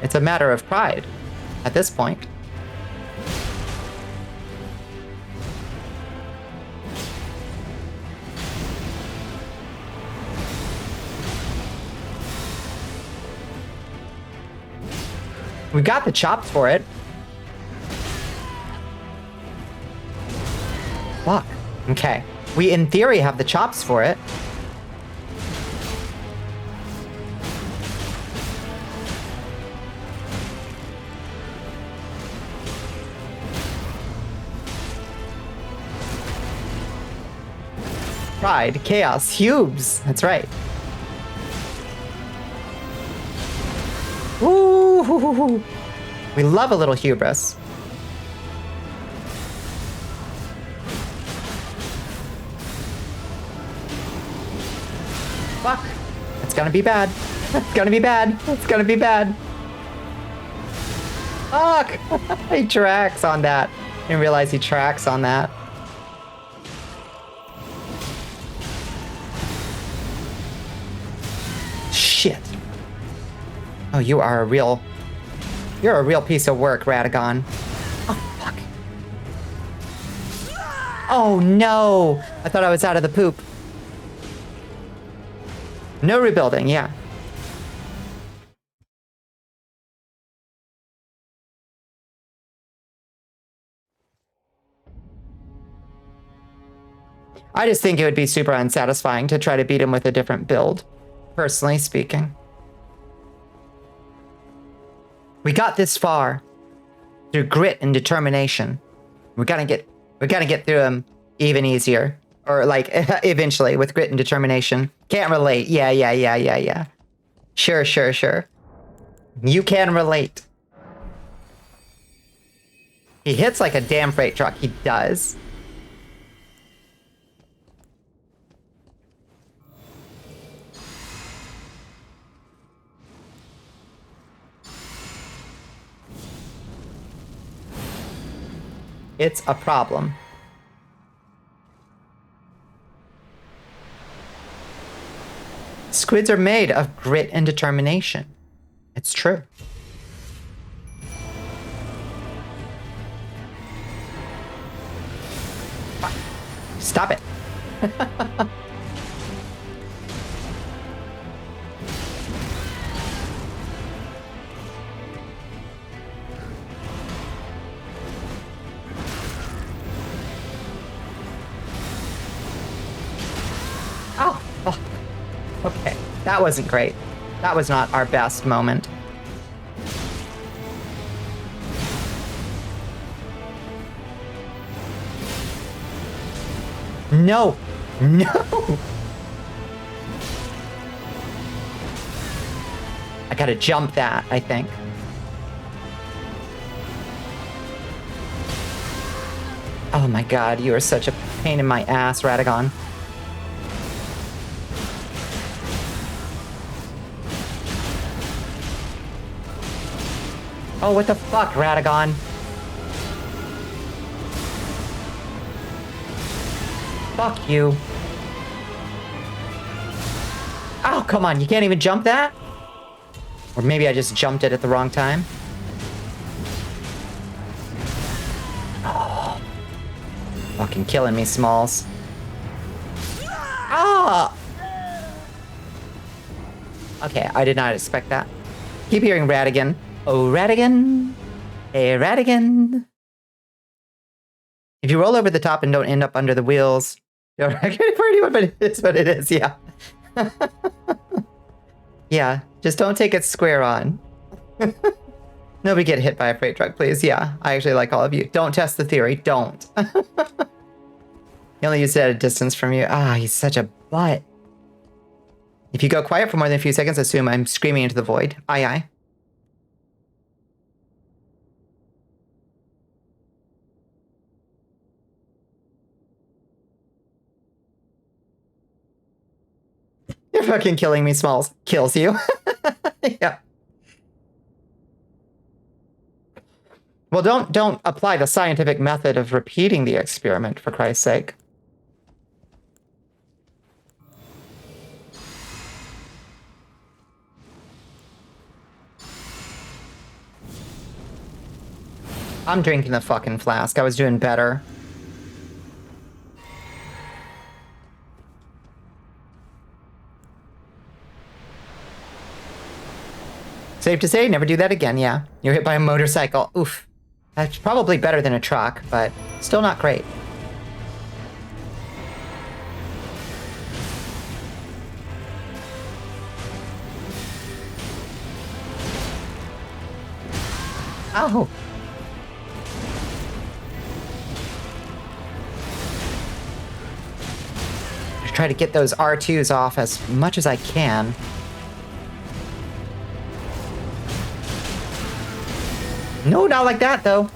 It's a matter of pride at this point. We got the chops for it. Fuck. Okay. We, in theory, have the chops for it. Pride, chaos, hubes. That's right. Ooh, we love a little hubris. Fuck. It's gonna be bad. It's gonna be bad. It's gonna be bad. Fuck. He tracks on that. Didn't realize he tracks on that. Shit. Oh, you're a real piece of work, Radagon. Oh, fuck. Oh, no. I thought I was out of the poop. No rebuilding, yeah. I just think it would be super unsatisfying to try to beat him with a different build, personally speaking. We got this far through grit and determination. We gotta get through him even easier Or like eventually with grit and determination. Can't relate. Yeah. Sure. You can relate. He hits like a damn freight truck. He does. It's a problem. Squids are made of grit and determination. It's true. Stop it. Oh, fuck. Okay, that wasn't great. That was not our best moment. No! I gotta jump that, I think. Oh my god, you are such a pain in my ass, Radagon. Oh, what the fuck, Radagon? Fuck you. Oh, come on, you can't even jump that? Or maybe I just jumped it at the wrong time? Oh. Fucking killing me, Smalls. Ah! Okay, I did not expect that. Keep hearing Radagon. Oh, Radagon. Hey, Radagon. If you roll over the top and don't end up under the wheels, you're pretty much, but it is what it is, yeah. Yeah, just don't take it square on. Nobody get hit by a freight truck, please. Yeah, I actually like all of you. Don't test the theory. Don't. He only used it at a distance from you. Ah, he's such a butt. If you go quiet for more than a few seconds, assume I'm screaming into the void. Aye, aye. You're fucking killing me, Smalls. Kills you. Yeah. Well, don't apply the scientific method of repeating the experiment, for Christ's sake. I'm drinking the fucking flask. I was doing better. Safe to say, never do that again, yeah. You're hit by a motorcycle. Oof. That's probably better than a truck, but still not great. Oh. I try to get those R2s off as much as I can. No, not like that, though.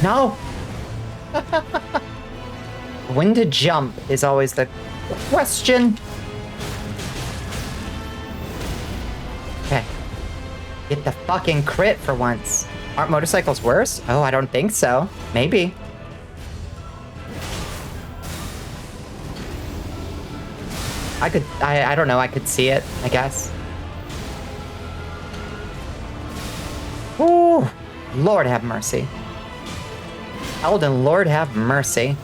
No. When to jump is always the question. Okay. Get the fucking crit for once. Aren't motorcycles worse? Oh, I don't think so. Maybe. I don't know, I could see it, I guess. Ooh, Lord have mercy. Elden, Lord have mercy.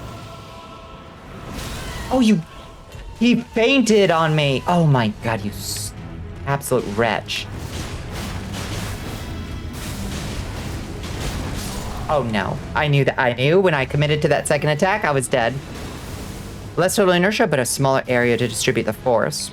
Oh, he fainted on me. Oh my god, you absolute wretch. Oh no, I knew when I committed to that second attack, I was dead. Less total inertia, but a smaller area to distribute the force.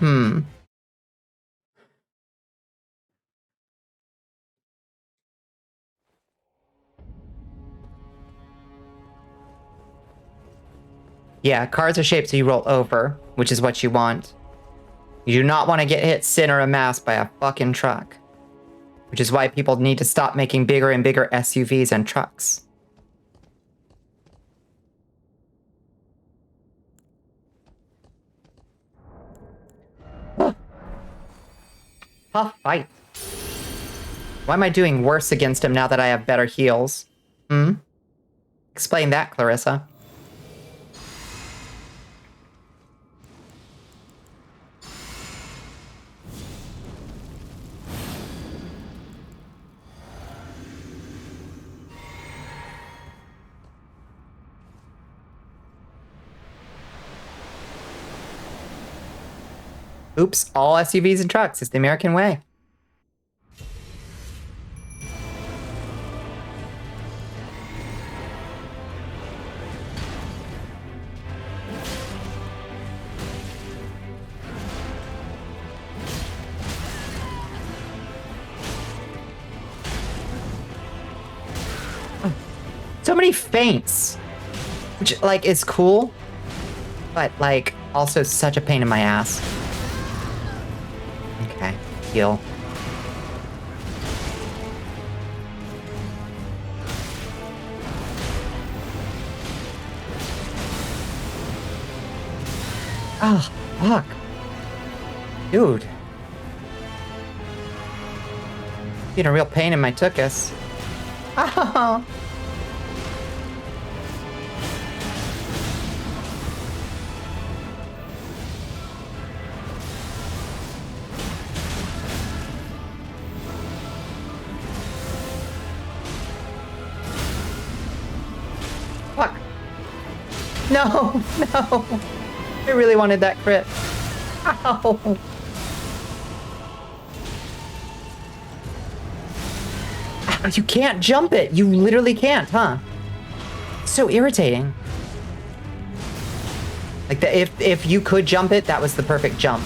Yeah, cards are shaped so you roll over, which is what you want. You do not want to get hit center of mass by a fucking truck. Which is why people need to stop making bigger and bigger SUVs and trucks. Tough fight. Why am I doing worse against him now that I have better heals? Explain that, Clarissa. Oops, all SUVs and trucks. It's the American way. So many feints, which, like, is cool, but, like, also such a pain in my ass. Okay, heal. Oh, fuck. Dude. Being a real pain in my tuchus. Oh. Fuck. No, no. I really wanted that crit. Ow. Ow, you can't jump it. You literally can't, huh? It's so irritating. Like, if you could jump it, that was the perfect jump.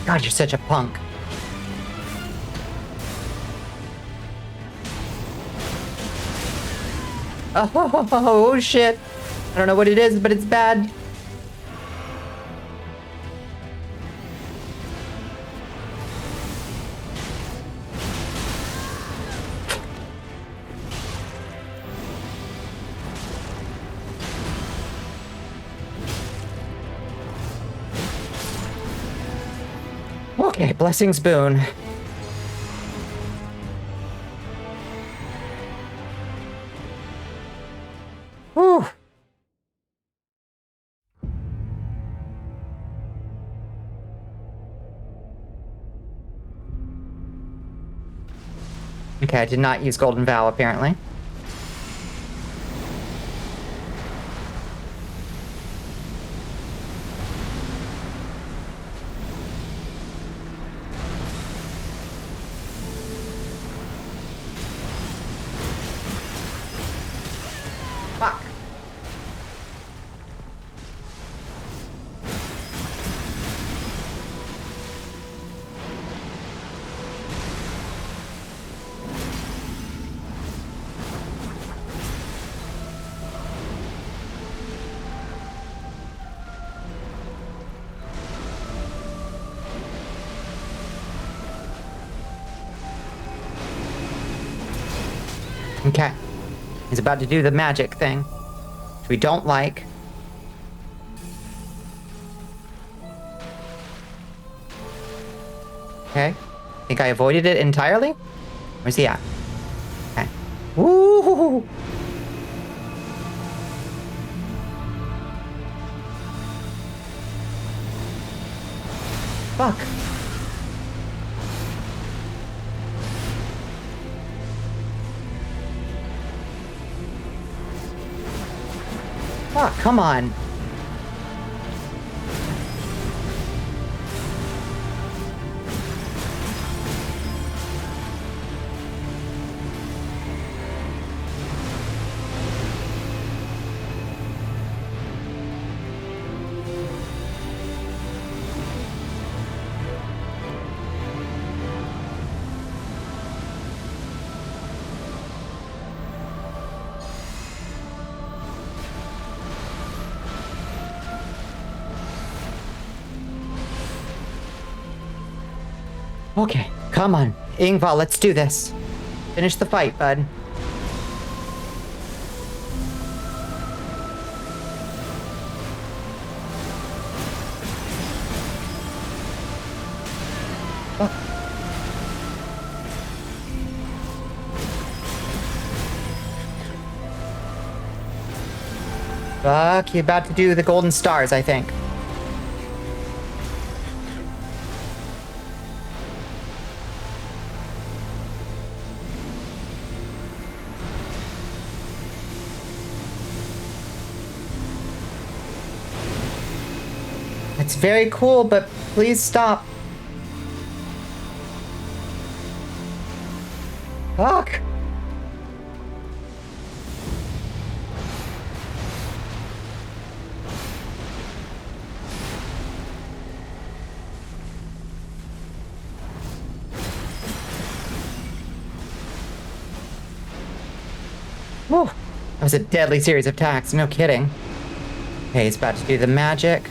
God, you're such a punk. Oh, shit. I don't know what it is, but it's bad. Okay, blessings boon. Whew. Okay, I did not use Golden Vow, apparently. Fuck. Okay. He's about to do the magic thing, which we don't like. Okay. Think I avoided it entirely? Where's he at? Okay. Woo! Fuck. Fuck, come on. Okay, come on. Ingval, let's do this. Finish the fight, bud. Fuck, you're about to do the golden stars, I think. It's very cool, but please stop. Fuck. Whew. That was a deadly series of attacks, no kidding. Okay, he's about to do the magic.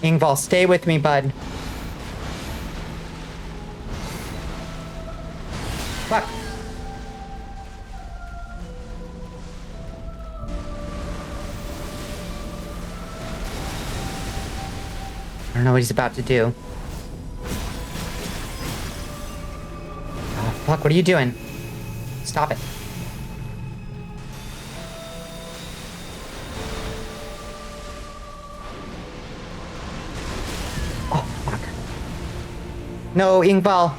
Ingval, stay with me, bud. Fuck. I don't know what he's about to do. Oh, fuck, what are you doing? Stop it. Oh, fuck. No, Ingval.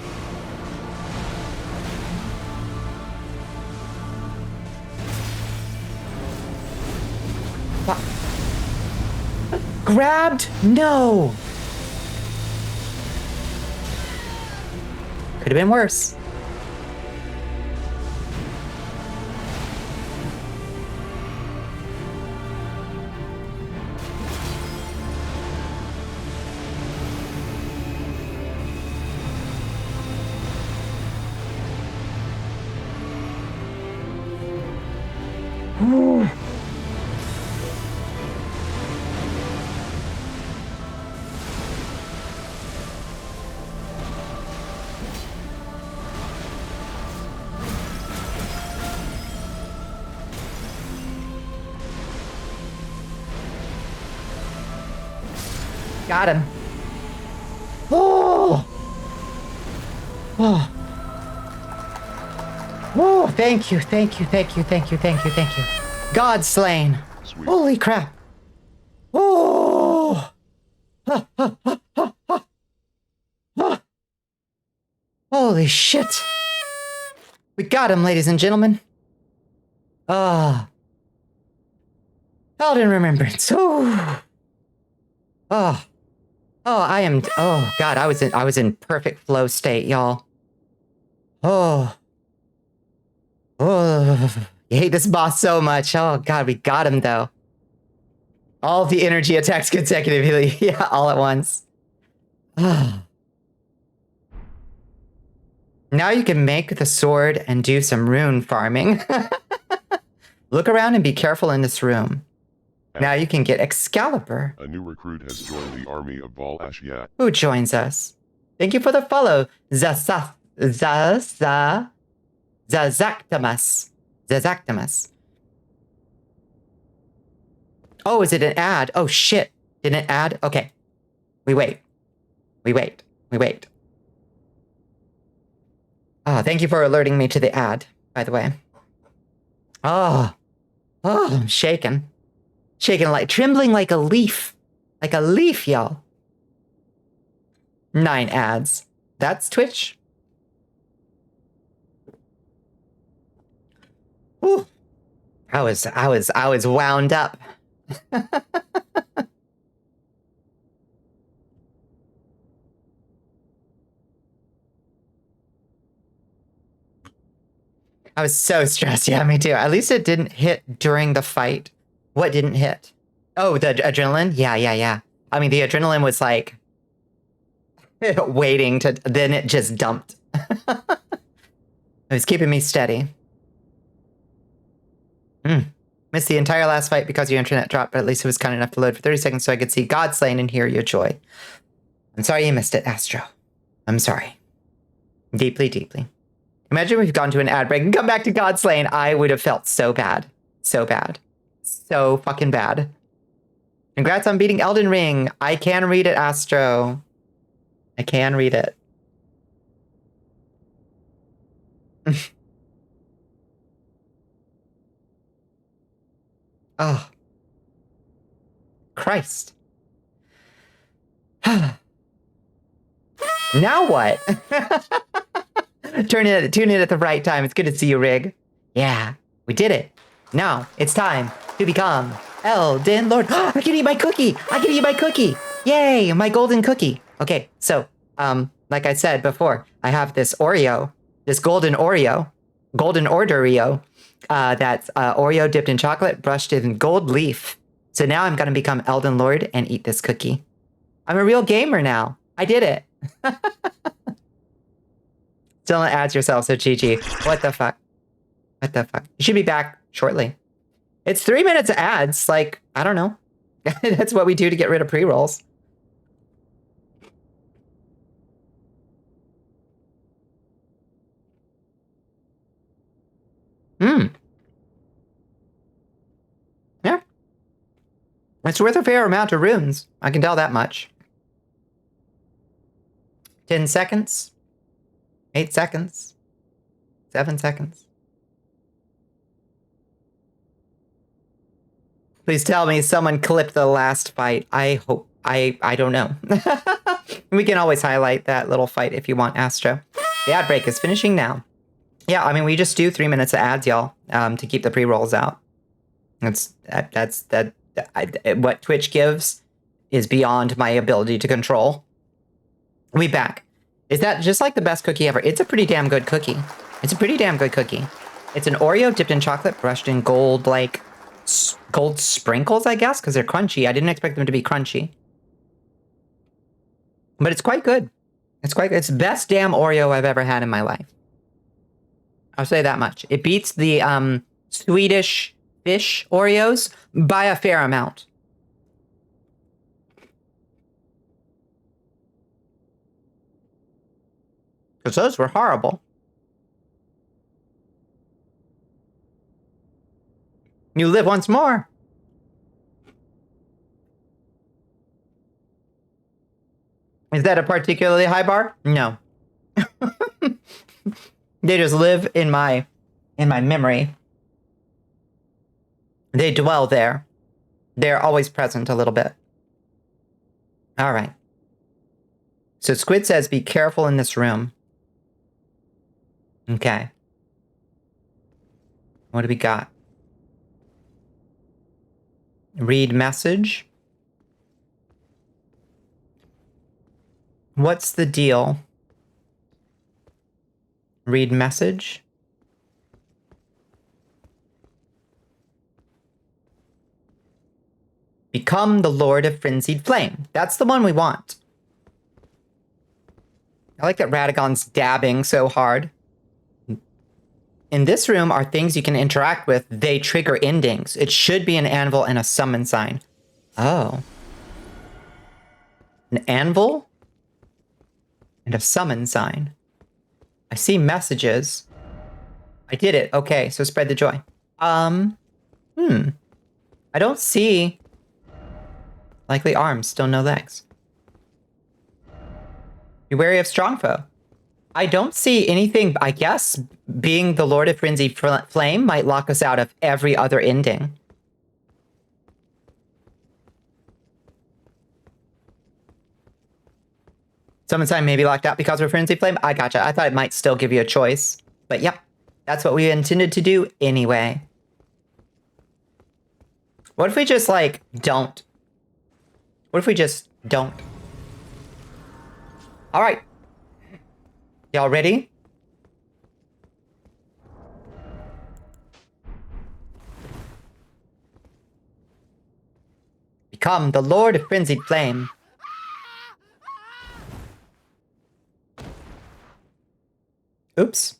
Fuck. Grabbed? No. Could have been worse. Ooh. Got him. Oh! Oh! Oh, thank you, thank you, thank you, thank you, thank you, thank you. God slain. Sweet. Holy crap. Oh! Ah, ah, ah, ah, ah. Ah. Holy shit. We got him, ladies and gentlemen. Ah. Held in remembrance. Oh. Oh. Oh, I am. Oh God, I was in perfect flow state, y'all. Oh. Oh. You hate this boss so much. Oh God, we got him though. All of the energy attacks consecutively. Yeah, all at once. Oh. Now you can make the sword and do some rune farming. Look around and be careful in this room. Now you can get Excalibur. A new recruit has joined the army of Val Ashiat. Who joins us? Thank you for the follow, Zazaktamas. Zazaktamas. Oh, is it an ad? Oh shit. Didn't it add? Okay. We wait. We wait. We wait. Oh, thank you for alerting me to the ad, by the way. Oh. Oh, I'm shaking. Shaking like, trembling like a leaf. Like a leaf, y'all. 9 ads. That's Twitch. Ooh. I was wound up. I was so stressed. Yeah, me too. At least it didn't hit during the fight. What didn't hit? Oh, the adrenaline? Yeah. I mean, the adrenaline was like... Waiting to, then it just dumped. It was keeping me steady. Missed the entire last fight because your internet dropped, but at least it was kind enough to load for 30 seconds so I could see God slain and hear your joy. I'm sorry you missed it, Astro. I'm sorry. Deeply, deeply. Imagine we've gone to an ad break and come back to God slain. I would have felt so bad. So bad. So fucking bad. Congrats on beating Elden Ring. I can read it, Astro. I can read it. Oh. Christ. Now what? Tune in at the right time. It's good to see you, Rig. Yeah, we did it. Now it's time to become Elden Lord. I can eat my cookie. I can eat my cookie. Yay, my golden cookie. Okay, so, like I said before, I have this Oreo, this golden Oreo, that's Oreo dipped in chocolate, brushed in gold leaf. So now I'm going to become Elden Lord and eat this cookie. I'm a real gamer now. I did it. Still don't ads yourself, so GG. What the fuck? What the fuck? You should be back shortly. It's 3 minutes of ads. Like, I don't know. That's what we do to get rid of pre-rolls. Yeah. It's worth a fair amount of runes. I can tell that much. 10 seconds. 8 seconds. 7 seconds. Please tell me someone clipped the last fight. I hope. I don't know. We can always highlight that little fight if you want, Astro. The ad break is finishing now. Yeah, I mean, we just do 3 minutes of ads, y'all, to keep the pre-rolls out. What Twitch gives is beyond my ability to control. We back. Is that just like the best cookie ever? It's a pretty damn good cookie. It's a pretty damn good cookie. It's an Oreo dipped in chocolate, brushed in gold, like gold sprinkles, I guess, because they're crunchy. I didn't expect them to be crunchy. But it's quite good. It's quite good. It's the best damn Oreo I've ever had in my life. I'll say that much. It beats the Swedish fish Oreos by a fair amount. Because those were horrible. You live once more. Is that a particularly high bar? No. They just live in my memory. They dwell there. They're always present a little bit. All right. So Squid says, be careful in this room. Okay. What do we got? Read message. What's the deal? Read message. Become the Lord of Frenzied Flame. That's the one we want. I like that Radagon's dabbing so hard. In this room are things you can interact with. They trigger endings. It should be an anvil and a summon sign. Oh. An anvil and a summon sign. I see messages. I did it. Okay, so spread the joy. I don't see likely arms, still no legs. Be wary of strong foe. I don't see anything. I guess being the Lord of Frenzied Flame might lock us out of every other ending. Summon sign may be locked out because we're Frenzied Flame. I gotcha. I thought it might still give you a choice. But yep, that's what we intended to do anyway. What if we just, like, don't? What if we just don't? All right. Y'all ready? Become the Lord of Frenzied Flame. Oops.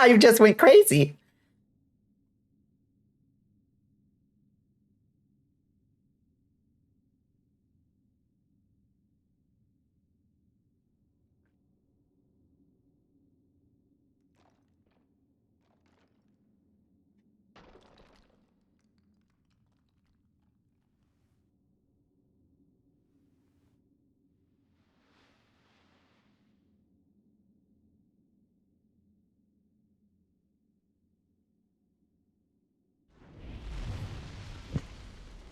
You just went crazy.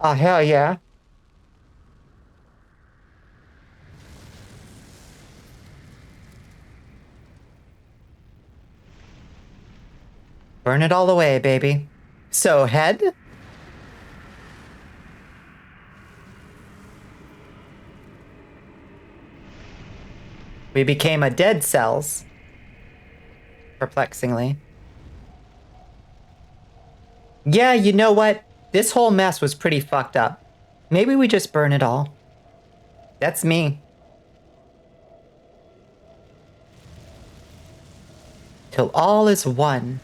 Oh, hell yeah. Burn it all away, baby. So, head? We became a dead cells. Perplexingly. Yeah, you know what? This whole mess was pretty fucked up. Maybe we just burn it all. That's me. Till all is one.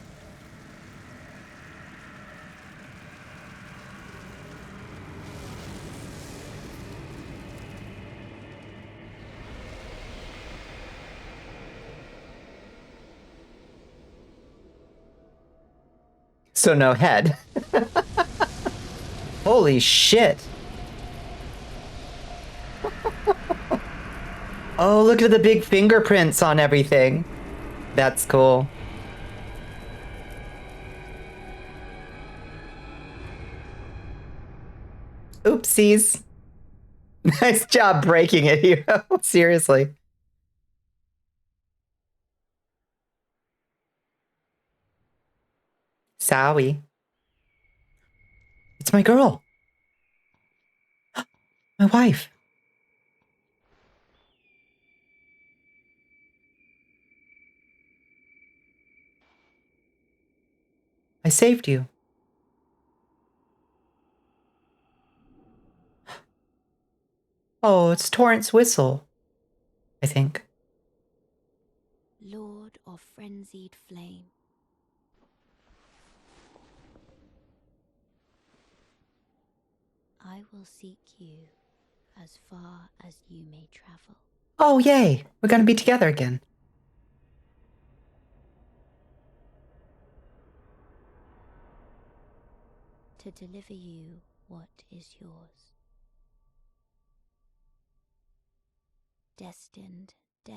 So no head. Holy shit. Oh, look at the big fingerprints on everything. That's cool. Oopsies. Nice job breaking it, Hero. Seriously. Sorry. It's my girl. My wife. I saved you. Oh, it's Torrent's whistle. I think. Lord of frenzied flame. I will seek you as far as you may travel. Oh, yay. We're gonna be together again. To deliver you what is yours. Destined death.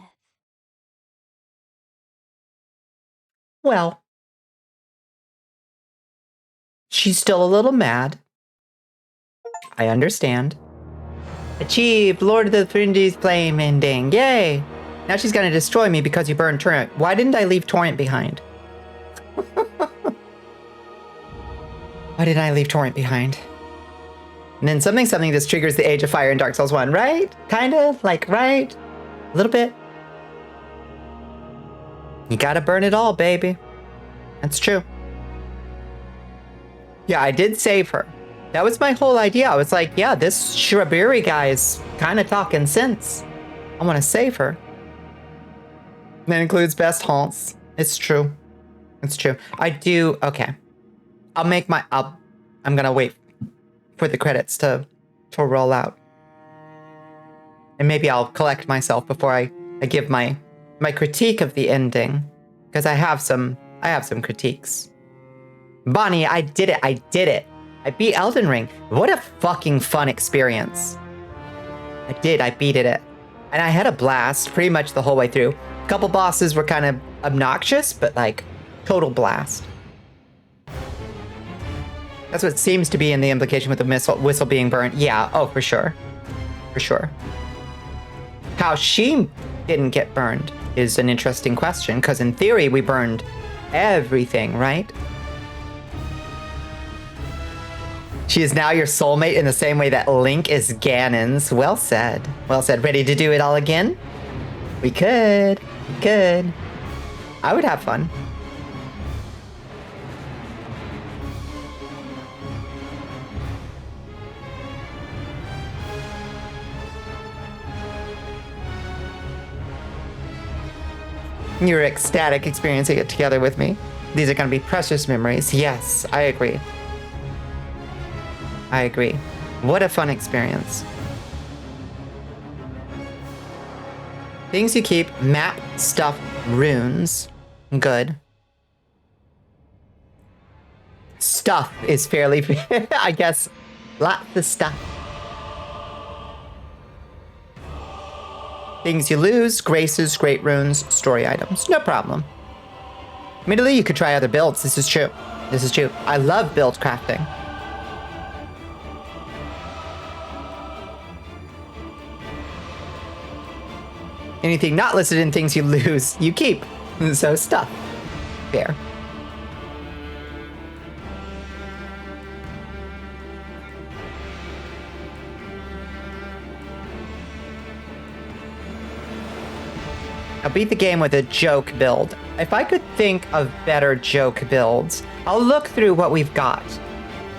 Well. She's still a little mad. I understand. Achieved! Lord of the Fringes flame ending. Yay! Now she's gonna destroy me because you burned Torrent. Why didn't I leave Torrent behind? Why did I leave Torrent behind? And then something just triggers the Age of Fire in Dark Souls 1, right? Kinda, like, right? A little bit. You gotta burn it all, baby. That's true. Yeah, I did save her. That was my whole idea. I was like, yeah, this Shrubbery guy is kind of talking sense. I want to save her. That includes best haunts. It's true. It's true. I do. Okay. I'm going to wait for the credits to roll out. And maybe I'll collect myself before I give my critique of the ending. Because I have some critiques. Bonnie, I did it. I beat Elden Ring. What a fucking fun experience. I beat it. And I had a blast pretty much the whole way through. A couple bosses were kind of obnoxious, but like, total blast. That's what seems to be in the implication with the whistle being burnt. Yeah, oh, for sure. For sure. How she didn't get burned is an interesting question, because in theory, we burned everything, right? She is now your soulmate in the same way that Link is Ganon's. Well said. Well said. Ready to do it all again? We could. We could. I would have fun. You're ecstatic experiencing it together with me. These are going to be precious memories. Yes, I agree. I agree. What a fun experience. Things you keep: map, stuff, runes. Good. Stuff is fairly, I guess, lots of stuff. Things you lose: graces, great runes, story items. No problem. Admittedly, you could try other builds. This is true. This is true. I love build crafting. Anything not listed in things you lose, you keep. So stuff. Fair. I'll beat the game with a joke build. If I could think of better joke builds, I'll look through what we've got.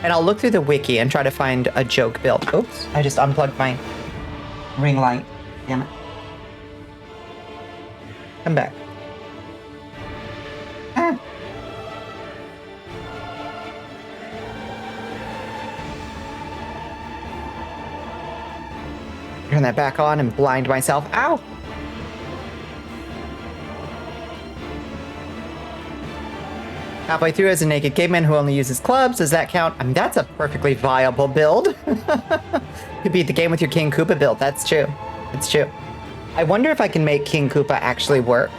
And I'll look through the wiki and try to find a joke build. Oops, I just unplugged my ring light. Damn it. Come back. Ah. Turn that back on and blind myself. Ow! Halfway through as a naked caveman who only uses clubs. Does that count? I mean, that's a perfectly viable build. You beat the game with your King Koopa build. That's true. It's true. I wonder if I can make King Koopa actually work.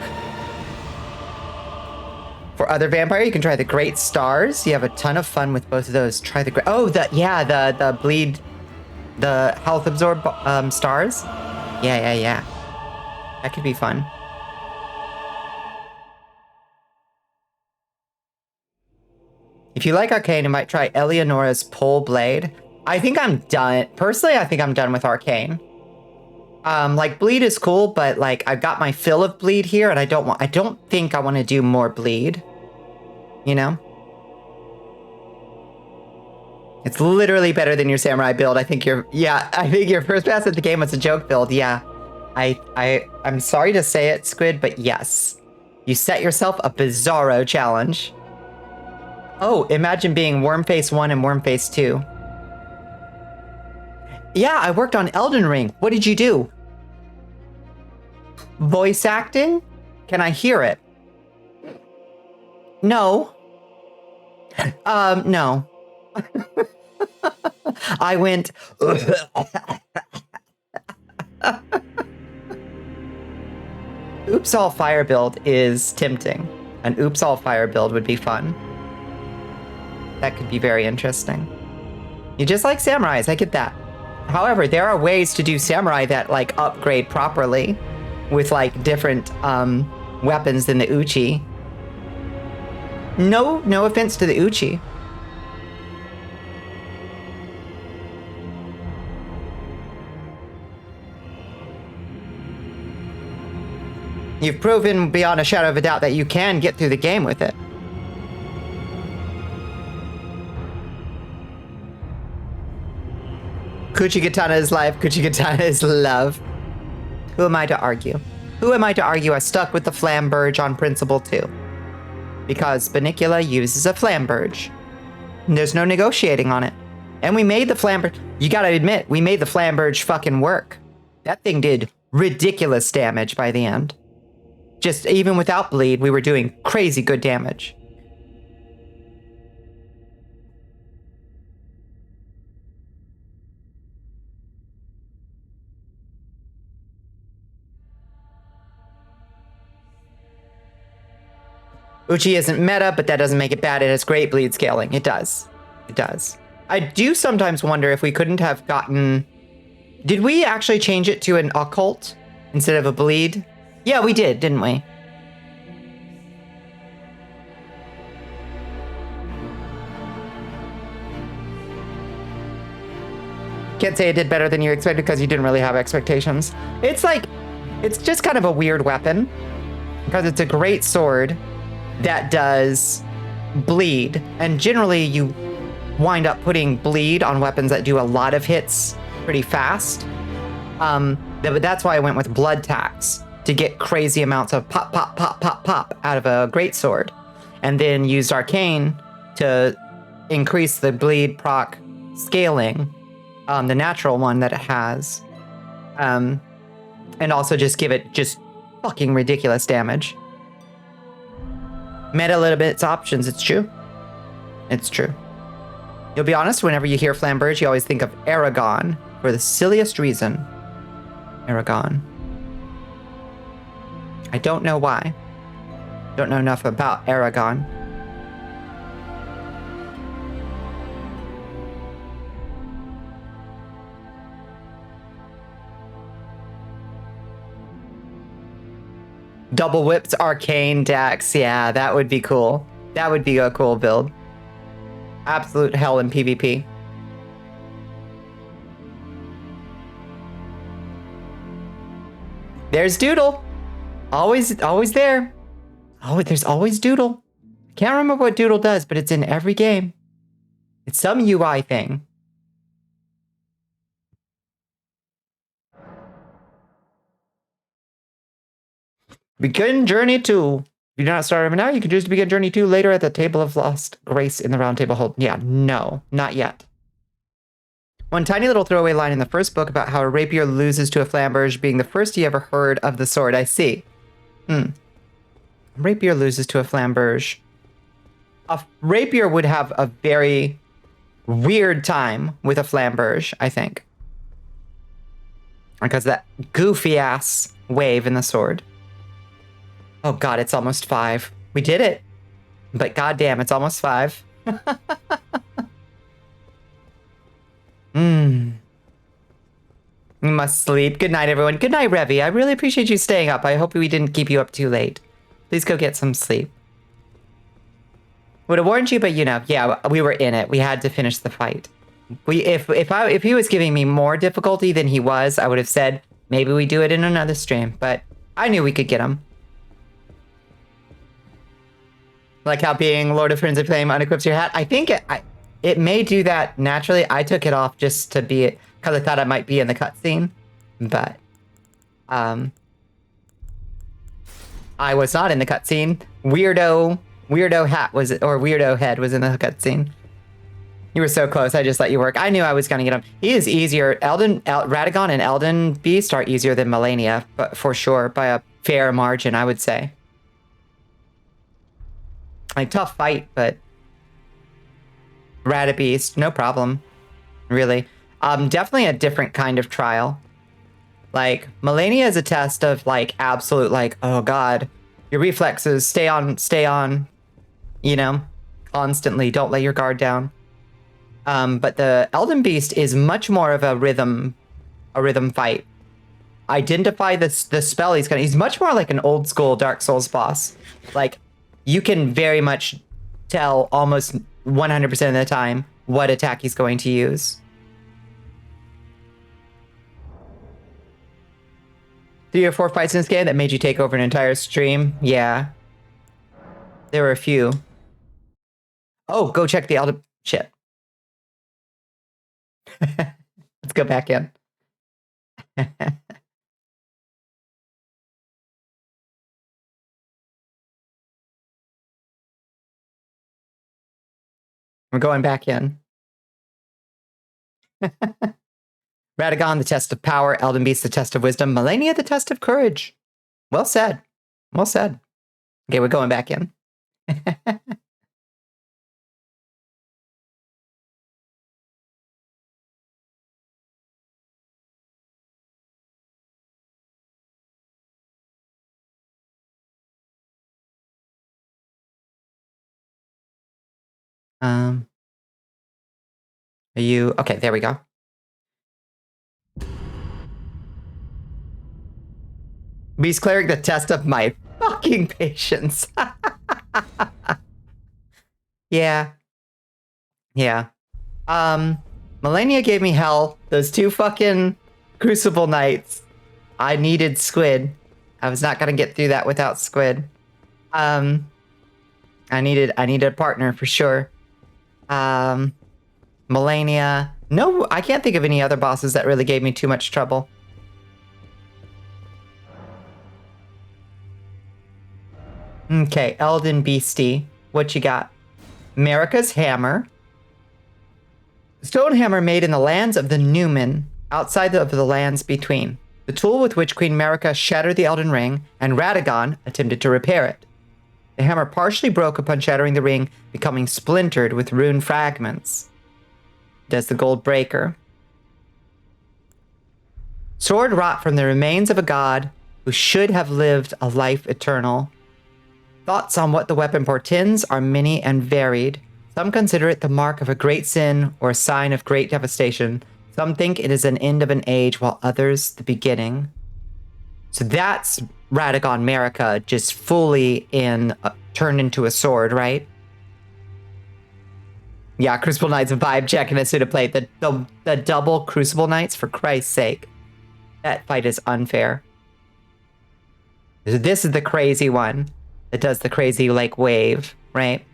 For other vampire, you can try the Great Stars. You have a ton of fun with both of those. Try the the bleed, the health absorb stars. Yeah. That could be fun. If you like Arcane, you might try Eleonora's Pole Blade. I think I'm done. Personally, I think I'm done with Arcane. Like, Bleed is cool, but like, I've got my fill of Bleed here, and I don't think I want to do more Bleed. You know? It's literally better than your Samurai build. I think your first pass at the game was a joke build. Yeah. I'm sorry to say it, Squid, but yes. You set yourself a bizarro challenge. Oh, imagine being Wormface 1 and Wormface 2. Yeah, I worked on Elden Ring. What did you do? Voice acting? Can I hear it? No. No. I went... Oops All Fire build is tempting. An Oops All Fire build would be fun. That could be very interesting. You just like samurais, I get that. However, there are ways to do samurai that like upgrade properly with like different weapons than the Uchi. No offense to the Uchi. You've proven beyond a shadow of a doubt that you can get through the game with it. Kuchikatana is life, Kuchikatana is love. Who am I to argue? Who am I to argue I stuck with the Flamberge on principle too? Because Bonnicula uses a Flamberge. And there's no negotiating on it. And we made the Flamberge, you gotta admit, we made the Flamberge fucking work. That thing did ridiculous damage by the end. Just even without bleed, we were doing crazy good damage. Uchi isn't meta, but that doesn't make it bad. It has great bleed scaling. It does. It does. I do sometimes wonder if we couldn't have gotten... Did we actually change it to an occult instead of a bleed? Yeah, we did, didn't we? Can't say it did better than you expected because you didn't really have expectations. It's like, it's just kind of a weird weapon because it's a great sword that does bleed, and generally you wind up putting bleed on weapons that do a lot of hits pretty fast. But that's why I went with blood tax to get crazy amounts of pop, pop, pop, pop, pop out of a greatsword. And then used Arcane to increase the bleed proc scaling, the natural one that it has. And also just give it just fucking ridiculous damage. Meta little bits options, it's true. It's true. You'll be honest, whenever you hear Flamberge, you always think of Radagon for the silliest reason. Radagon. I don't know why. Don't know enough about Radagon. Double whipped Arcane Dax. Yeah, that would be cool. That would be a cool build. Absolute hell in PvP. There's Doodle. Always there. Oh, there's always Doodle. Can't remember what Doodle does, but it's in every game. It's some UI thing. Begin Journey 2. If you do not start now, you can choose to begin Journey 2 later at the Table of Lost Grace in the Round Table Hold. Yeah, no, not yet. One tiny little throwaway line in the first book about how a rapier loses to a flamberge being the first he ever heard of the sword. I see. Rapier loses to a flamberge. A rapier would have a very weird time with a flamberge, I think. Because that goofy-ass wave in the sword. Oh god, it's almost 5. We did it. But goddamn, it's almost 5. You must sleep. Good night, everyone. Good night, Revy. I really appreciate you staying up. I hope we didn't keep you up too late. Please go get some sleep. Would have warned you, but you know, yeah, we were in it. We had to finish the fight. If he was giving me more difficulty than he was, I would have said maybe we do it in another stream. But I knew we could get him. Like how being Lord of Forensic Flame unequips your hat. I think it may do that naturally. I took it off just to be it because I thought I might be in the cutscene, but I was not in the cutscene. Weirdo hat was it, or weirdo head was in the cutscene. You were so close. I just let you work. I knew I was gonna get him. He is easier. Radagon and Elden Beast are easier than Melania, but for sure by a fair margin, I would say. Like tough fight, but Radabeast, no problem. Really. Definitely a different kind of trial. Like, Melania is a test of like absolute like, oh god, your reflexes, stay on, you know, constantly, don't lay your guard down. But the Elden Beast is much more of a rhythm fight. Identify the spell he's much more like an old school Dark Souls boss. Like, you can very much tell almost 100% of the time what attack he's going to use. 3 or 4 fights in this game that made you take over an entire stream? Yeah. There were a few. Oh, go check the Elden... Shit. Let's go back in. We're going back in. Radagon, the test of power. Elden Beast, the test of wisdom. Melania, the test of courage. Well said. Well said. Okay, we're going back in. Are you... Okay, there we go. Beast Cleric, the test of my fucking patience. Yeah. Yeah. Melania gave me hell. Those 2 fucking Crucible nights. I needed Squid. I was not gonna get through that without Squid. I needed a partner for sure. Melania. No, I can't think of any other bosses that really gave me too much trouble. Okay, Elden Beastie. What you got? America's Hammer. Stone hammer made in the lands of the Newman, outside of the lands between. The tool with which Queen Marika shattered the Elden Ring, and Radagon attempted to repair it. The hammer partially broke upon shattering the ring, becoming splintered with rune fragments. Does the gold breaker. Sword wrought from the remains of a god who should have lived a life eternal. Thoughts on what the weapon portends are many and varied. Some consider it the mark of a great sin or a sign of great devastation. Some think it is an end of an age, while others the beginning. So that's Radagon Marika just fully turned into a sword, right? Yeah, Crucible Knights vibe check and a suit of plate. The double Crucible Knights, for Christ's sake. That fight is unfair. This is the crazy one that does the crazy, like, wave, right?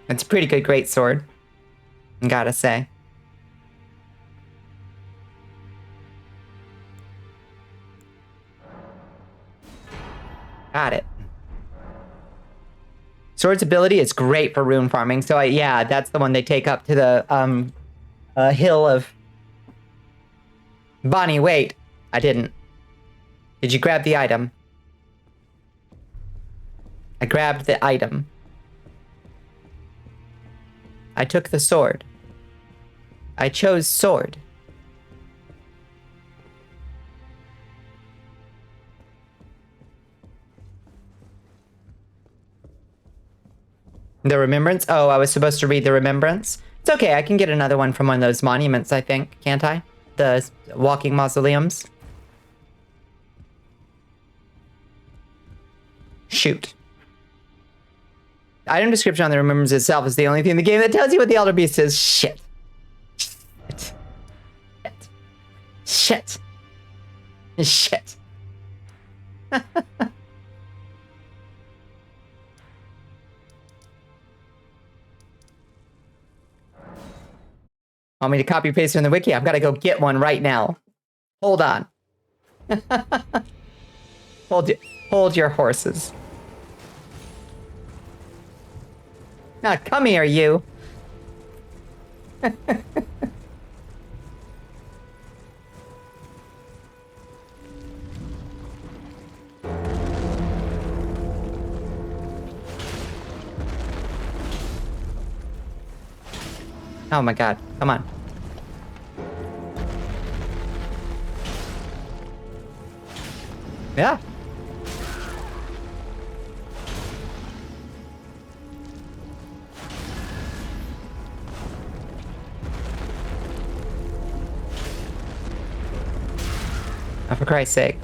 It's a pretty good greatsword, gotta say. Got it. Sword's ability is great for rune farming. So yeah, that's the one they take up to the hill of... Bonnie, wait. I didn't. Did you grab the item? I grabbed the item. I took the sword. I chose sword. The Remembrance? Oh, I was supposed to read the Remembrance? It's okay, I can get another one from one of those monuments, I think. Can't I? The walking mausoleums. Shoot. Item description on the Remembrance itself is the only thing in the game that tells you what the Elder Beast is. Shit. Shit. Shit. Shit. Shit. Want me to copy paste in the wiki? I've got to go get one right now. Hold on. Hold your horses. Now, come here, you. Oh my god, come on. Yeah. Oh, for Christ's sake.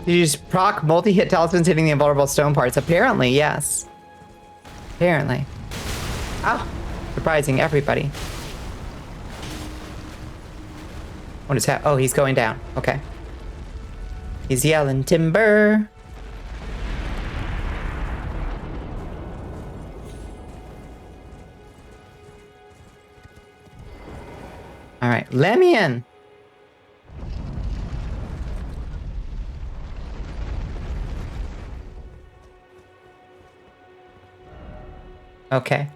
Did you just proc multi-hit talismans hitting the invulnerable stone parts? Apparently, yes. Apparently. Ah, surprising everybody. What is that? Oh, he's going down. Okay. He's yelling timber. All right, let me in. Okay.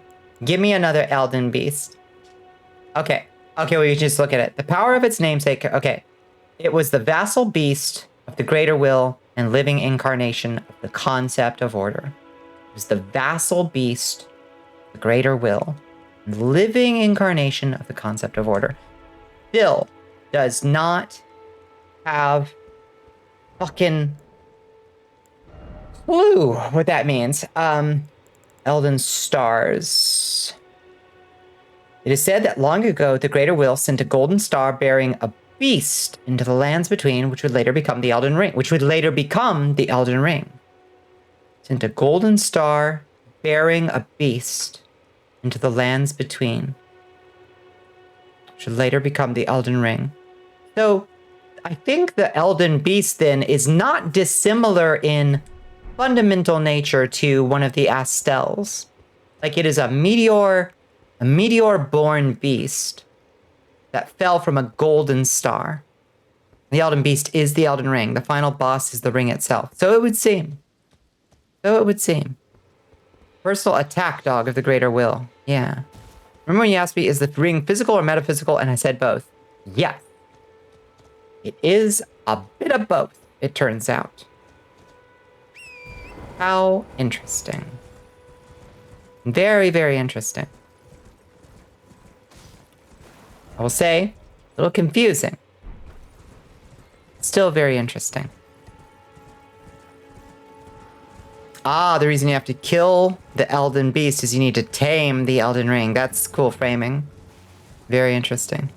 Give me another Elden Beast. Okay. Okay, well, you just look at it. The power of its namesake. Okay. It was the vassal beast of the greater will and living incarnation of the concept of order. It was the vassal beast, the greater will, living incarnation of the concept of order. Bill does not have fucking clue what that means. Elden Stars. It is said that long ago, the Greater Will sent a golden star bearing a beast into the lands between, which would later become the Elden Ring. Sent a golden star bearing a beast into the lands between, which would later become the Elden Ring. So I think the Elden Beast then is not dissimilar in fundamental nature to one of the Astels. Like, it is a meteor-born beast that fell from a golden star. The Elden Beast is the Elden Ring. The final boss is the ring itself. So it would seem. Personal attack dog of the Greater Will. Yeah. Remember when you asked me, is the ring physical or metaphysical? And I said both. Yes. It is a bit of both, it turns out. How interesting. Very, very interesting. I will say, a little confusing. Still very interesting. Ah, the reason you have to kill the Elden Beast is you need to tame the Elden Ring. That's cool framing. Very interesting.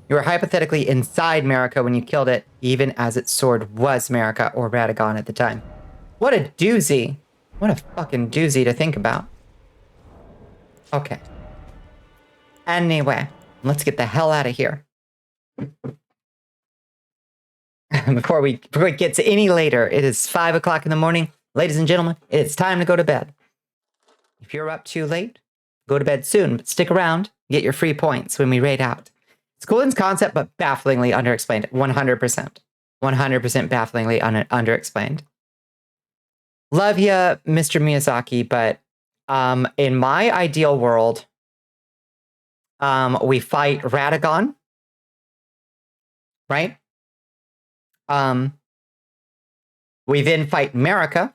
You were hypothetically inside Marika when you killed it, even as its sword was Marika or Radagon at the time. What a doozy. What a fucking doozy to think about. Okay. Anyway, let's get the hell out of here. Before it gets any later, it is 5 o'clock in the morning. Ladies and gentlemen, it's time to go to bed. If you're up too late, go to bed soon, but stick around, get your free points when we raid out. It's cool in concept, but bafflingly underexplained. 100%. 100% bafflingly underexplained. Love ya, Mr. Miyazaki, but in my ideal world, we fight Radagon, right? We then fight Marika,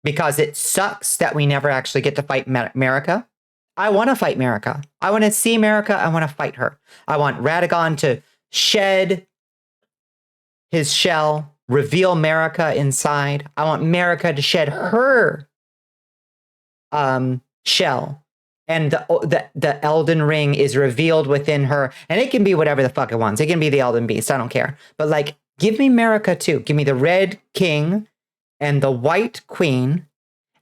because it sucks that we never actually get to fight Marika. I want to fight Marika. I want to see Marika. I want to fight her. I want Radagon to shed his shell, reveal Marika inside. I want Marika to shed her shell. And the Elden Ring is revealed within her. And it can be whatever the fuck it wants. It can be the Elden Beast. I don't care. But, like, give me Marika too. Give me the Red King and the White Queen.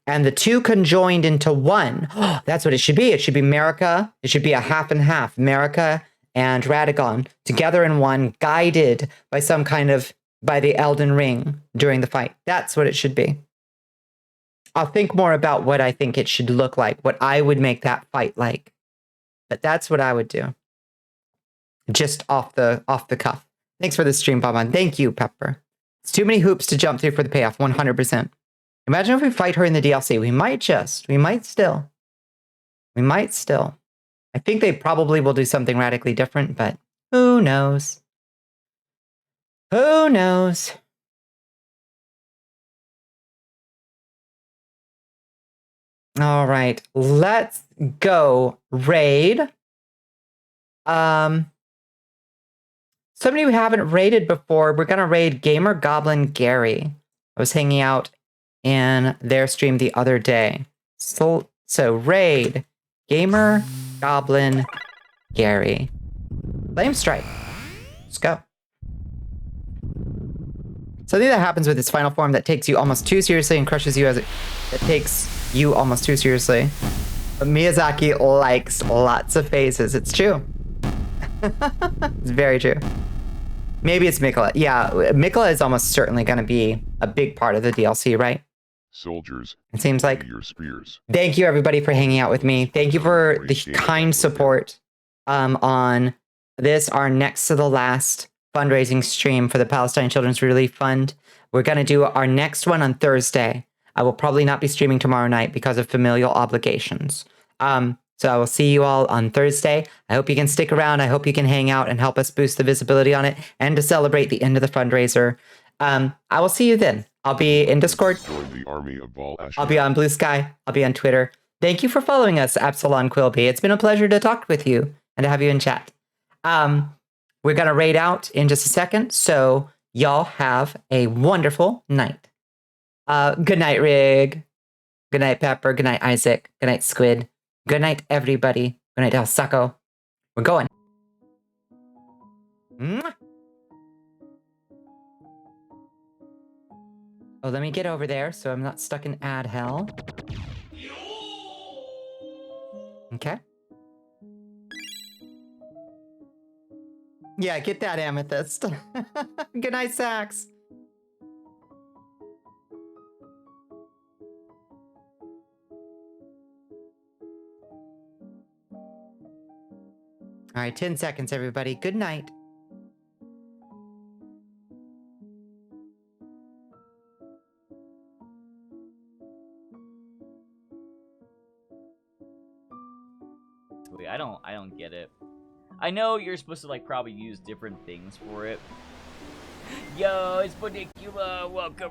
And the two conjoined into one. That's what it should be. It should be Marika. It should be a half and half. Marika and Radagon together in one, guided by by the Elden Ring during the fight. That's what it should be. I'll think more about what I think it should look like, what I would make that fight like. But that's what I would do. Just off the cuff. Thanks for the stream, Bob. Thank you, Pepper. It's too many hoops to jump through for the payoff, 100%. Imagine if we fight her in the DLC. We might still. I think they probably will do something radically different, but who knows? Who knows? All right, let's go raid. Somebody we haven't raided before, we're gonna raid Gamer Goblin Gary. I was hanging out in their stream the other day. So raid Gamer Goblin Gary. Flame Strike. Let's go. Something that happens with its final form that takes you almost too seriously and crushes you that takes you almost too seriously. But Miyazaki likes lots of phases. It's true. It's very true. Maybe it's Mikula. Yeah, Mikula is almost certainly going to be a big part of the DLC, right? Soldiers, it seems like. your spears. Thank you, everybody, for hanging out with me. Thank you for the kind support on this, our next to the last fundraising stream for the Palestine Children's Relief Fund. We're going to do our next one on Thursday. I will probably not be streaming tomorrow night because of familial obligations. So I will see you all on Thursday. I hope you can stick around. I hope you can hang out and help us boost the visibility on it and to celebrate the end of the fundraiser. I will see you then. I'll be in Discord. Join the army of Baal Asher. I'll be on Blue Sky. I'll be on Twitter. Thank you for following us, Absalon Quilby. It's been a pleasure to talk with you and to have you in chat. We're going to raid out in just a second. So y'all have a wonderful night. Good night, Rig. Good night, Pepper. Good night, Isaac. Good night, Squid. Good night, everybody. Good night, El Sacco. We're going. Mwah. Oh, let me get over there so I'm not stuck in ad hell. Okay. Yeah, get that amethyst. Good night, Sax. All right, 10 seconds, everybody. Good night. I don't get it. I know you're supposed to like probably use different things for it. Yo, it's Bonnicula. Welcome.